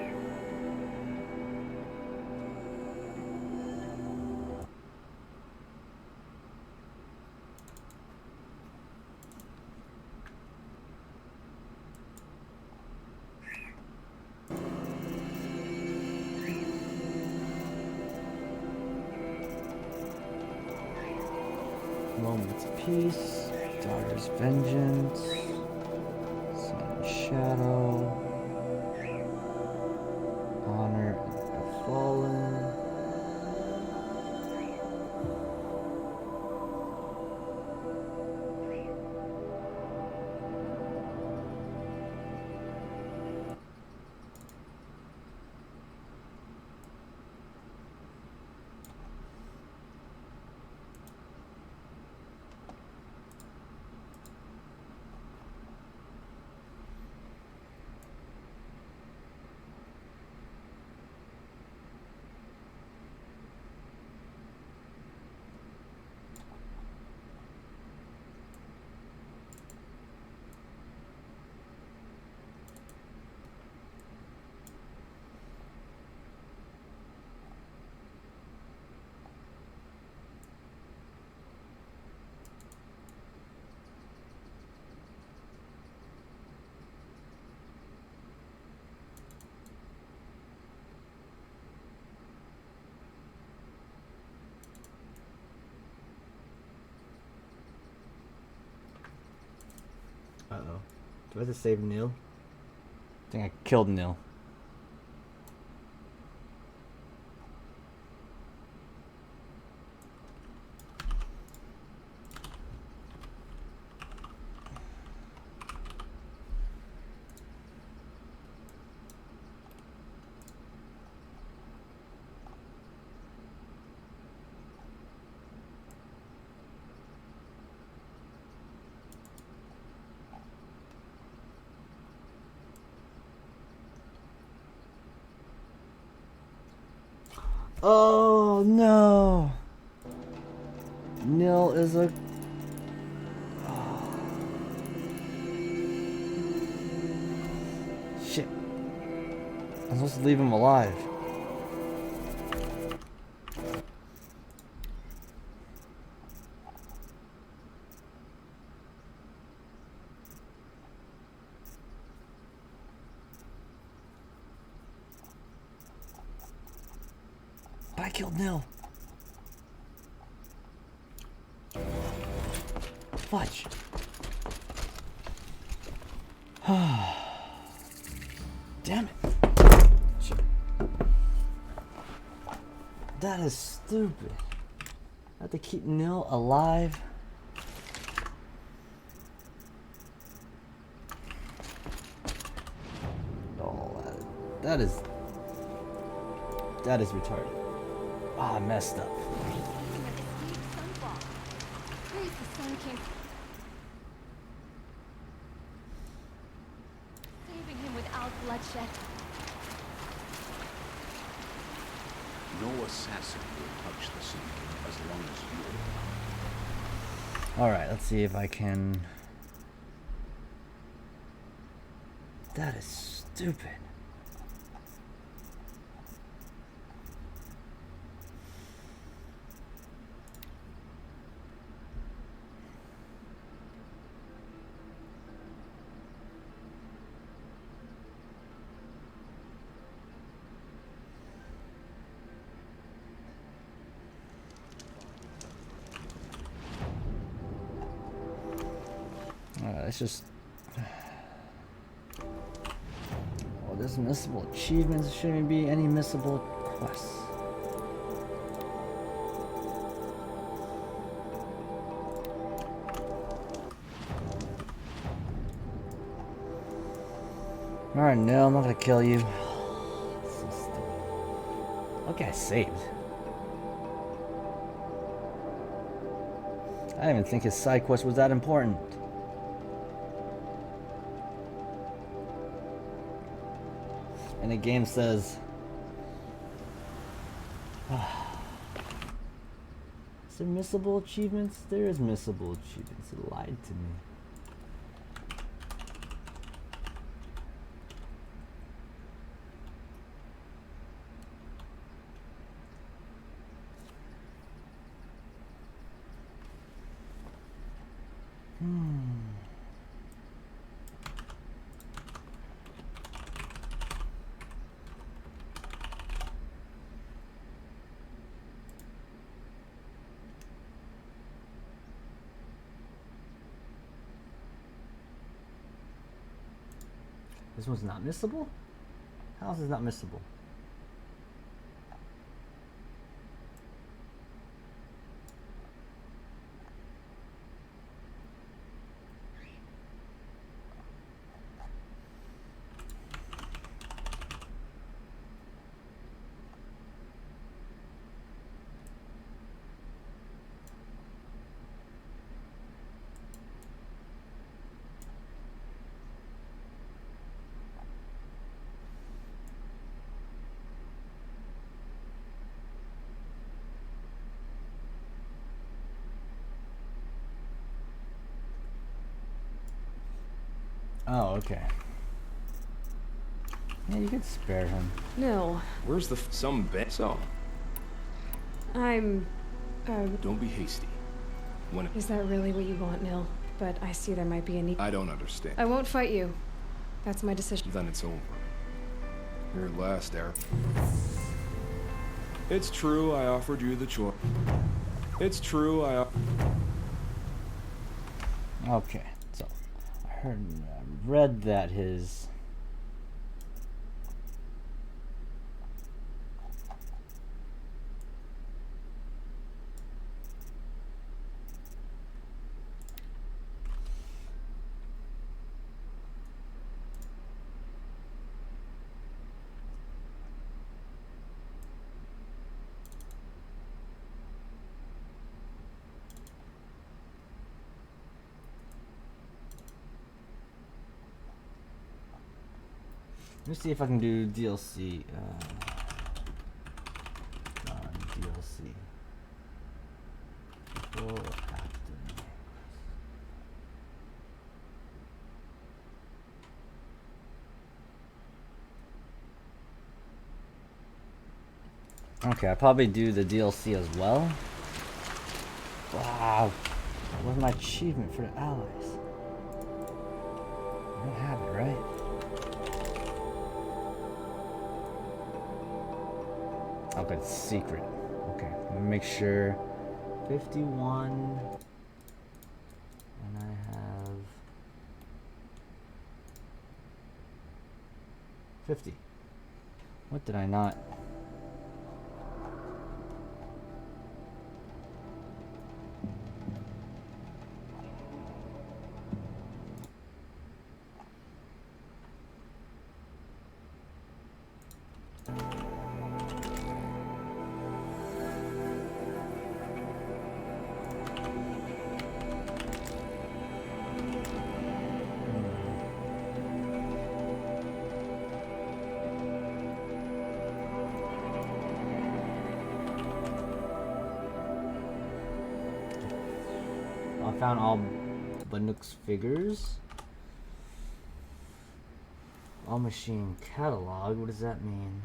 Moment's Peace, Daughter's Vengeance, Sun and Shadow, Honor and the Fallen. Uh-oh. Do I have to save Neil? I think I killed Neil. Oh no! Neil is a... Shit. I'm supposed to leave him alive. I killed Nil. Fudge. Damn it. Shit. That is stupid. I have to keep Nil alive. Oh, that is retarded. Ah, I messed up. Praise the Sun King. Saving him without bloodshed. No assassin will touch the Sun King as long as you are. Alright, let's see if I can... That is stupid. It's just... Oh, there's missable achievements. There shouldn't be any missable quests. Alright, no, I'm not gonna kill you. So stupid. Okay, I saved. I didn't even think his side quest was that important. And the game says Is there missable achievements? There is missable achievements. It lied to me. This one's not missable? How is this not missable? Oh, okay. Yeah, you could spare him. No. Where's the some bet? So. I'm... Don't be hasty. When Is that really what you want, Nil? But I see there might be a need. I don't understand. I won't fight you. That's my decision. Then it's over. Your last error. It's true, I offered you the choice. It's true, Okay, so I read that his let me see if I can do DLC. DLC. Before or after? Okay, I'll probably do the DLC as well. Wow. Where's my achievement for the allies? I don't have it, right? Oh, but it's secret. Okay, let me make sure. 51. And I have 50. What did I not? I found all Banuk's figures. All machine catalog. What does that mean?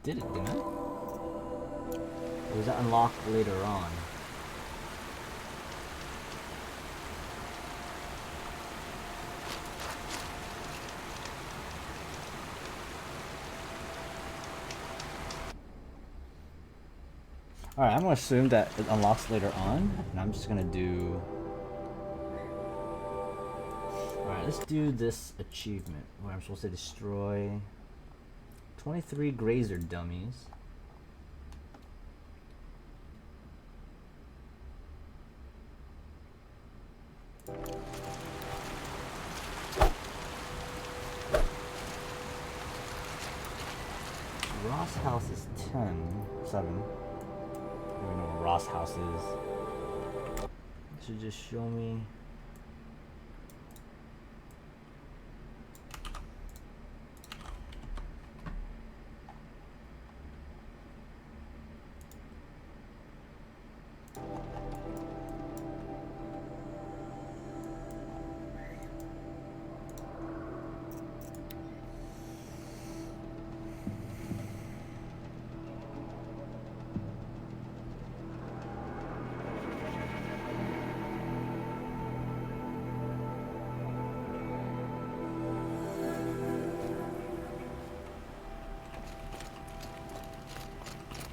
Did it, didn't it? Or was that unlocked later on? Alright, I'm gonna assume that it unlocks later on, and I'm just gonna do... Alright, let's do this achievement, where I'm supposed to destroy 23 grazer dummies. house is 7. I don't know where Ross' house is. It should just show me.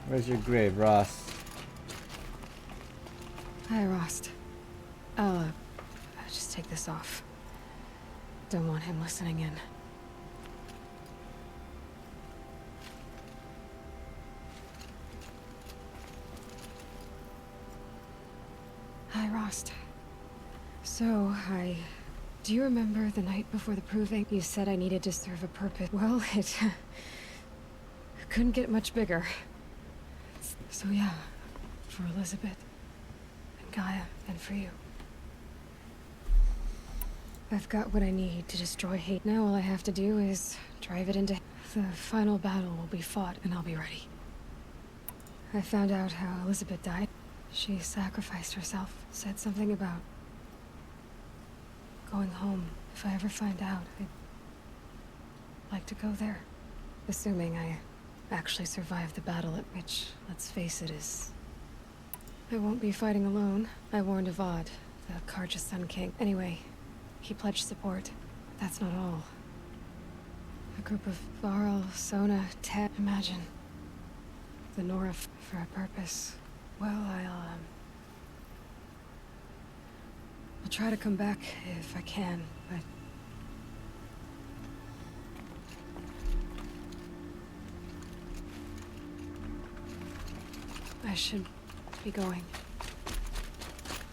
Where's your grave, Ross? Hi, Rost. I'll just take this off. Don't want him listening in. Hi, Rost. So, do you remember the night before the proving? You said I needed to serve a purpose. Well, it couldn't get much bigger. So yeah, for Elizabeth, and Gaia, and for you. I've got what I need to destroy hate. Now all I have to do is drive it into... The final battle will be fought, and I'll be ready. I found out how Elizabeth died. She sacrificed herself, said something about going home. If I ever find out, I'd like to go there. Assuming I actually survive the battle, at which, let's face it, is... I won't be fighting alone. I warned Avad, the Carja Sun King. Anyway, he pledged support. That's not all. A group of Varl, Sona, Ted. Imagine. The Nora for a purpose. Well, I'll try to come back if I can, but... I should be going.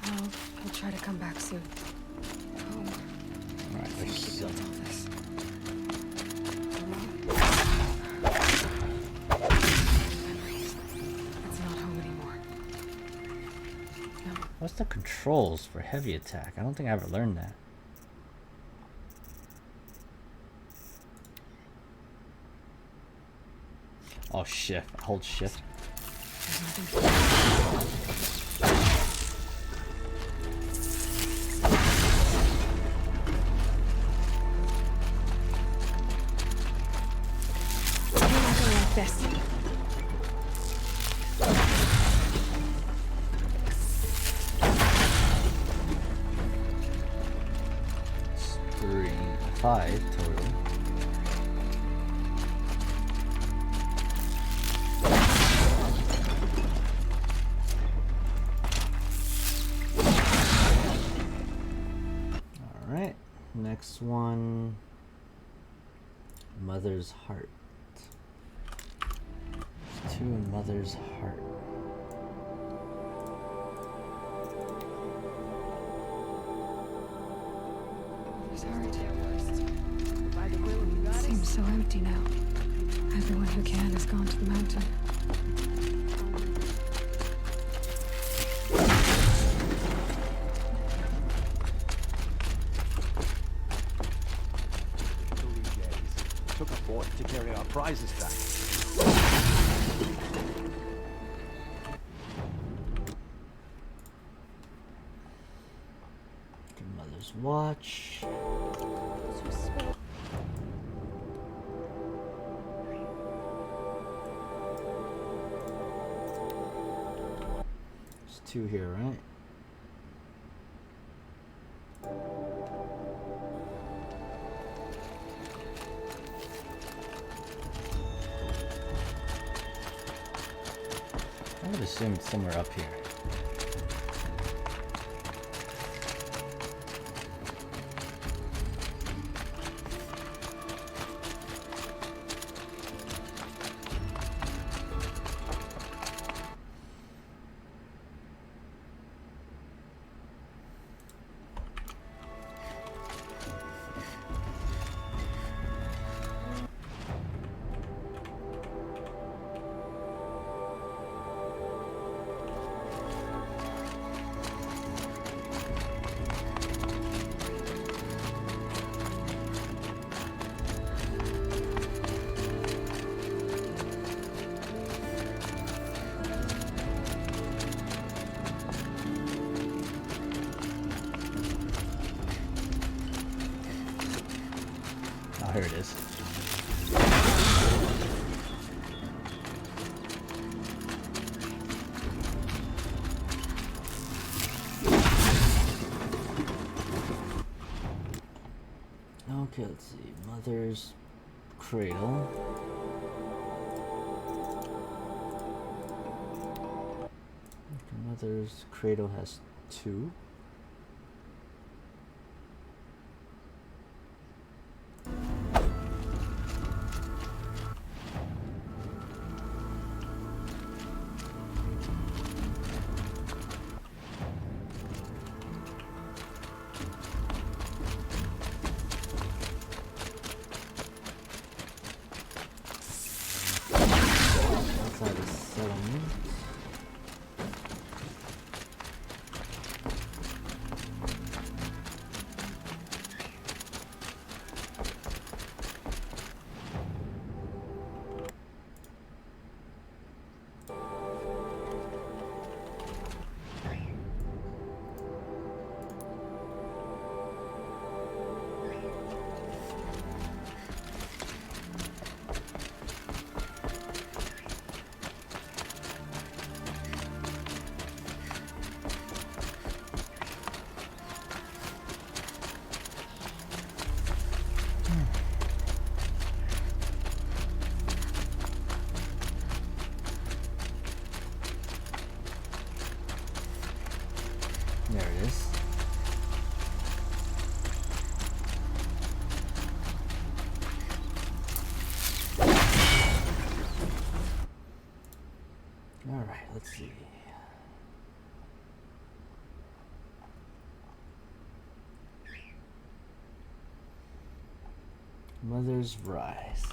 I'll try to come back soon. Home. Alright, Thank you built all this. It's not home anymore. No. What's the controls for heavy attack? I don't think I ever learned that. Oh, shift. Hold shift. Five total. Alright, next one. Mother's Heart. 2 Mother's Heart. Seems so empty now. Everyone who can has gone to the mountain. Took a boy to carry our prizes back. The Mother's Watch. There's 2 here, right? I would assume it's somewhere up here. Oh, here it is. Okay, let's see. Mother's cradle. Okay, Mother's cradle has 2. Outside the settlement. There it is. All right, let's see. Mother's Rise.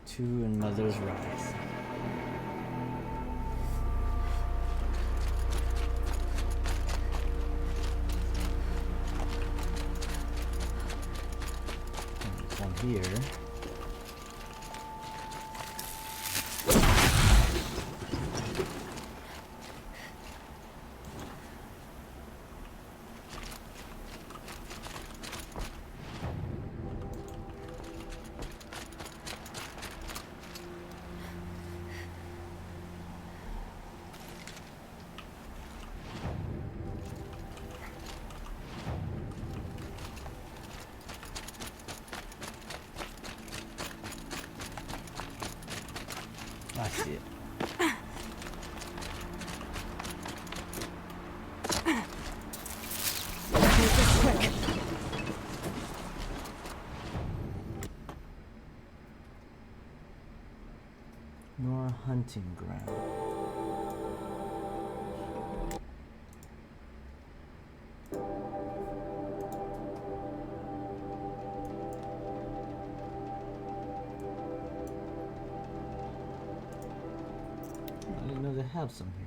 Two in Mother's Rise. And one here. I see it. Make this quick. Nora hunting ground. I didn't know they have some here.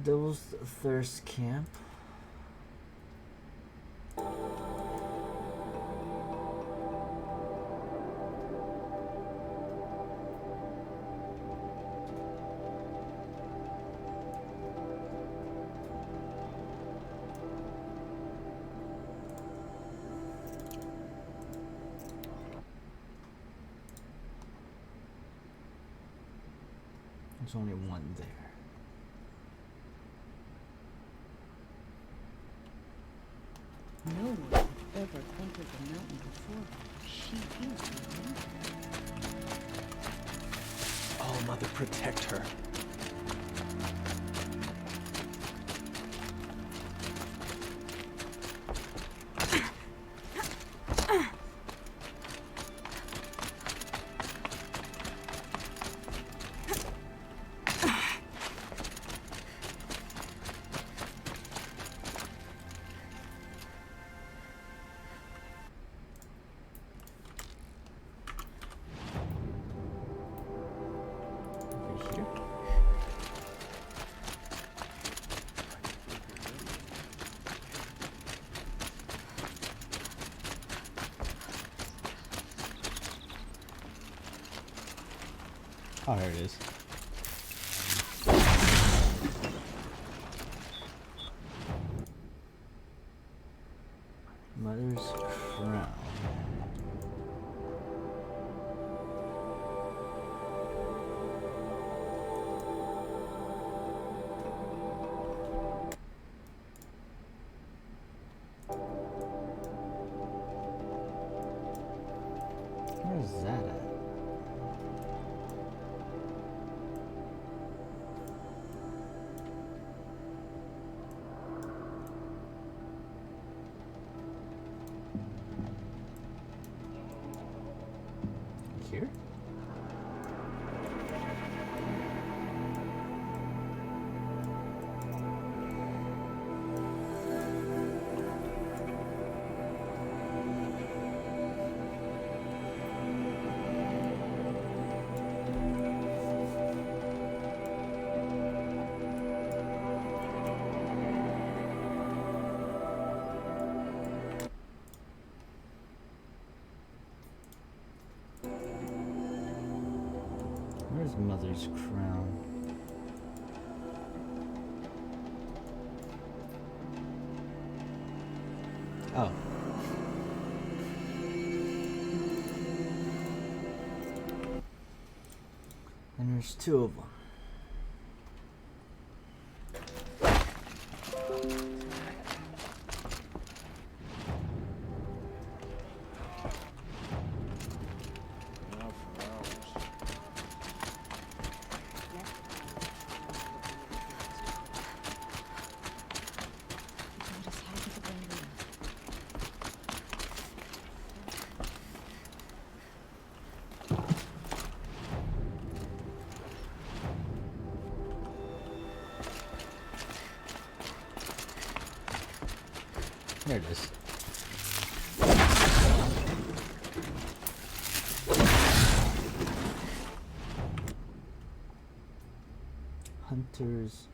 Devil's Thirst Camp. There's only one there. She is All Mother, protect her. Oh, there it is. Mother's crown. Where's that at? Here? Where's Mother's crown? Oh. And there's two of them. There it is. Hunters.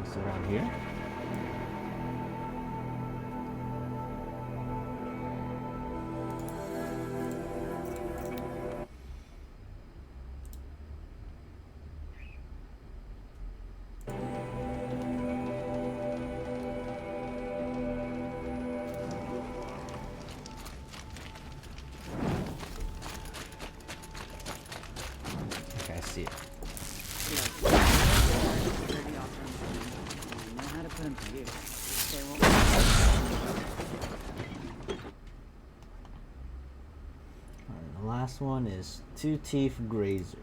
It's around here. Okay, I see it. Alright, the last one is Two Teeth Grazer.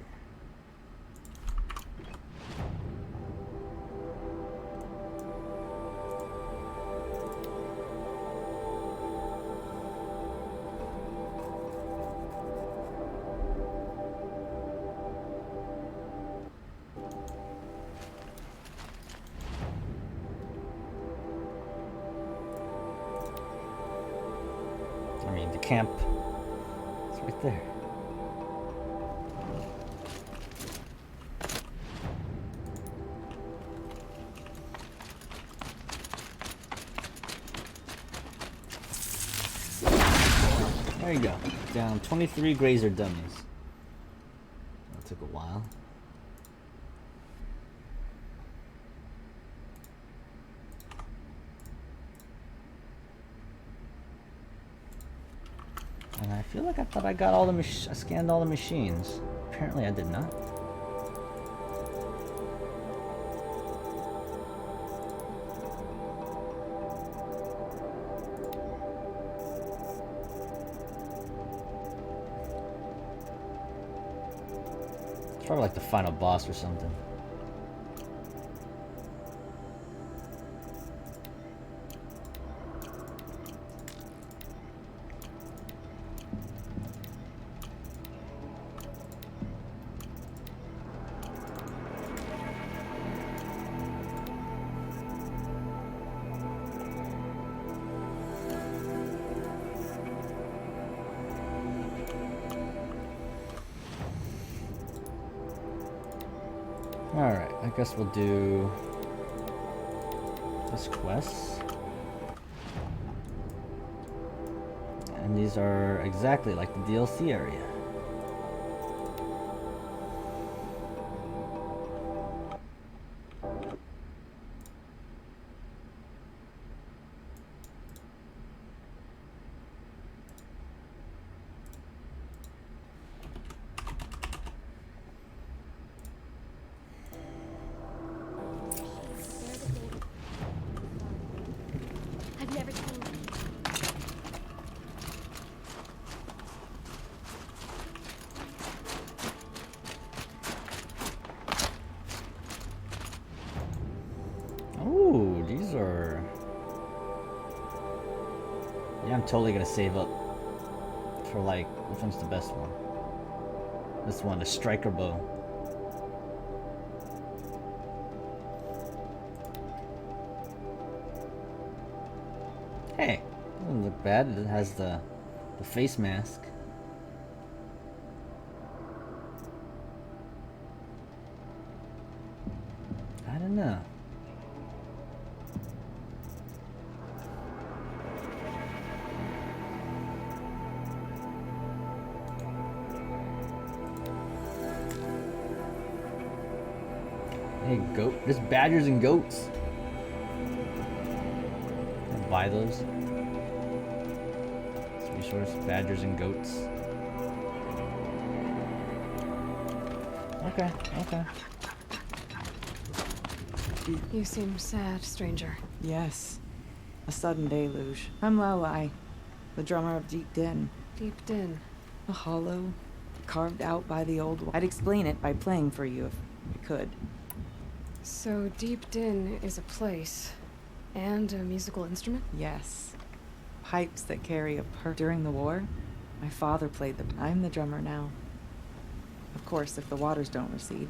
I mean, the camp. It's right there. There you go. Down 23 Grazer dummies. That took a while. And I feel like I thought I got all the I scanned all the machines. Apparently I did not. It's probably like the final boss or something. Alright, I guess we'll do this quest. And these are exactly like the DLC area. Have you ever seen? Ooh, these are... Yeah, I'm totally gonna save up for like, which one's the best one? This one, the striker bow. Hey, doesn't look bad. It has the face mask. I don't know. Hey, goat. There's badgers and goats. I'll buy those. Resource, badgers and goats. Okay, okay. You seem sad, stranger. Yes. A sudden deluge. I'm Lalai, the drummer of Deep Din. Deep Din. A hollow, carved out by the old one. I'd explain it by playing for you if I could. So Deep Din is a place and a musical instrument? Yes. Pipes that carry a during the war. My father played them. I'm the drummer now. Of course, if the waters don't recede.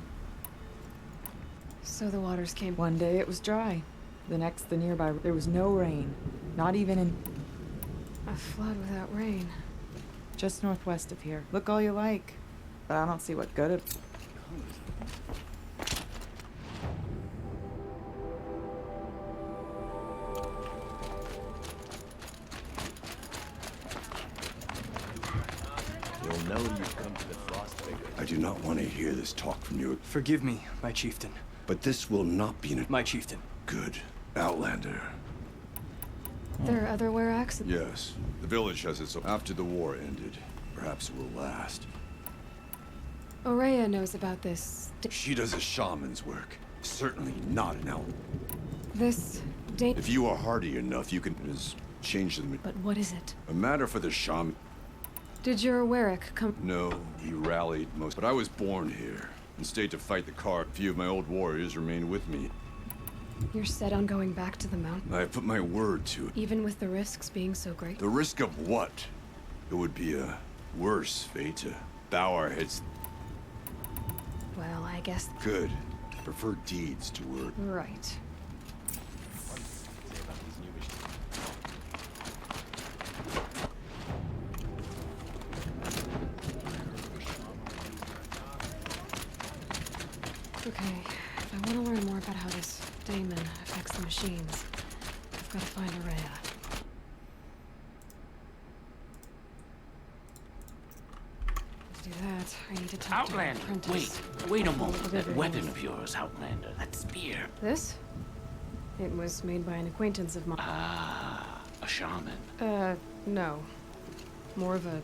So the waters came... One day it was dry. The next, the nearby... There was no rain. Not even in... A flood without rain. Just northwest of here. Look all you like. But I don't see what good it... I do not want to hear this talk from you. Forgive me, my chieftain. But this will not be My chieftain. Good. Outlander. There are other Weraks? Yes. The village has its... After the war ended, perhaps it will last. Ourea knows about this. She does a shaman's work. Certainly not an outlander. This... If you are hardy enough, you can... change them. But what is it? A matter for the shaman. Did your Werak come... No, he rallied most... But I was born here and stayed to fight the card. A few of my old warriors remained with me. You're set on going back to the mountain? I put my word to it. Even with the risks being so great? The risk of what? It would be a worse fate to bow our heads. Well, I guess... Good. Prefer deeds to words. Right. Okay, if I want to learn more about how this daemon affects the machines, I've got to find Ourea. do that, I need to talk Outlander, to the apprentice. wait a moment. That weapon of yours, Outlander, that spear. This? It was made by an acquaintance of mine. Ah, a shaman. No. More of a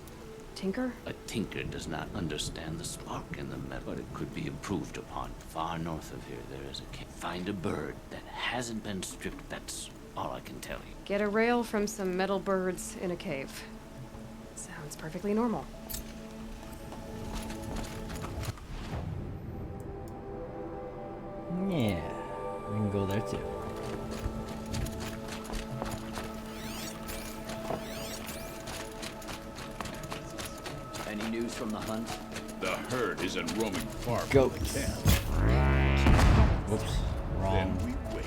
tinker? A tinker does not understand the spark in the metal, but it could be improved upon. Far north of here, there is a cave. Find a bird that hasn't been stripped. That's all I can tell you. Get a rail from some metal birds in a cave. Sounds perfectly normal. Yeah, we can go there too. Any news from the hunt? The herd isn't roaming far from Goats. the camp. Whoops, wrong. Then we wait.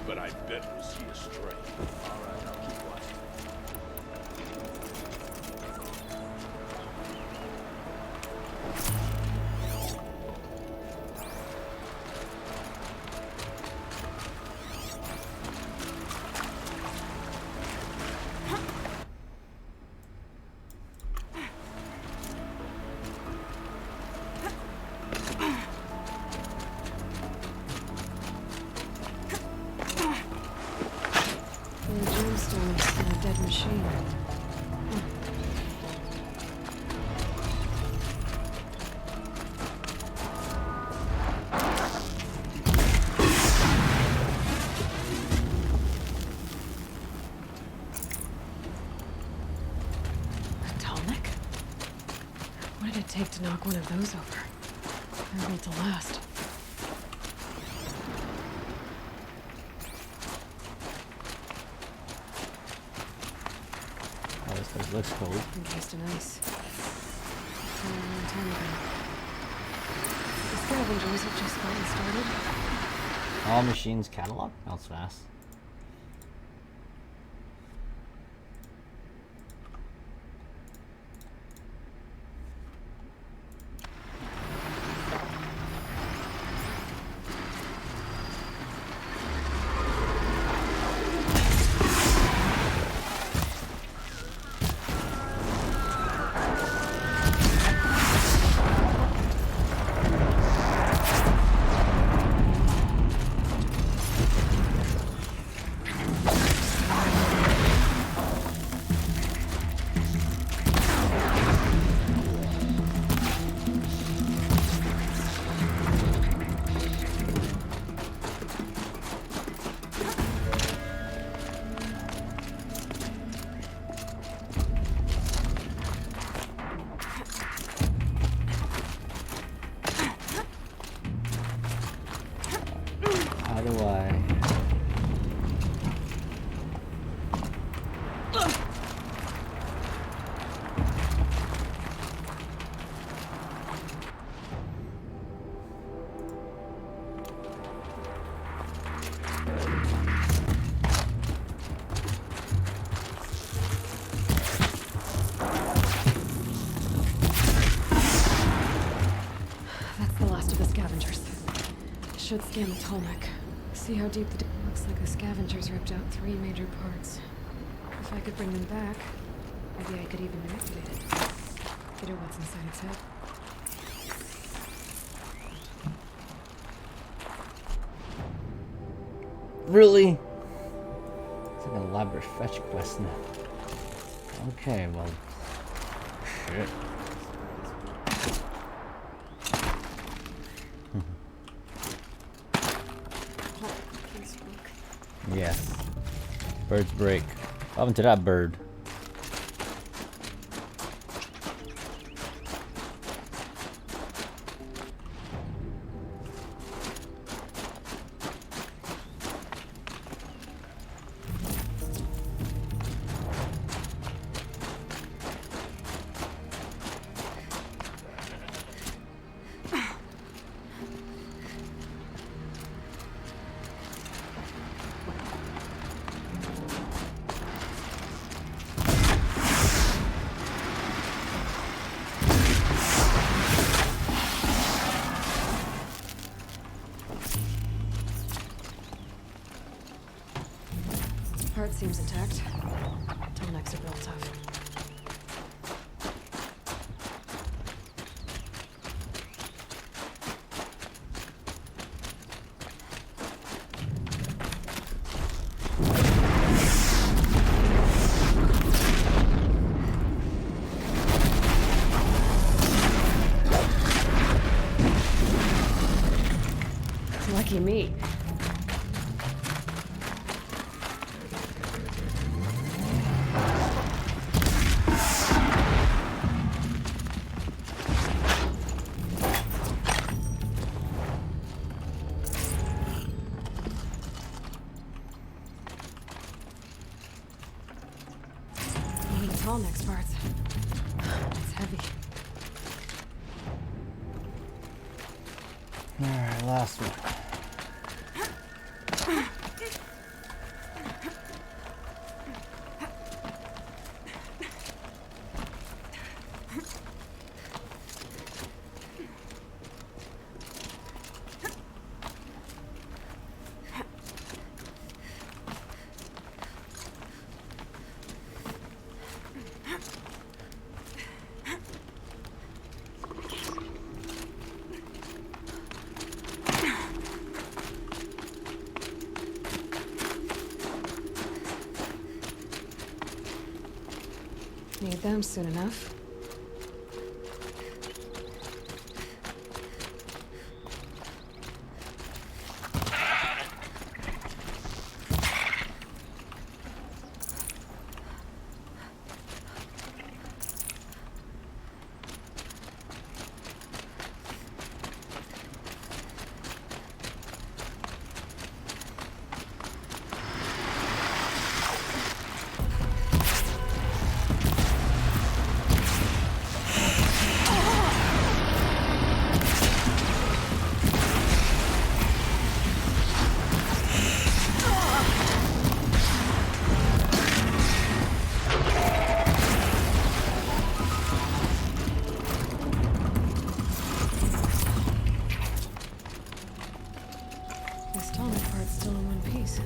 But I bet we'll see a stray. All right, I'll keep watching. The gemstones in a dead machine. A Tallneck? What did it take to knock one of those over? They're built to last. Oh, this place looks cold. Encased in ice. A long time ago. The scavengers have just gotten started. All machines catalog? That's fast. How do I... That's the last of the scavengers. Should scan the Tallneck. See how deep the... Looks like the scavengers ripped out 3 major parts. If I could bring them back, maybe I could even manipulate it. Get at what's inside its head. Really? It's like an elaborate fetch quest now. Okay, well... Shit. Yes. Birds break. What happened to that bird? Part seems intact. Tallnecks are real tough. Lucky me. Even the tall next parts. It's heavy. Alright, last one. Need them soon enough. This tonic part's still in one piece.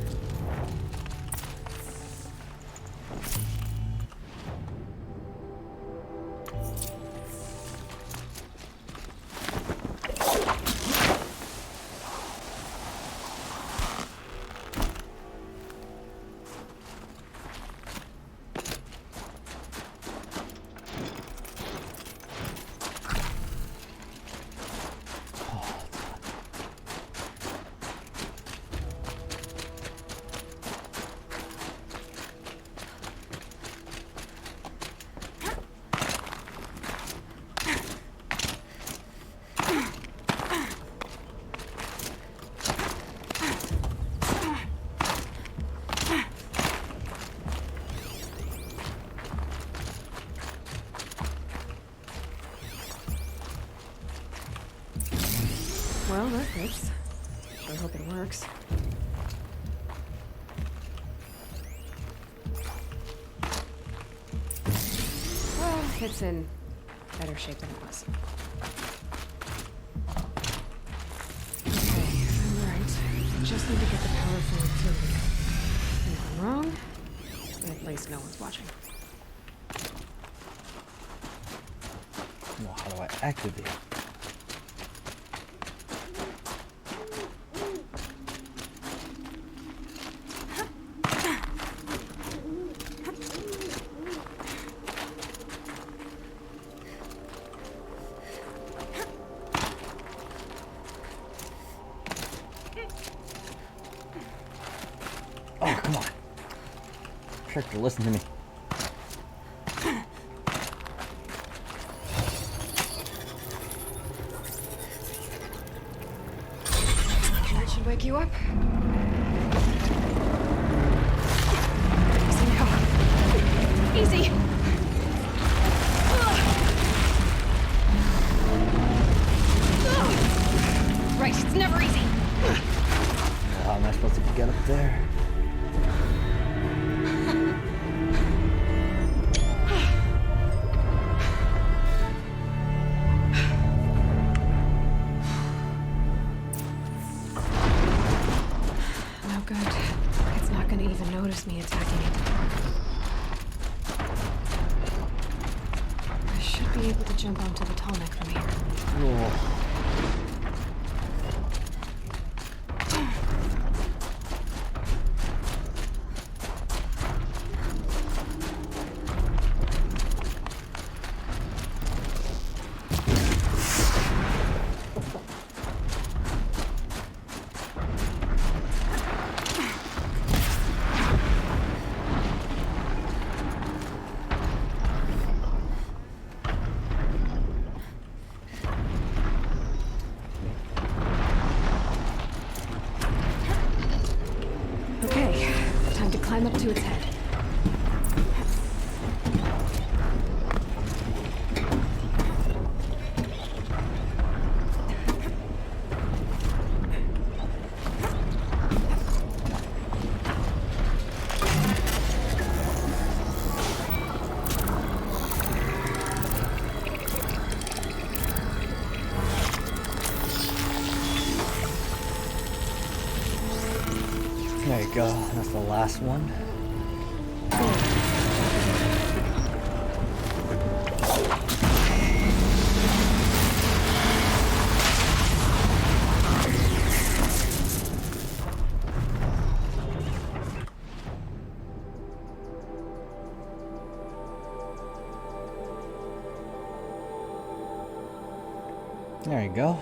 Well, that fits. I hope it works. Well, it's in better shape than it was. Okay, I'm right. Just need to get the power fluid through here. If I'm wrong, at least no one's watching. Well, how do I activate? Oh, come on. Trickster, listen to me. That should wake you up. Easy now. Easy. Right, it's never easy. How am I supposed to get up there? No good. It's not gonna even notice me attacking it. I should be able to jump onto the tonic from here. Oh. climb up to its head. There you go, that's the last one. There you go.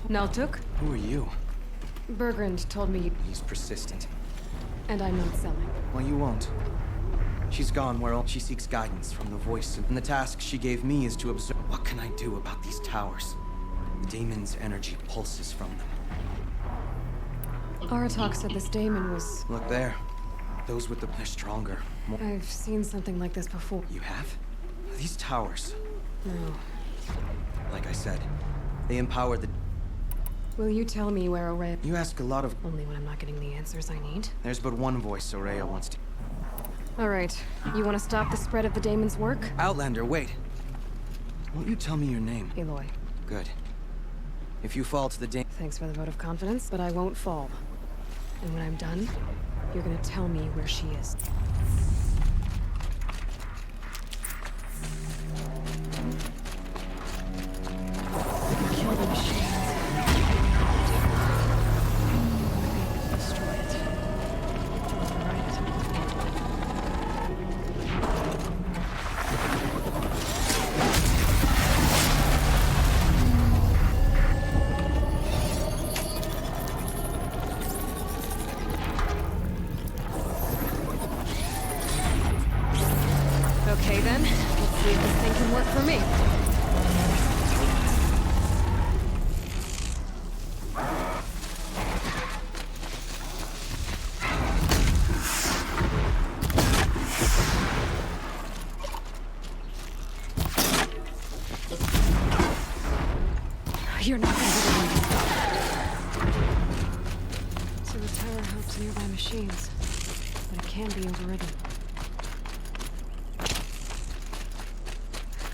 Naltuk? Who are you? Bergrand told me He's persistent. and I'm not selling. Well, you won't. She's gone where she seeks guidance from the voice, and the task she gave me is to observe. What can I do about these towers? The daemon's energy pulses from them. Aratak said this daemon was... Look there. Those with they're stronger. I've seen something like this before. You have? These towers. No. Like I said, they empower the... Will you tell me where Ourea... You ask a lot of... Only when I'm not getting the answers I need. There's but one voice Ourea wants to... Alright, you want to stop the spread of the daemon's work? Outlander, wait. Won't you tell me your name? Aloy. Good. If you fall to the daemon... Thanks for the vote of confidence, but I won't fall. And when I'm done, you're gonna tell me where she is. Kill the machines. Destroy it. Override it. Okay then, let's see if this thing can work for me. You're not gonna be the one to stop it. So the tower helps nearby machines, but it can be overridden.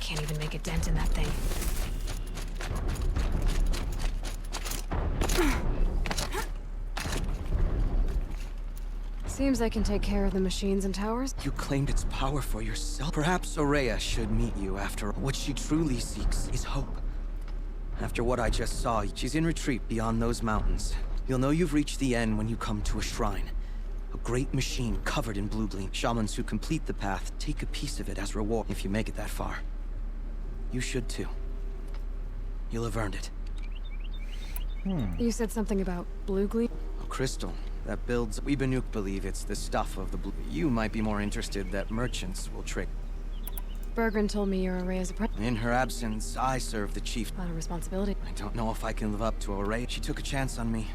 Can't even make a dent in that thing. Seems I can take care of the machines and towers. You claimed its power for yourself. Perhaps Ourea should meet you after what she truly seeks is hope. After what I just saw, she's in retreat beyond those mountains. You'll know you've reached the end when you come to a shrine. A great machine covered in blue gleam. Shamans who complete the path take a piece of it as reward if you make it that far. You should too. You'll have earned it. You said something about blue gleam? A crystal that builds... We Banuk believe it's the stuff of the blue. You might be more interested that merchants will trade. Bergren told me you're Araya's apprentice. In her absence, I serve the chief. A lot of responsibility. I don't know if I can live up to Araya. She took a chance on me.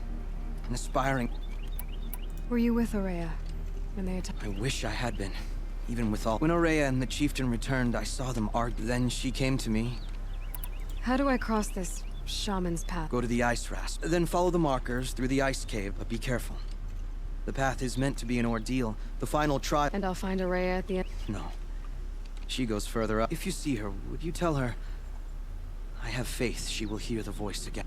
An aspiring... Were you with Araya when they attacked? I wish I had been. Even with all... When Araya and the chieftain returned, I saw them argue. Then she came to me. How do I cross this shaman's path? Go to the ice rasp. Then follow the markers through the ice cave, but be careful. The path is meant to be an ordeal. The final try... And I'll find Araya at the end? No. She goes further up. If you see her, would you tell her... I have faith she will hear the voice again.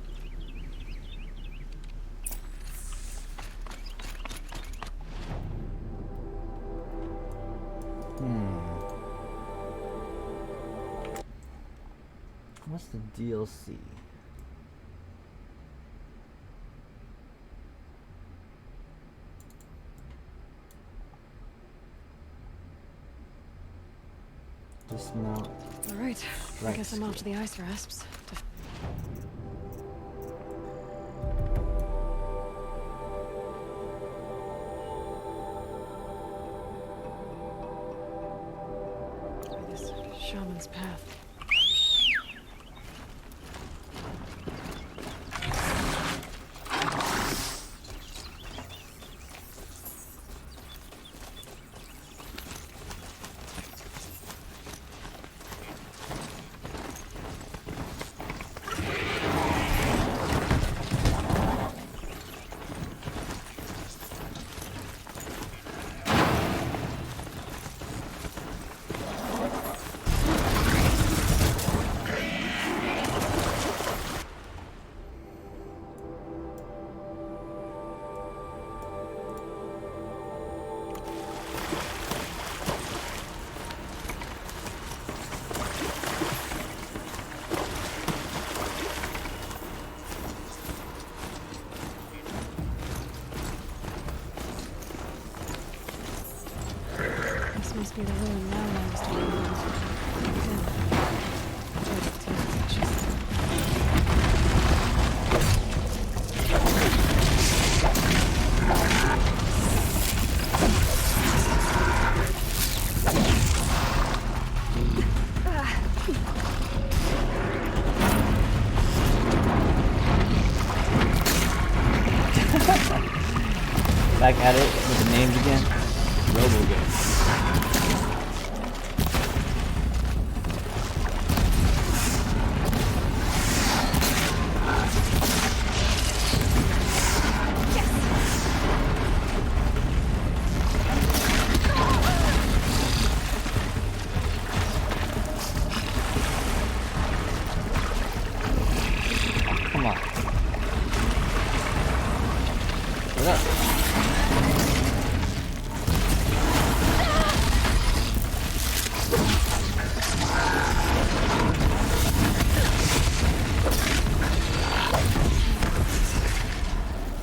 What's the DLC? Dismount. All right. I guess I'm off to the ice rasps. This shaman's path. Must be the ruin now I was talking Back at it with the names again. RoboGate. Come on. What up?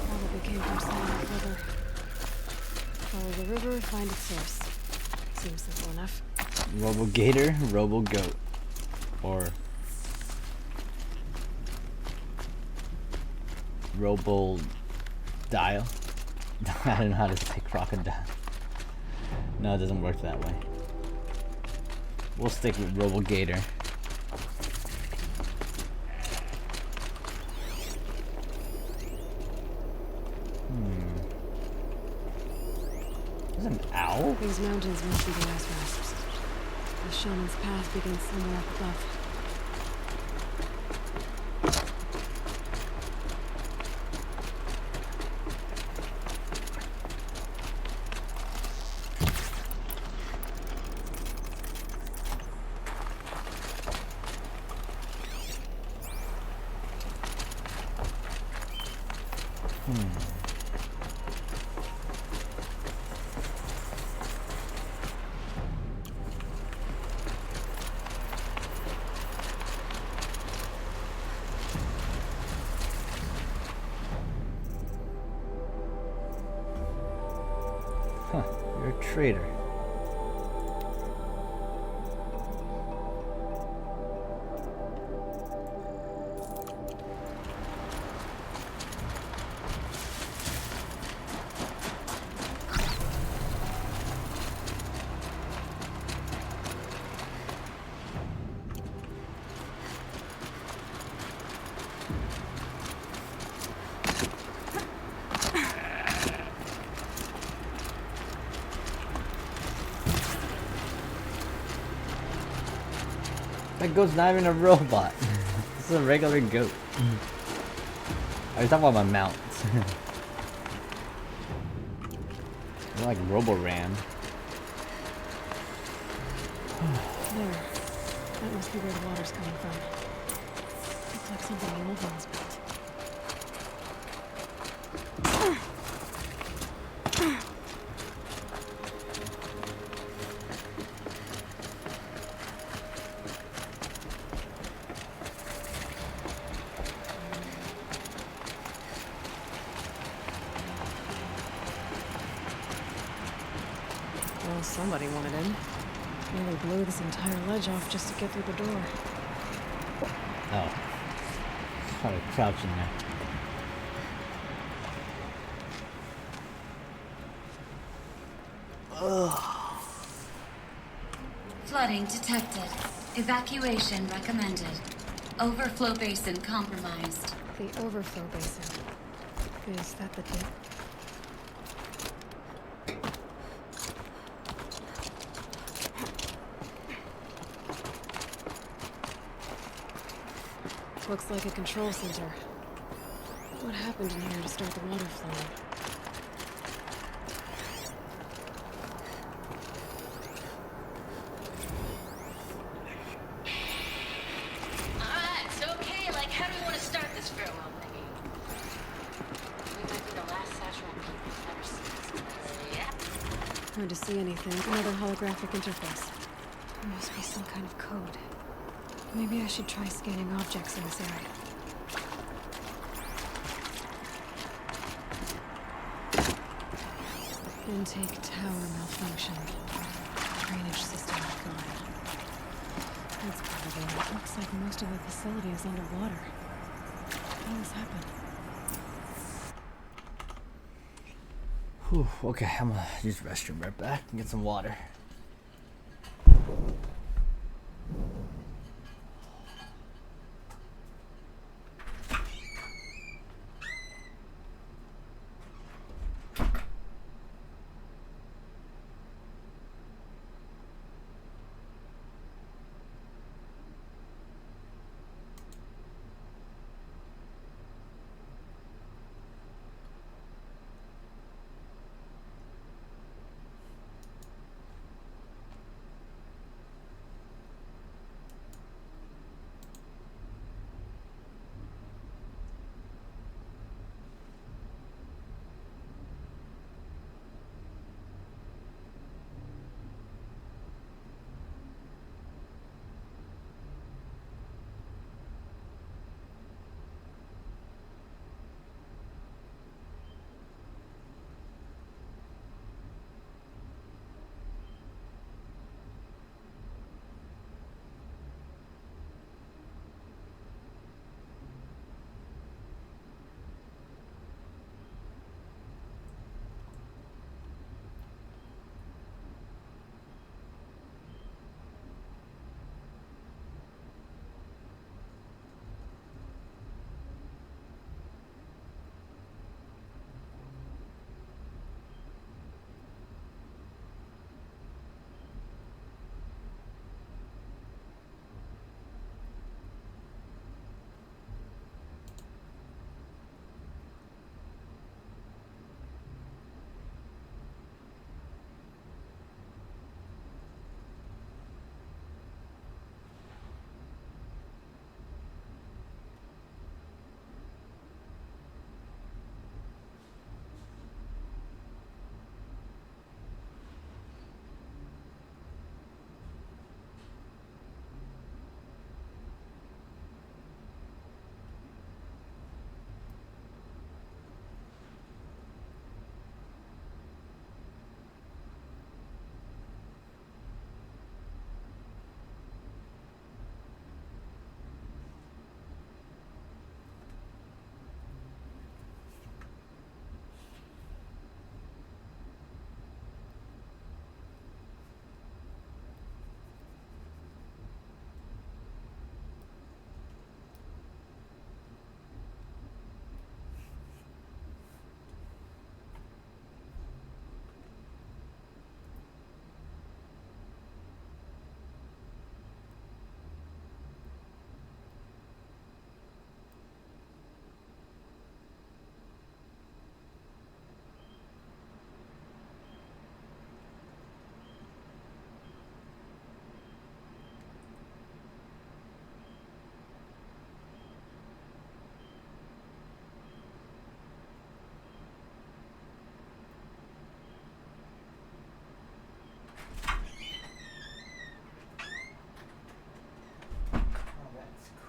Probably came from Silent River. Follow the river, find its source. Seems simple enough. RoboGator, RoboGoat. Or RoboDial. I don't know how to say crocodile. No, it doesn't work that way. We'll stick with RoboGator. There's an owl? These mountains must be the ice rasps. The shaman's path begins somewhere up above. Huh, you're a traitor. That goat's not even a robot. This is a regular goat. I was talking about my mounts. They're like Robo-Ram. There. That must be where the water's coming from. Looks like something the old ones built. Well, somebody wanted in. Nearly blew this entire ledge off just to get through the door. Oh. Probably crouching there. Flooding detected. Evacuation recommended. Overflow basin compromised. The overflow basin. Is that the dip? Looks like a control center. What happened in here to start the water flowing? Alright, so okay, like how do we want to start this farewell thingy? We might be the last satchel people's ever seen. Yeah. Hard to see anything. Another holographic interface. There must be some kind of code. Maybe I should try scanning objects in this area. Intake tower malfunction. Drainage system offline. That's probably it. Looks like most of the facility is underwater. How does this happen? Whew, okay, I'm gonna use the restroom right back and get some water.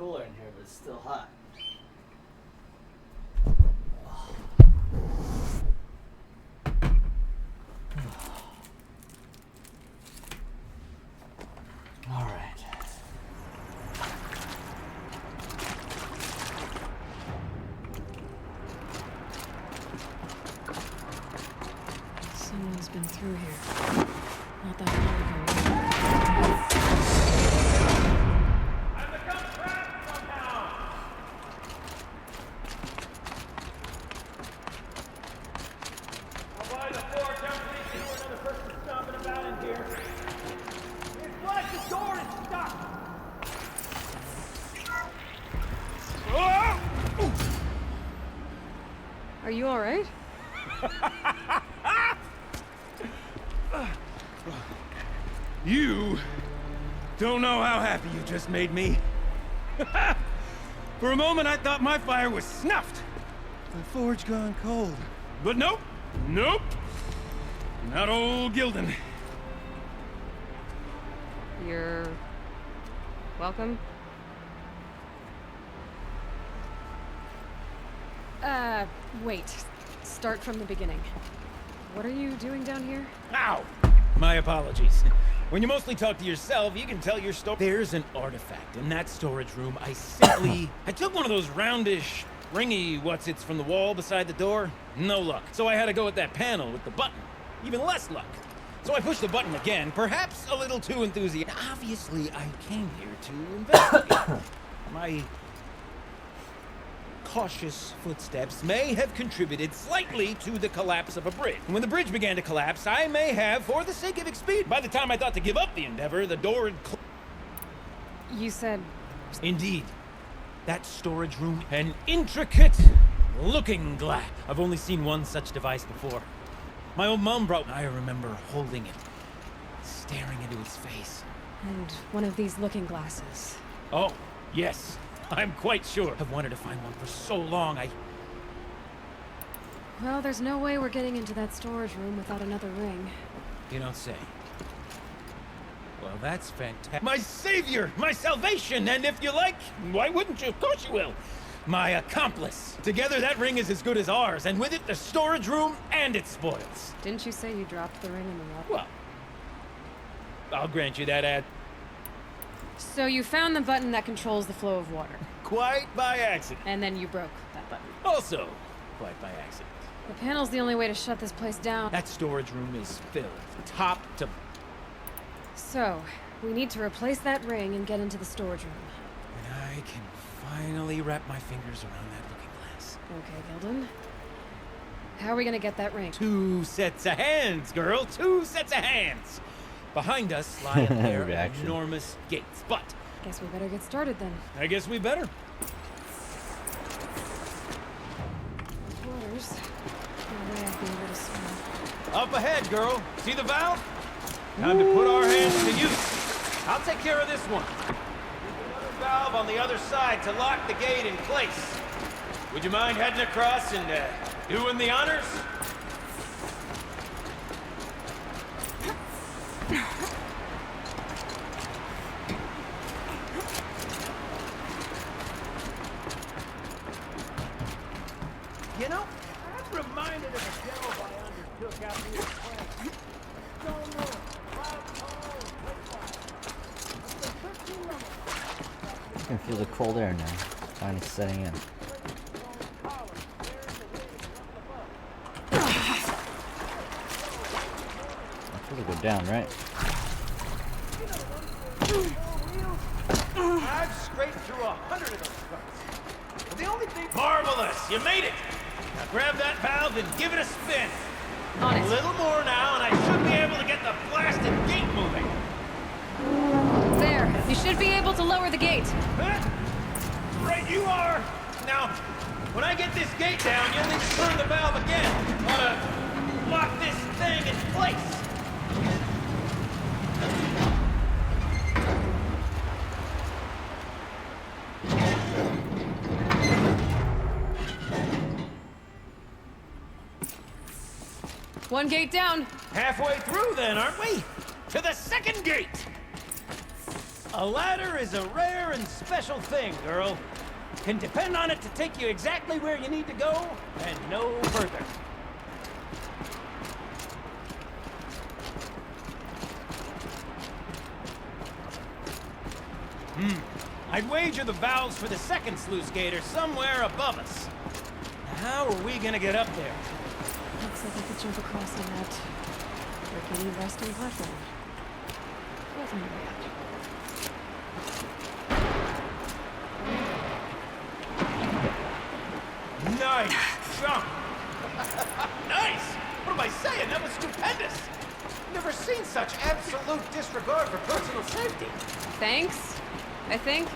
cooler in here, but it's still hot. All right. Someone's been through here. Not that long ago. Are you all right? You don't know how happy you just made me. For a moment, I thought my fire was snuffed. The forge gone cold. But nope, nope. Not old Gildan. You're welcome. Wait. Start from the beginning. What are you doing down here? Ow! My apologies. When you mostly talk to yourself, you can tell your story. There's an artifact in that storage room. I took one of those roundish, ringy what's-its from the wall beside the door. No luck. So I had to go with that panel with the button. Even less luck. So I pushed the button again, perhaps a little too enthusiastic. Obviously, I came here to investigate. My cautious footsteps may have contributed slightly to the collapse of a bridge. When the bridge began to collapse, I may have, for the sake of expediency. By the time I thought to give up the endeavor, the door had You said... Indeed. That storage room, an intricate looking glass. I've only seen one such device before. My old mom brought... I remember holding it, staring into its face. And one of these looking glasses. Oh, yes. I'm quite sure. I've wanted to find one for so long, Well, there's no way we're getting into that storage room without another ring. You don't say. Well, that's fantastic. My savior! My salvation! And if you like, why wouldn't you? Of course you will. My accomplice. Together, that ring is as good as ours, and with it, the storage room and its spoils. Didn't you say you dropped the ring in the water? Well, I'll grant you that, Ad. So you found the button that controls the flow of water. Quite by accident. And then you broke that button. Also, quite by accident. The panel's the only way to shut this place down. That storage room is filled, top to... So, we need to replace that ring and get into the storage room. And I can finally wrap my fingers around that looking glass. Okay, Gildan. How are we gonna get that ring? 2 sets of hands, girl! 2 sets of hands! Behind us lie a pair of enormous gates, but... Guess we better get started then. I guess we better. Waters. No way I'd be able to swim. Up ahead, girl. See the valve? Time to put our hands to use. I'll take care of this one. There's another valve on the other side to lock the gate in place. Would you mind heading across and doing the honors? You know, I'm reminded of a delve I undertook out here playing. You can feel the cold air now, finally setting in. That's where they go down, right? I've scraped through 100 of those cuts. But the only thing... Marvelous! You made it! Now grab that valve and give it a spin. On it. A little more now, and I should be able to get the blasted gate moving. There. You should be able to lower the gate. Right you are! Now, when I get this gate down, you'll need to turn the valve again. Want to lock this thing in place. One gate down. Halfway through then, aren't we? To the second gate! A ladder is a rare and special thing, girl. Can depend on it to take you exactly where you need to go, and no further. I'd wager the valves for the second sluice gate are somewhere above us. How are we gonna get up there? Looks like I could jump across on that rickety resting platform. We'll find a way out. Nice jump! Nice! What am I saying? That was stupendous! Never seen such absolute disregard for personal safety. Thanks, I think.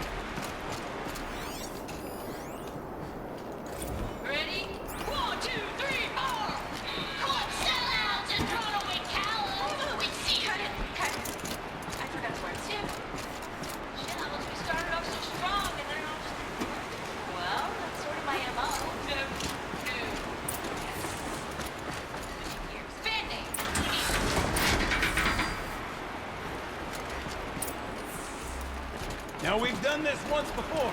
Ready? 1, 2, 3, 4! Caught sellouts and runaway cowards! Wait, see, cut it. I forgot the words. Yeah. Shit, we started off so strong and then I'll just... Well, that's sort of my MO. Band-Aid! Now we've done this once before.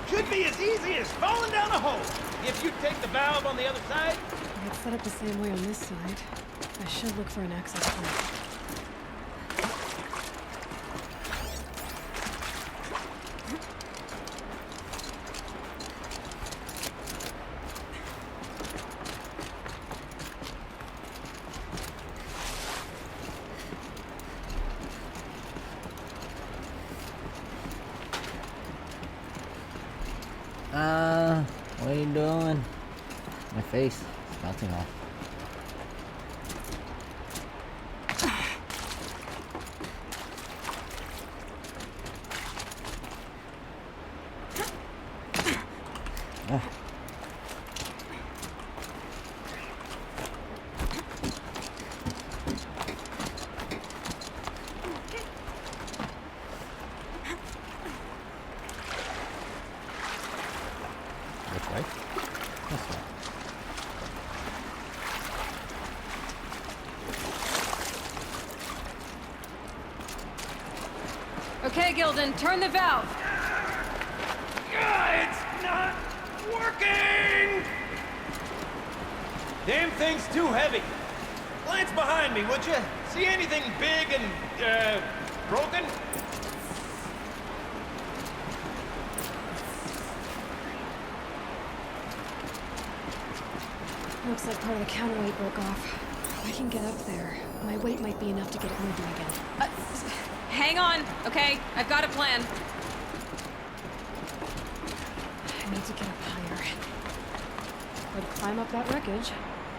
Should be as easy as falling down a hole. If you take the valve on the other side. It's set up the same way on this side. I should look for an access point. What are you doing? My face is melting off. Okay, Gilden, turn the valve. It's not working! Damn thing's too heavy. Glance behind me, would you? See anything big and, broken? Looks like part of the counterweight broke off. If I can get up there, my weight might be enough to get it moving again. Hang on, okay? I've got a plan. I need to get up higher. I'd climb up that wreckage.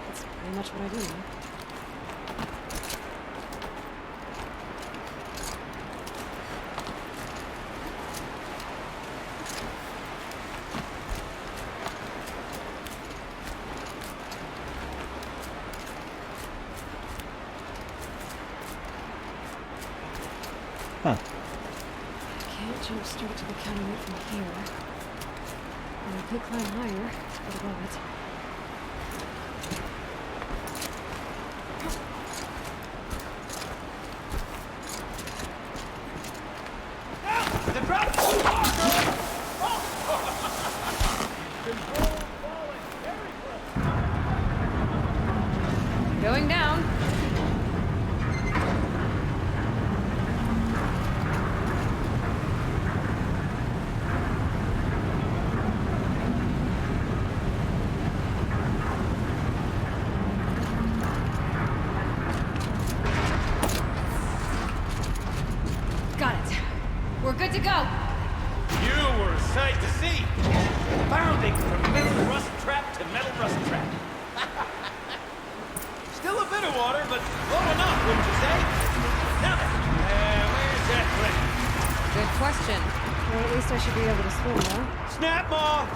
That's pretty much what I do now. Huh. I can't jump straight to the counterweight from here. And I could climb higher, but above it. The drop too far, Going down. Got it. We're good to go. You were a sight to see. Bounding from metal rust trap to metal rust trap. Still a bit of water, but low enough, wouldn't you say? Now then, where's that cliff? Good question. Well, at least I should be able to swim now. Snap maw!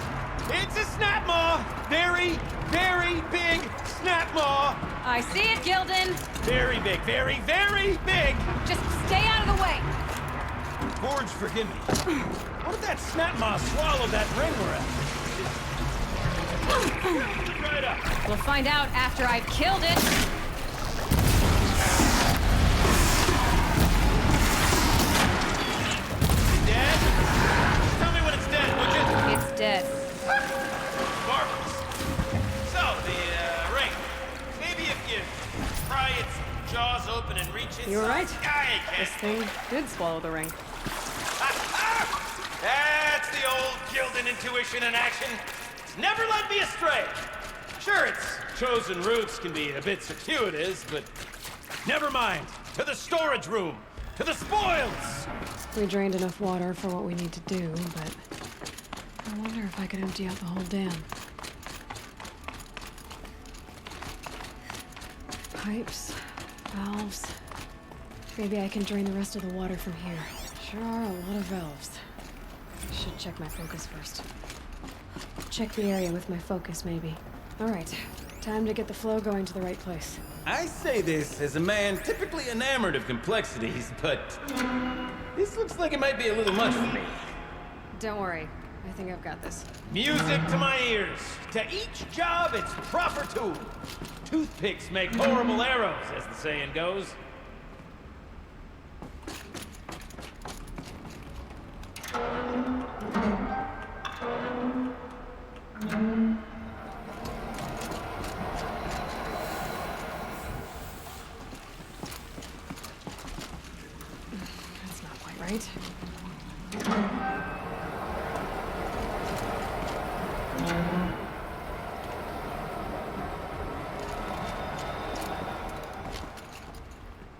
It's a snap maw! Very, very big snap maw! I see it, Gilden. Very big, very, very big! Just stay out of the way. Forge, forgive me. What if that snap maw swallowed that ring we're at? Right up. We'll find out after I've killed it. You were right. This thing did swallow the ring. That's the old Gildan intuition in action. It's never led me astray. Sure, its chosen routes can be a bit circuitous, but never mind. To the storage room. To the spoils! We drained enough water for what we need to do, but I wonder if I could empty out the whole dam. Pipes, valves. Maybe I can drain the rest of the water from here. Sure are a lot of valves. I should check my focus first. Check the area with my focus, maybe. All right, time to get the flow going to the right place. I say this as a man typically enamored of complexities, but this looks like it might be a little much for me. Don't worry, I think I've got this. Music to my ears. To each job, its proper tool. Toothpicks make horrible arrows, as the saying goes. That's not quite right.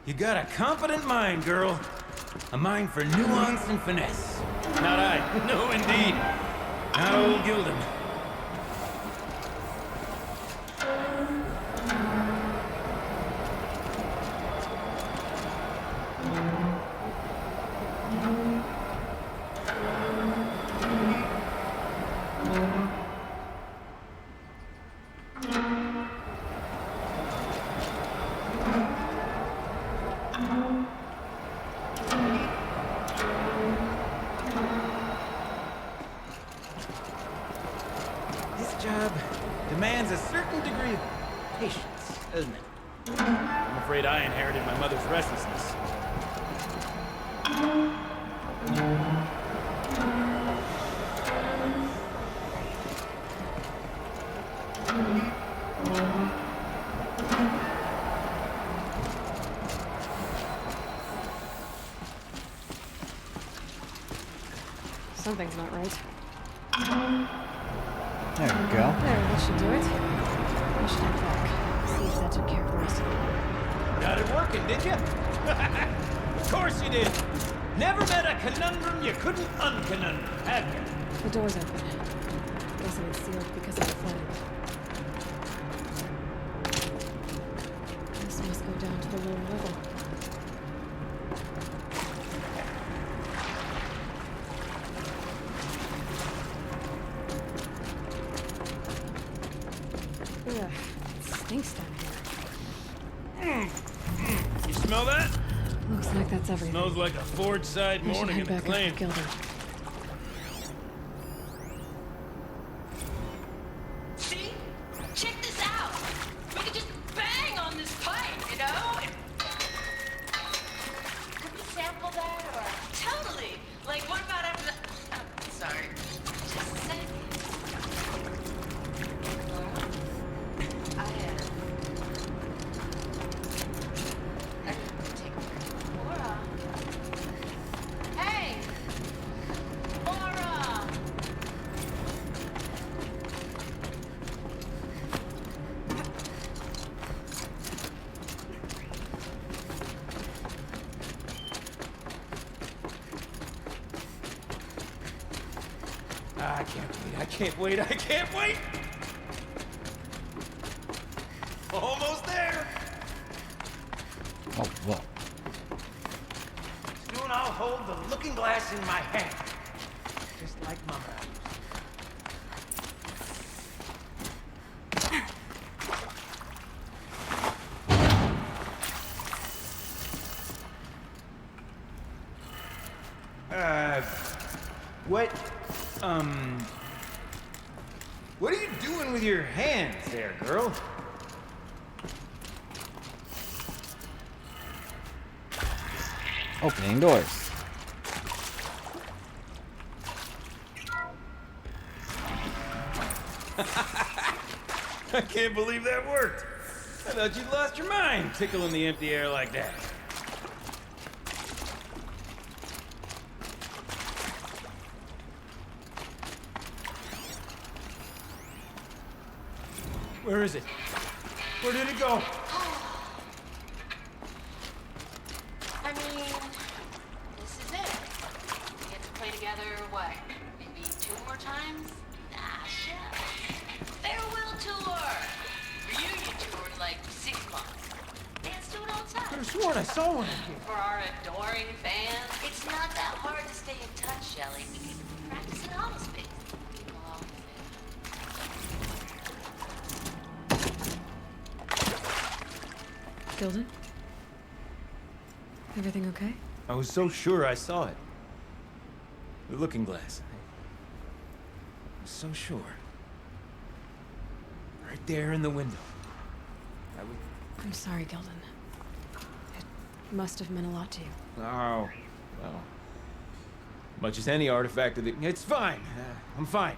You got a competent mind, girl. A mind for nuance and finesse. Not I. No, indeed. Not old Gildan. This job demands a certain degree of patience, doesn't it? I'm afraid I inherited my mother's restlessness. Something's not right. There we go. There, that should do it. I should head back. See if that took care of the rest of it. Got it working, did you? Of course you did. Never met a conundrum you couldn't unconundrum, have you? The door's open. Guessing it's sealed because of the flooding. This must go down to the lower level. Ugh, it stinks down here. You smell that? Looks like that's everything. Smells like a forge side I should morning head in back McLean. after Gildan. See? Check this out. We could just bang on this pipe, you know? Could we sample that or? Totally. Like, what about after the? Oh, sorry. Just a sec. I take Laura. Hey, Laura. I can't wait, I can't wait, I can't wait! Almost there! Oh, well. Soon I'll hold the looking glass in my hand. Just like Mama. What are you doing with your hands there, girl? Opening doors. I can't believe that worked. I thought you'd lost your mind tickling the empty air like that. Where is it? Where did it go? I mean, this is it. We get to play together, what, maybe 2 more times? Nah, shucks. Farewell tour! Reunion tour in like 6 months. Dance to it all the time. I could have sworn I saw one in here. For our adoring fans, it's not that hard to stay in touch, Shelley. We can practice in all space. Gilden? Everything okay? I was so sure I saw it. The looking glass. I was so sure. Right there in the window. I'm sorry, Gilden. It must have meant a lot to you. Oh, well. Much as any artifact of the... It's fine. I'm fine.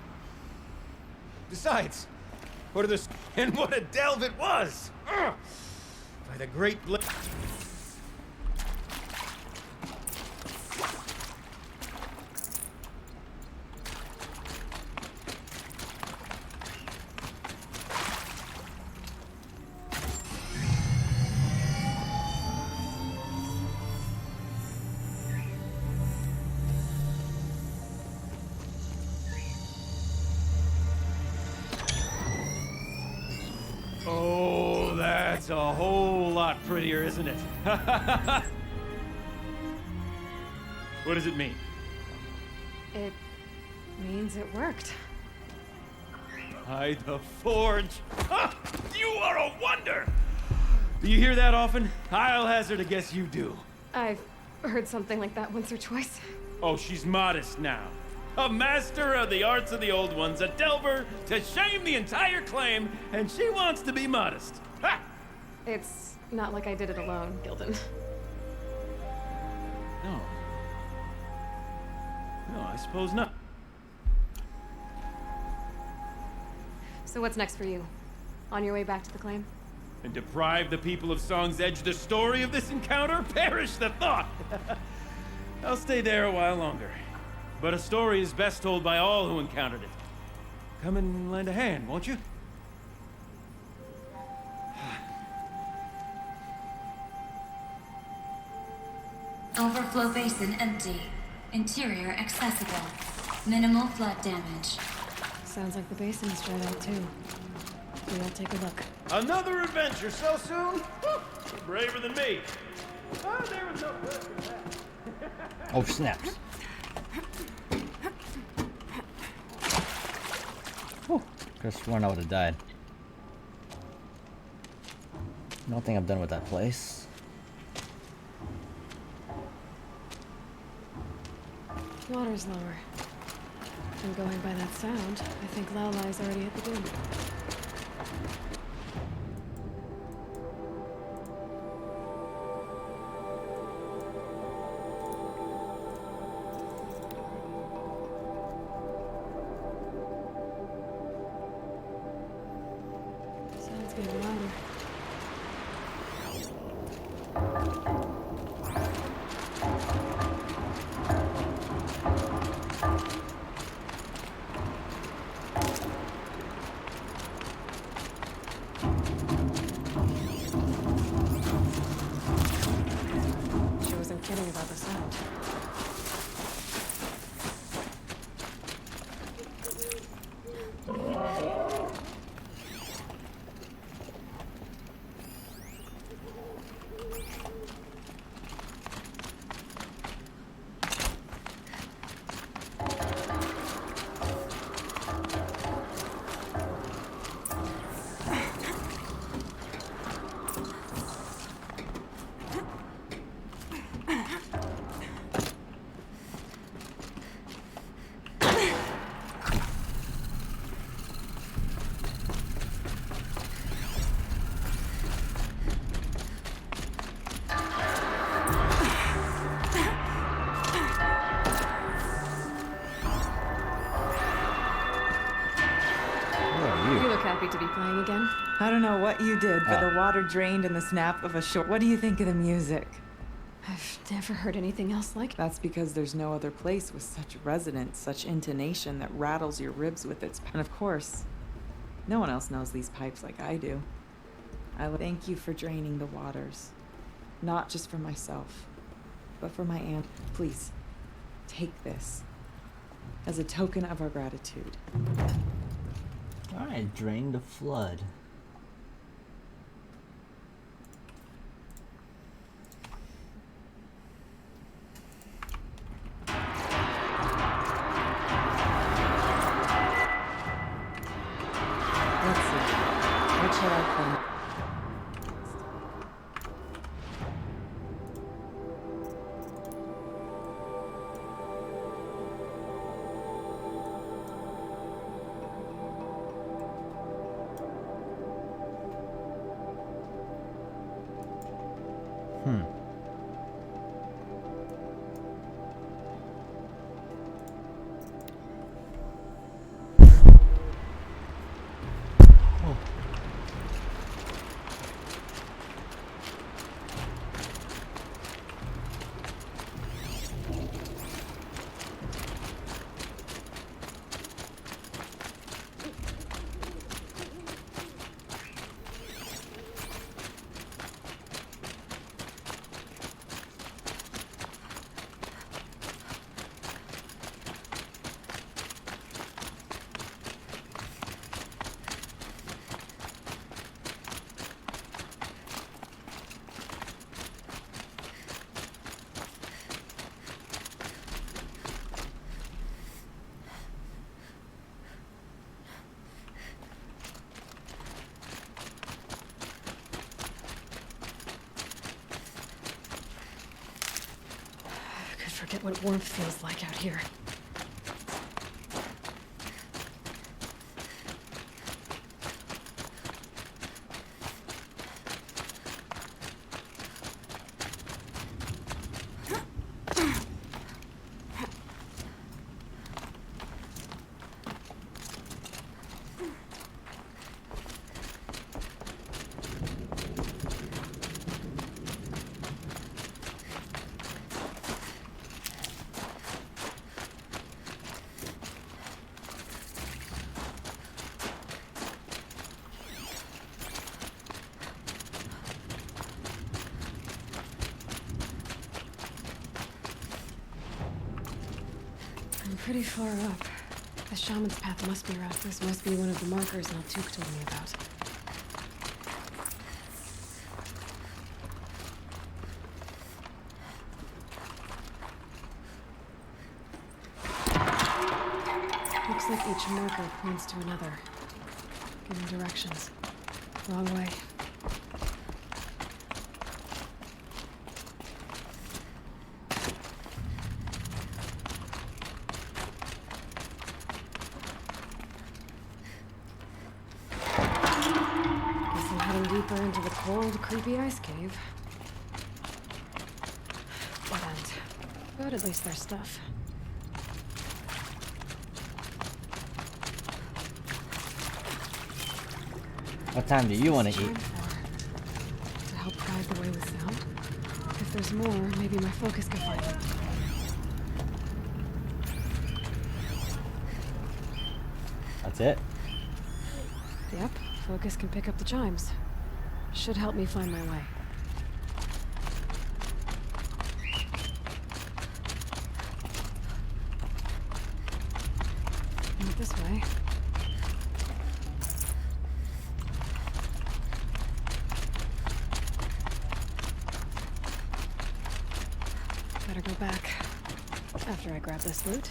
Besides, what are the... And what a delve it was! Ugh! By the great... Oh, that's a whole lot prettier, isn't it? What does it mean? It means it worked. By the forge! Ha! You are a wonder! Do you hear that often? I'll hazard a guess you do. I've heard something like that once or twice. Oh, she's modest now. A master of the arts of the old ones, a delver to shame the entire claim, and she wants to be modest. Ha! It's not like I did it alone, Gilden. No. No, I suppose not. So what's next for you? On your way back to the claim? And deprive the people of Song's Edge the story of this encounter? Perish the thought! I'll stay there a while longer. But a story is best told by all who encountered it. Come and lend a hand, won't you? Overflow basin empty. Interior accessible. Minimal flood damage. Sounds like the basin is dried out too. We'll take a look. Another adventure so soon? You're braver than me. Oh, there was no question for that. Oh, snaps. Whew. Could've sworn I would've died. I don't think I'm done with that place. Water's lower. And going by that sound, I think Laolai's already at the dune. Sounds getting louder. She wasn't kidding about the sound. You look happy to be playing again. I don't know what you did, but Oh. the water drained in the snap of a short. What do you think of the music? I've never heard anything else like it. That's because there's no other place with such resonance, such intonation that rattles your ribs with its. And of course, No one else knows these pipes like I do. Thank you for draining the waters. Not just for myself, but for my aunt. Please, take this as a token of our gratitude. Alright, drain the flood. Let's see. What should I clean? Forget what warmth feels like out here. I'm pretty far up. The shaman's path must be around. This must be one of the markers Naltuk told me about. Looks like each marker points to another, giving directions. Wrong way. Deeper into the cold, creepy ice cave. Dead end. But at least there's stuff. What time do you want to eat? To help guide the way with sound. If there's more, maybe my focus can find it. That's it? Yep, focus can pick up the chimes. Should help me find my way. Not this way. Better go back after I grab this loot.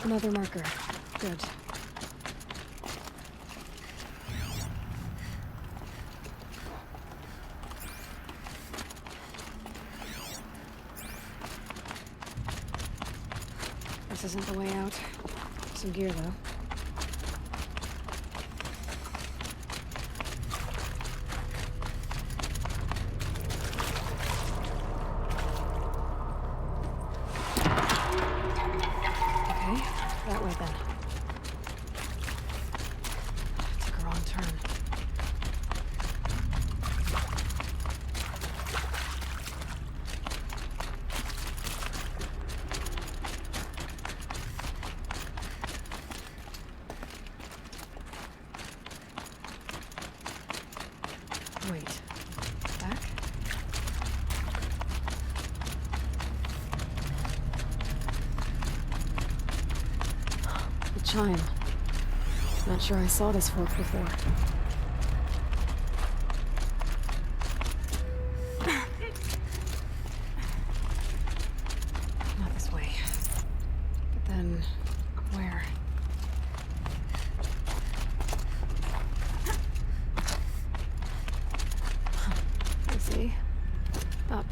Another marker. Good. This isn't the way out. Some gear, though. Right then. Took a wrong turn. Wait. Back? The chime. Not sure I saw this fork before. Not this way. But then, where? I see. Up.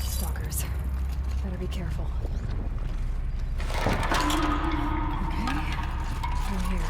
Stalkers. Better be careful. Okay. Through here.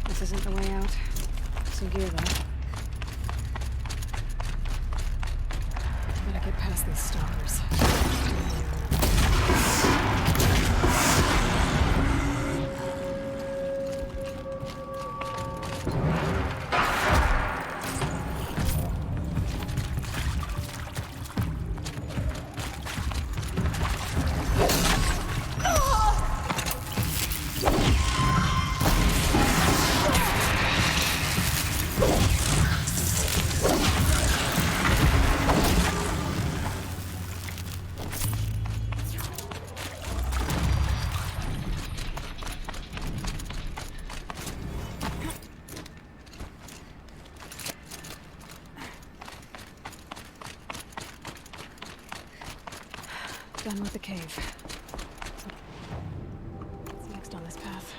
This isn't the way out. Some gear, though. Gotta get past these stalkers. Done with the cave. What's next on this path?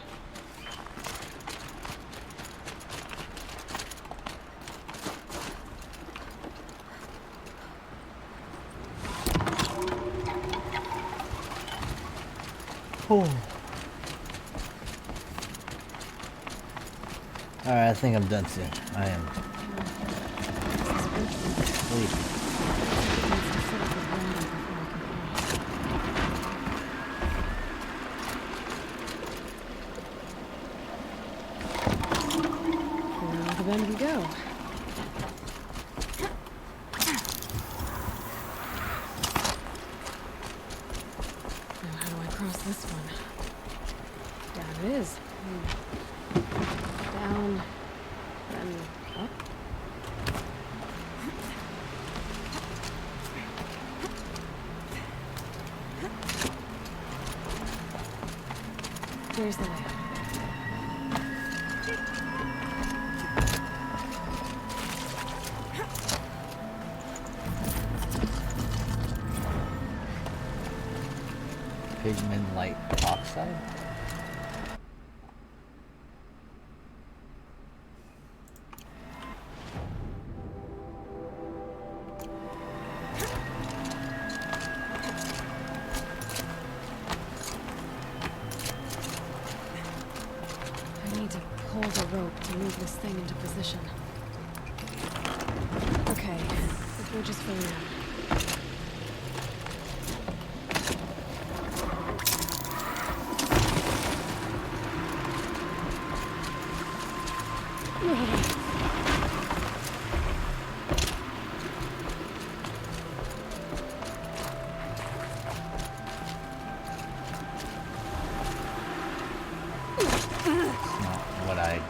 Oh. Alright, I think I'm done soon. I am sleepy. Then we go. Now how do I cross this one? Down it is. Down, then up. There's the way. Pigment light oxide? rope to move this thing into position. Okay, the bridge is filling up. What I...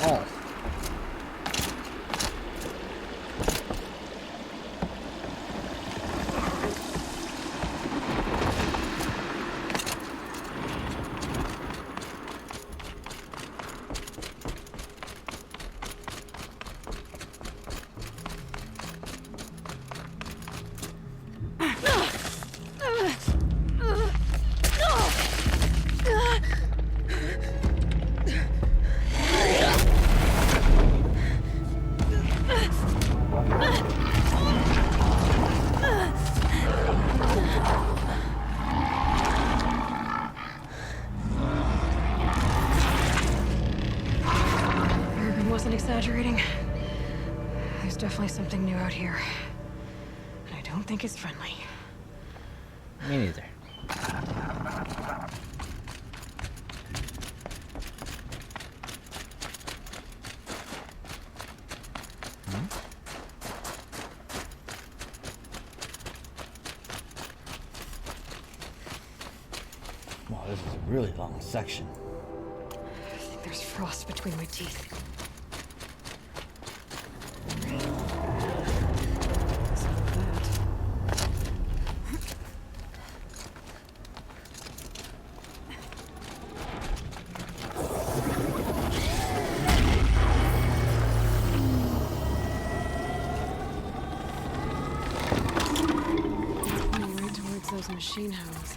Oh. Wasn't exaggerating. There's definitely something new out here. And I don't think it's friendly. Me neither. Wow, this is a really long section. I think there's frost between my teeth. Those machine hounds.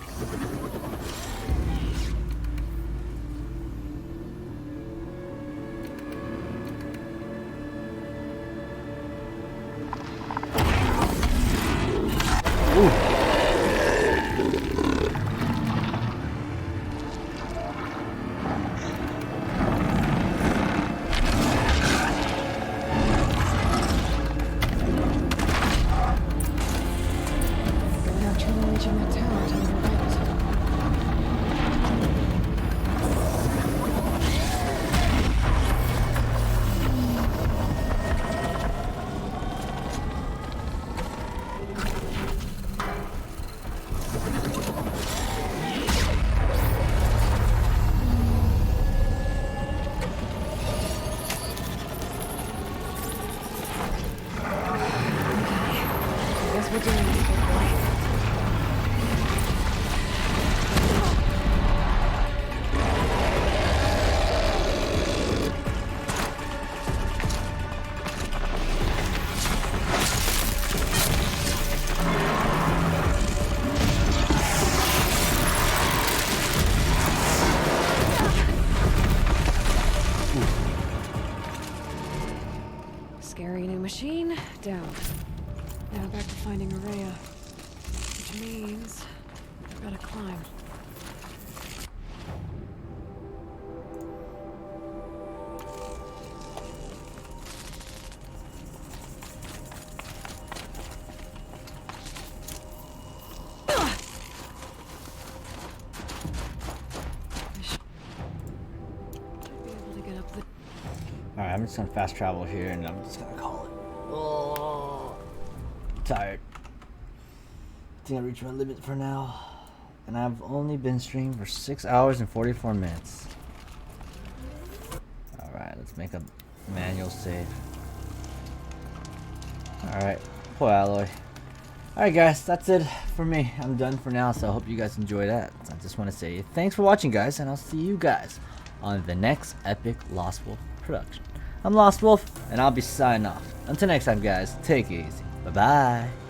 We're doing this, big boy. Scary new machine, down. Now back to finding Araya. Which means I've gotta climb. I'm just gonna fast travel here and I'm just gonna call it. Oh, I'm tired. I think I reached my limit for now. And I've only been streaming for 6 hours and 44 minutes. Alright, let's make a manual save. Alright, poor Alloy. Alright guys, that's it for me. I'm done for now, so I hope you guys enjoy that. I just want to say thanks for watching, guys, and I'll see you guys on the next epic Lost Wolf production. I'm Lost Wolf, and I'll be signing off. Until next time, guys, take it easy. Bye-bye.